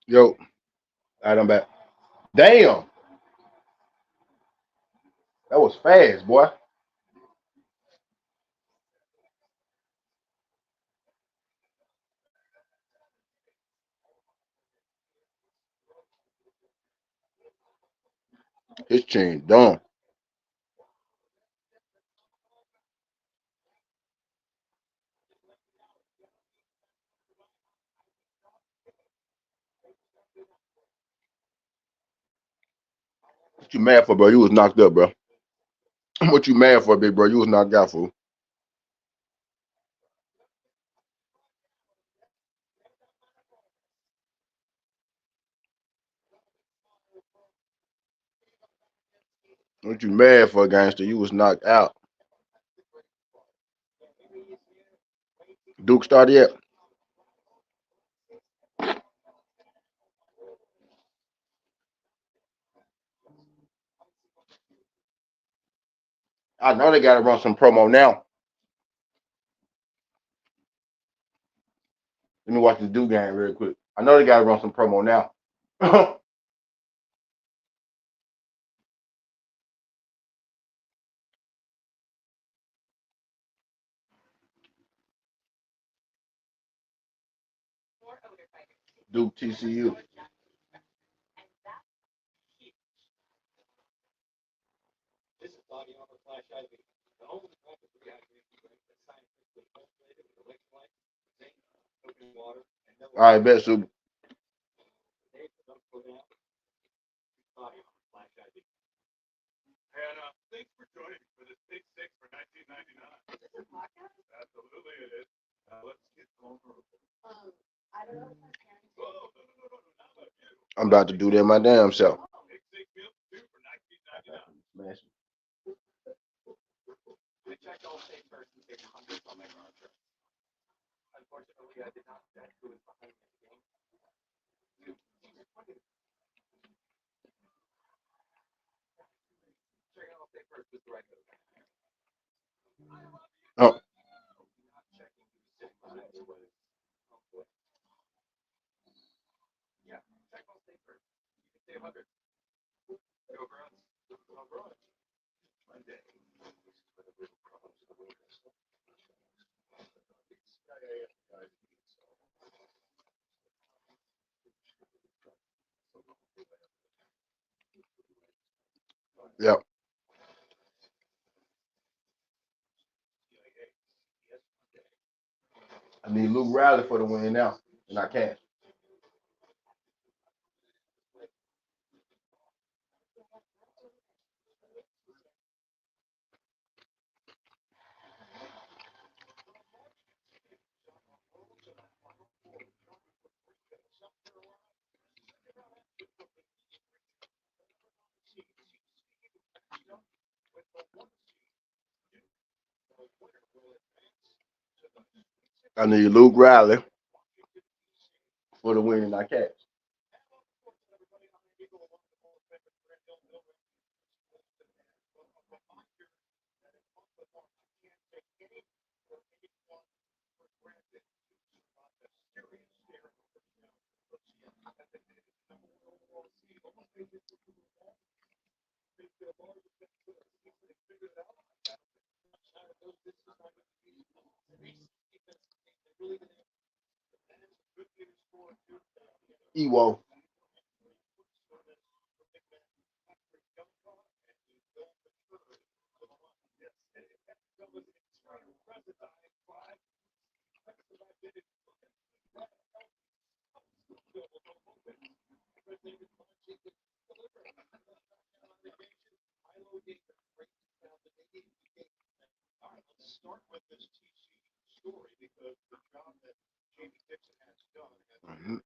Yo, all right, I'm back. Damn, that was fast, boy. His chain done. What you mad for, bro? You was knocked up, bro. What you mad for, big bro? You was knocked out, fool. What you mad for, gangster? You was knocked out. Duke started yet? I know they gotta run some promo now. Let me watch this Duke game real quick. I know they gotta run some promo now. Duke TCU. All right, bet, Super. And thanks for joining me for this Big Six for 1999. Absolutely it is. Let's get going. I don't know if my parents. Whoa, no, not about you. I'm about to do that my damn self. Big Six meal two for 1999. Smash. I checked all state first and saved hundreds on my car insurance. Unfortunately, I did not check who was behind me in the game. Checking all state first was the right move. Oh, Not checking who was sitting behind me was. Yeah, check all state first. You can save hundreds. Go Bruins. Go Bruins. Monday. yeah. I need Luke Riley for the win now, and I can't. I need Luke Riley for the win, and I can't. Ewo. Mhm.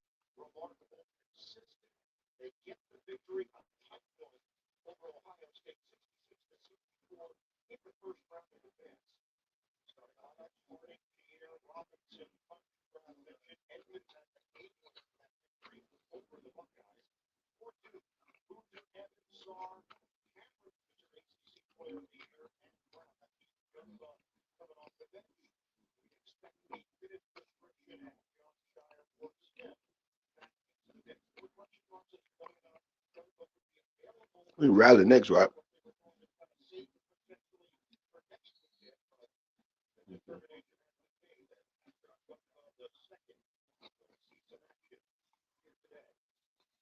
We rally next, right?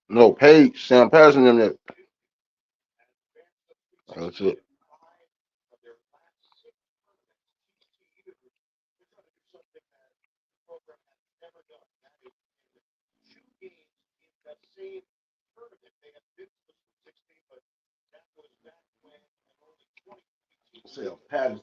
No, Page, Sam Patterson, them that. That's it. Sam Patterson.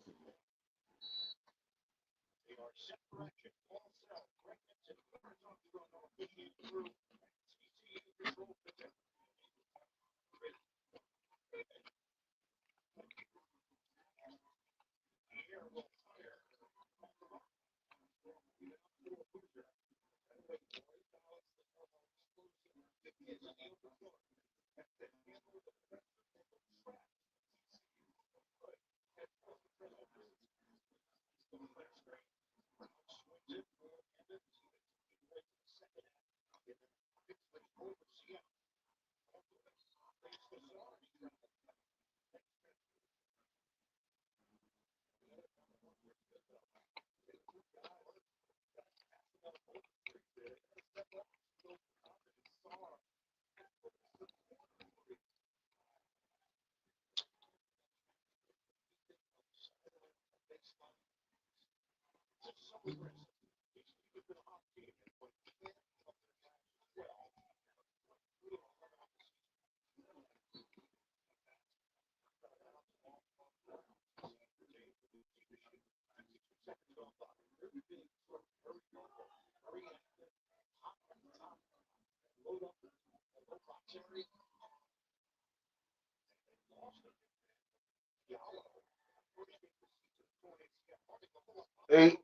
Eight.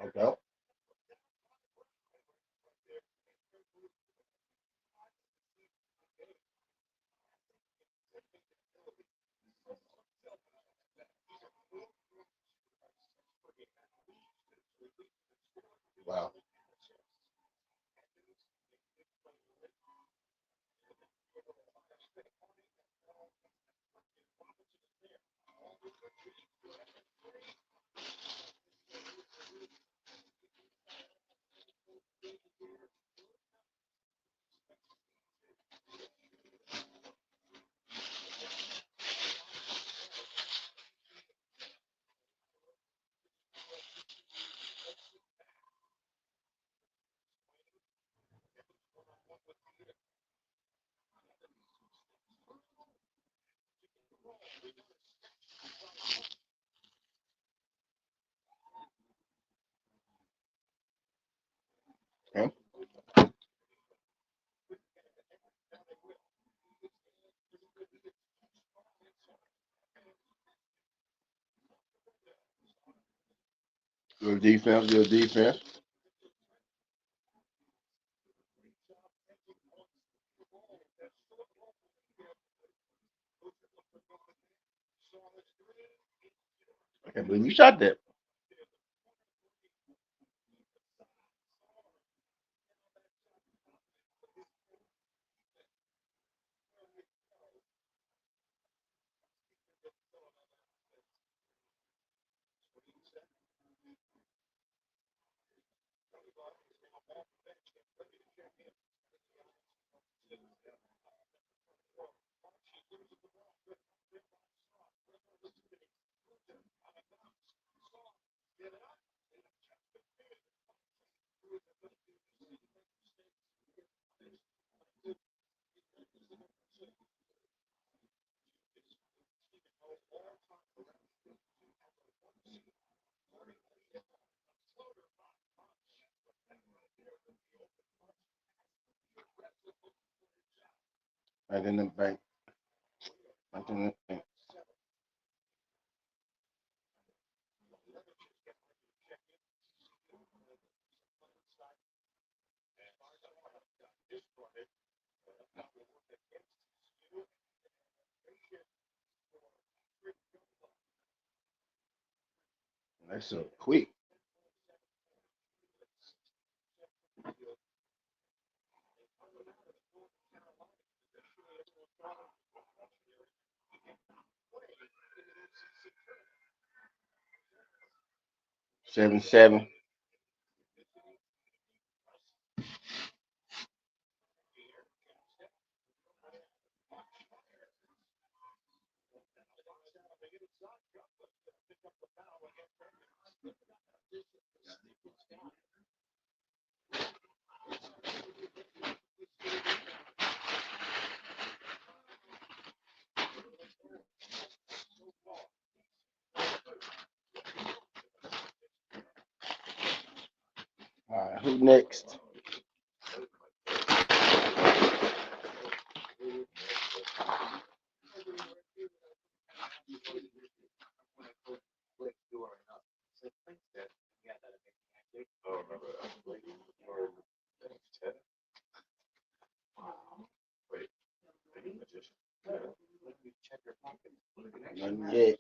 Okay. Wow. Okay. Good defense. Good defense. I can't believe you shot that. Back in the bank. Back in the bank. That's so quick. Seven, 7. All right, who next? None yet.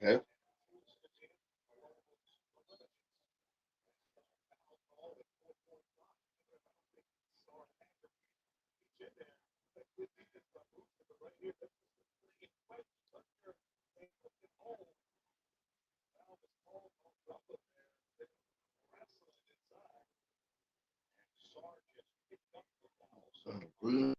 Okay. Green.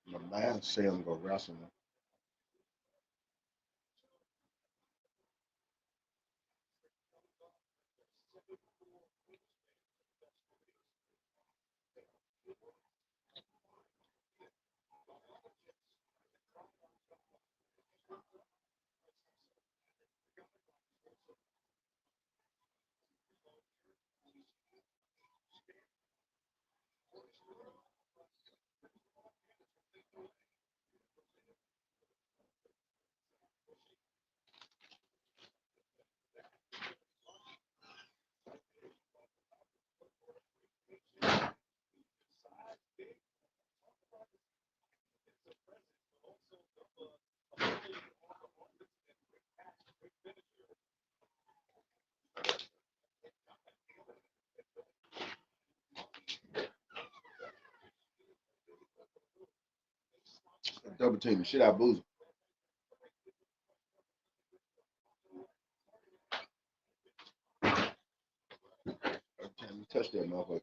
My man say I'm gonna wrestle him. Double team the shit out of Boozy. Every time you touch that motherfucker.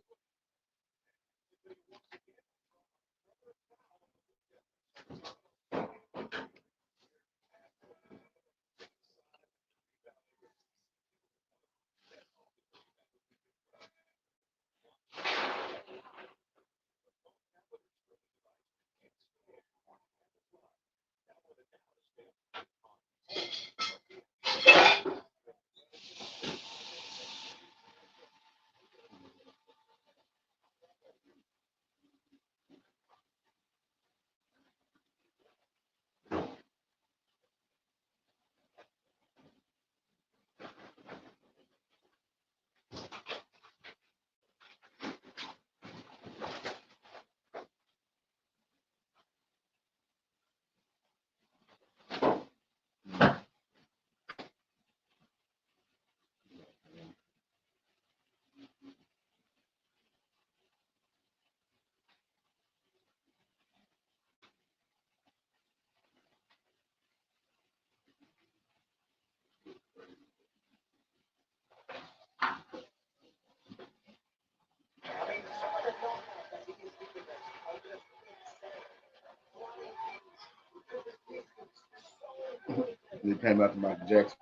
He came out to Michael Jackson.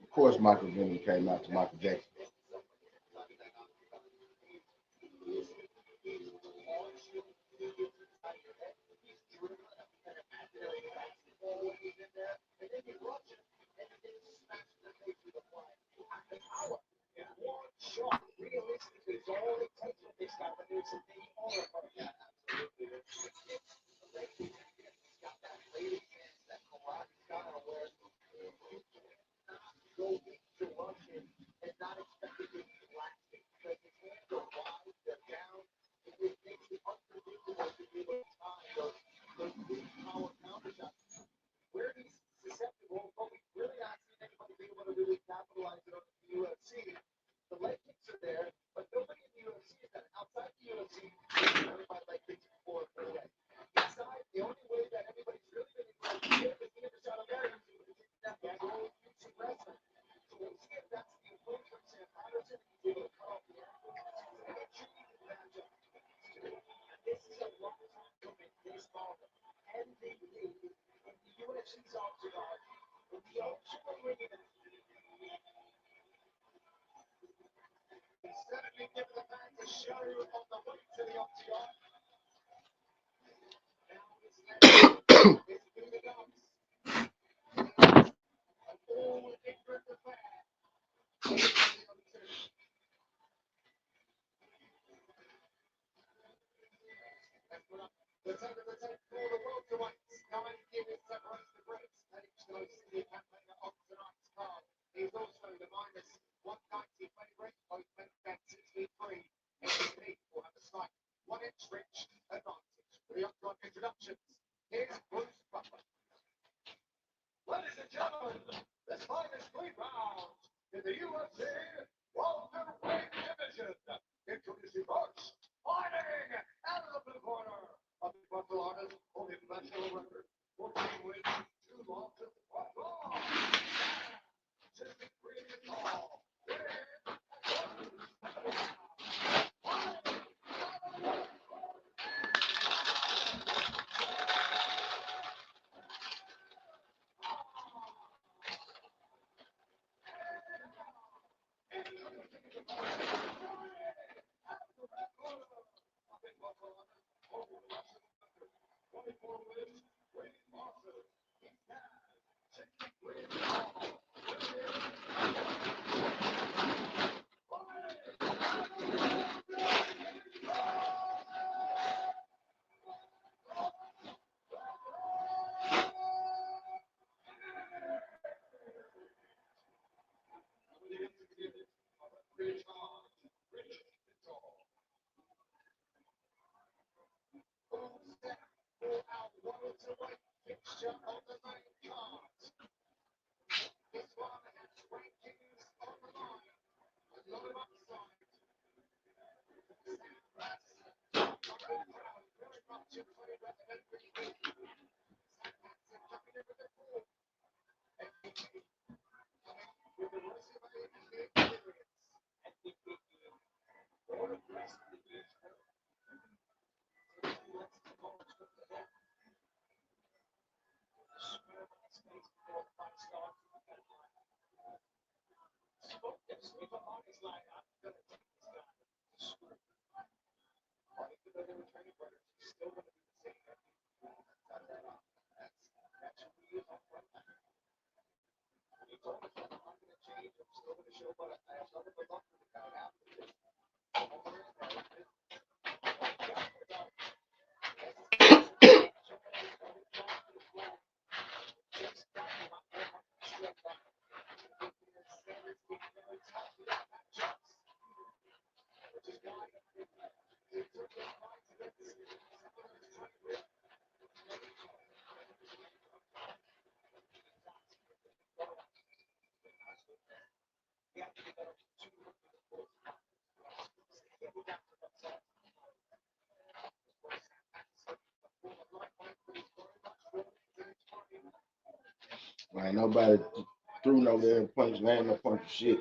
Of course, Michael Jordan came out to Michael Jackson. Ain't nobody threw no damn punch, land no punch of shit.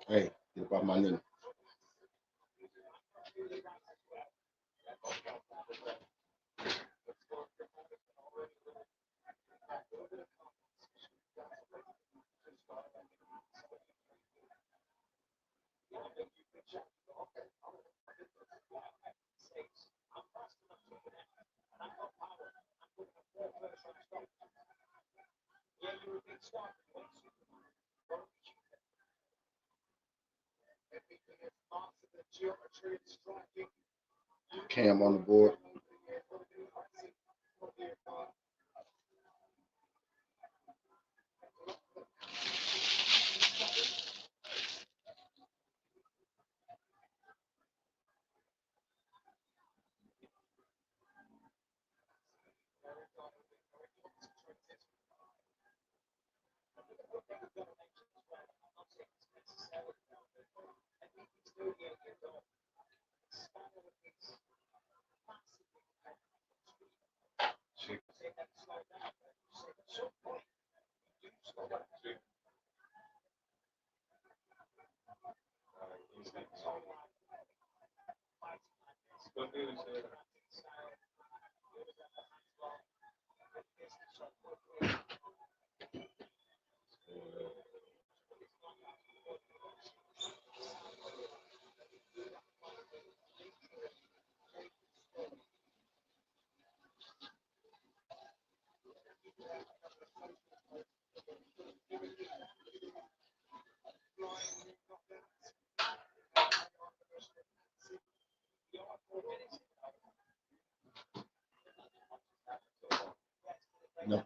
Hey, get up off my knee. Cam on the board. No.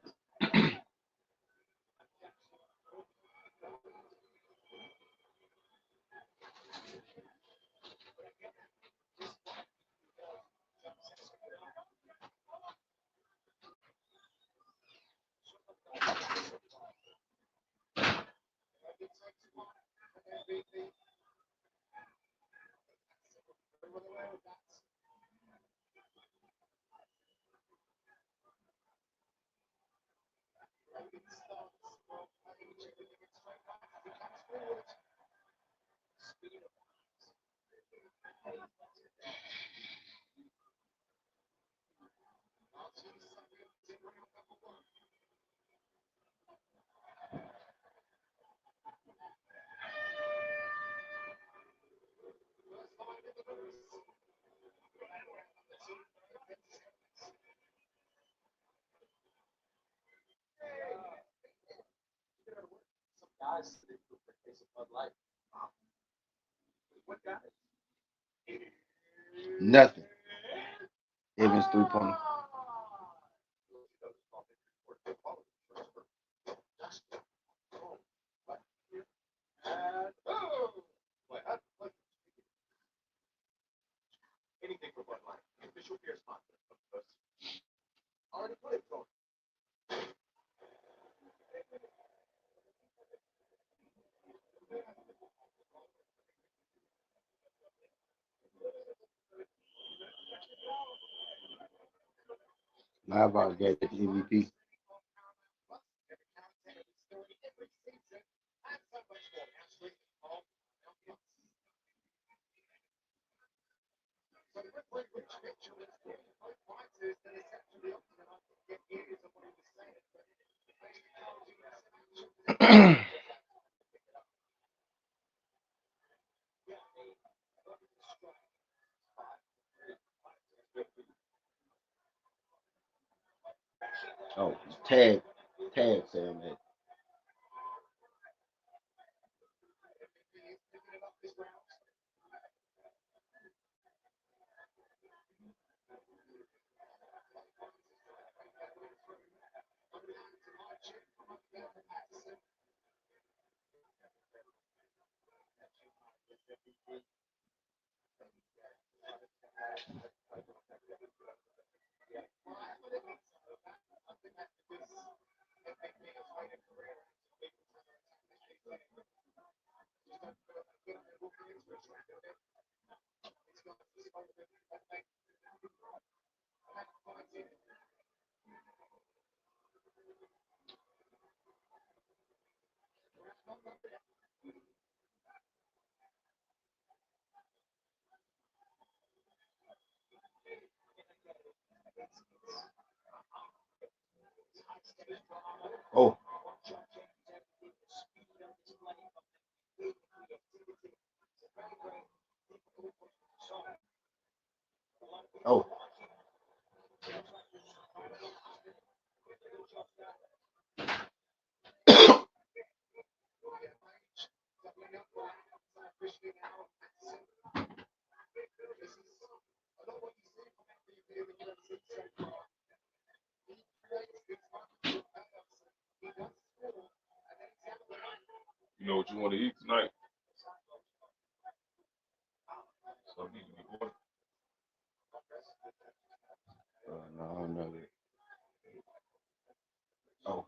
Nothing. Evans 3-pointer. Anything for Bud Light, the official beer sponsor of the already put it on. Live Box gave it the MVP. Oh, tag saying that. Oh, oh. You know what you want to eat tonight? Something need to be ordered. No, I don't know that. Oh,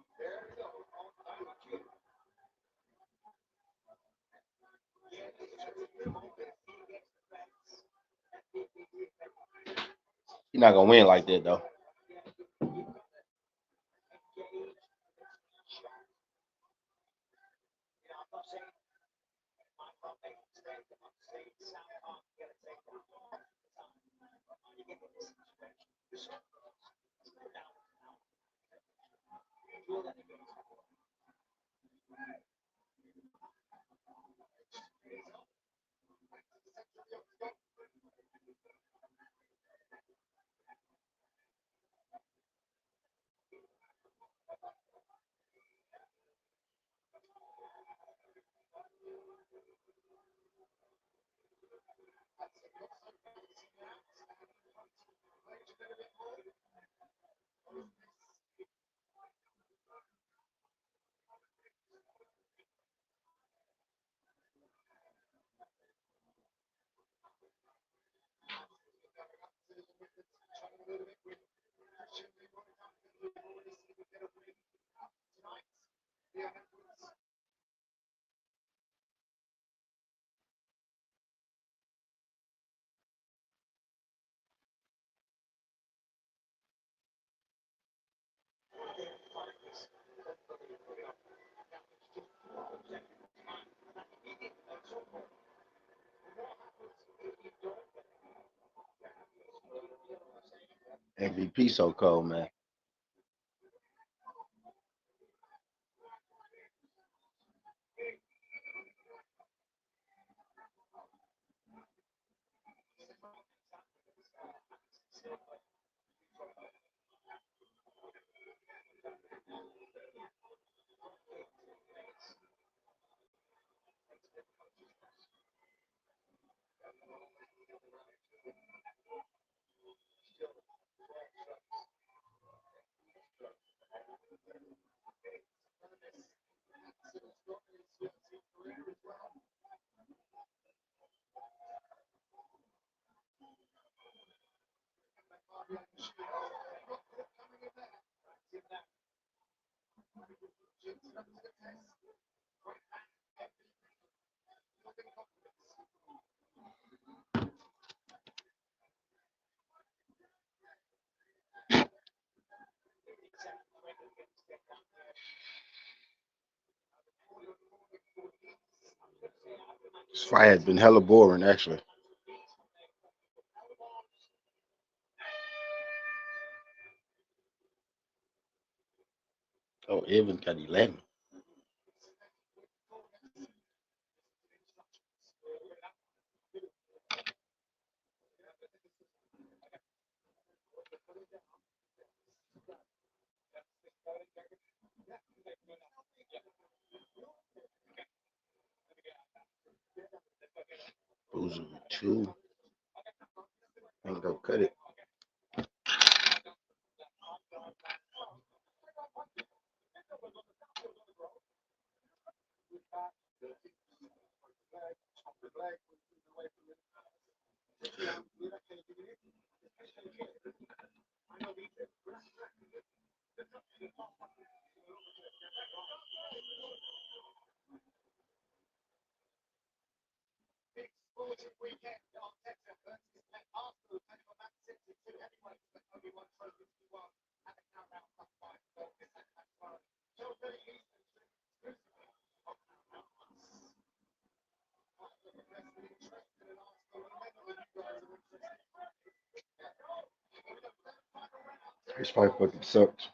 you're not gonna win like that though. MVP so cold, man. This fight has been hella boring, actually. Oh, Evans got 11. Boozer with 2. Ain't gonna cut it. This fight fucking sucks.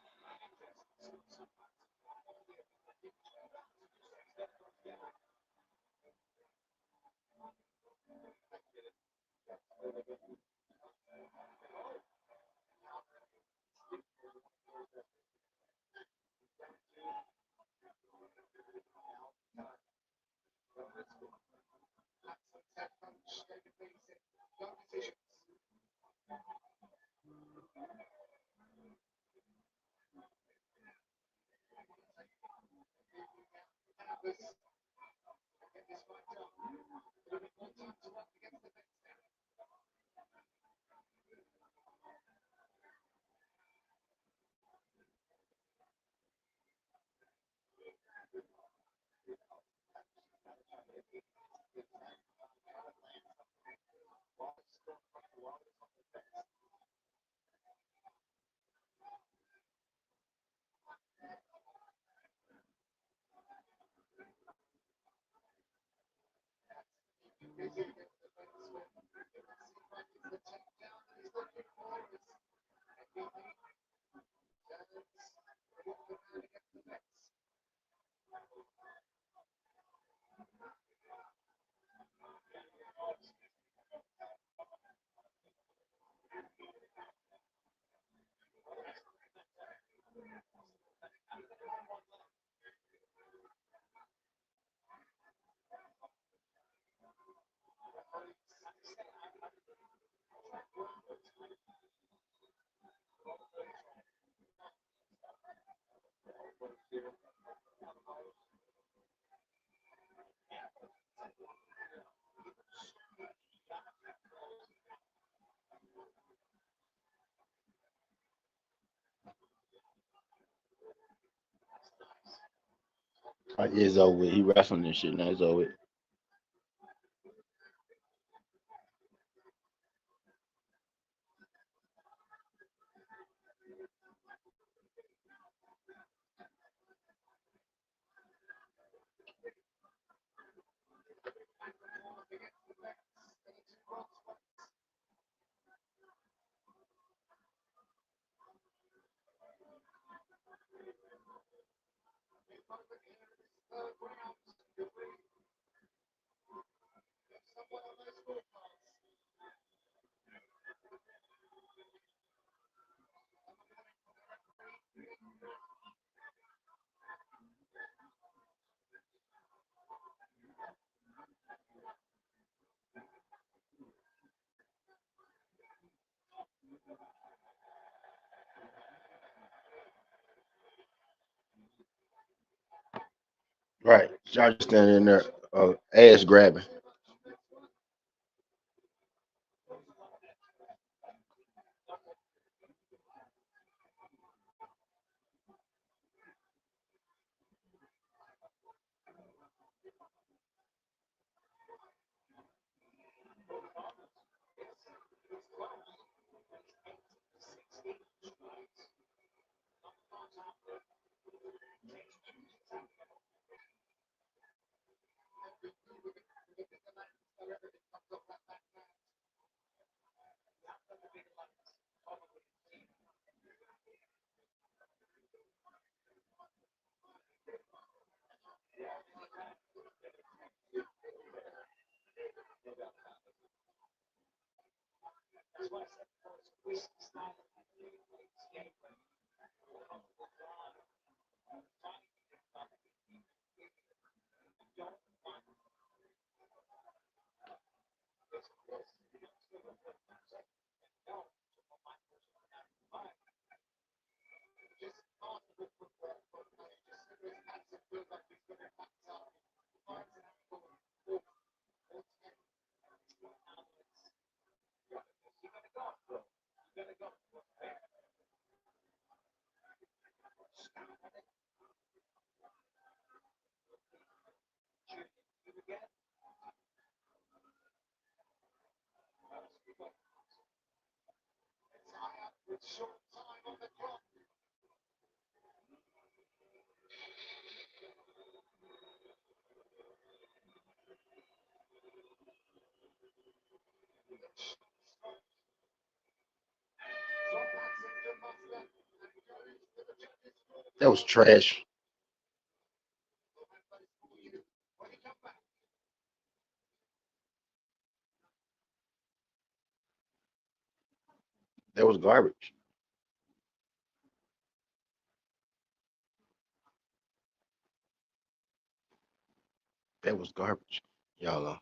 It's over with. He wrestling this shit now. It's over with. Right. Y'all just standing in there, ass grabbing. That was trash. That was garbage. That was garbage. Y'all know.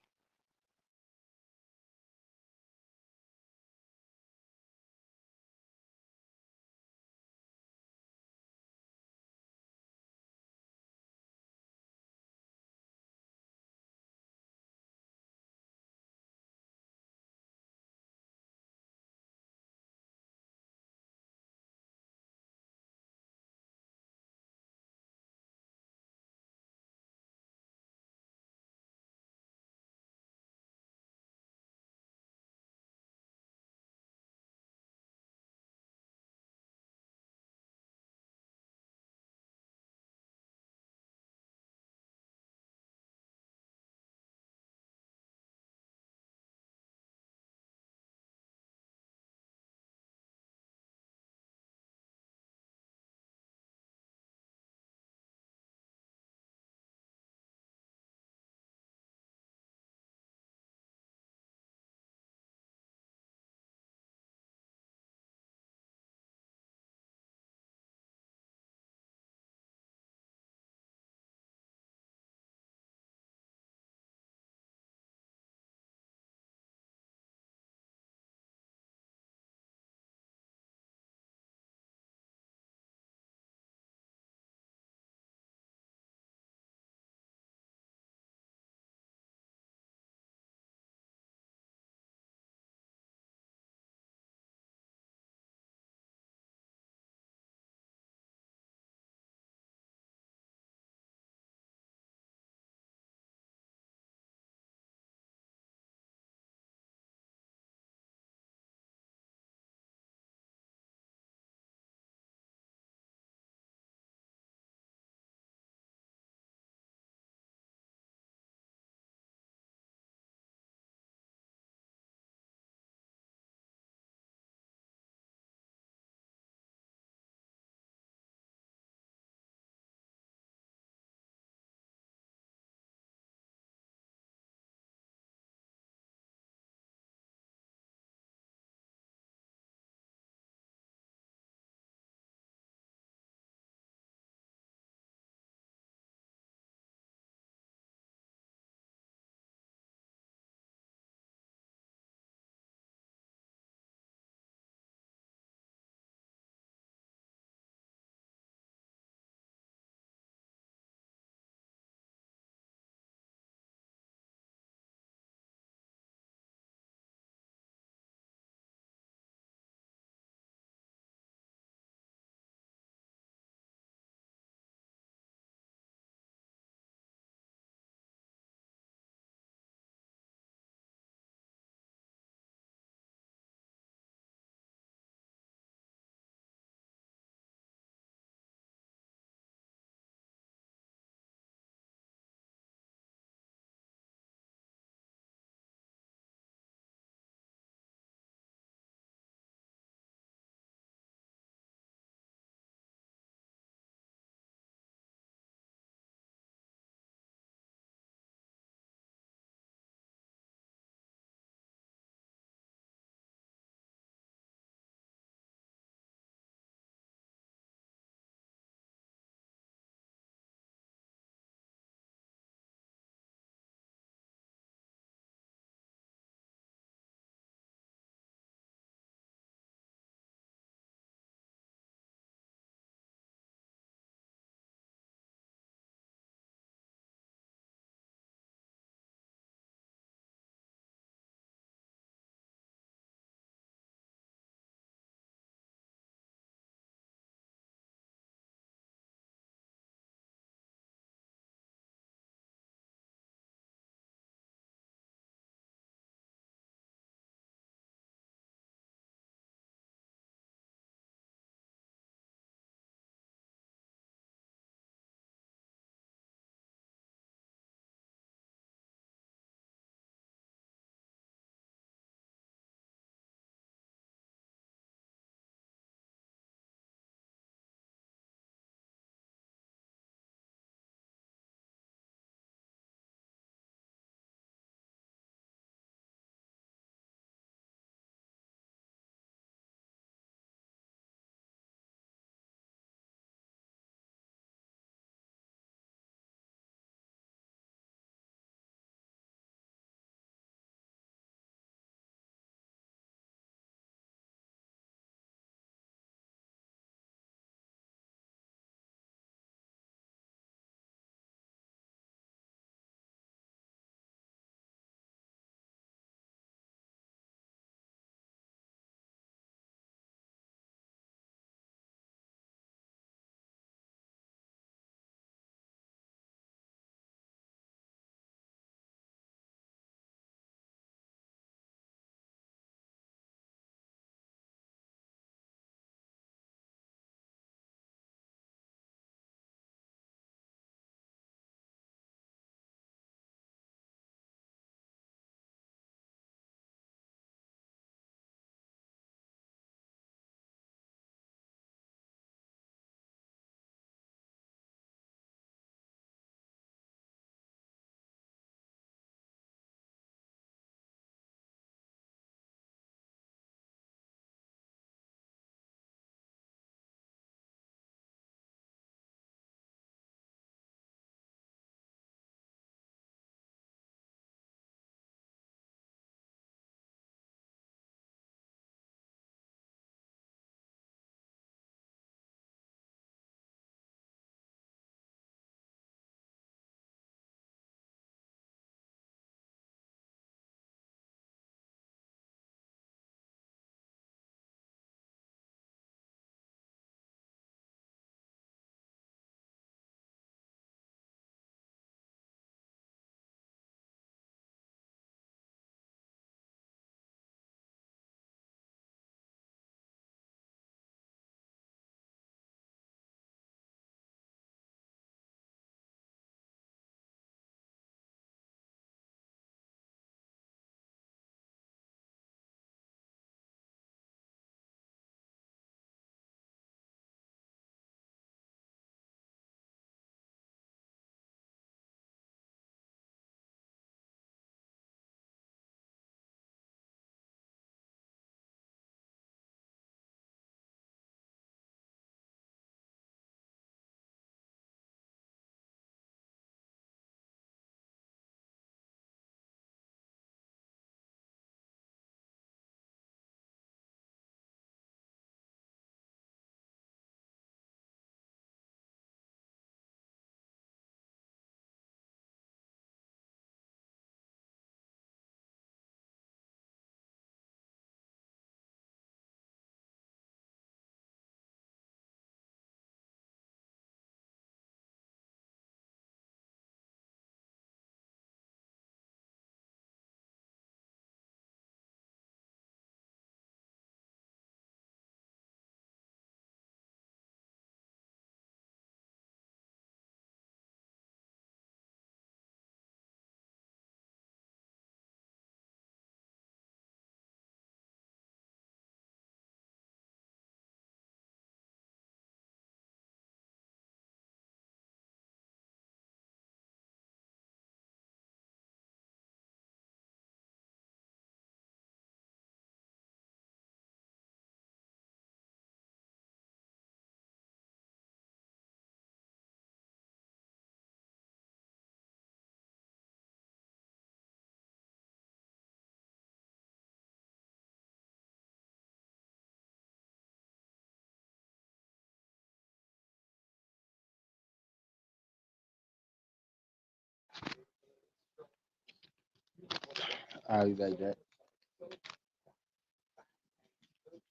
I'll be back, Jack.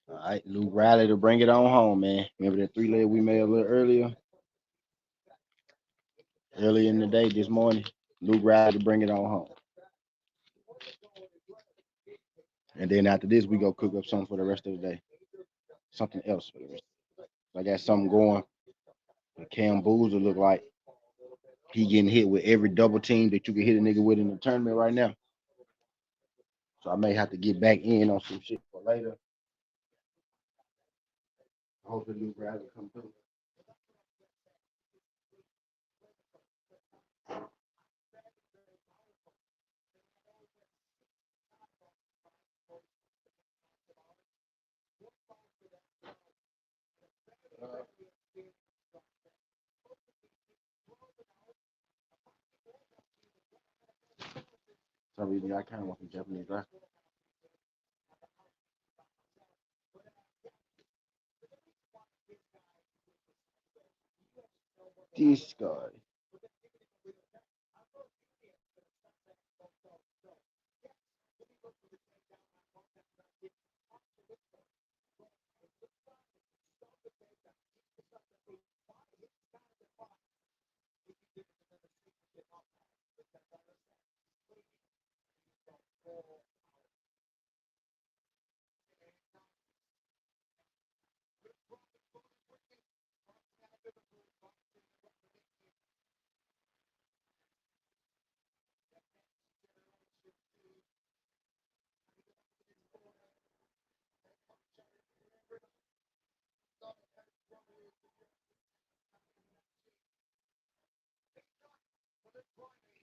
All right, Luke Riley to bring it on home, man. Remember that 3-leg we made a little early in the day this morning? Luke Riley to bring it on home. And then after this, we go cook up something for the rest of the day. Something else for the rest. I got something going. Cam Boozer look like he getting hit with every double team that you can hit a nigga with in the tournament right now. So I may have to get back in on some shit for later. I hope the Luke Riley come through. For some reason, I kind of want some Japanese rice. This guy.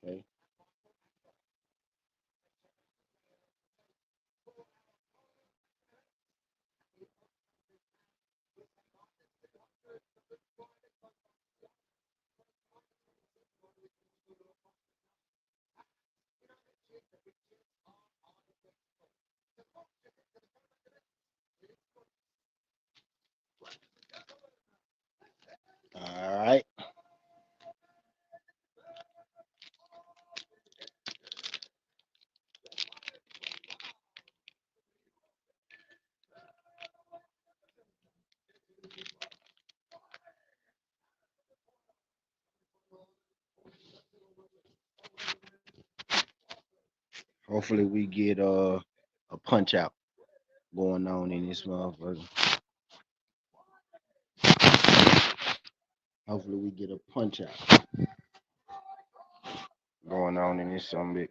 Okay. All right. Hopefully we get a punch out going on in this motherfucker. Hopefully we get a punch out going on in this some bitch.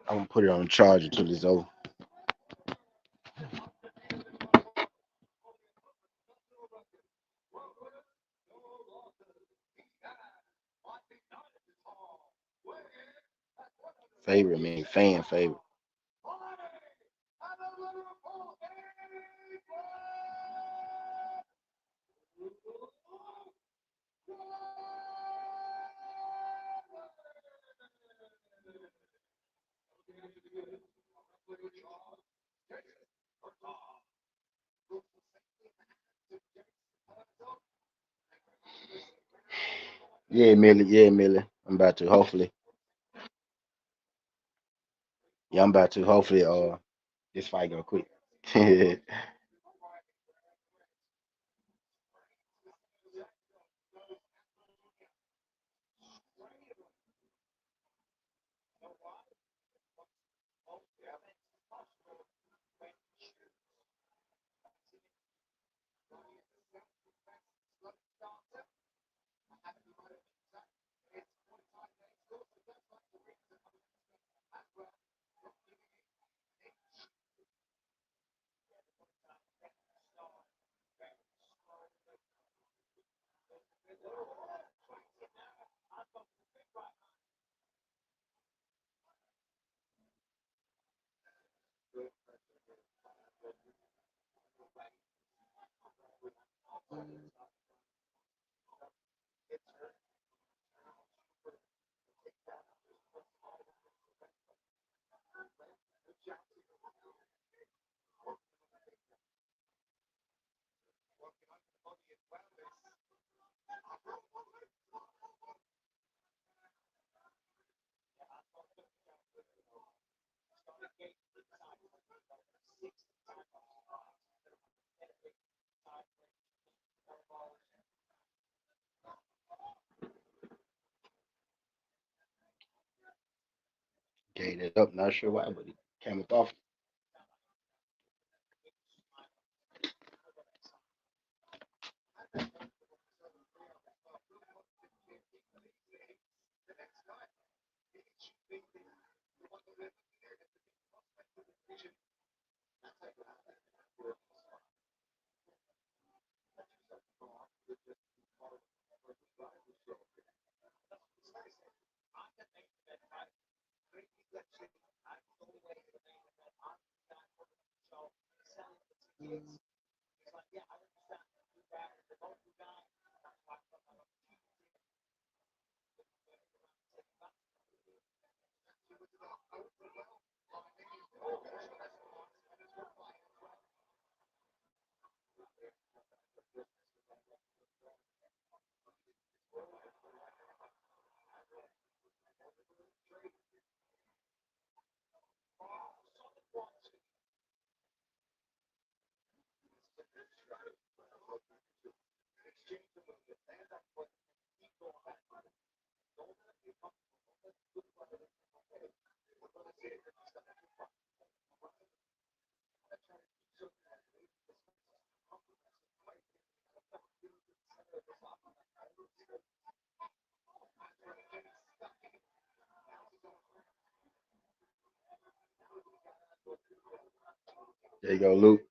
I'm gonna put it on charge until it's over. Favorite, mean fan favorite. Yeah, Millie. Yeah, Millie. I'm about to. Hopefully. Yeah, I'm about to. Hopefully, this fight go quick. Gave it up, not sure why, but he came up off. There you go, Luke.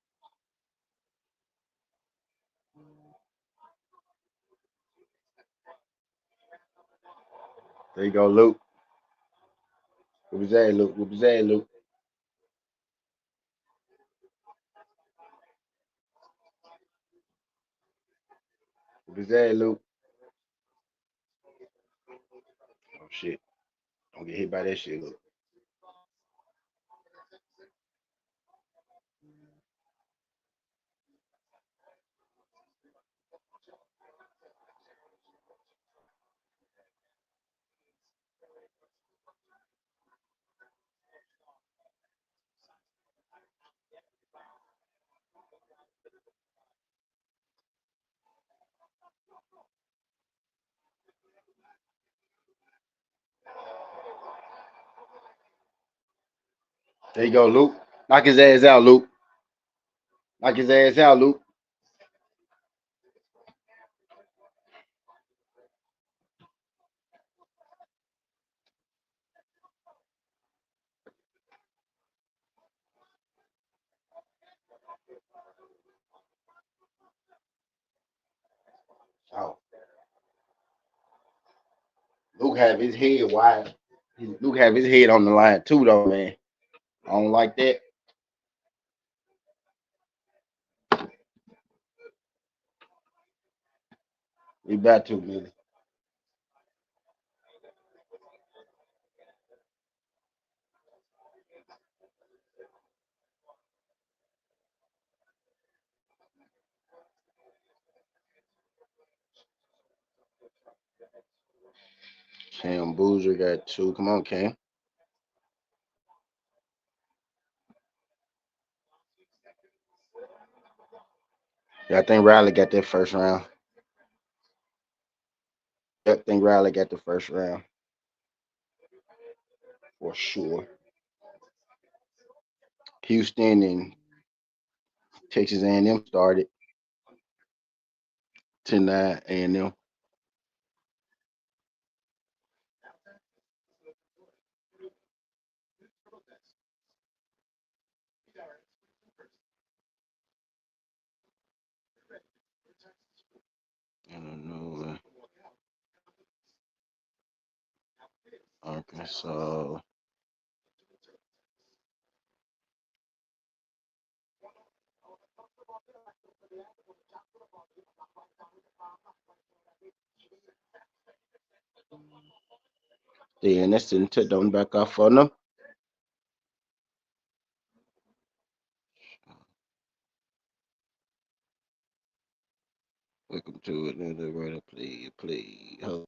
There you go, Luke. What was that, Luke? What was that, Luke? What was that, Luke? Oh shit! Don't get hit by that shit, Luke. There you go, Luke. Knock his ass out, Luke. Knock his ass out, Luke. Oh, Luke have his head wide. Luke have his head on the line too, though, man. I don't like that. We about to, Billy. Cam Boozer got two. Come on, Cam. Yeah, I think Riley got that first round. Yeah, I think Riley got the first round for sure. Houston and Texas A&M started 10-9 A&M. I don't know. Arkansas. Yeah, and that's into don't back off for them. Welcome to another word of play. Oh,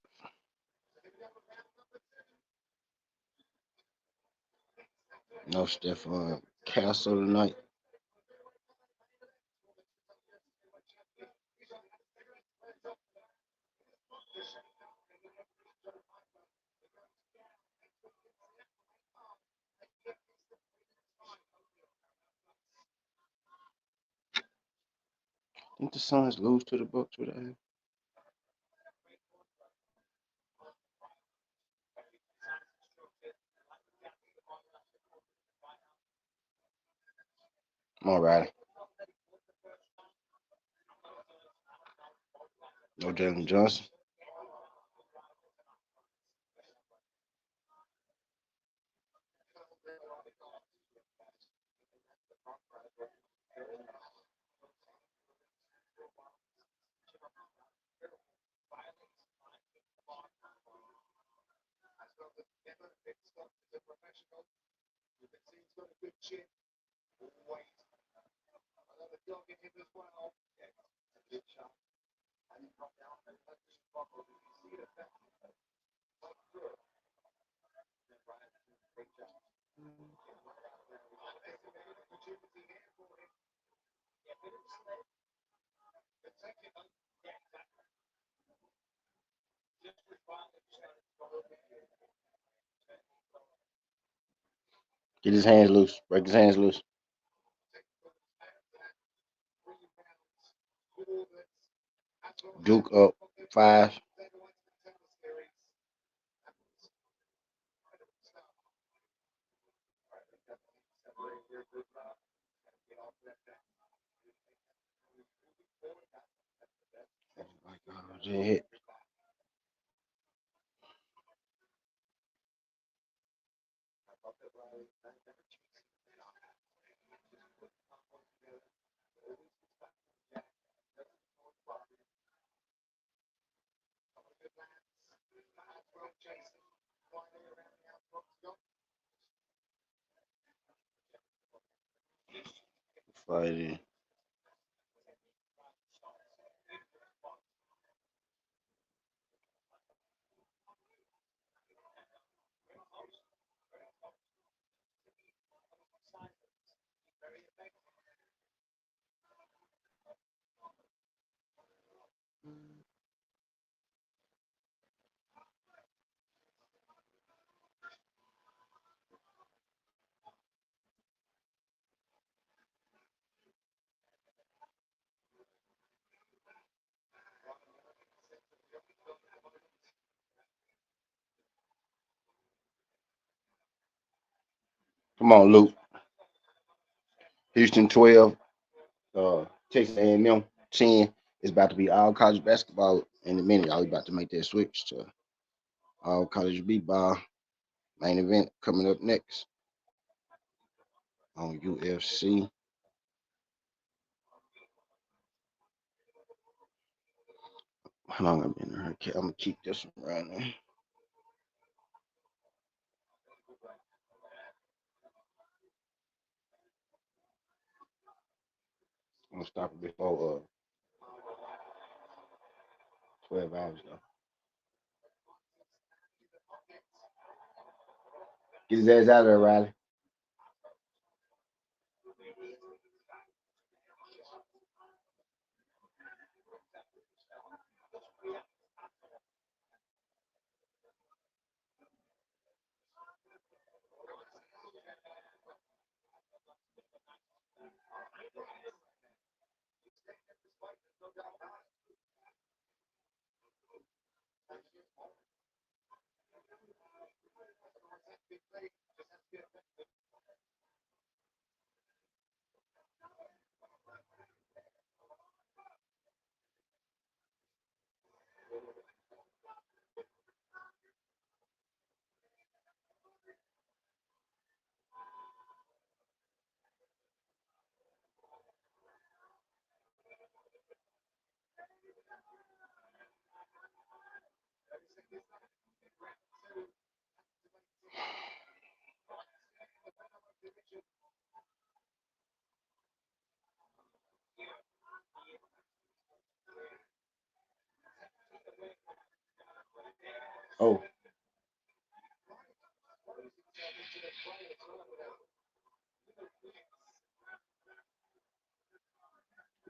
No Stefan Castle tonight. Didn't the Suns lose to the Bucks today? Come on, Riley. No Jalen Johnson. Get his hands loose. Break his hands loose. Duke up 5. Hit. Fighting. Come on, Luke. Houston 12. Texas A&M 10. It's about to be all college basketball in a minute. Y'all about to make that switch to all college b-ball. Main event coming up next on UFC. How long I've been in her? I'm gonna keep this one right now. I'm gonna stop it before 12 hours though. Get his ass out of there, Riley. Oh,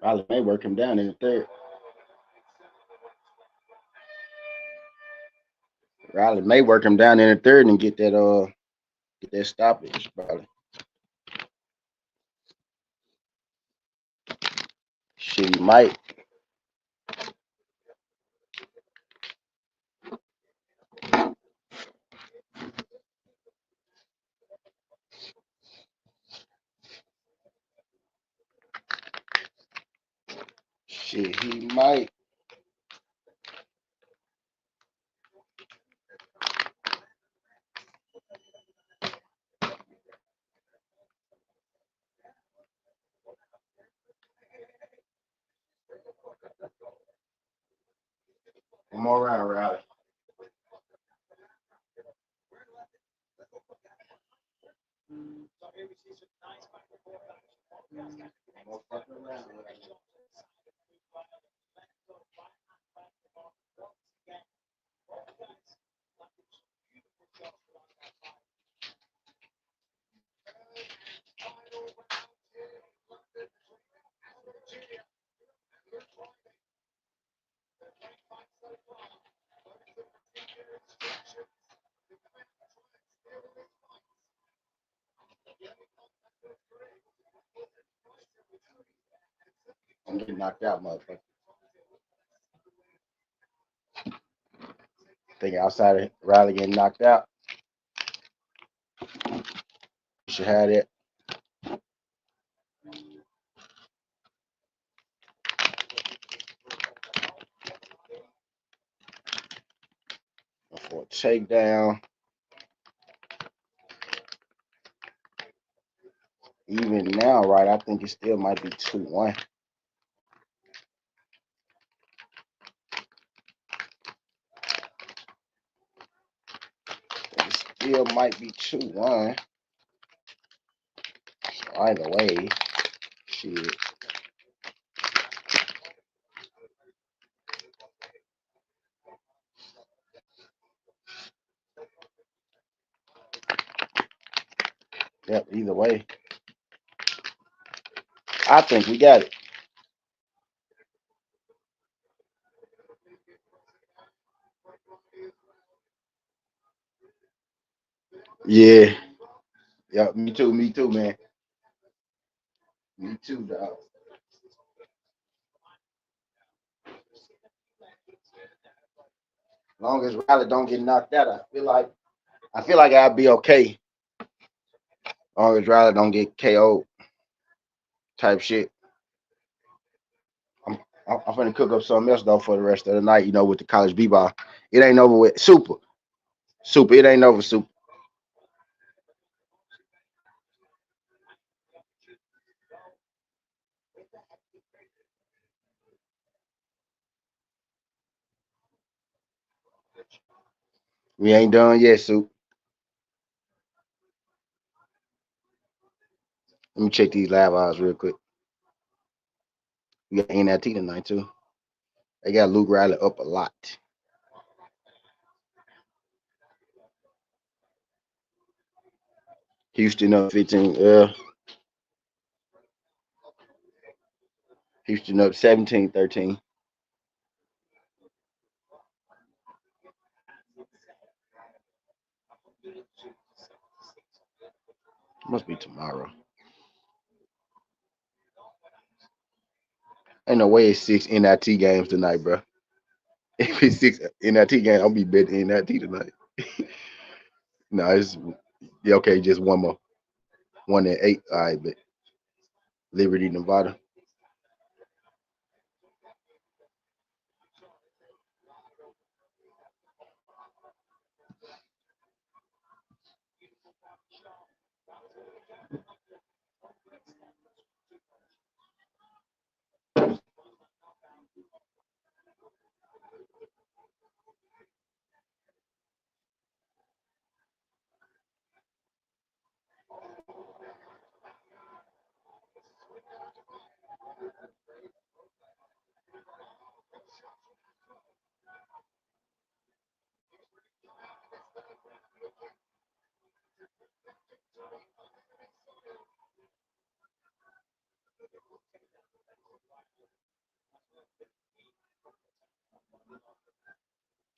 Riley may work him down in the third. Riley may work him down in the third and get that stoppage, probably. Shit, he might. Shit, he might. One more round, Riley. More fucking round, Riley. I'm getting knocked out, motherfucker. Think outside of Riley getting knocked out, you should have that. For a takedown. Even now, right, I think it still might be 2-1. It still might be 2-1. So either way, shit. Yep, either way. I think we got it. Yeah. Yep, me too, man. Me too, dog. As long as Riley don't get knocked out, I feel like I'll be okay. As long as Riley don't get KO'd type shit. I'm finna cook up something else though for the rest of the night, with the college b-ball. It ain't over with. Super. It ain't over, super. We ain't done yet, soup. Let me check these live odds real quick. We got NIT tonight too. They got Luke Riley up a lot. Houston up 15. Houston up 17-13. Must be tomorrow. Ain't no way it's 6 NIT games tonight, bro. If it's 6 NIT games, I'll be betting NIT tonight. No, it's okay. Just one more. 1 at 8. All right, but Liberty, Nevada.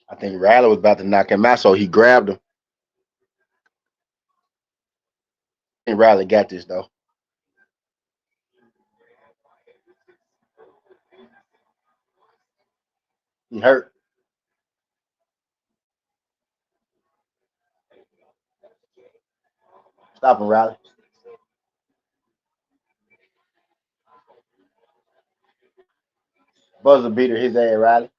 I think Riley was about to knock him out, so he grabbed him. I think Riley got this though. He hurt. Stop him, Riley. Buzzer beater his ass, Riley.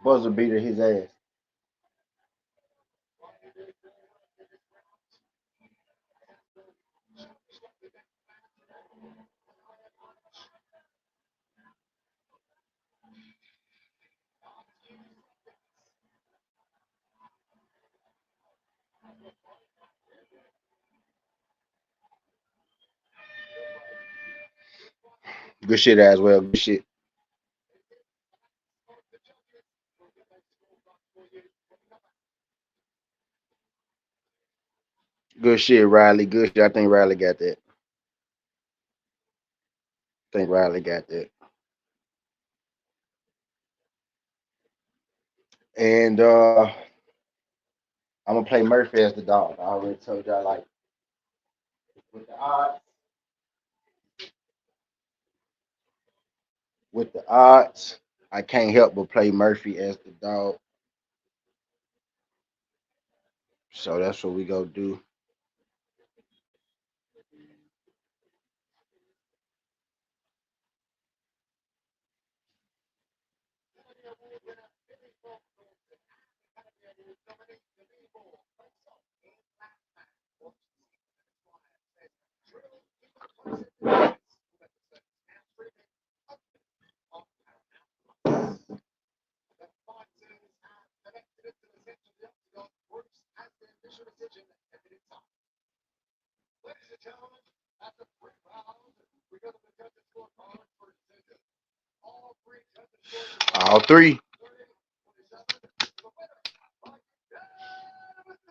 Buzzer beater his ass. Good shit as well. Good shit. Good shit, Riley. Good shit. I think Riley got that. I think Riley got that. And I'm gonna play Murphy as the dog. I already told y'all like with the odds. With the odds, I can't help but play Murphy as the dog. So that's what we gonna do. All three.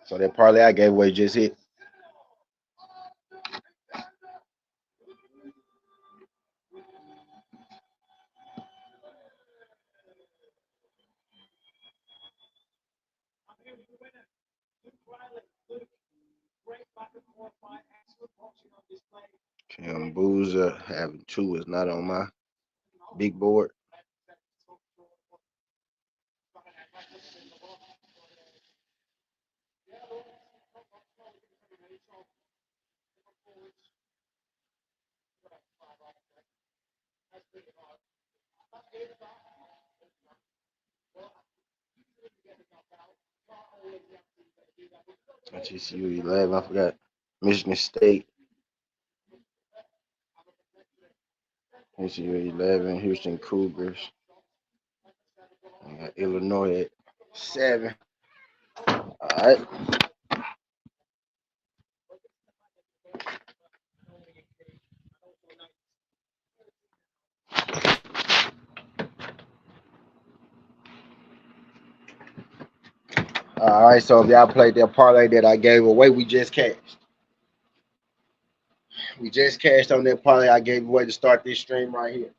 So that parlay I gave away just hit. Kim Boozer having two is not on my big board. TCU 11. I forgot. Michigan State. TCU 11. Houston Cougars. I got Illinois at 7. All right. All right. So if y'all played that parlay that I gave away, we just cashed. We just cashed on that parlay I gave away to start this stream right here.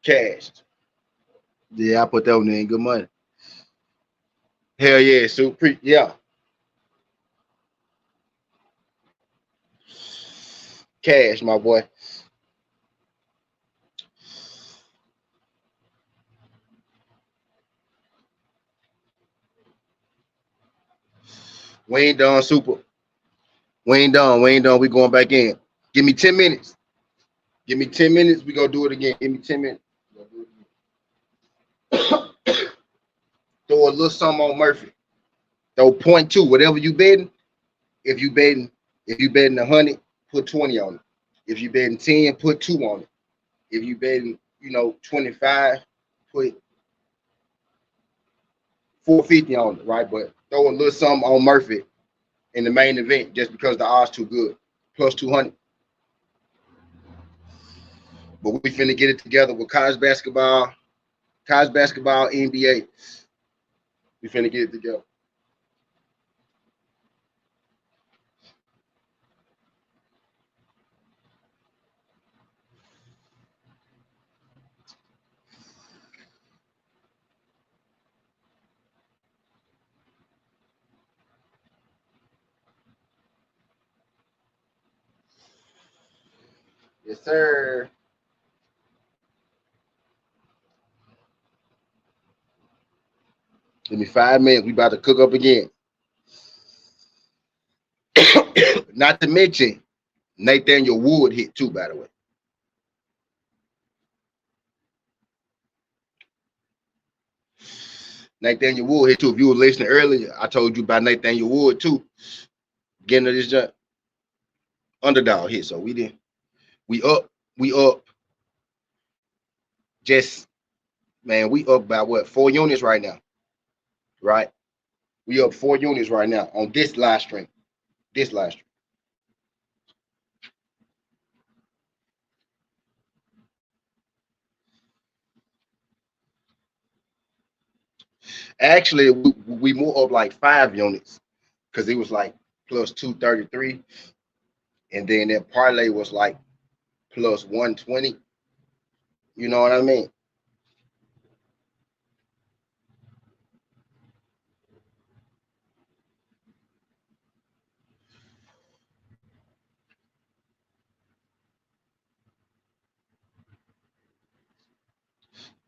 Cashed. Yeah, I put that one in. Good money. Hell yeah, super. Yeah. Cash, my boy. We ain't done, super. We ain't done. We ain't done. We going back in. Give me 10 minutes. Give me 10 minutes. We gonna do it again. Give me 10 minutes. Throw a little something on Murphy. Throw 0.2, whatever you betting. If you betting 100, put 20 on it. If you betting 10, put 2 on it. If you betting, 25, put 450 on it, right? But throw a little something on Murphy in the main event just because the odds too good. Plus 200. But we finna get it together with college basketball, NBA. We finna get it together. Yes, sir. Give me 5 minutes. We about to cook up again. Not to mention, Nathaniel Wood hit too, by the way. Nathaniel Wood hit too. If you were listening earlier, I told you about Nathaniel Wood too. Getting to this jump. Underdog hit. So we didn't. We up. Just, man, we up by what? 4 units right now. Right? We up 4 units right now on this live stream. This live stream. Actually, we more up like 5 units because it was like plus 233. And then that parlay was like plus 120. You know what I mean?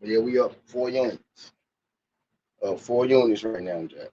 But yeah, we up 4 units. 4 units right now, Jack.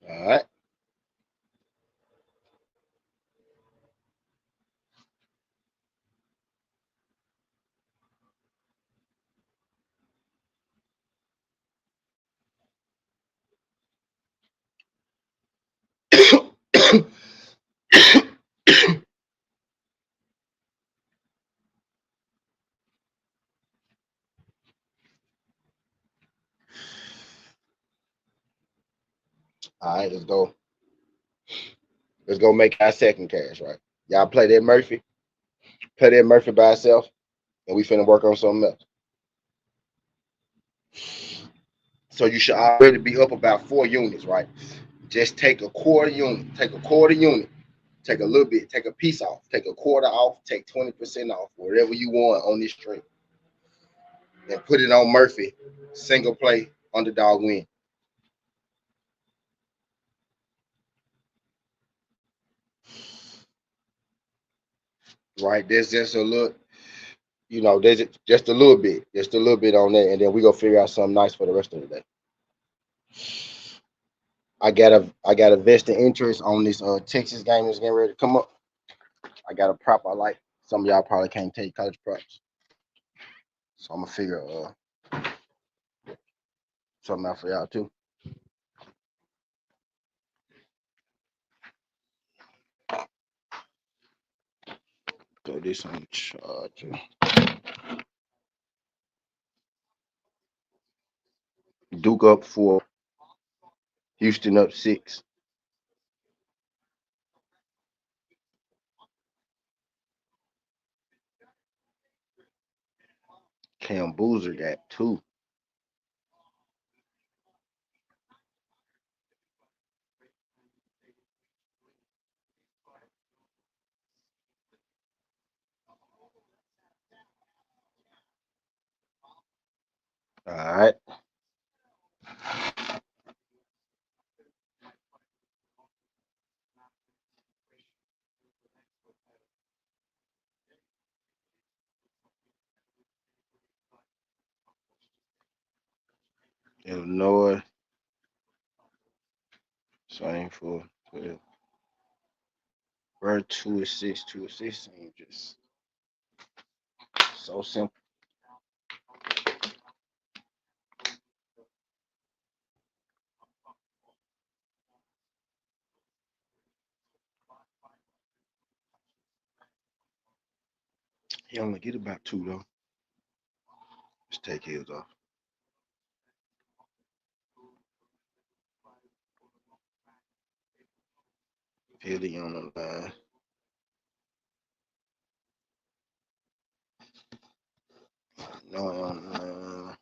All right. All right, let's go. Let's go make our second cash, right? Y'all play that Murphy. Play that Murphy by itself, and we finna work on something else. So you should already be up about 4 units, right? Just take a quarter unit. Take a quarter unit. Take a little bit. Take a piece off. Take a quarter off. Take 20% off. Whatever you want on this string. And put it on Murphy. Single play, underdog win. right? There's just a little, there's just a little bit, on that, and then we gonna figure out something nice for the rest of the day. I got a vested interest on this Texas game that's getting ready to come up. I got a prop I like. Some of y'all probably can't take college props, so I'm gonna figure something out for y'all too. Throw this on the charger. Duke up 4. Houston up 6. Cam Boozer got 2. All right. Illinois. Same for 12. We're 2 and 6, 2 and 6 seems just so simple. He only get about 2 though. Let's take his off. Philly on the line. No on the line.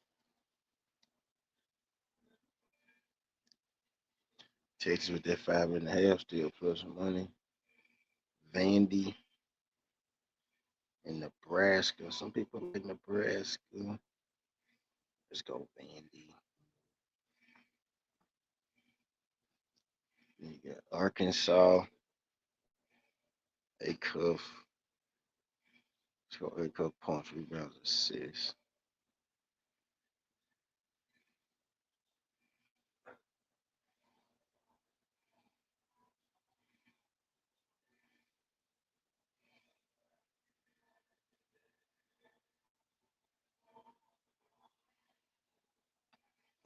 Texas with that 5.5 still plus money. Vandy and Nebraska. Some people like Nebraska. Let's go Vandy. You got Arkansas. A cuff. Let's go A cuff punch rebounds assists.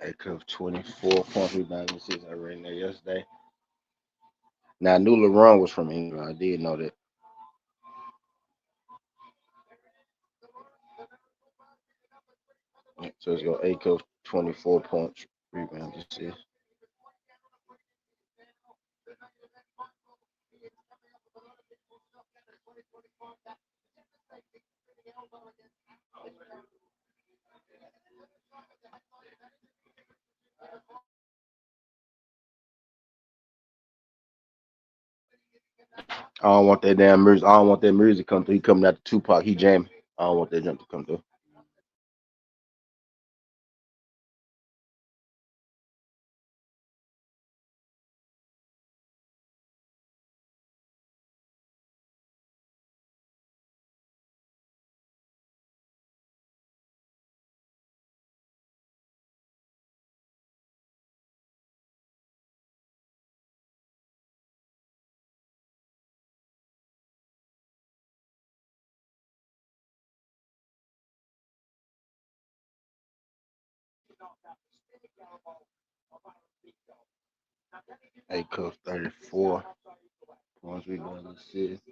A cuff 24 points rebounds assists. I read that yesterday. Now I knew LeBron was from England. I did know that. So let's go A cuff 24 points rebounds assists. I don't want that damn music. I don't want that music to come through. He coming out to Tupac. He jamming. I don't want that jump to come through. A cuff 34 points rebounds assists.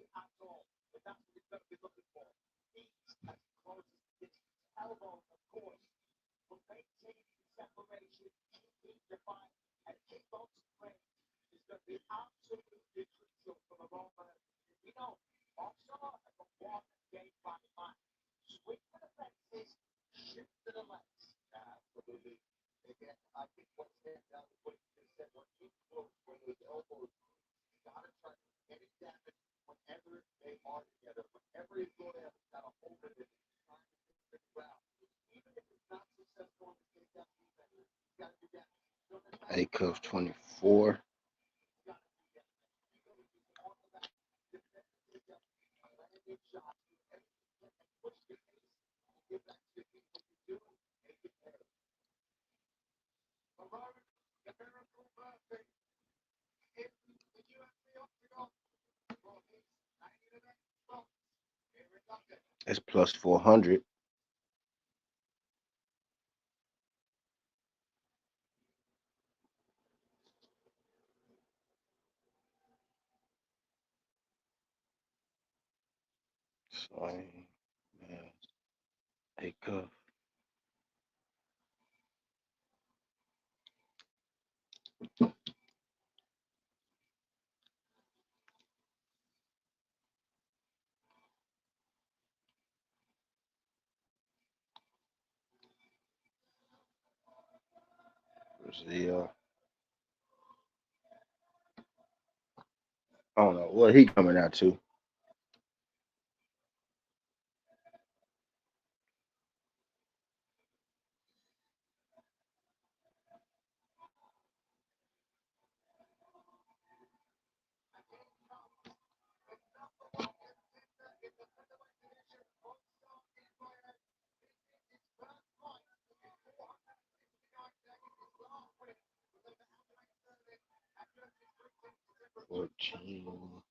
A cuff 24. It's plus 400. Swing, mass, a cuff. Brazil. I don't know what he coming out to. $14.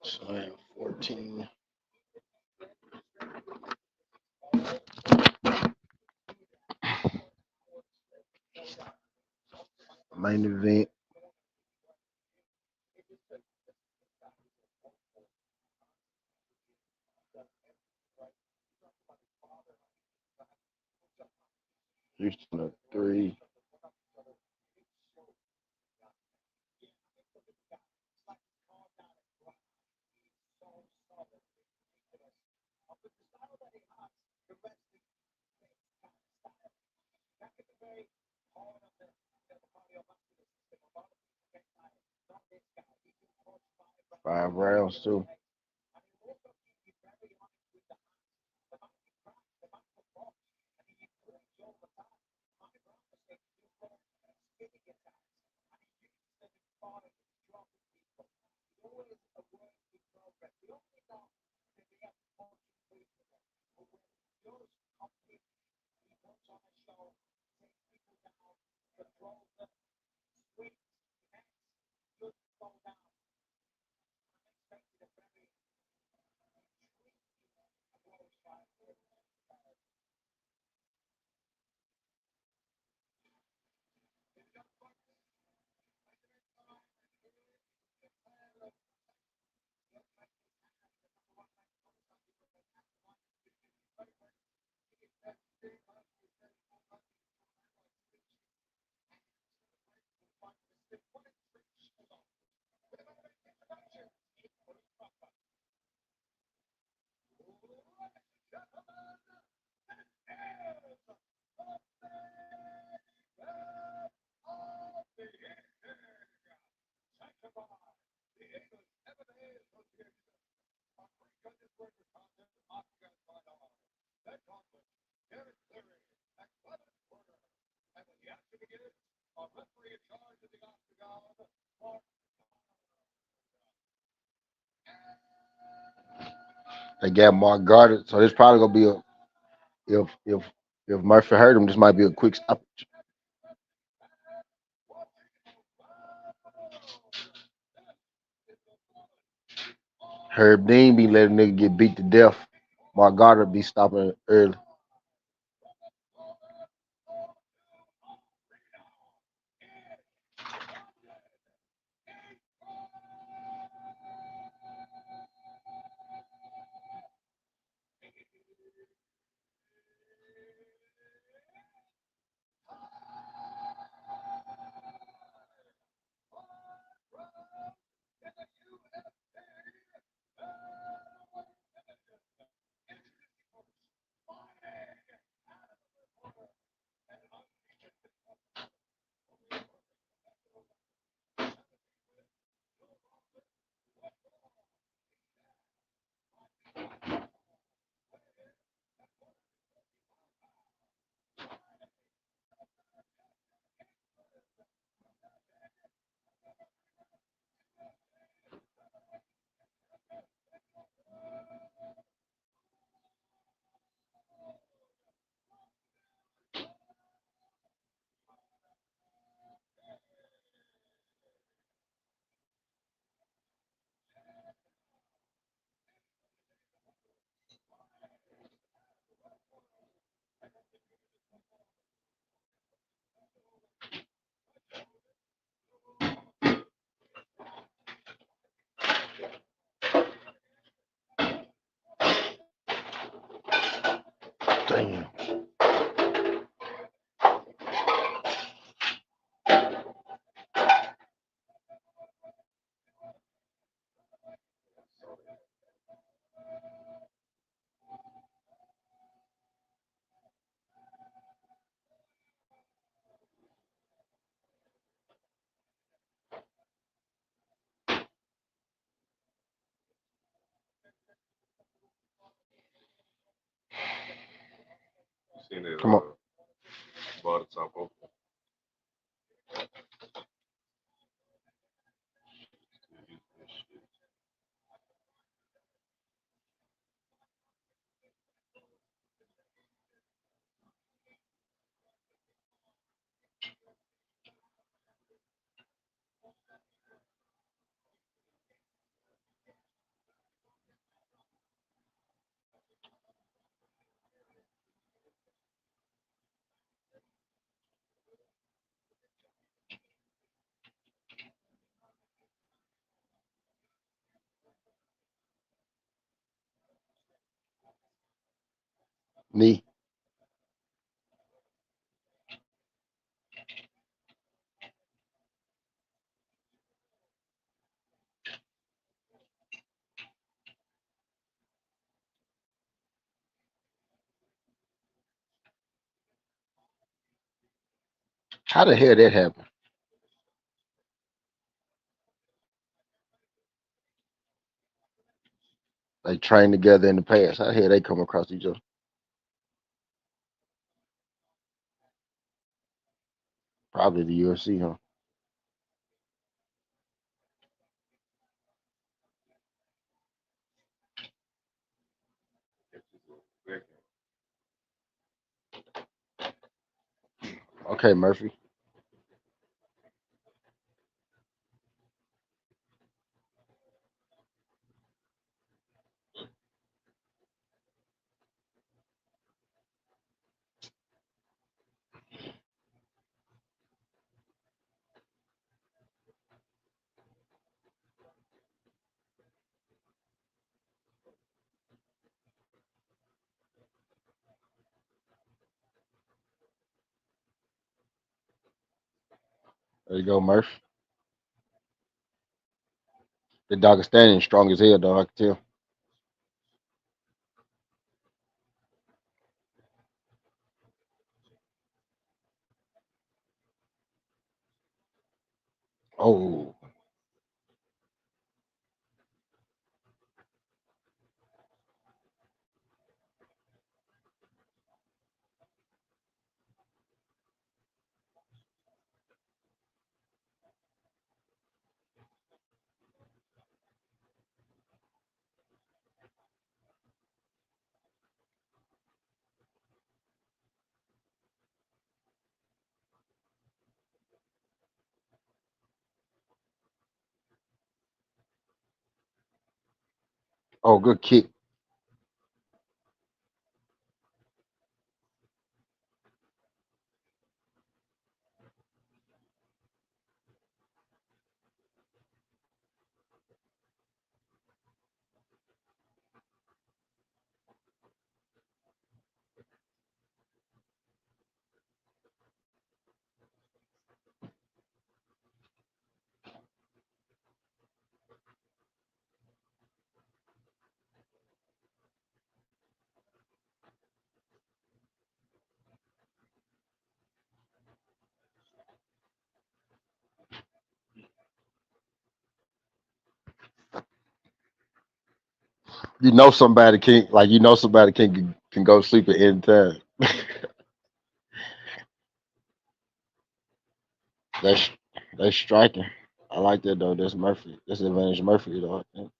Slam 14. Main event. Houston at 3. Five rounds too. They got Mark guarded, so this probably gonna be a if Murphy hurt him, this might be a quick stop. Herb Dean be letting nigga get beat to death. Mark Goddard be stopping early. Damn. You seen that Come on. bar the top open. Me. How the hell that happen? They trained together in the past. How the hell they come across each other? Probably the UFC, huh? Okay, Murphy. There you go, Murph. The Dagestani strong as hell, though. I can tell. Oh, oh, good kick. You know somebody can like you know somebody can go sleep at any time. That's that's striking. I like that though. That's Murphy. That's advantage Murphy though. I think.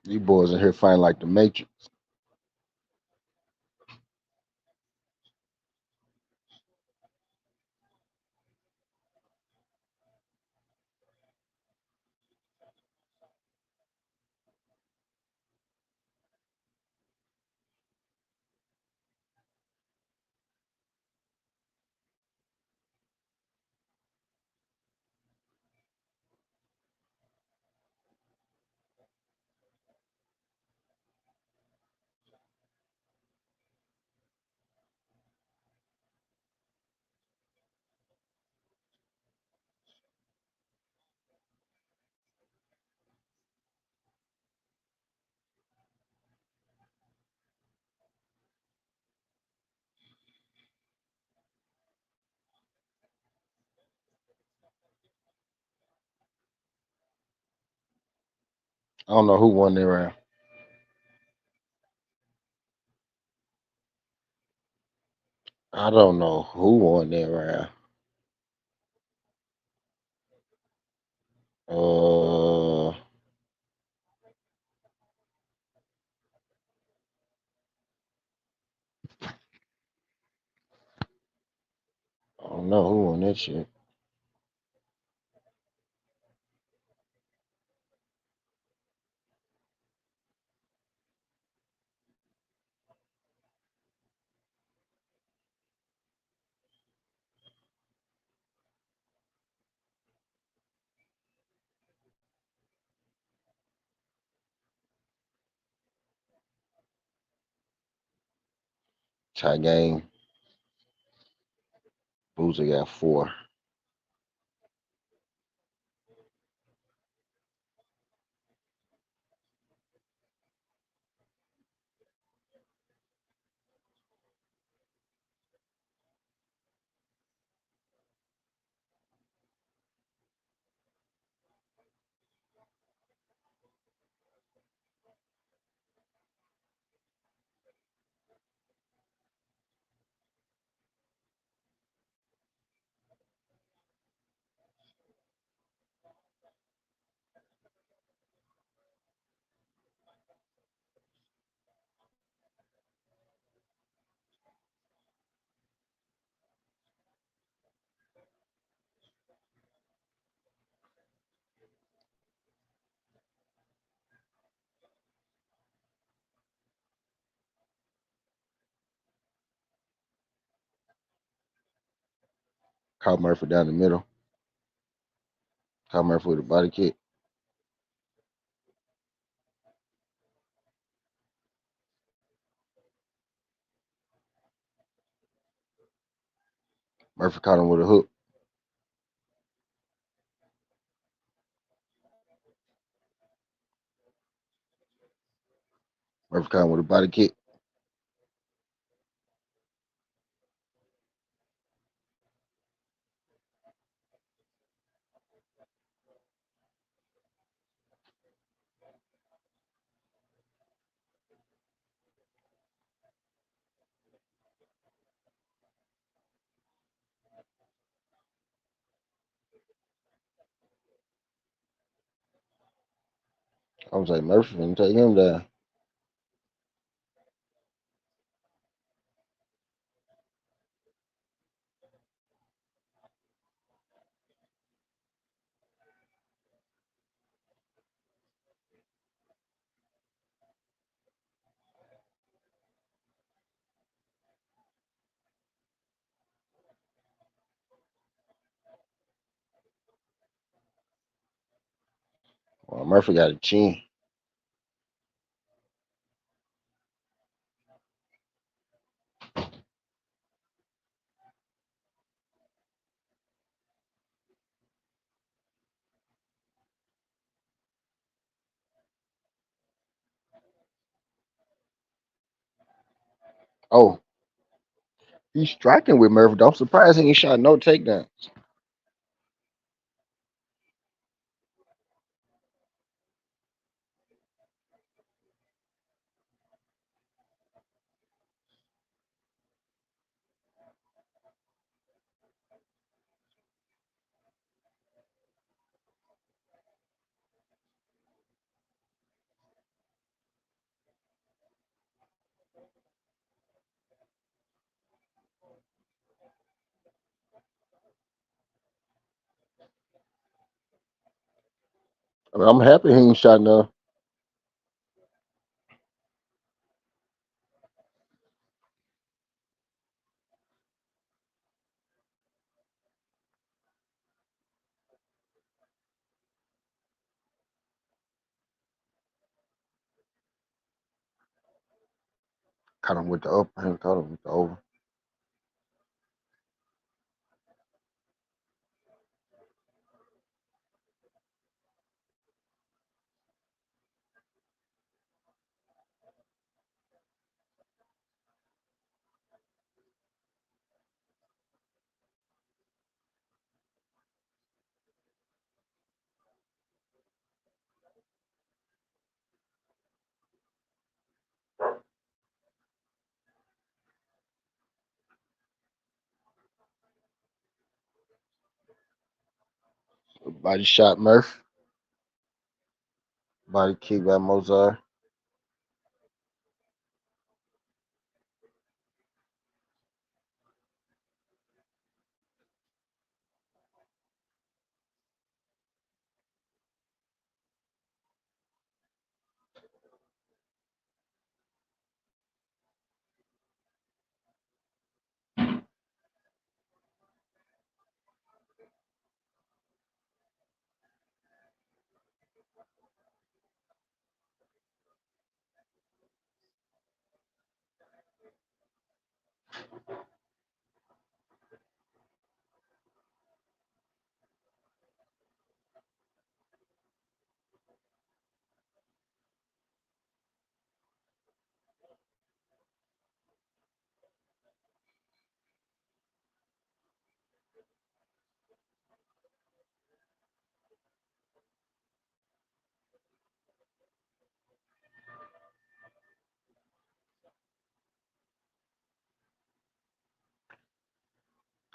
You boys in here fighting like the Matrix. I don't know who won that round. I don't know who won that round. I don't know who won that shit. Tie game. Boozer got 4. Caught Murphy down the middle. Caught Murphy with a body kick. Murphy caught him with a hook. Murphy caught him with a body kick. I was like, Murphy finna take him down. Well, Murphy got a chin. Oh, he's striking with Murphy. I'm surprised he ain't shot no takedown. I mean, I'm happy he ain't shot no. Caught him with the up. I caught him with the over. Body shot Murph. Body kick by Mozart.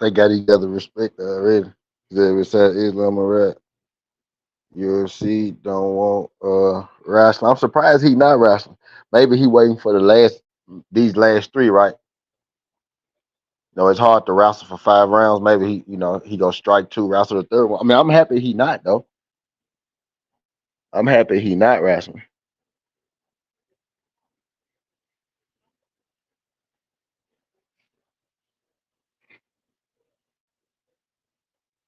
They got each other respect already. They said Islam or rap. UFC don't want wrestling. I'm surprised he not wrestling. Maybe he waiting for these last three, right? No, it's hard to wrestle for 5 rounds. Maybe he go strike two, wrestle the third one. I mean, I'm happy he not though. I'm happy he not wrestling.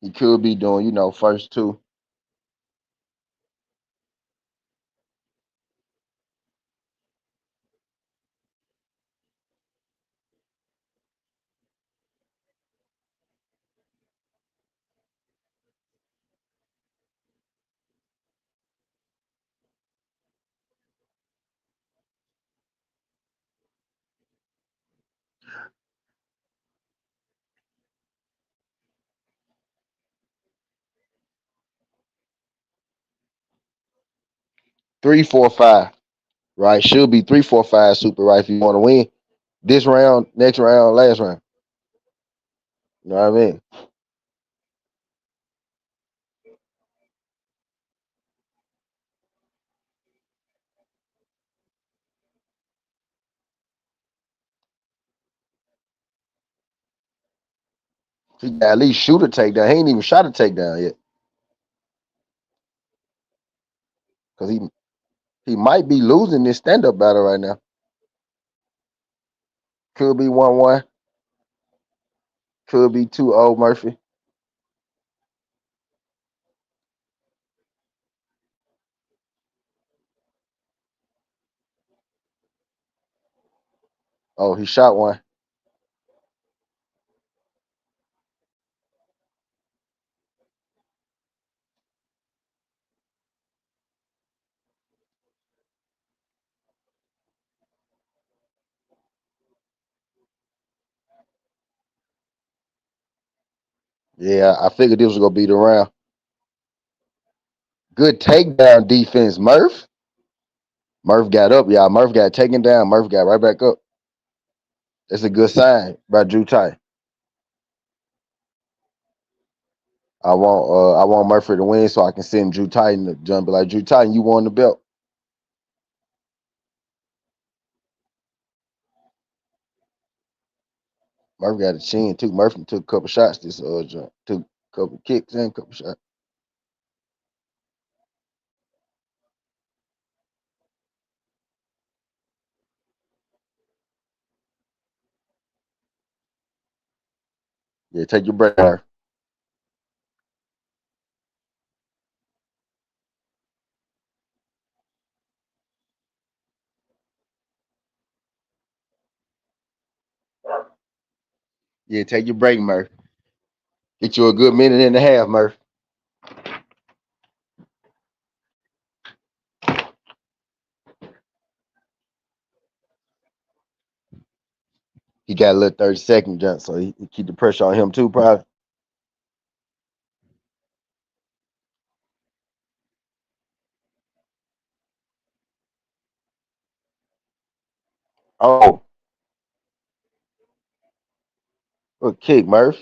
He could be doing, first two. Three, four, five. Right? Should be 3-4-5 super right if you want to win. This round, next round, last round. You know what I mean? He got at least shoot a takedown. He ain't even shot a takedown yet. Because he might be losing this stand-up battle right now. Could be 1-1. Could be 2-0 Murphy. Oh, he shot one. Yeah, I figured this was gonna be the round. Good takedown defense, Murph. Murph got up, y'all. Murph got taken down. Murph got right back up. That's a good sign by TWTea. I want Murphy to win so I can send TWTea in the jump. Be like, TWTea, you won the belt. Murphy got a chin too. Murphy took a couple shots this jump. Took a couple kicks and a couple shots. Yeah, take your break, Murph. Yeah, take your break, Murph. Get you a good minute and a half, Murph. He got a little 30-second jump, so he keep the pressure on him too, probably. Oh, good kick, Murph.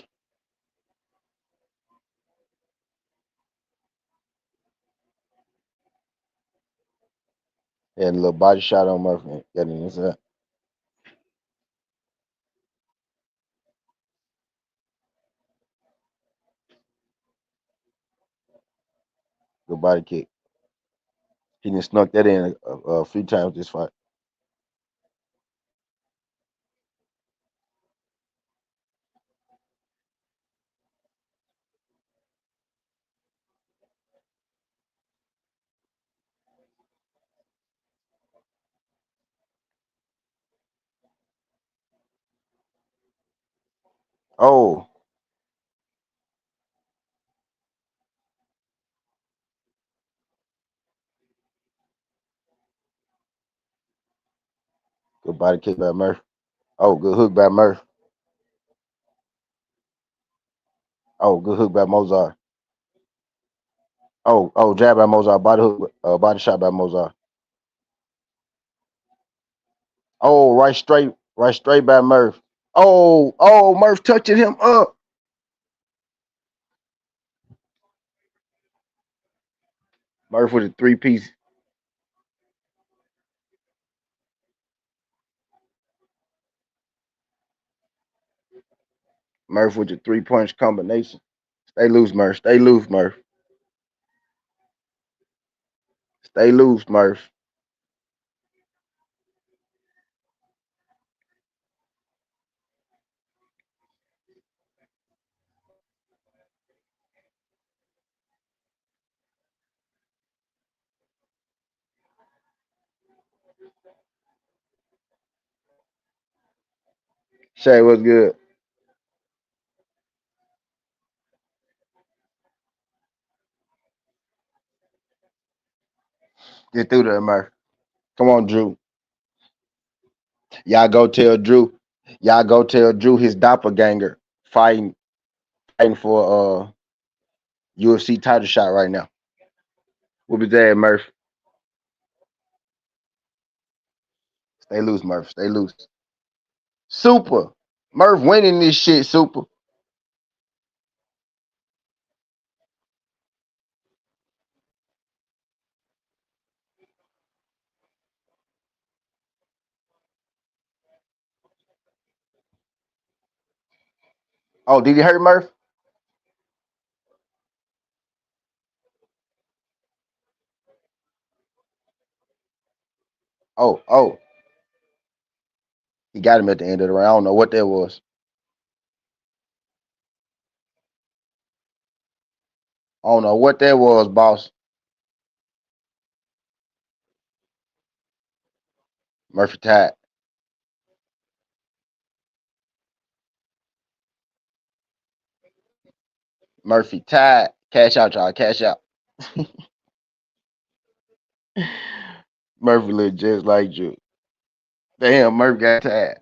Had a little body shot on Murphy. Got it inside. Good body kick. He done snuck that in a few times this fight. Oh, good body kick by Murphy. Oh, good hook by Murphy. Oh, good hook by Mozart. Oh, jab by Mozart. Body hook, body shot by Mozart. Oh, right straight by Murph. Oh, Murph touching him up. Murph with a 3-piece. Murph with the 3-punch combination. Stay loose, Murph. Stay loose, Murph. Stay loose, Murph. Shay, what's good? Get through there, Murph. Come on, Drew. Y'all go tell Drew. Y'all go tell Drew his doppelganger fighting for UFC title shot right now. What was that, Murph? Stay loose, Murph. Stay loose. Super. Murph winning this shit, super. Oh, did he hurt Murph? Oh. He got him at the end of the round. I don't know what that was. I don't know what that was, boss. Murphy tied. Murphy tied. Cash out, y'all. Cash out. Murphy look just like you. Damn, Murphy got tied.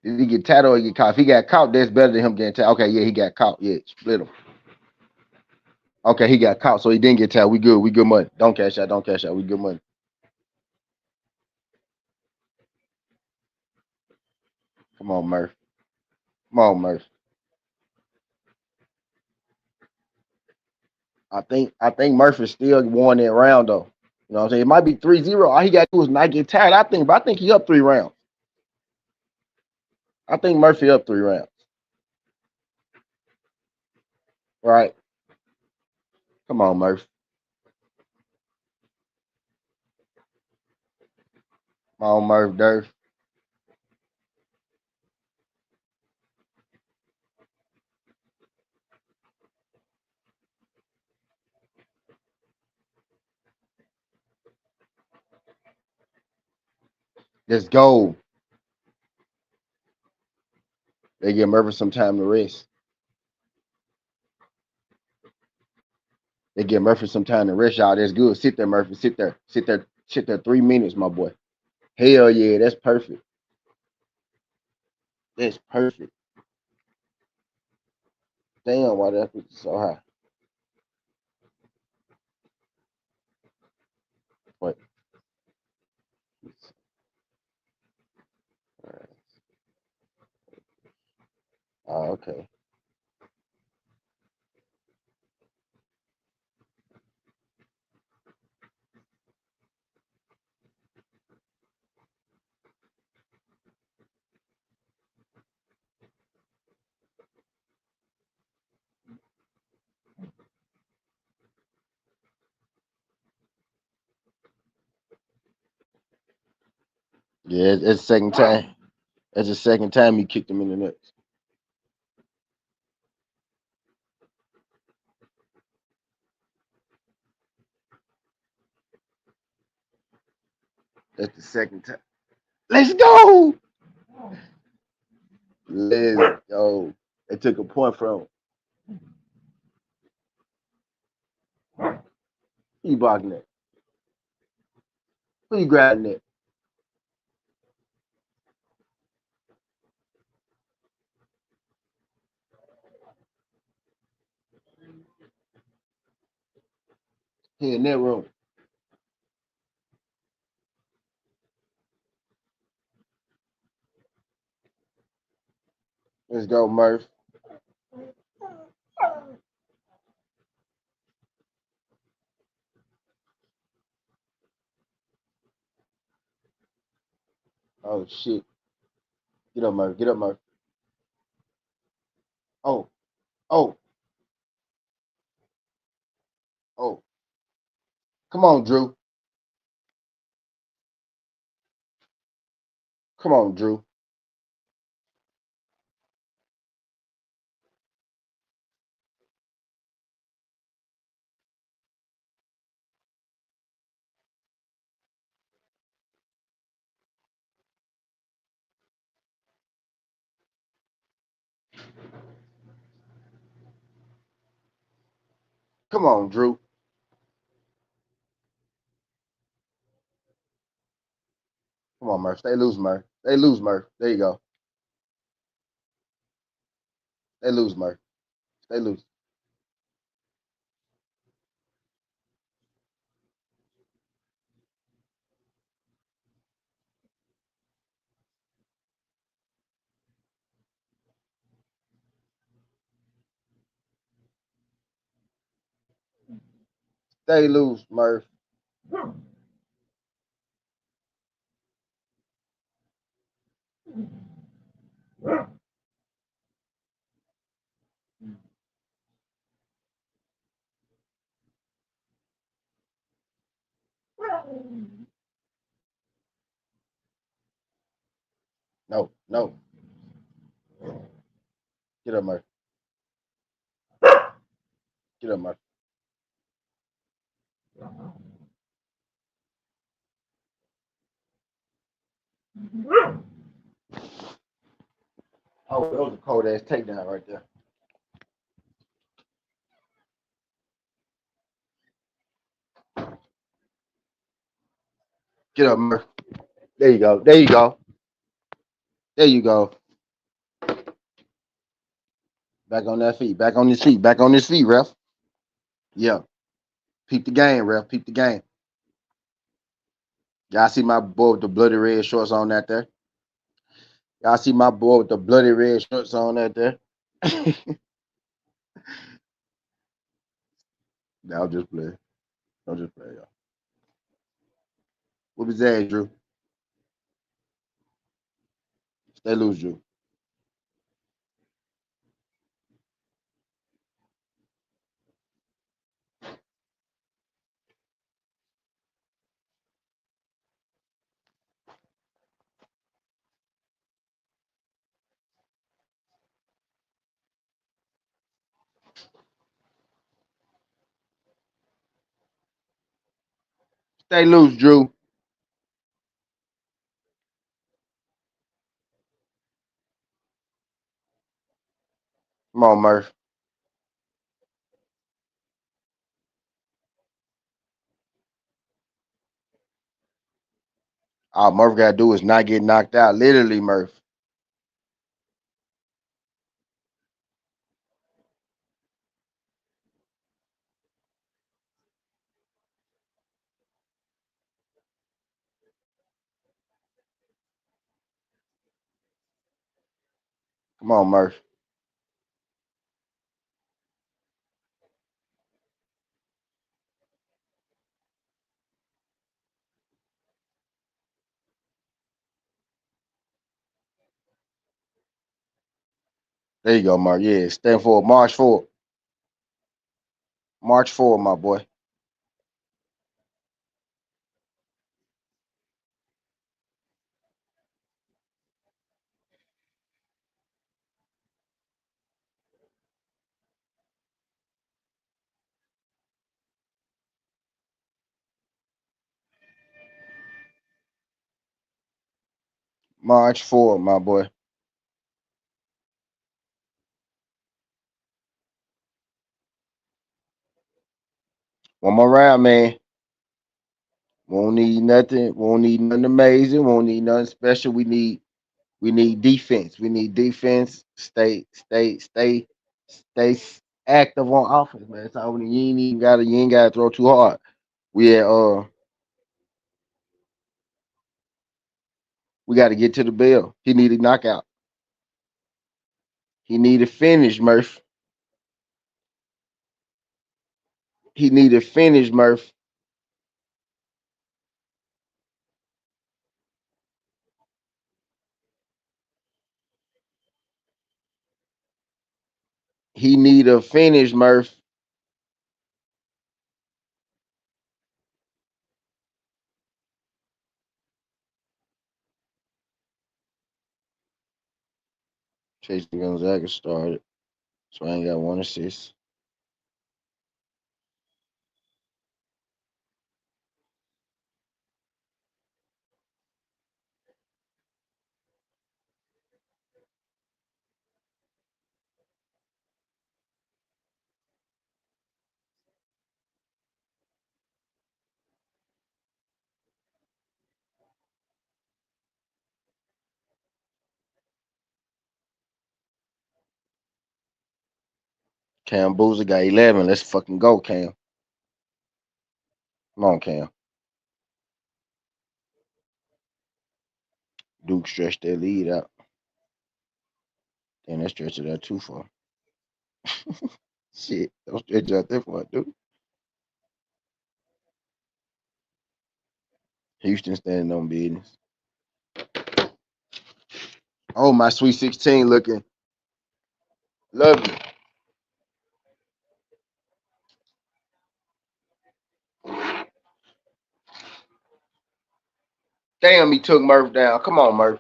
Did he get tied or he get caught? If he got caught, that's better than him getting tied. Okay, yeah, he got caught. Yeah, split him. Okay, he got caught, so he didn't get tied. We good. We good money. Don't cash out. Don't cash out. We good money. Come on, Murph. Come on, Murph. I think Murphy still won that round though. You know what I'm saying? It might be 3-0. All he got to do is not get tied. But I think he up 3 rounds. I think Murphy up 3 rounds. Right. Come on, Murph. Come on, Murph Durf. Let's go. They give Murphy some time to rest. They give Murphy some time to rest, y'all. That's good. Sit there, Murphy. Sit there. Sit there. Sit there 3 minutes, my boy. Hell yeah, that's perfect. That's perfect. Damn, why that put so high? Wait. Oh, okay. Yeah, it's the second time. That's the second time he kicked him in the nuts. That's the second time. Let's go. Let's go. They took a point from him. Who you blocking that? Who you grabbing that? He in that room. Let's go, Murph. Oh shit. Get up, Murph. Get up, Murph. Oh, oh, oh. Come on, Drew. Come on, Drew. Come on, Drew. Come on, Murph. Stay loose, Murph. Stay loose, Murph. There you go. Stay loose, Murph. Stay loose. Stay loose, Murph. No, no. Get up, Murph. Get up, Murph. Oh, that was a cold ass takedown right there. Get up, Murph. There you go. There you go. There you go. Back on that feet. Back on his feet. Back on his feet, ref. Yeah. Peep the game, ref. Peep the game. Y'all see my boy with the bloody red shorts on that there? Y'all see my boy with the bloody red shorts on that there? Nah, I'll just play. I'll just play, y'all. Whoop his ass, Drew. Stay loose, Drew. Stay loose, Drew. Come on, Murph. All Murph got to do is not get knocked out. Literally, Murph. Come on, Murph. There you go, Mark. Yeah, stand forward. March forward. March forward, my boy. March 4th, my boy. One more round, man. Won't need nothing. Won't need nothing amazing. Won't need nothing special. We need defense. We need defense. Stay active on offense, man. So you ain't gotta throw too hard. We at we gotta get to the bell. He need a knockout. He need a finish, Murph. He need a finish, Murph. He need a finish, Murph. Chasing Gonzaga started, so I ain't got one assist. Cam Boozer got 11. Let's fucking go, Cam. Come on, Cam. Duke stretched their lead out. Damn, that stretched it out too far. Shit, don't stretch out that far, dude. Houston standing on business. Oh, my Sweet 16 looking lovely. Damn, he took Murph down. Come on, Murph.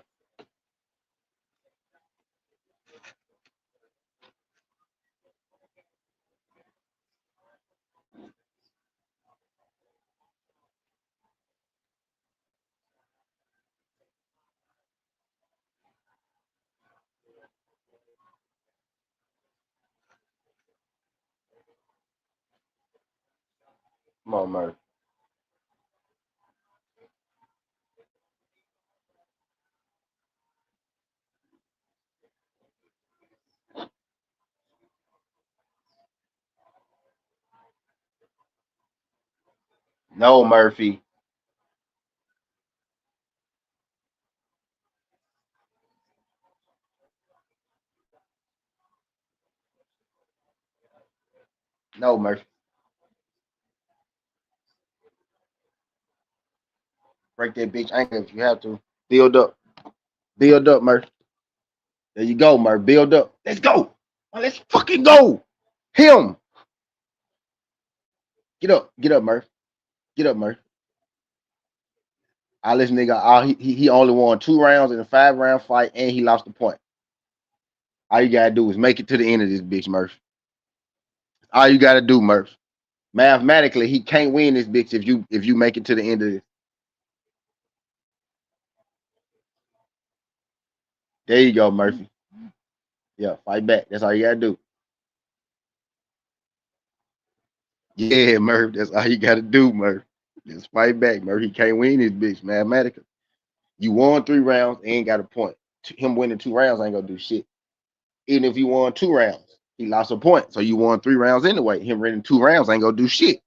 Come on, Murph. No, Murphy. No, Murphy. Break that bitch ankle if you have to. Build up. Build up, Murph. There you go, Murph. Build up. Let's go. Let's fucking go. Him. Get up. Get up, Murph. Get up, Murph. All this nigga, he only won 2 rounds in a 5-round fight, and he lost the point. All you gotta do is make it to the end of this bitch, Murph. All you gotta do, Murph. Mathematically, he can't win this bitch if you make it to the end of this. There you go, Murphy. Yeah, fight back. That's all you gotta do. Yeah, Murph. That's all you gotta do, Murph. Just fight back, Murph. He can't win this bitch mathematically. You won 3 rounds, ain't got a point. Him winning 2 rounds ain't gonna do shit. Even if you won 2 rounds, he lost a point. So you won 3 rounds anyway. Him winning 2 rounds ain't gonna do shit.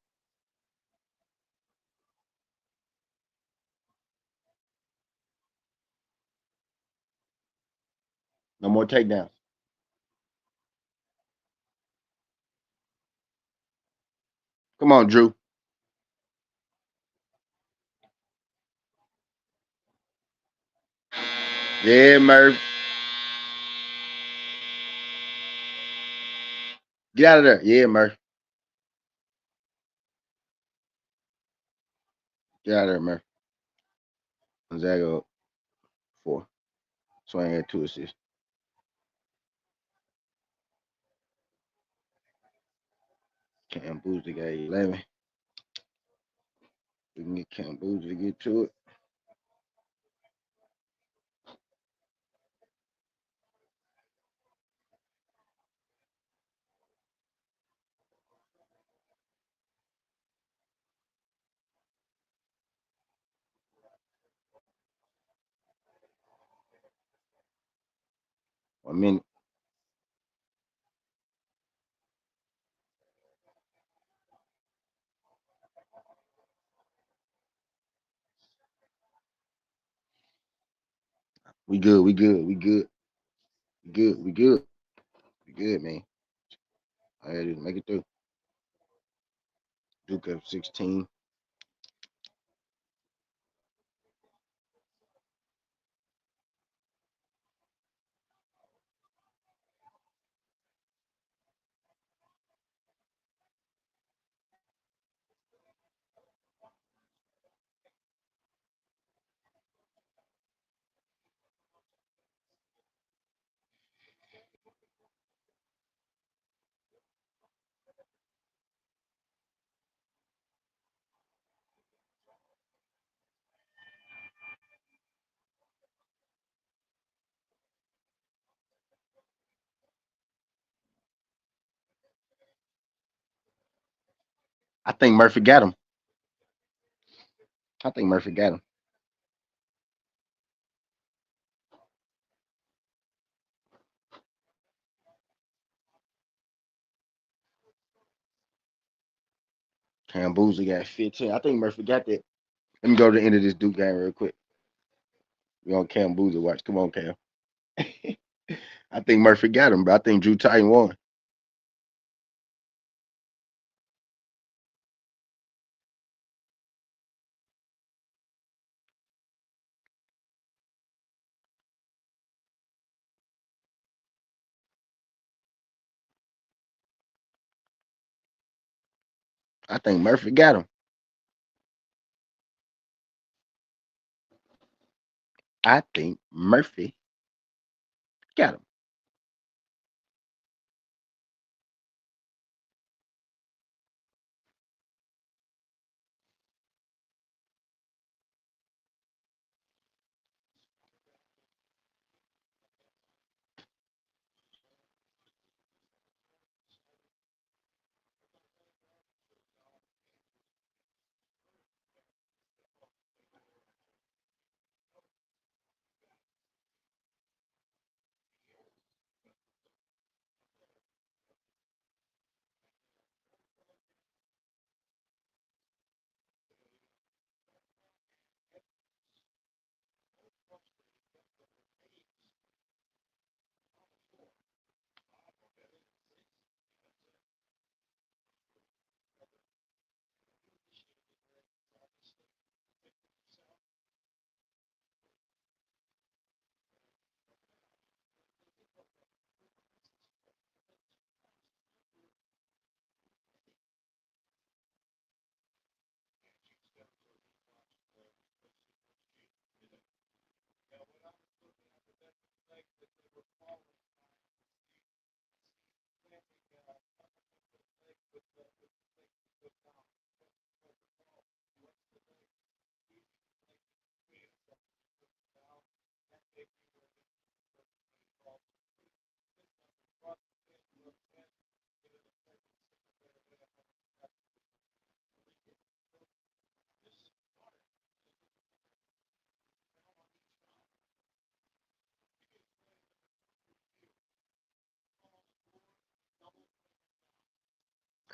No more takedowns. Come on, Drew. Yeah, Murph. Get out of there. Yeah, Murph. Get out of there, Murph. Gonzaga up 4. So I ain't got 2 assists. Cam Boozer got 11. We can get Cam Boozer to get to it. A minute. We good. We good. We good. We good. We good. We good, man. All right, make it through. Duke up 16. I think Murphy got him. I think Murphy got him. Cam Boozer got 15. I think Murphy got that. Let me go to the end of this Duke game real quick. We on Cam Boozer watch. Come on, Cam. I think Murphy got him, but I think Drew Titan won. I think Murphy got him. I think Murphy got him.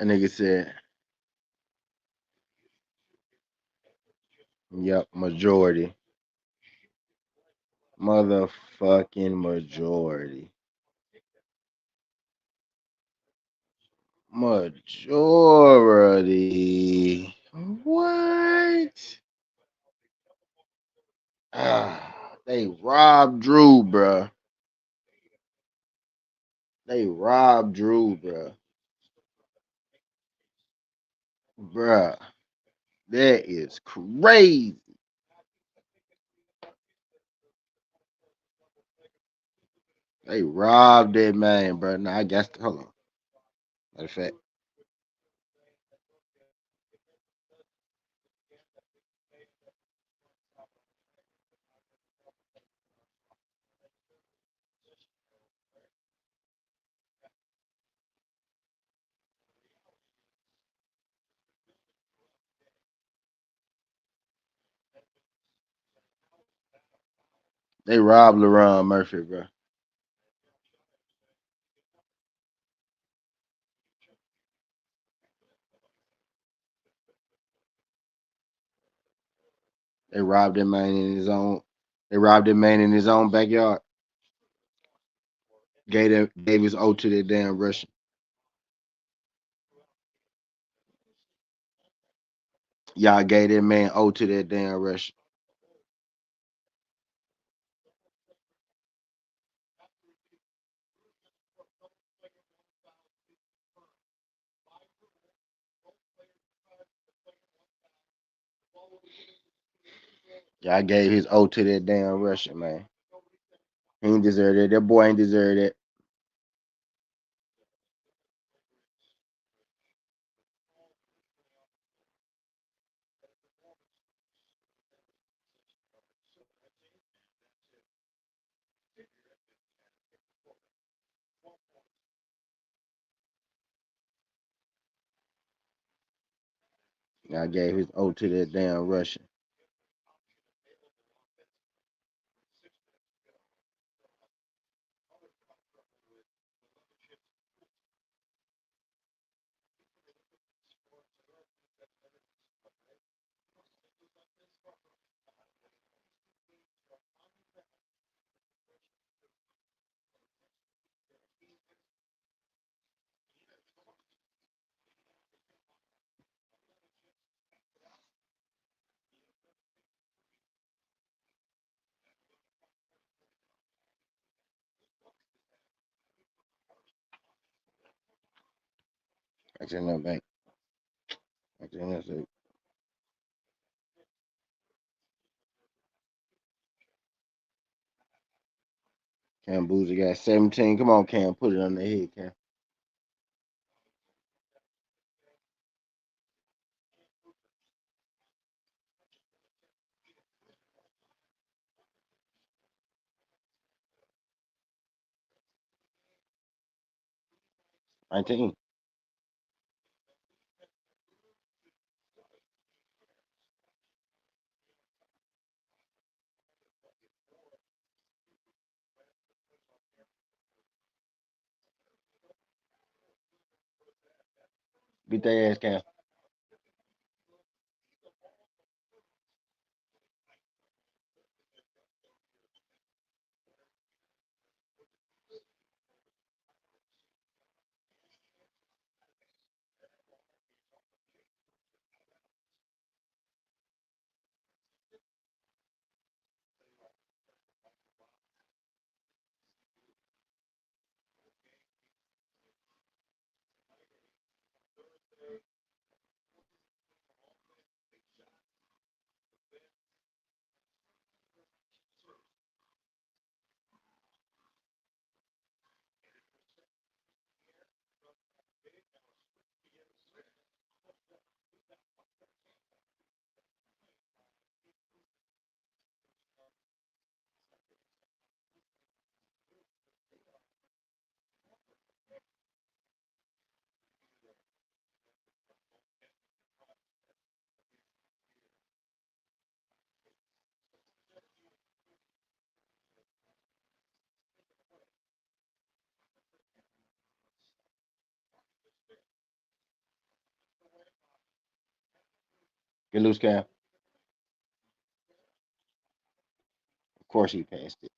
And nigga said, yep, majority. Motherfucking majority. Majority. What? They robbed Drew, bruh. They robbed Drew, bruh. Bruh. That is crazy. They robbed that man, bruh. Now I guess, hold on. Matter of fact, they robbed LaRon Murphy, bruh. They robbed that man in his own. They robbed that man in his own backyard. Gave his O to that damn Russian. Y'all gave that man O to that damn Russian. Y'all gave his O to that damn Russian, man. He ain't deserve that. That boy ain't deserve that. Y'all gave his O to that damn Russian. Actually, no bank. Actually, that's it. Cam Boozy got 17. Come on, Cam. Put it on the head, Cam. I think. Beat their ass, Cam. Get loose, Cam. Of course he passed it.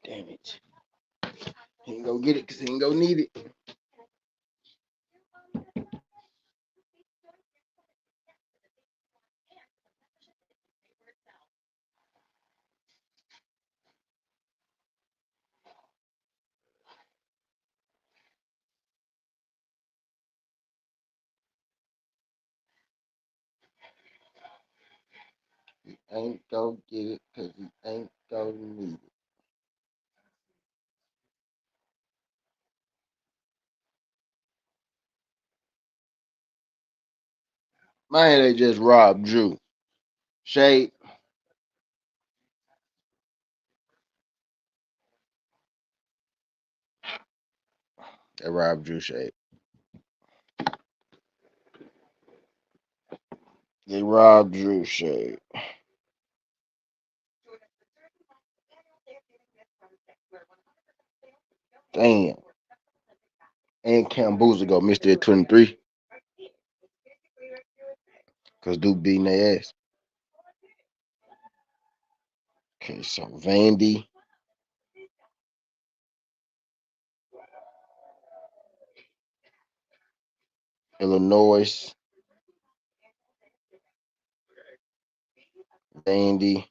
Damn it. He ain't gonna get it because he ain't gonna need it. ain't go get it because he ain't go need it. Man, they just robbed Drew. Shade. They robbed Drew Shade. They robbed Drew Shade. Damn. And Cam Boozer go missed it at 23. Because Duke beating their ass. Okay, so Vandy. Illinois. Vandy.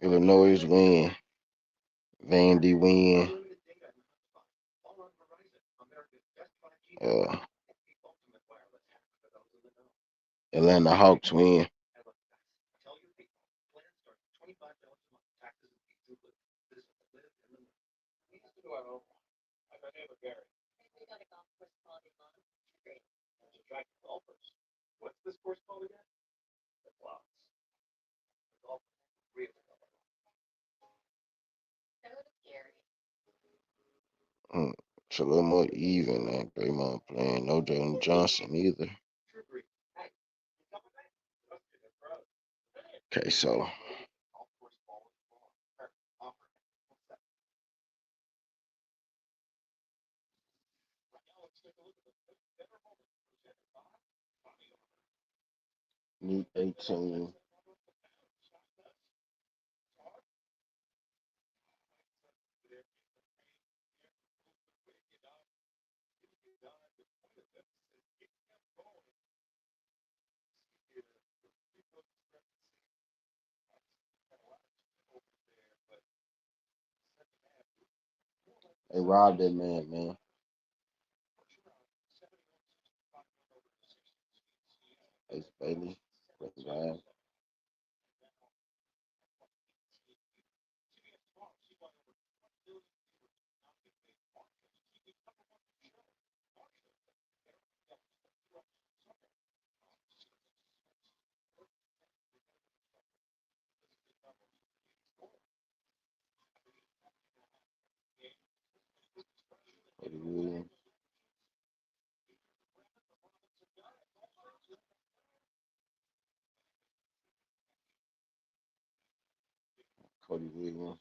Illinois win. Vandy win. Uh, Atlanta Hawks win. It's a little more even than Draymond playing. No Jalen Johnson either. Okay, so need 18. They robbed that man. Ace Bailey. Ryan. Cody Williams. Cody Williams.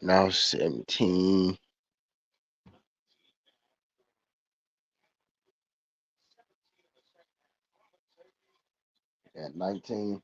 Now 17. At 19.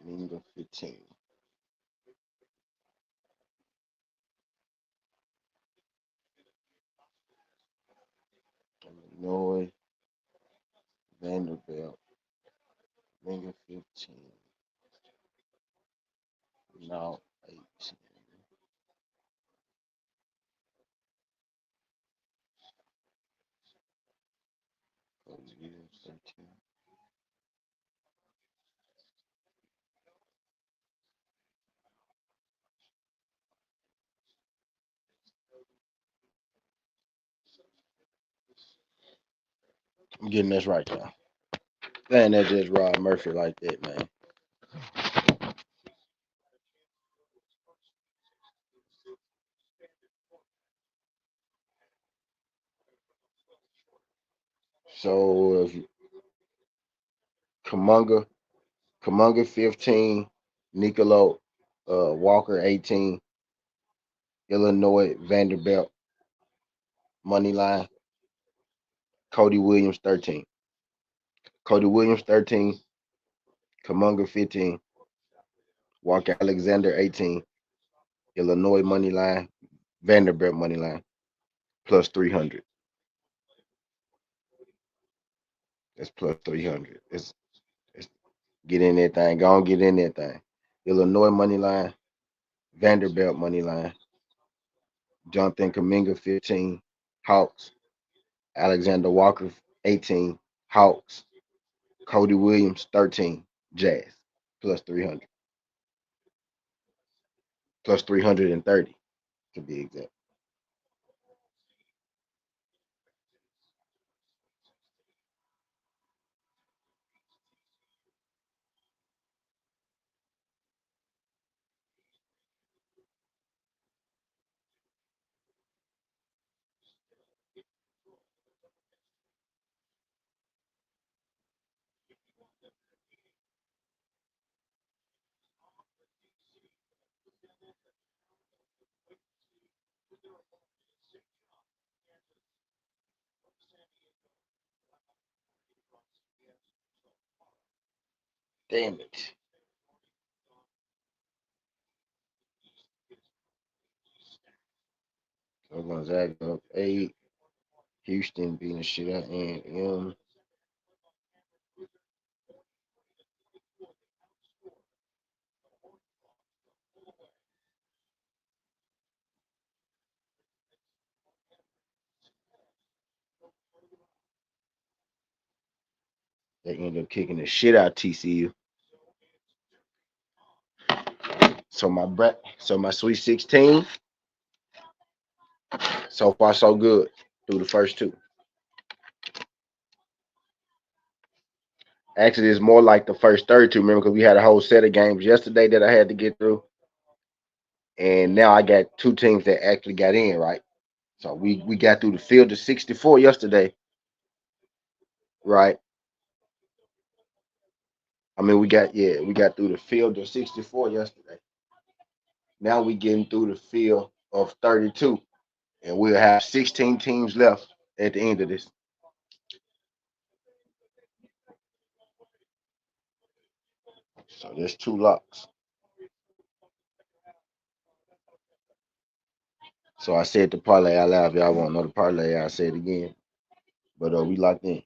Minga 15. Illinois, Vanderbilt, Minga 15. Now 18. Cody Williams 13. I'm getting this right now. Man, that just Rob Murphy like that, man. So if Kamunga, Kamunga 15, Nicolo Walker 18, Illinois Vanderbilt money line, Cody Williams 13. Cody Williams 13, Kamunga 15, Walker Alexander 18, Illinois money line, Vanderbilt money line plus 300. That's plus 300. It's get in that thing. Go on, get in that thing. Illinois money line, Vanderbilt money line, Jonathan Kaminga 15, Hawks, Alexander Walker 18, Hawks, Cody Williams 13, Jazz plus 300, plus 330 to be exact. Damn it. So Gonzaga up 8. Houston beating the shit out of A&M. They end up kicking the shit out of TCU. So my Sweet 16, so far so good through the first two. Actually, it's more like the first 32. Remember, because we had a whole set of games yesterday that I had to get through, and now I got two teams that actually got in right. So we got through the field of 64 yesterday, right? I mean, we got through the field of 64 yesterday. Now we getting through the field of 32, and we'll have 16 teams left at the end of this. So there's two locks. So I said the parlay out loud. If y'all want to know the parlay, I say it again. But we locked in.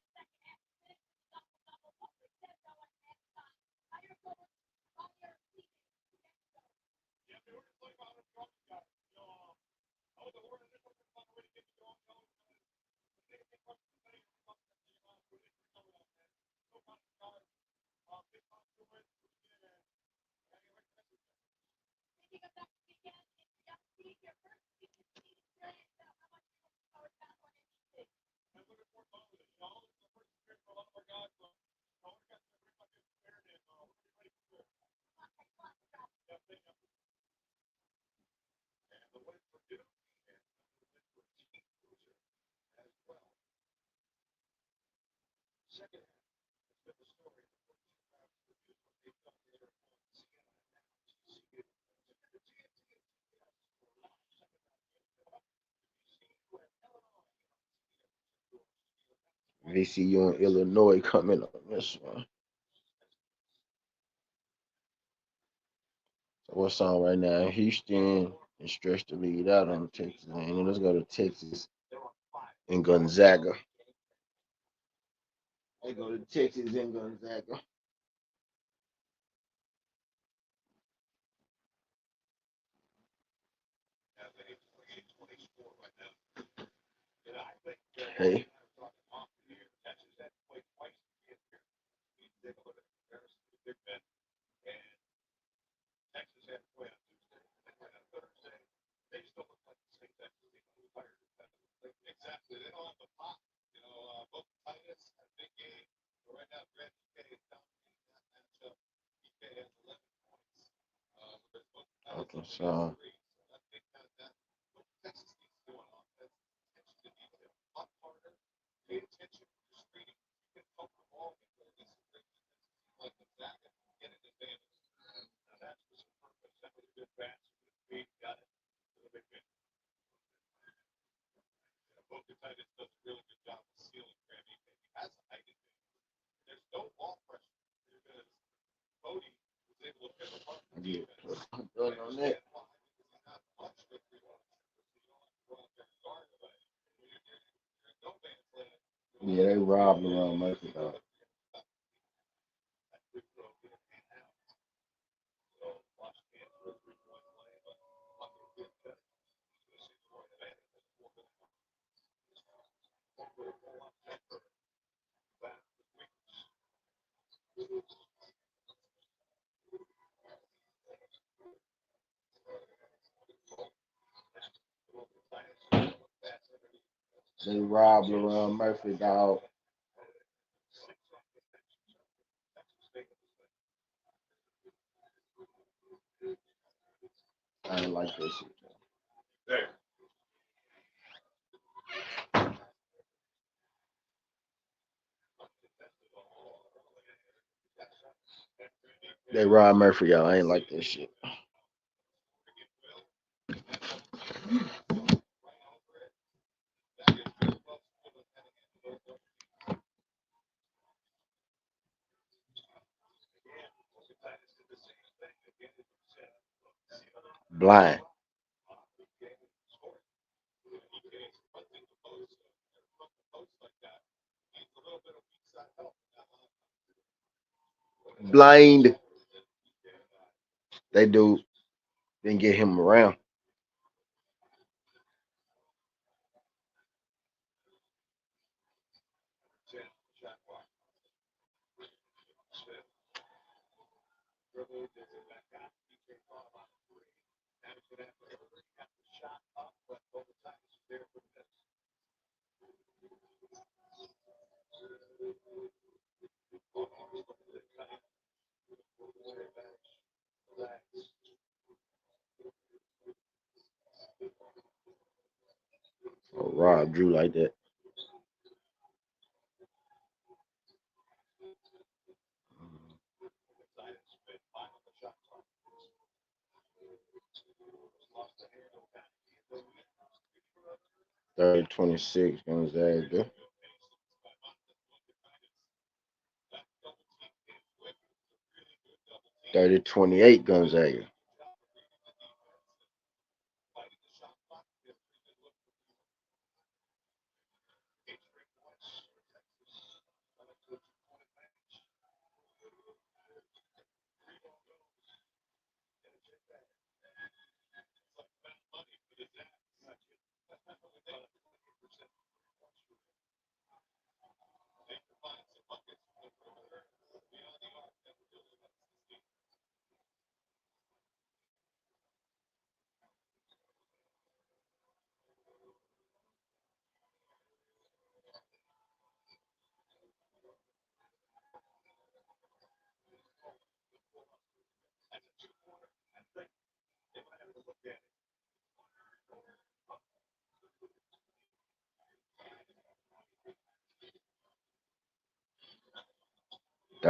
VCU and Illinois coming on this one. So what's on right now? Houston and stretch the lead out on Texas. And then let's go to Texas and Gonzaga. They go to Texas and Gonzaga. Hey. Okay, so yeah, on that. Yeah, they robbed around Murphy dog. They robbed around Murphy dog. I ain't like this shit. They robbed Murphy, y'all. I ain't like this shit. Blind. Blind. They do. Didn't get him around. Oh, Rob Drew like that. Third 26 Gonzaga. 30-28 Gonzaga.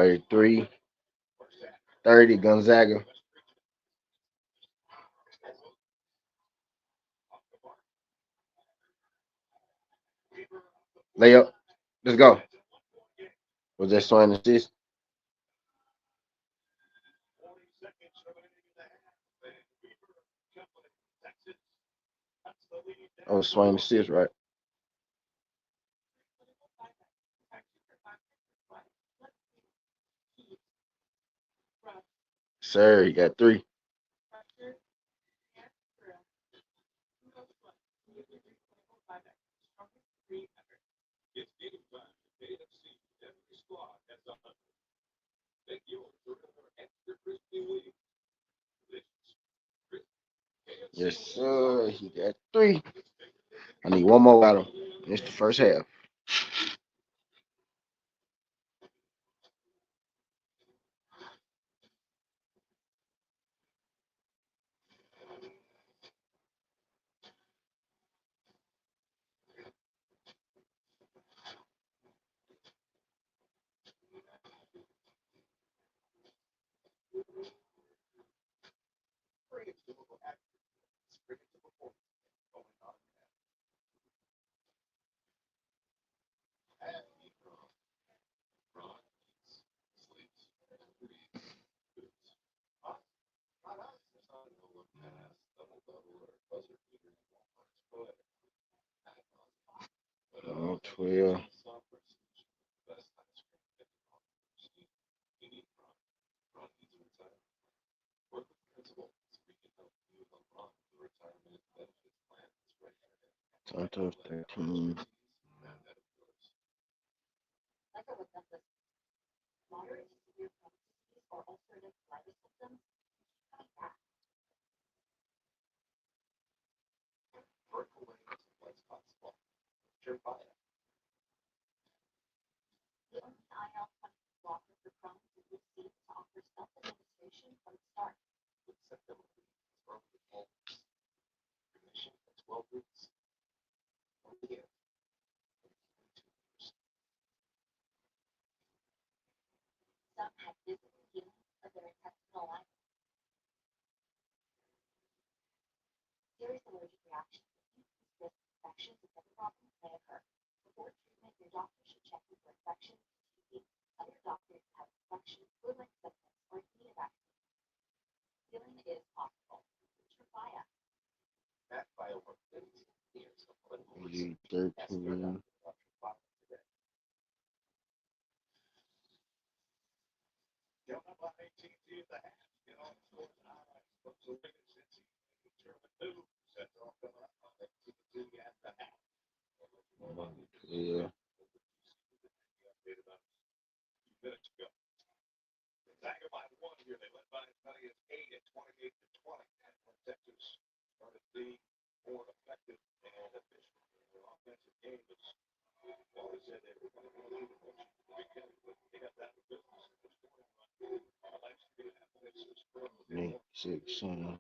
33, 30 Gonzaga. Layup. Let's go. Was that swing assist? Oh, swing assist, right? Sir, he got 3. Yes, sir. He got 3. I need one more out of him. It's the first half. Oh, 12. Santos 13. Lead 13. Yeah. Nick 16.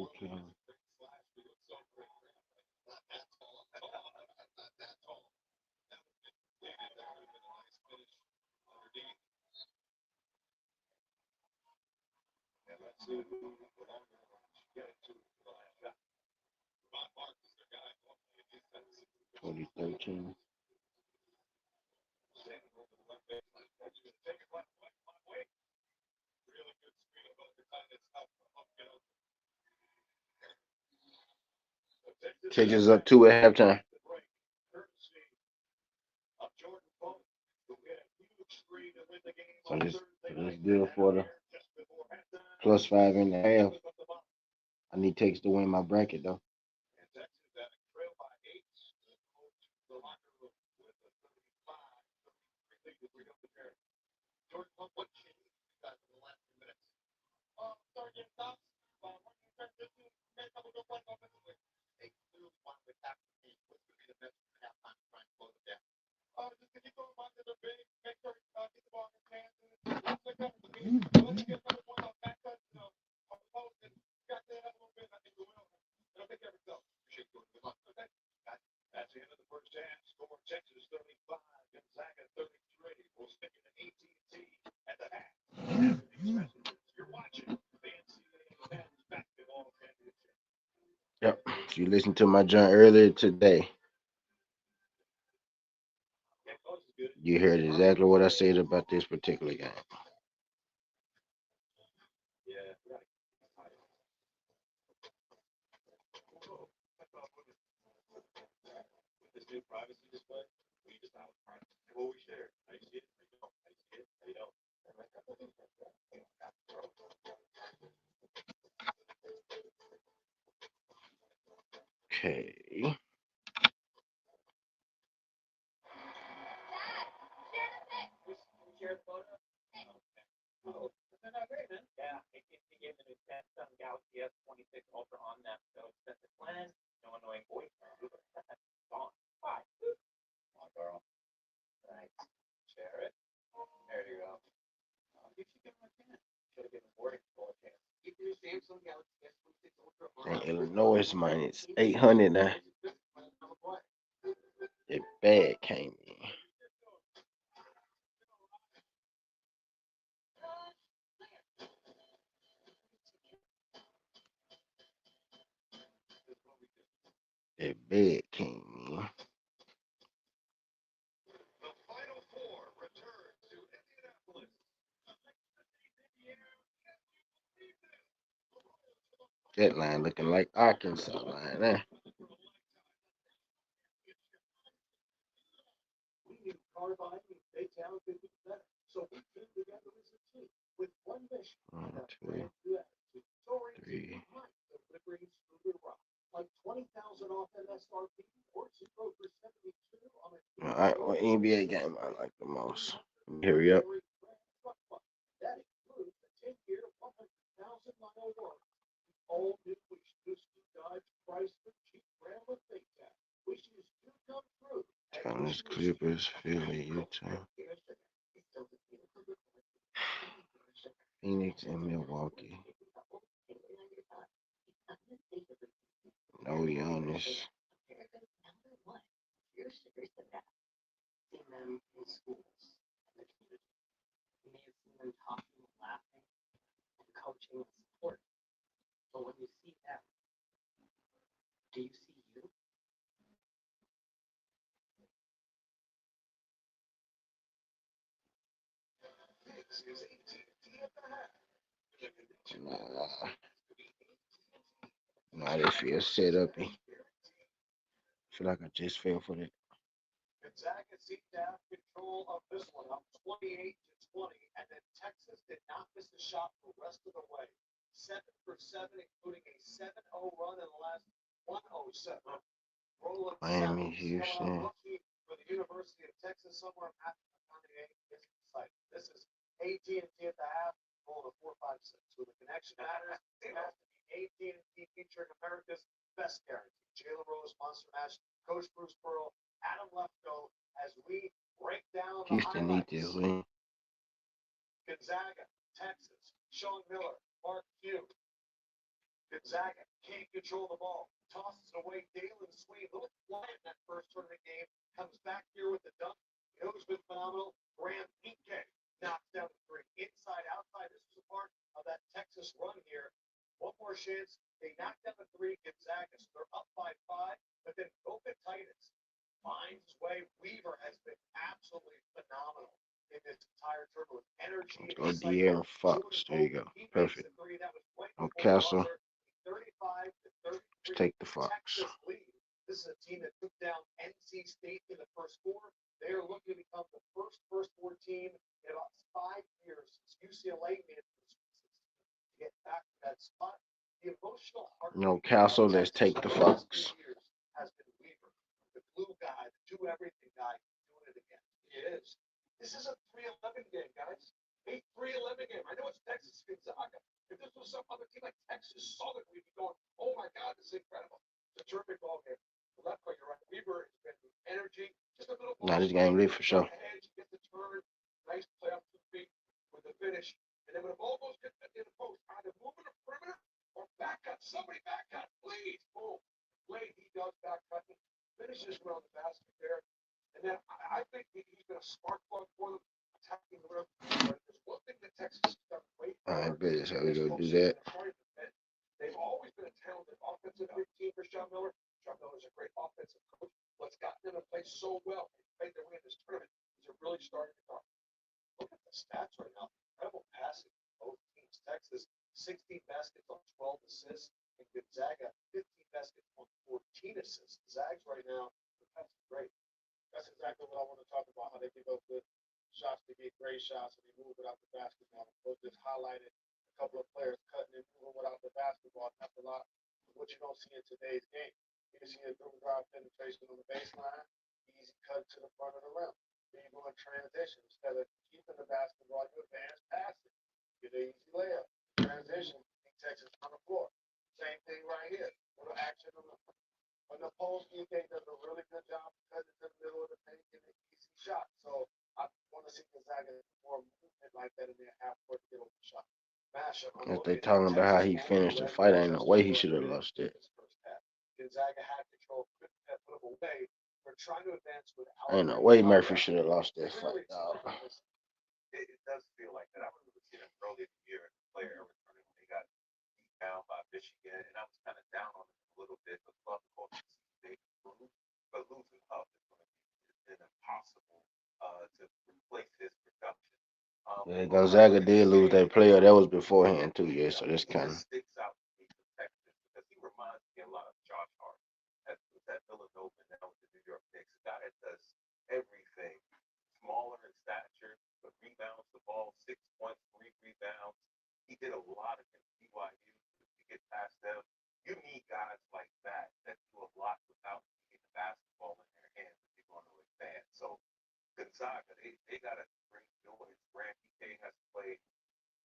Okay. 2013. Texas up 2 at halftime. So let's deal for the +5.5. I need Texas to win my bracket though. That's the end of the first half. Score Texas 35, Gonzaga 33. We'll stick it to AT&T at the half. You're watching the NCAA Men's Basketball Championship. Yep. If you listened to my joint earlier today, you heard exactly what I said about this particular game. This new privacy display, we just have what we share. I see it. I see it. I know. Okay. Share the photo. Oh, they're not great, man. Yeah, it gave the new Samsung Galaxy S26 Ultra on them, so expensive plan, no annoying voice. Gone. Bye. Come on, girl. Thanks. Share it. There you go. You should give him a chance. Should have given boarding school a chance. Keep your Samsung Galaxy S26 Ultra on. And Illinois minus 800 now. That bad came in. That bad came in. The Final Four return to Indianapolis. That line looking like Arkansas line there. We knew Carbine and Baytown could be better, so we came together as a team with one mission. 1, 2, 3. Like 20,000 off MSRP or 0 for 72 on a All right, what NBA game I like the most? Hurry up. that includes a 10-year, 100,000-mile warranty. All new wishes to Dodge Chrysler Jeep Wrangler Baytown. Wishes do come true. Thomas Clippers, Philly, Utah, Phoenix, and Milwaukee. No Giannis. Nah, they feel set up. I feel like I just fell for that. Gonzaga seemed to have control of this one, up 28-20, and then Texas did not miss a shot the rest of the way. 7 for 7, including a 7-0 run in the last 107. Roland Miami, Sellers, Houston. rookie for the University of Texas, somewhere after the site. This is AT&T at the half, roll to 4-5-6. With the connection matters, it has to be AT&T featuring America's best guarantee. Jalen Rose, Monster Mash, Coach Bruce Pearl, Adam Lefko, as we break down the Houston need highlights. this win. Gonzaga, Texas, Sean Miller, Mark Few. Gonzaga can't control the ball. Tosses it away. Dalen Swain, a little quiet in that first tournament game. Comes back here with the dunk. You know who's been phenomenal? Graham Inke knocks down the three. Inside, outside. This was a part of that Texas run here. One more chance. They knocked down the three. Gonzaga, so they're up by 5. But then Boca Titus finds his way. Weaver has been absolutely phenomenal in this entire tournament. Energy. Go De'Aaron Fox. There you go. Perfect. No Castle. 35-33. Let's take the Fox. Texas lead. This is a team that took down NC State in the first 4. They are looking to become the first 4 team in about 5 years since UCLA made it to get back to that spot. The emotional heart. No Castle. Let's take the Fox. Has been Weaver, the glue guy, the do everything guy, doing it again. He is. This is a 3-11 game, guys. A 3-11 game. I know it's Texas Gonzaga. If this was some other team like Texas Southern, we'd be going, oh my God, this is incredible. It's a terrific ball game. The left way, you're right. Weaver Nah, this game lit for sure. Edge gets the turn, nice play up to the feet with the finish. And then when the ball goes in the post, either move in the perimeter or back cut. Somebody back cut, please. Boom. Wade, he does back cutting, finishes around the basket there. And then I think he's been a spark plug for them, attacking the rim. But there's one thing that Texas has done great. I bet that's how we gonna do that. They've always been a talented offensive team for Sean Miller. Sean Miller's a great offensive coach. What's gotten them to play so well, they played their way in this tournament, is they're really starting to talk. Look at the stats right now. Incredible passing for both teams. Texas, 16 baskets on 12 assists, and Gonzaga, 15 baskets on 14 assists. Zags right now, the pass is great. That's exactly what I want to talk about, how they give up good shots, they get great shots, and they move it out the basketball. Both just highlighted a couple of players cutting and moving without the basketball. That's a lot of what you don't see in today's game. You see a dribble drive penetration on the baseline, easy cut to the front of the rim. Then you go in transition. Instead of keeping the basketball, you advance past it. Get an easy layup. Transition, Texas on the floor. Same thing right here. Little action on the post. UK does a really good job cutting to the middle of the paint, getting an easy shot. So I want to see Gonzaga more movement like that in their half court to get over the shot. If they talking about how he finished the fight, ain't no way he should have lost it. Gonzaga had control, couldn't put him away. They're trying to advance without. Ain't no way Murphy should have lost that fight, dog. It does feel like that. I remember seeing him early in the year in the player returning when they got beat down by Michigan, and I was kind of down on him a little bit, but thought the coach they improved. But losing up is going to be impossible to replace his production. Yeah, Gonzaga did lose that player. That was beforehand too, yeah. So that's kind of sticks out to me from Texas because he reminds me a lot of Josh Hart. That Villanova now with the New York Knicks, a guy that does everything. Smaller in stature, but rebounds the ball, 6 points, 3 rebounds. He did a lot of BYU to get past them. You need guys like that do a lot without getting the basketball in their hands if you're going to advance. So Gonzaga, they got to bring noise. Grant PK has played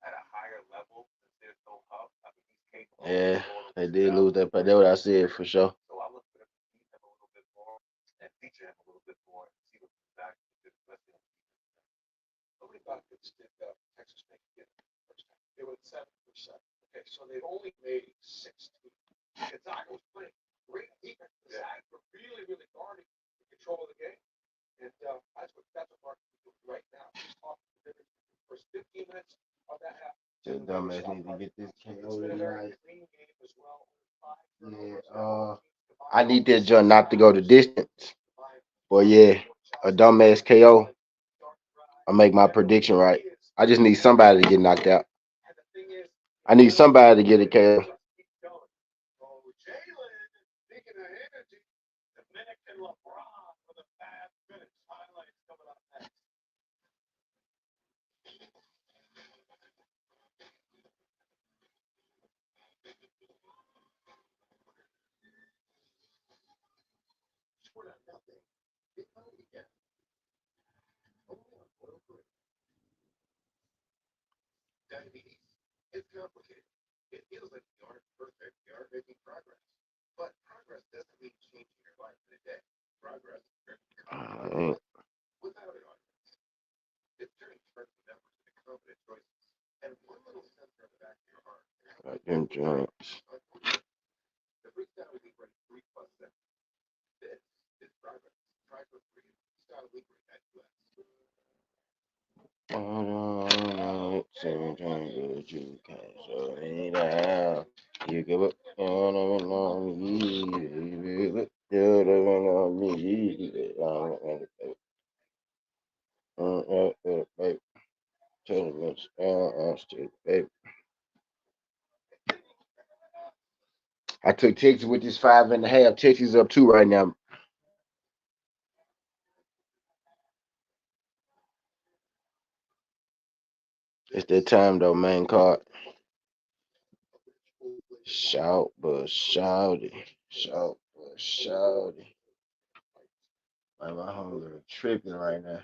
at a higher level since there's no hub. I mean, he's capable. yeah. They did lose that play. That's what I said for sure. So I look for them to beat him a little bit more and feature him a little bit more and see what Gonzaga can do, especially on defense. Nobody thought could stick up Texas Tech again the first time. They were at 7%. Okay, so they've only made 16. Gonzaga was playing great defense. The Zags were really, really guarding the control of the game. And that's what Mark is doing right now. He's talking to the first 15 minutes of that half. The dumbass need to get this KO tonight. Yeah, I need this joint not to go the distance. But yeah, a dumbass KO. I'll make my prediction right. I just need somebody to get knocked out. I need somebody to get a KO. Diabetes. It's complicated. It feels like you aren't perfect, you are making progress. But progress doesn't mean changing your life in a day. Progress is without an audience. It's turning certain numbers into confident choices. And one little sensor in the back of your heart. Like them joints. The freestyle elite rate 3 plus seconds. This is progress. Try for free. Freestyle elite rate at US. You can't show me down. You give up on me. You me. Baby. I took Texas with this 5.5. Texas up 2 right now. It's that time though, main card. Shout, but shouty. Shout, but shouty. Like my hunger tripping right now.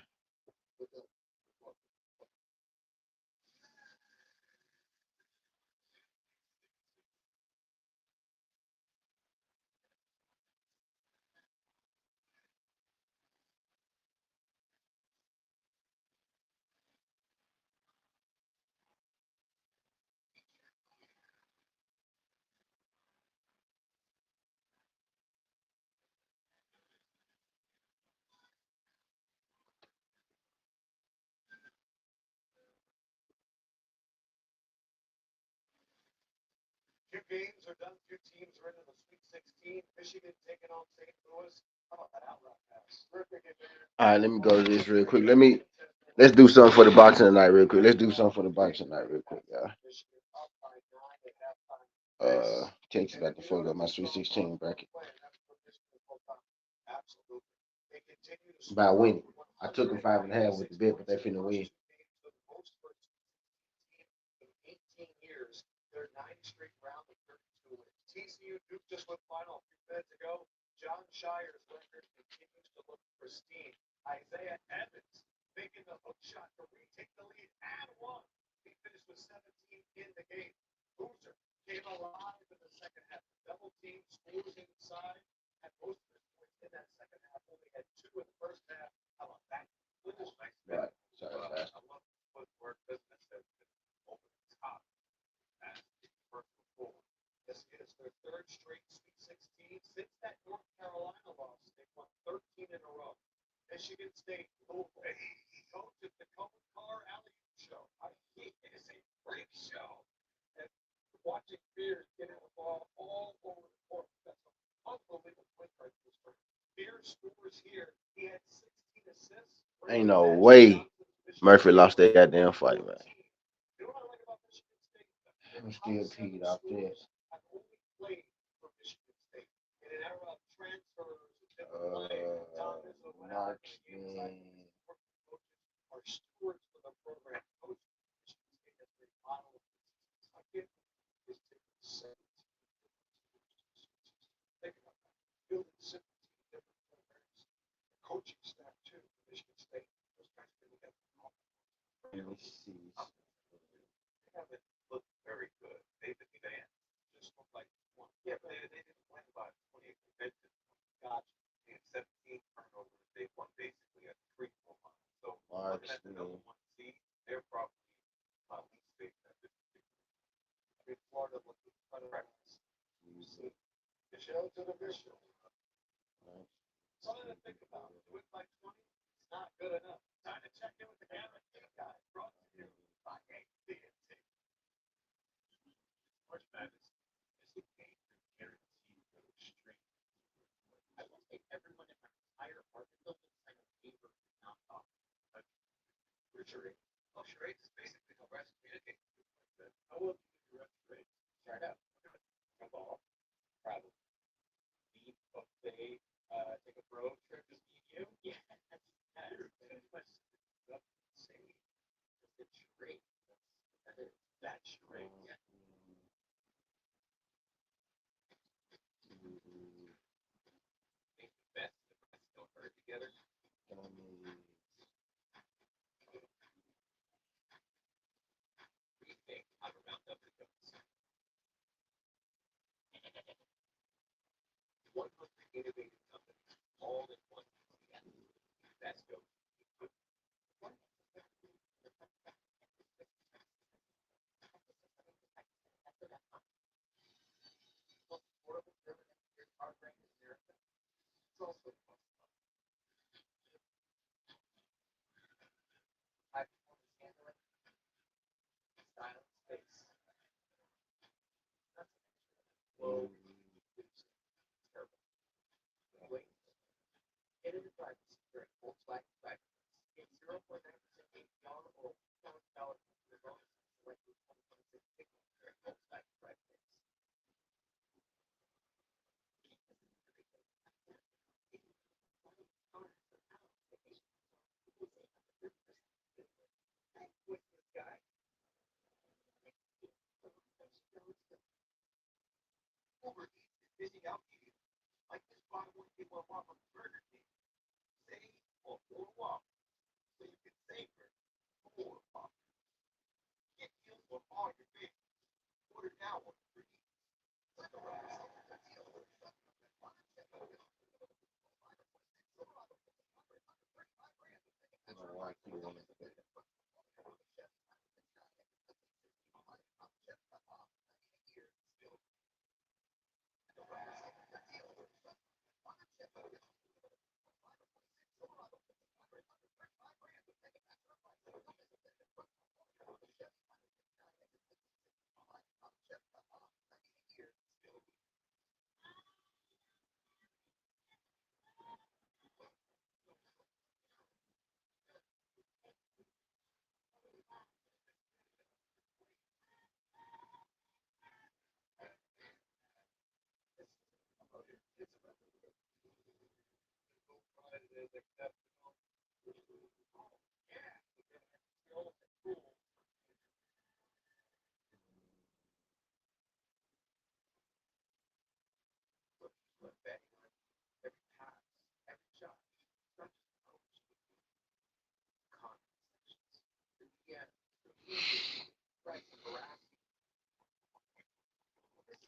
Two games are done. Two teams are into the Sweet 16. Michigan taking on St. Louis. How about that outright pass? Terrific advantage. All right, let me go to this real quick. Let's do something for the boxing tonight real quick. Let's do something for the boxing tonight real quick, y'all. Texas about to fuck up my Sweet 16 bracket by winning. I took them 5.5 with the bet, but they finna win. 18 years, their 9 straight round of 32 wins. TCU Duke just went final a few minutes ago. John Shire's record continues to look pristine. Isaiah Evans making the hook shot to retake the lead and one. He finished with 17 in the game. Boozer came alive in the second half. Double team scores inside, and most of his points in that second half. Only had 2 in the first half. How about that? Little nice bit. Right. Sorry, I love the footwork business that's been over the top. That's the first before. This is their 3rd straight Sweet 16. Since that North Carolina loss, they've won 13 in a row. Michigan State, Louisville. He hosted the Cohen Carr Alley show. It is a great show. And watching Beers getting the ball all over the court. That's an unbelievable win right this turn. Beers scores here. He had 16 assists. Ain't no way Murphy lost that goddamn fight, man. You know what I like about Michigan State? I'm still peed off this. I've only played for Michigan State in an era of transfers, Marksman. are stewards for the program. Coach Michigan State has been model of this. Is taking 17. Think about that. Building 17 different programs. The coaching staff too. Michigan State. Those guys really have Let me see. they haven't looked very good. They've advanced. Just look like one. Yeah, but they didn't win by 28 convention. Gotcha. They had 17 turnovers. They won basically a 3-4 line. So looking at the number 1 seed, they're probably my least favorite at this particular. I mean, Florida looked incredible. Michelle to the Bishop. Something to think about. Do it by 20. It's not good enough. Time to check in with the guarantee guy. Brought to you by TWTea. March Madness is the game that guarantees no strength. I will take everyone in my entire market building and a favor not off. We're charade. Well, charade is basically how rest communicates. How will you do your charade? Start out. A ball. Travel. Meet buffet. Take a road trip. Just meet you. Yeah. Pretty much say the charade. That charade. Yeah. Make the best of the rest don't hurt together. Rethink how to round up the goats. 100 innovative companies all in one. That's dope. Most affordable German engineered car brand in America. It's also the most high performance handling, style, and space. That's low. Terrible. Wait. Get into privacy during Volkswagen Cyber. Get 0.9% APR or $1,000 for your bonus. Select your 2026 pickup during Volkswagen Cyber. With this guy, Uber Eats is busy out here. Like this buy one get one off on Burger King. Save or walk, so you can savor more off. Get deals on all your favorites. Order now on Uber Eats.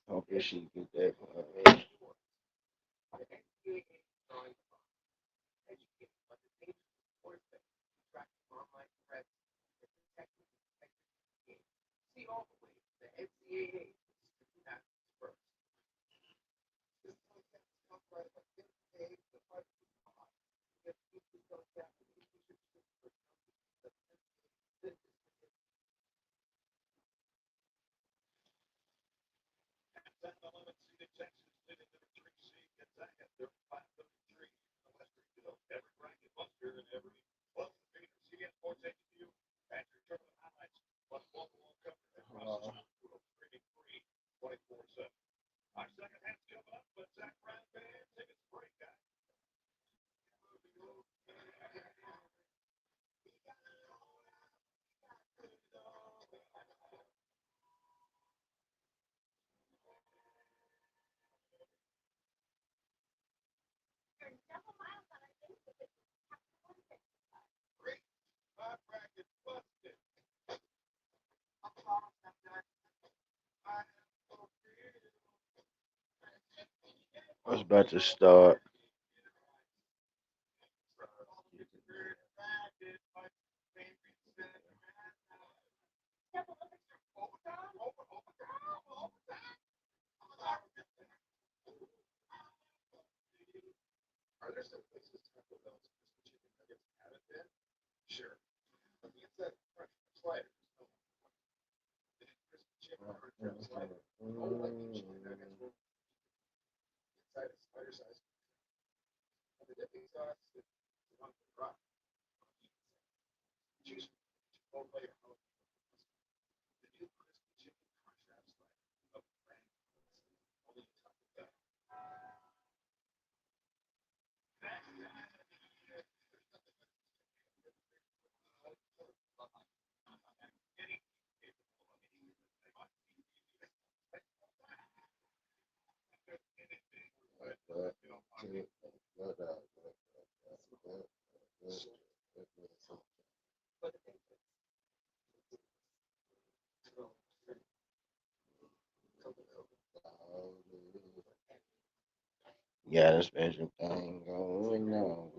Hope this shit get that. I was about to start. Are there some places Taco Bell's crispy chicken nuggets haven't been? Sure. On the inside of the crunch slider, there's no the new crispy chicken crunch wrap slider. Oh, like the chicken nuggets will inside a slider size. And the dipping sauce is the one for the rock. Choose from Chipotle or jalapeno. The new crispy chicken crunch wrap slider of brand only Taco Bell. Got a special thing going on.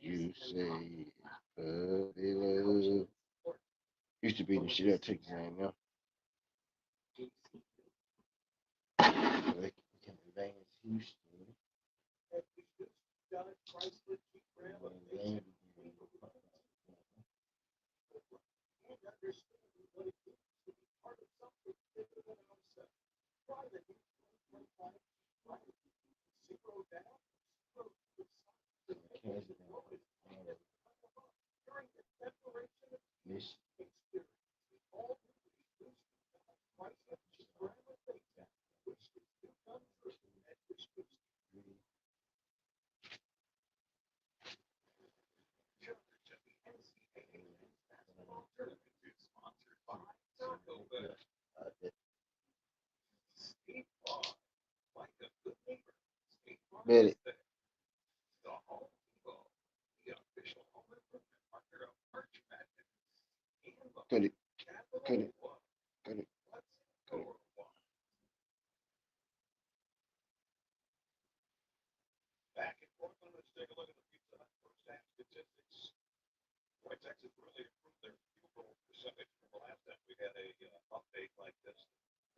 You say puppy love. Used to be the shit out Texas right now. Like Advance Houston. Miss Betty. Cut it. Cut it. Cut it. Cut it. Back in Portland, let's take a look at the Pizza Hut first half statistics. Boy, Texas really improved their field goal percentage from the last time we had a update like this.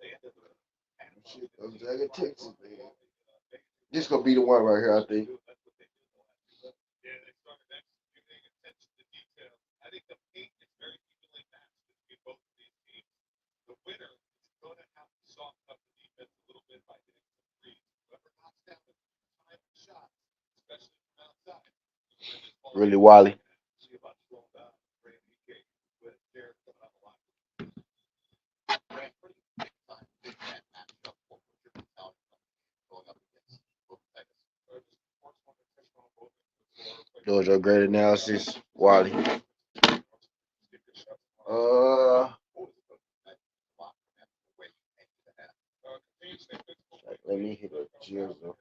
They ended the half. Shit, Gonzaga, Texas, man. This gonna be the one right here, I think. Yeah, they started executing attention to detail. I think the paint is very evenly matched between both of these teams. The winner is going to have to soften up the defense a little bit by hitting some threes. Whoever knocks down the time shots, especially from outside, Really Wally. see about slowing down Randy King with Jared coming up a lot. Pretty big time, big man matchup. What was your mentality going up against both Texas? Those are great analysis, Wally. Let me hit a jizzle.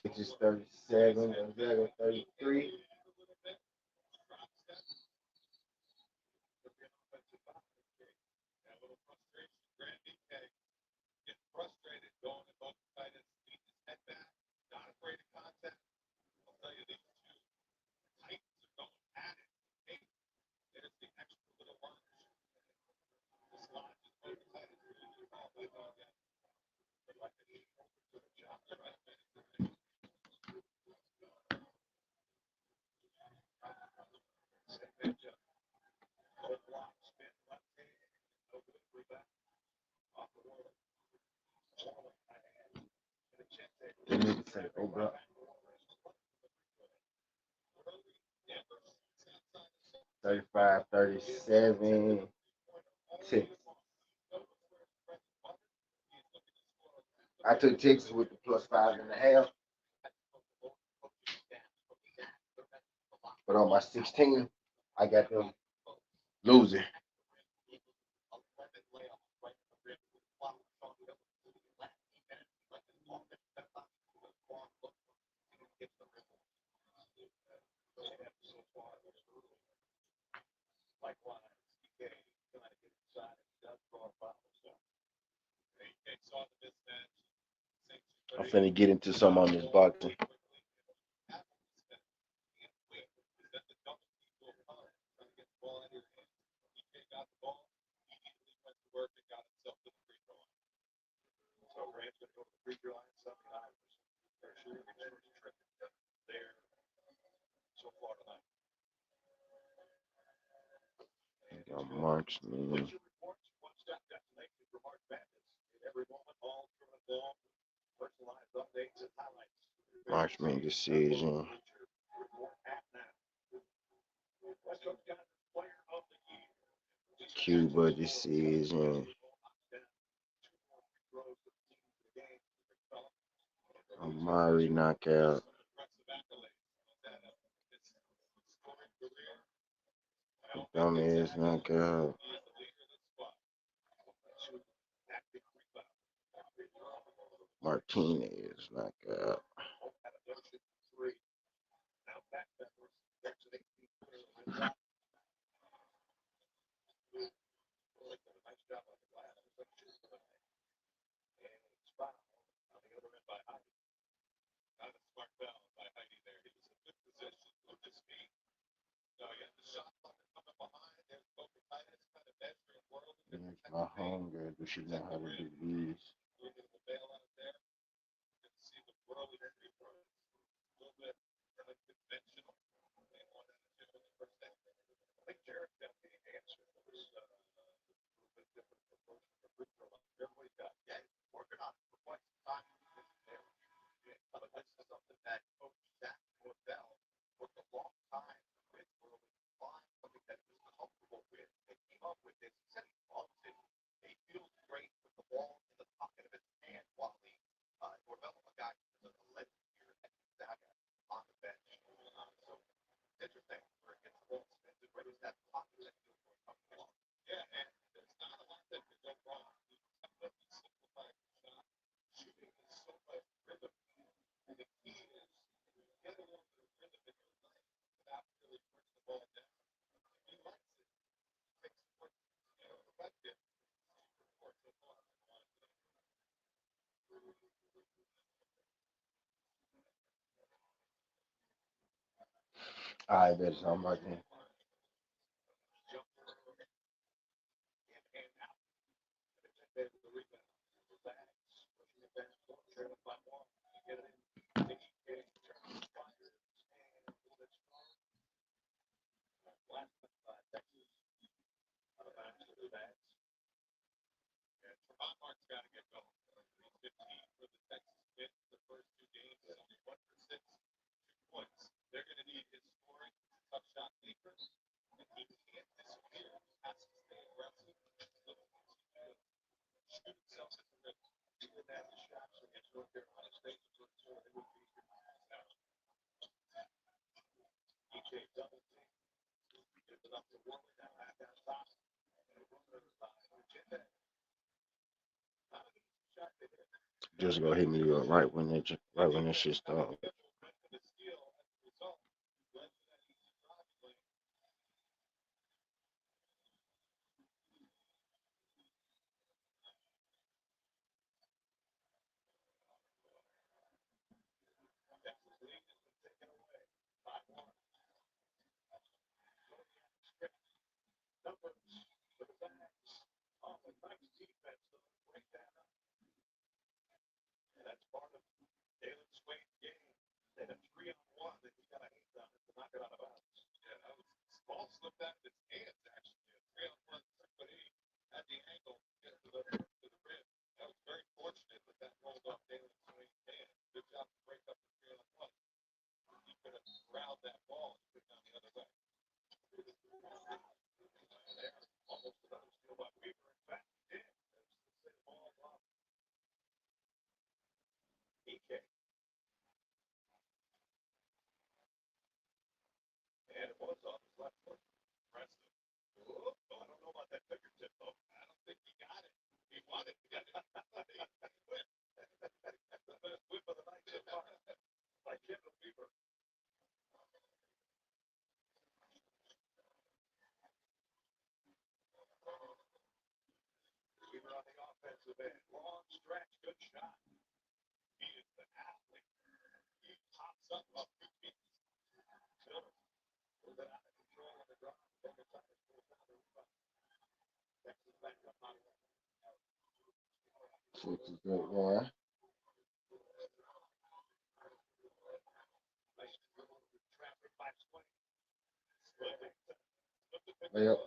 Which is 37, 33. They need to say, oh, bro. 35, 37, 6. I took Texas with the plus 5.5. But on my 16, I got them losing. I'm finna get into some on this boxing. Marksman. Marksman decision. Cuba decision. Amari knockout. Gomez knockout. Martinez knockout. My hunger, but she know how to do these. I bet something like that. Just go hit me up right when that shit start. Shit is good, boy. Yep.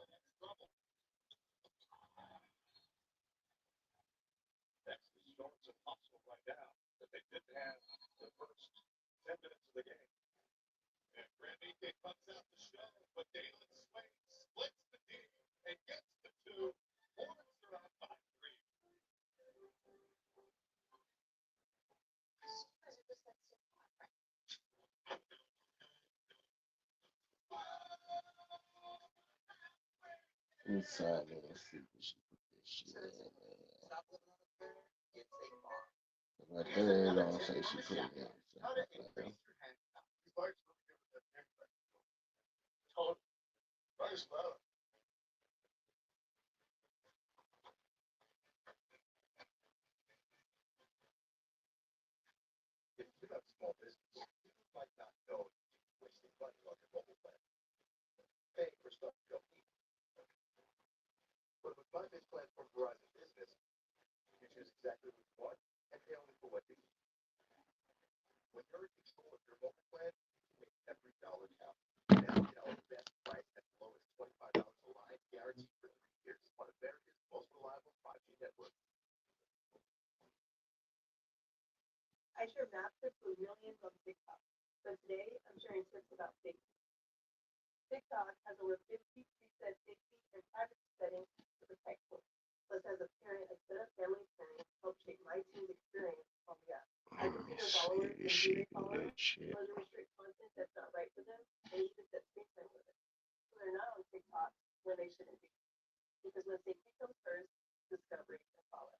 Inside, let's see what she put this shit in, man. Right there, it don't say she put it in. I share math tips with millions on TikTok, but today I'm sharing tips about safety. TikTok has over 50 preset safety and privacy settings to protect kids. Plus, as a parent, I set up family experience to help shape my team's experience on the app. I compete with followers and junior followers, or to restrict content that's not right for them, and even set screen time limits. So they're not on TikTok where they shouldn't be. Because when safety comes first, discovery can follow.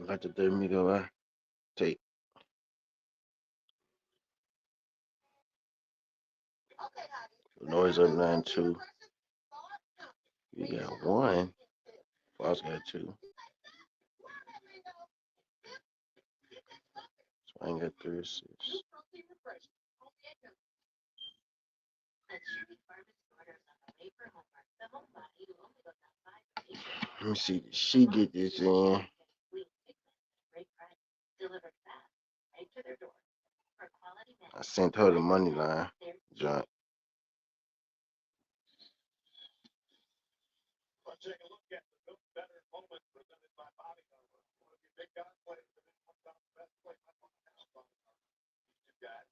Got the 30 meter take. Noise up 9-2. You got one. Fox got two. Swain got 3 assists. Let me see. Did she get this in? I sent her the money line. John. Let's take a look at the better moment presented by Bobby. One of your big guys playing for this one of the best players on the house. These two guys,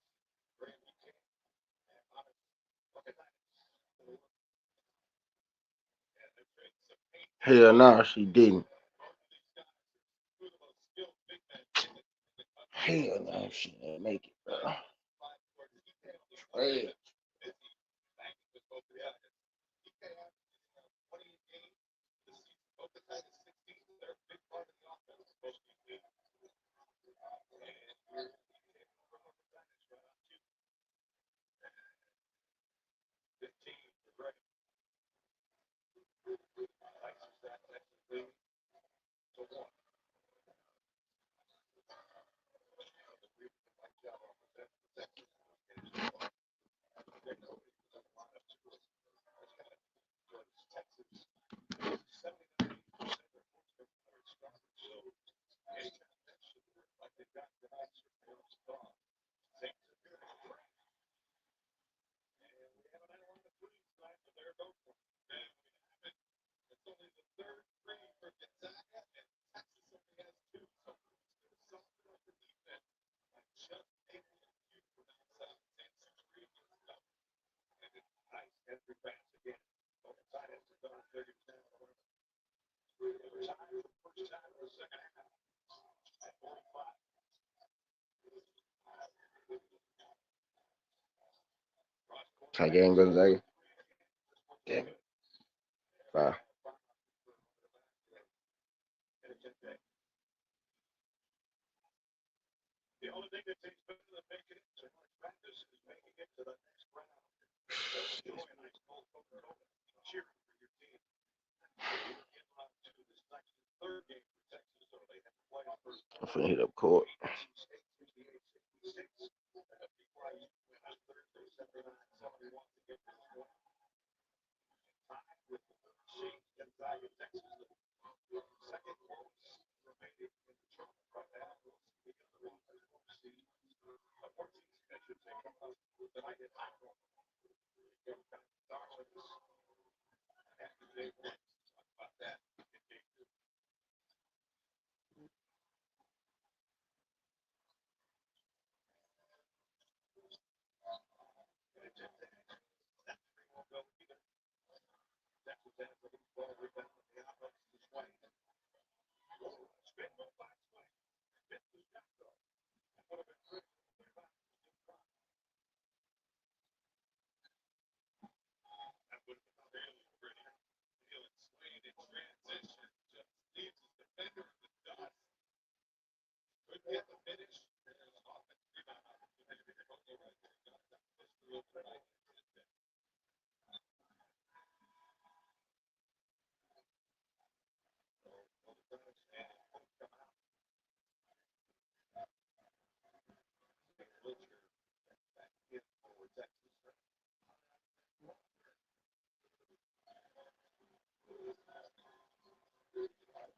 Randy King and Patterson. Look at that. Hell no, she didn't. Hell no, she didn't make it, bro. Trash. Tie game Gonzaga. Damn it. Wow. The only thing that takes better than making it to practice is making it to the next round. Enjoy a nice cold Coca-Cola. Cheering for your team. We're getting on to this next third game for Texas, so they have to play the first. I'm finna hit up court.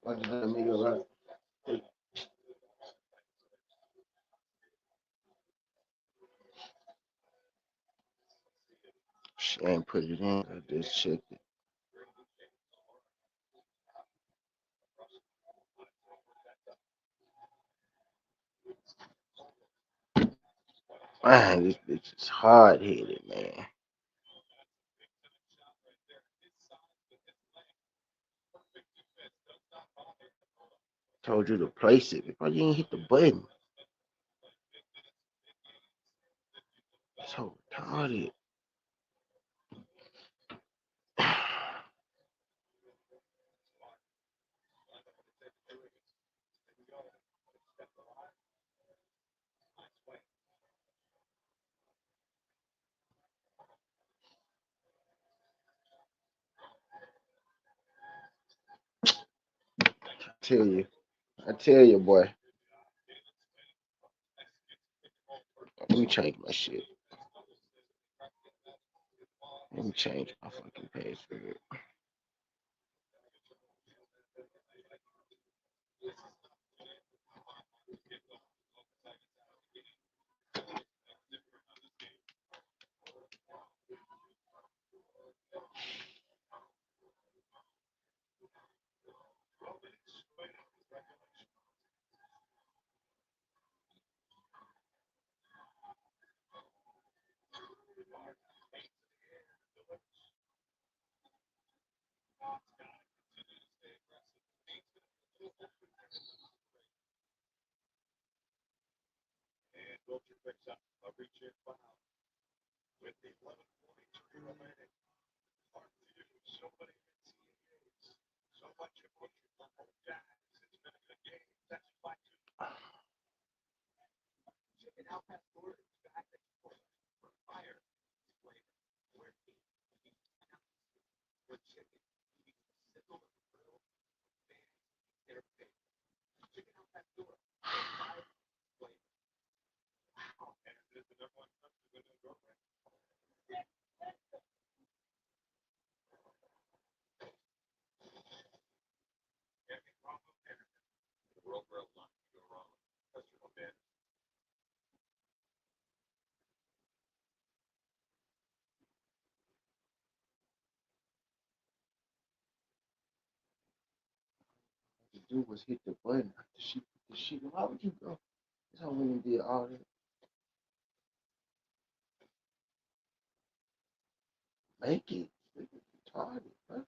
What did that make it like? She ain't put it in. I just checked it. Man, this bitch is hard headed, man. Told you to place it before you didn't hit the button. So retarded. I tell you, boy. Let me change my shit. Let me change my fucking password. And Wiltshire picks up a reach in foul with the 11:42 remaining. Hard to do so many NCAAs. So much emotion for both guys. It's been a good game. That's why chicken out that door is back at for fire flavor. Where he with chicken, he sizzle the grill, man, their favorite. Chicken out that door, fire flavor. Wow. And it is the number one country with a girlfriend. Every problem there. The world where a lot can go wrong. Customer man. The dude was hit the button after she put the shit. Why would you go? That's how women did all that. Make it. Retarded, bro.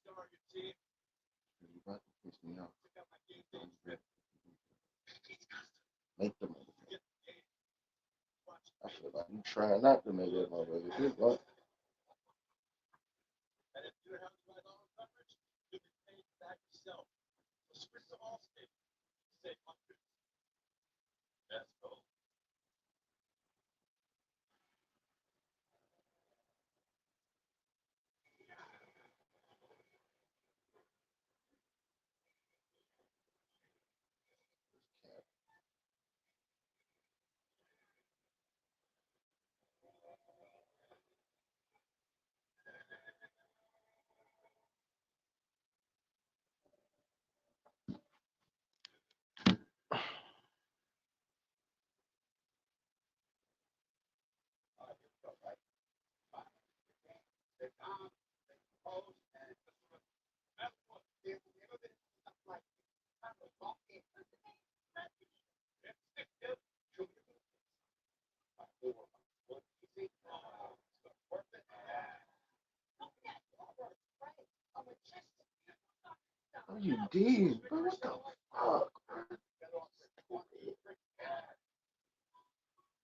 Star your team. You about to piss me off. Make the motherfucker. I feel like you trying not to make that motherfucker. Good luck. And if you have the right arm coverage, you can pay back yourself. So switch to Allstate. Save hundreds. That's cool. Oh, you did, bro. What the fuck,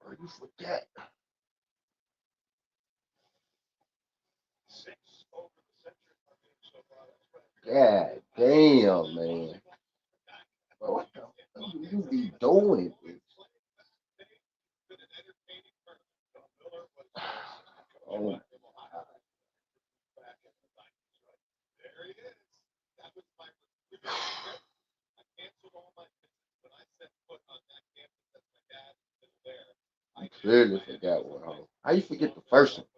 bro? You forget. God damn, man. Bro, what the fuck you be doing? Oh, There he is. That was my I canceled all my visits, but I set foot on that campus as my dad is still there. you clearly forgot one. Huh? How you forget the first one?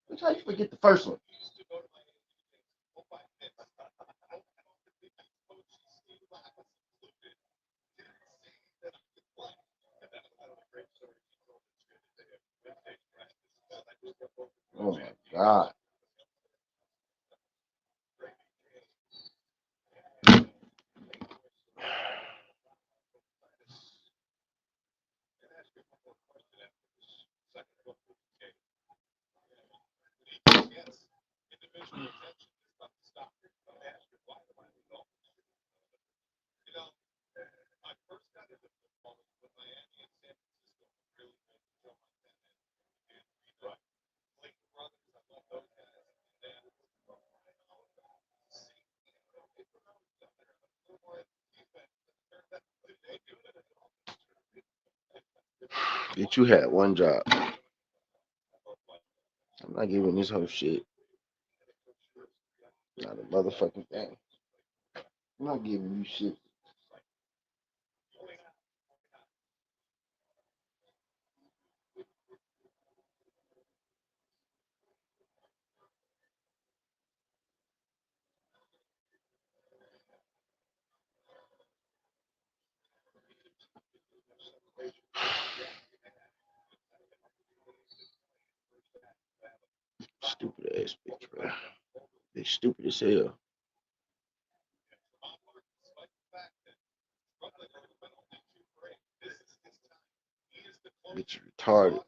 Which how you forget the first one? Oh my god. I first got into football with Miami and San Francisco. Really good Joe Montana and Clayton Brothers. I love those guys. And then Bitch, you had one job. I'm not giving this whole shit. Not a motherfucking thing. I'm not giving you shit. Stupid ass bitch, bro. Bitch, stupid as hell. Bitch, retarded.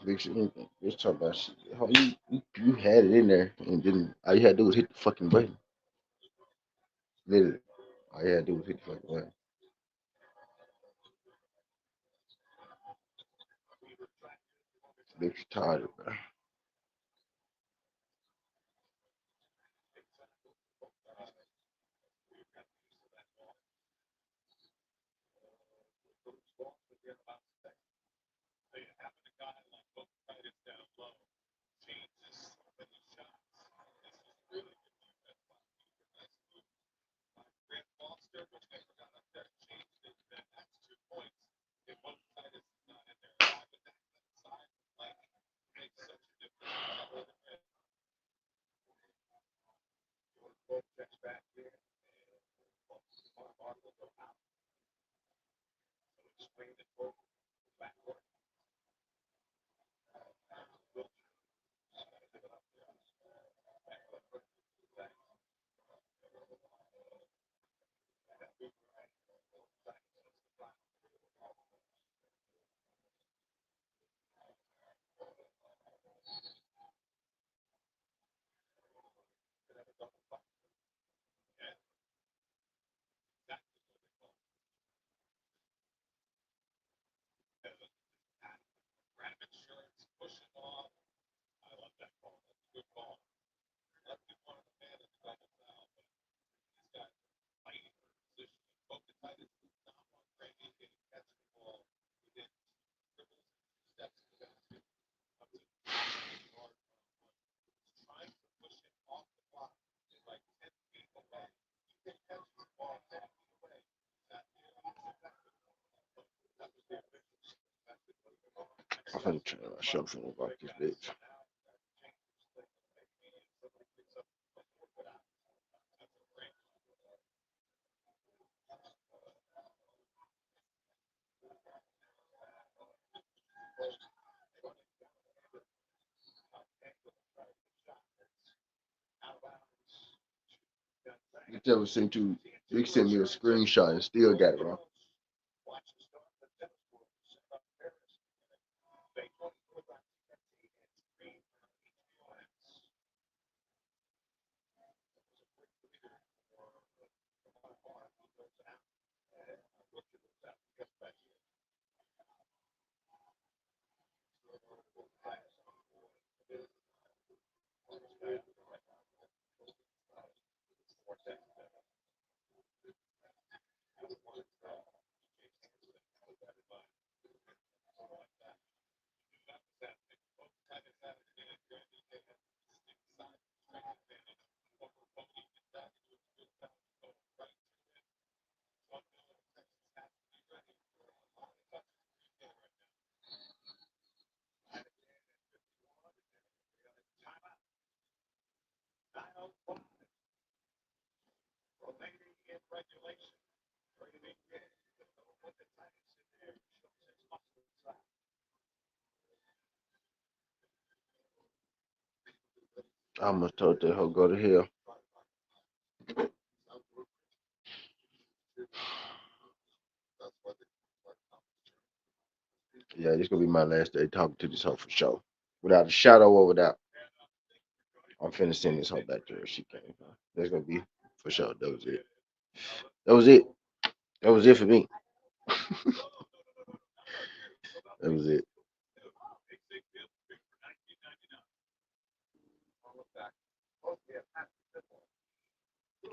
Bitch, talk about shit. How you had it in there, and then all you had to do was hit the fucking button. Literally, all you had to do was hit the fucking button. Bitch, retarded, bro. I'm finna try to show something about this bitch. Bitch ever sent you? They sent me a screenshot and still got it wrong. I almost told that hoe go to hell. Yeah, this gonna be my last day talking to this hoe for sure. Without a shadow of a doubt. I'm finna send this hoe back to her. She came. That's gonna be for sure. That was it. That was it. That was it for me. That was it.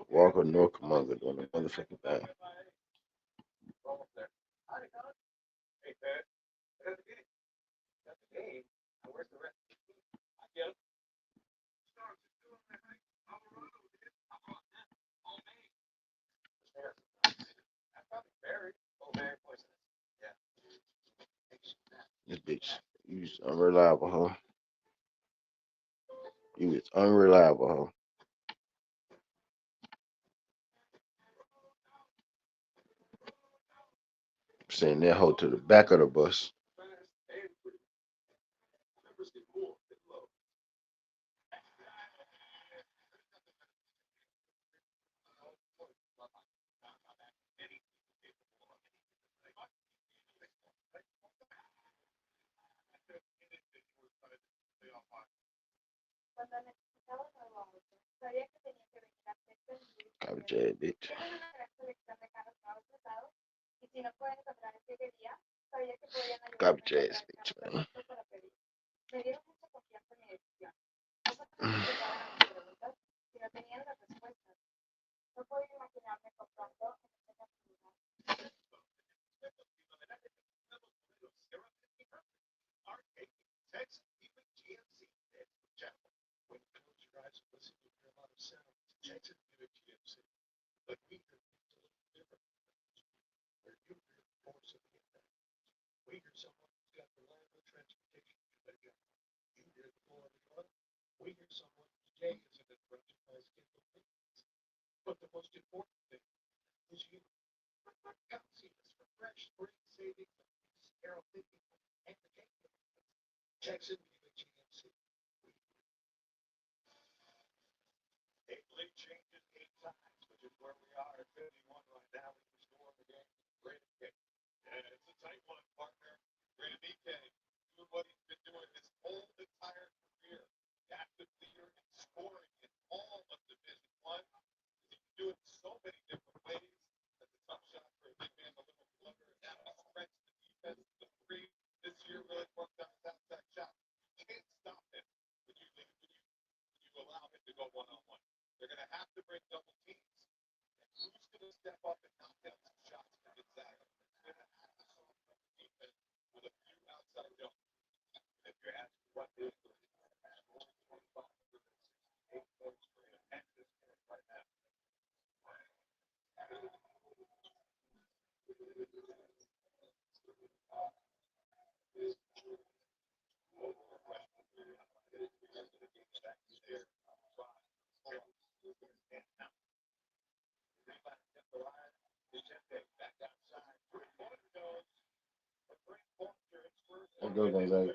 Walker North Cucamonga doing the motherfucking thing. This bitch, you's unreliable, huh? You is unreliable, huh? Send that hoe to the back of the bus. Cuando necesitaba nuevo auto, sabía que tenía que venir a Texas Garbage ass bitch. tienen una gran selección de carros nuevos usados y si no pueden encontrar en pillería, sabía que podían ayudarme a Garbage encontrar ass el bitch, carro man. perfecto para pedir. Me dieron mucha confianza en mi decisión. No solamente llegaban a mis preguntas, sino tenían las respuestas. No podía imaginarme comprando en esta cantidad. That girl gonna go.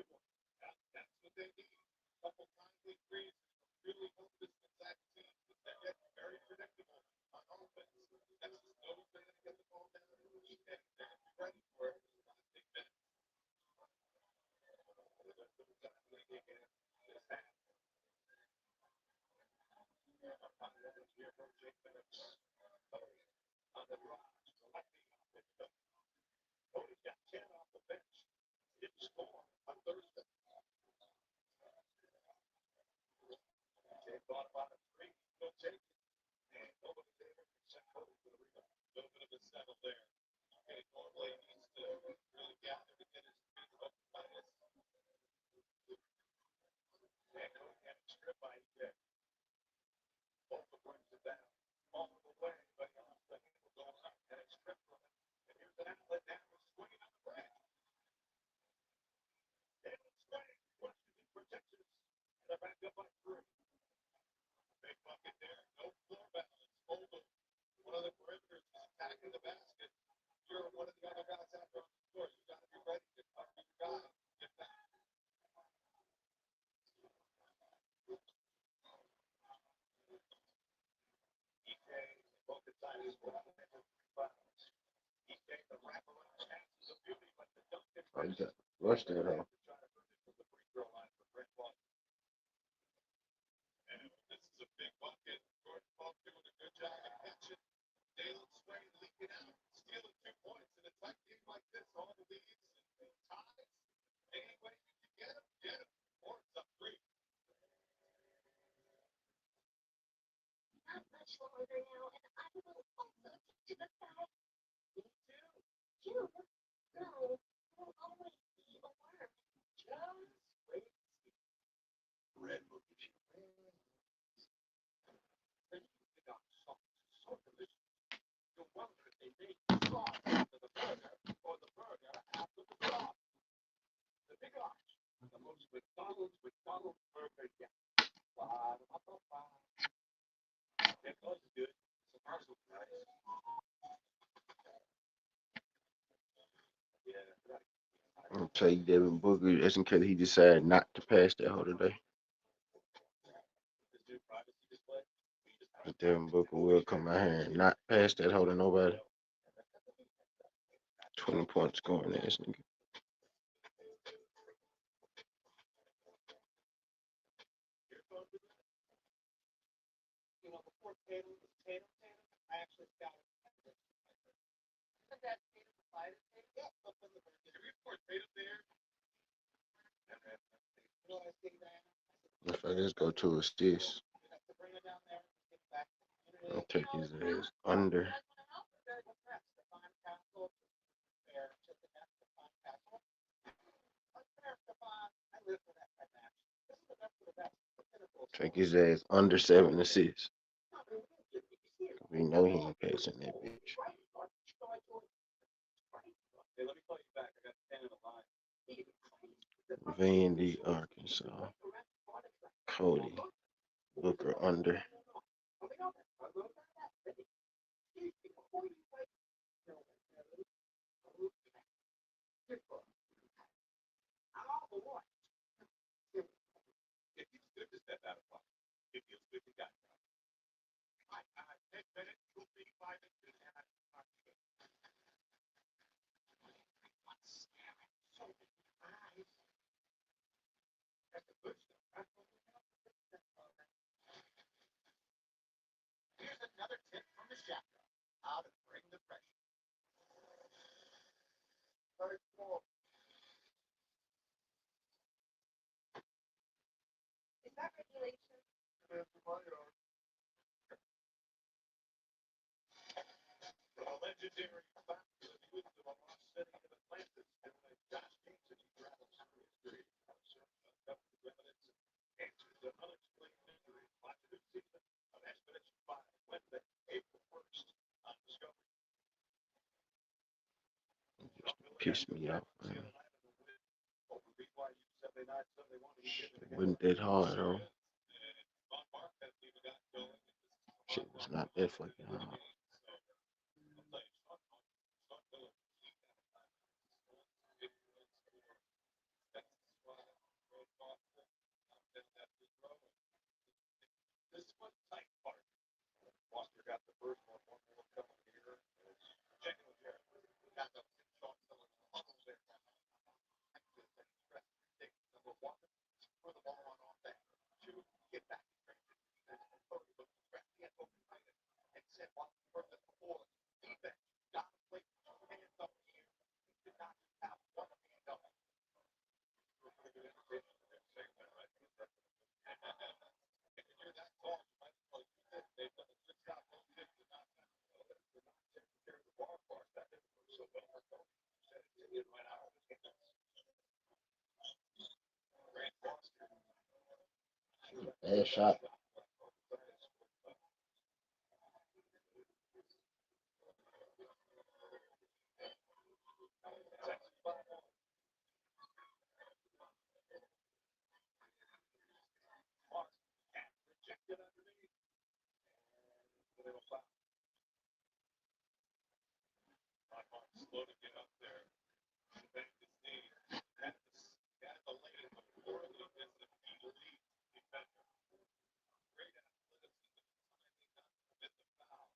Rush that hoe. This is a big bucket. Jordan Falk doing a good job of catching. Dalen Swain leaking out, stealing 2 points, and it's like games like this, all the leads and ties. Any way you can get them, get them. Or it's up 3. Not much longer now, and I will also to the side. Me too. You? No, you'll always be a worm. Just wait and see. Red look at you. Then you got so delicious. You wonder if they made sauce after the burger or the burger after the sauce. The big arch, the most McDonald's burger yet. It was good. The parcel was nice. Yeah, right. I'm gonna tell you, Devin Booker, just in case he decided not to pass that hoe today. This new privacy display. But Devin Booker will come out here and not pass that hoe to nobody. 20 points scoring ass nigga. You know, before Tatum, I actually scouted. Isn't that Tatum the fighter? Yeah, up in the burger. Before Tatum there. You know what I think, Diana? If I just go to assist, I'll take his ass under. Take his ass under 7 assists. We know he ain't passing that bitch. Hey, let me call you back. I got 10 in the line. Vandy, Arkansas. Cody, Booker under. It feels good to step out of pocket. It feels good to got it. I 10 minutes, you'll be 5 minutes, and I talk to you. What's staring so in your eyes? That's the good stuff. Here's another tip from the chapter. How to bring the pressure. Very cool. Is that regulation? A legendary factor of the use of a lost setting in Atlantis, and when Josh James and he travels through history, evidence answers an unexplained mystery. Watch a new season of Expedition 5, Wednesday, April 1st on Discovery. Piss me off, man. Over BYU Sunday night, Sunday morning, he did it again. Wasn't that hard, though. Von Mark hasn't even got going. Shit was not that fucking hard. This was tight part. Foster got the first one more coming here. Checking with Jared. Got the shot filling the bubbles there. Number 1, throw the ball on off that. 2, get back. And said, well, first and before, defense, got to play 2 hands up here. Did not have 1 hand up. Bad shot. Slow to get up there. Bend his knee. Got the lane before the elite defender. Great athleticism. Timing not to commit the foul.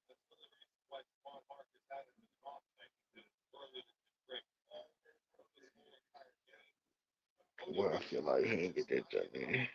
That's one of the reasons why Von Mark has had it in the off night. He did it early to break all this Well, I feel like he ain't get that done in.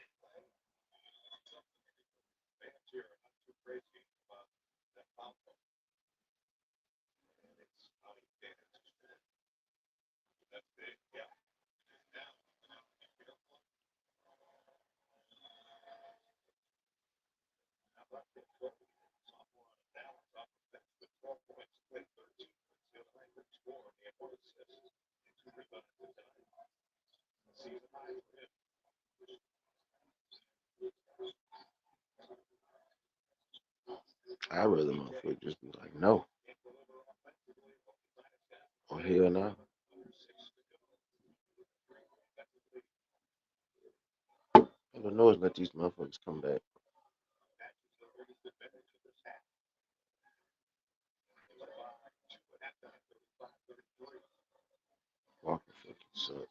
I rather motherfucker just be like, no. Or hell no. I don't know, let these motherfuckers come back. Walking fucking suck.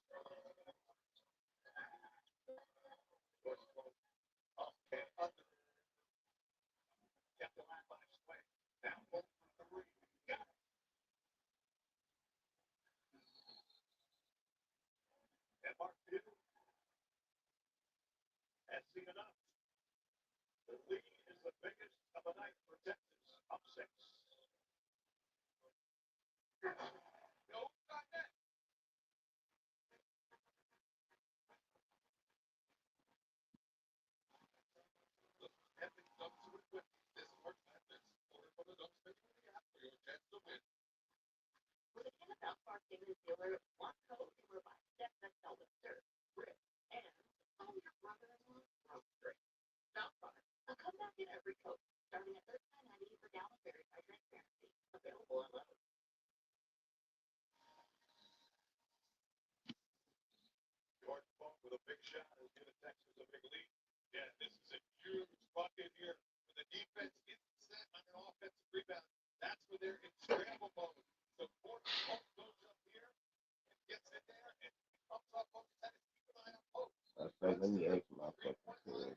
I say, let me ask my fucking kid.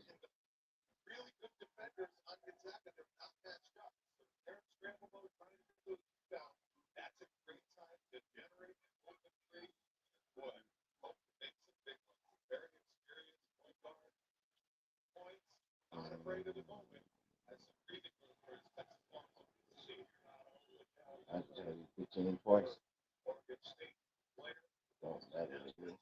I tell you 15 points. Don't matter to me.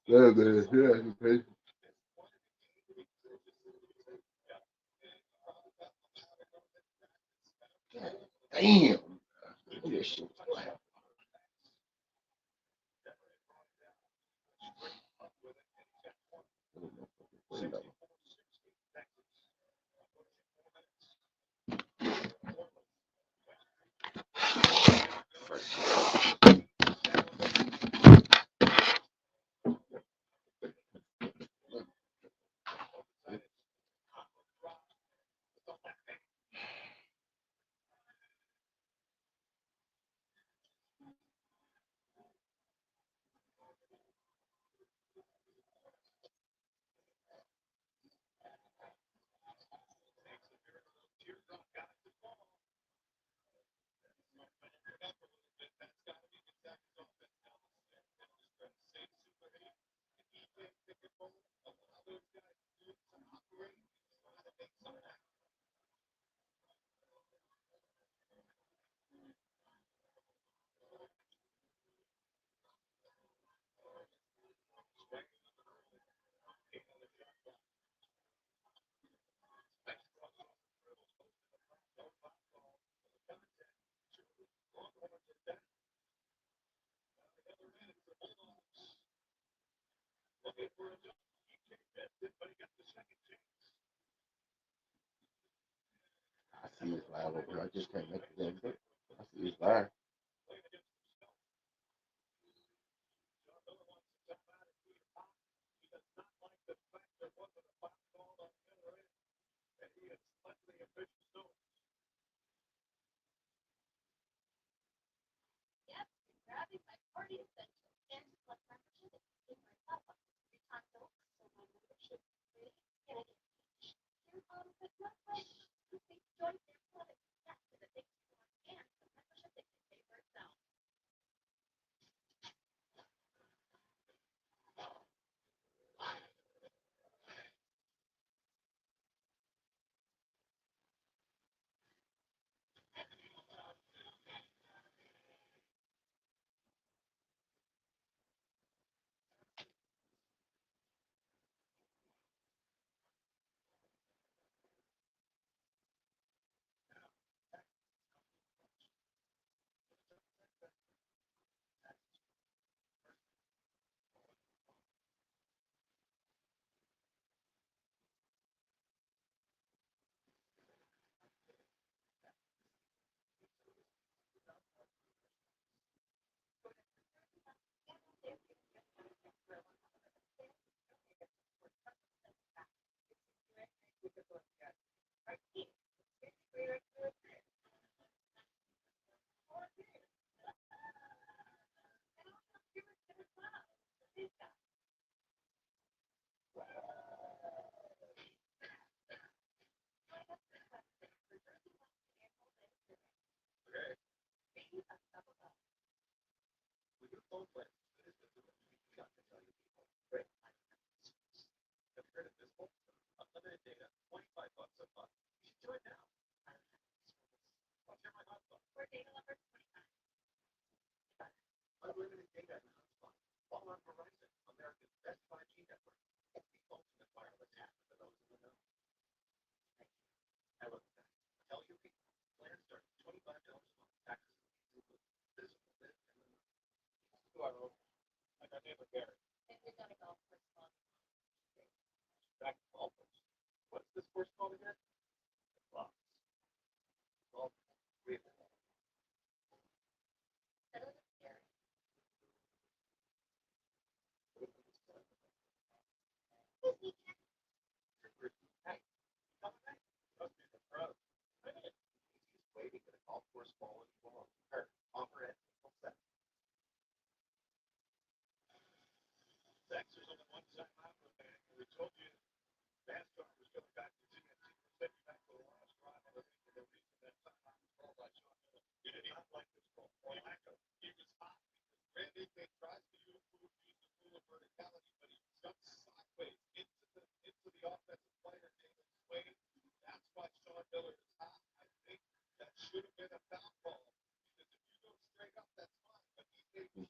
Yeah, man. Yeah, okay. Damn. That shit. I see his live over here. I just can't make it damn bit. I see his live. Grabbing my party essentials and plus membership is picking my up up to 3 times over. So my membership rating is gonna get huge. Here's all the good price. You think join their club and connect to the things you want and the membership that can pay for itself.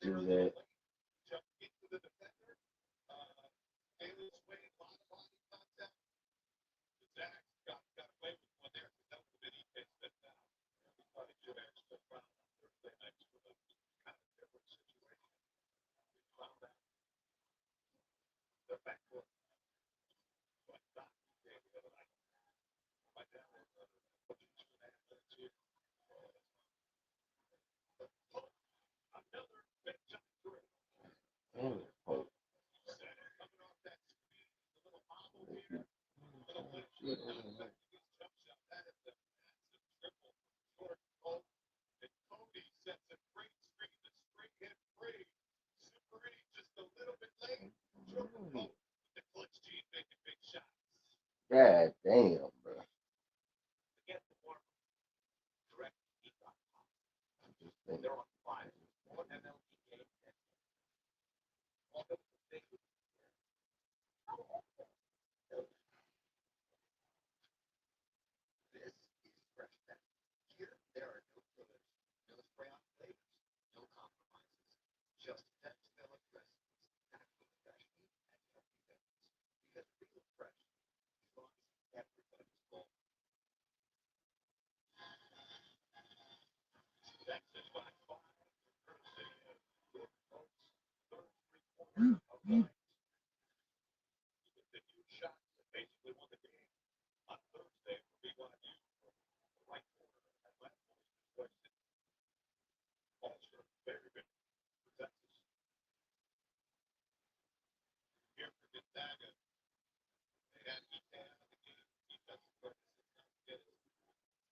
Do that. Damn, oh, shit, God damn, bro. Just think. shots that basically won the game on Thursday for BYU. The right corner at left point is Weston. Also very good for Texas. Here for Gonzaga. They had TWTea out of the game. Defensive practice not to get it.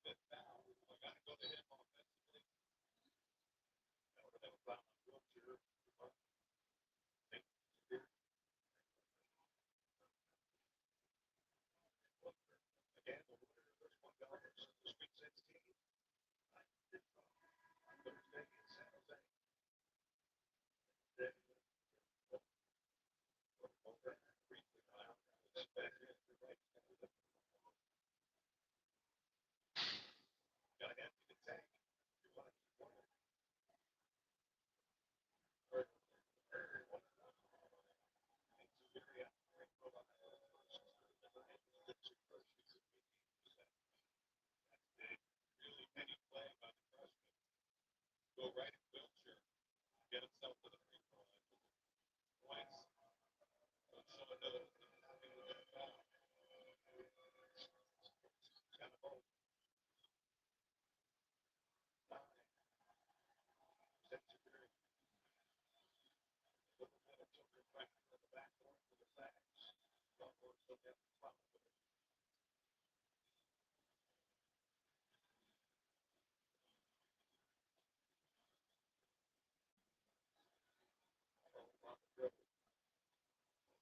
Fifth foul. I got to go to him offensively. That would have been a foul on Wiltshire. Again, the winner of this one goes to the Sweet 16 on Thursday in San Jose. Got to empty the tank. You want to keep winning. Really penny play by the freshman. Go right at Wiltshire. Get himself to the free throw line. Twice. So another. Kind of both.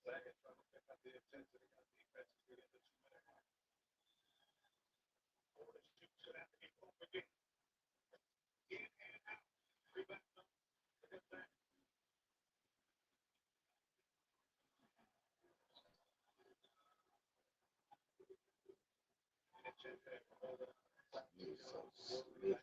Second, trying to pick up the intensity on defense as we get the 2-minute mark. 4 to 2, should have to be both again. In and out. Rebound. Look at that. You're so slick.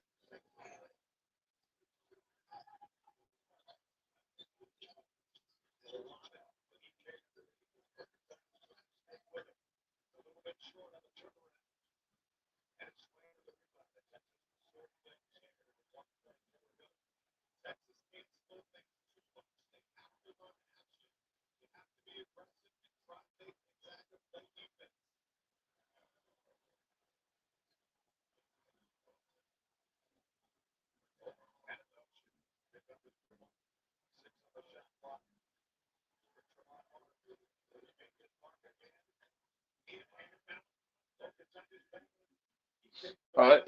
All right.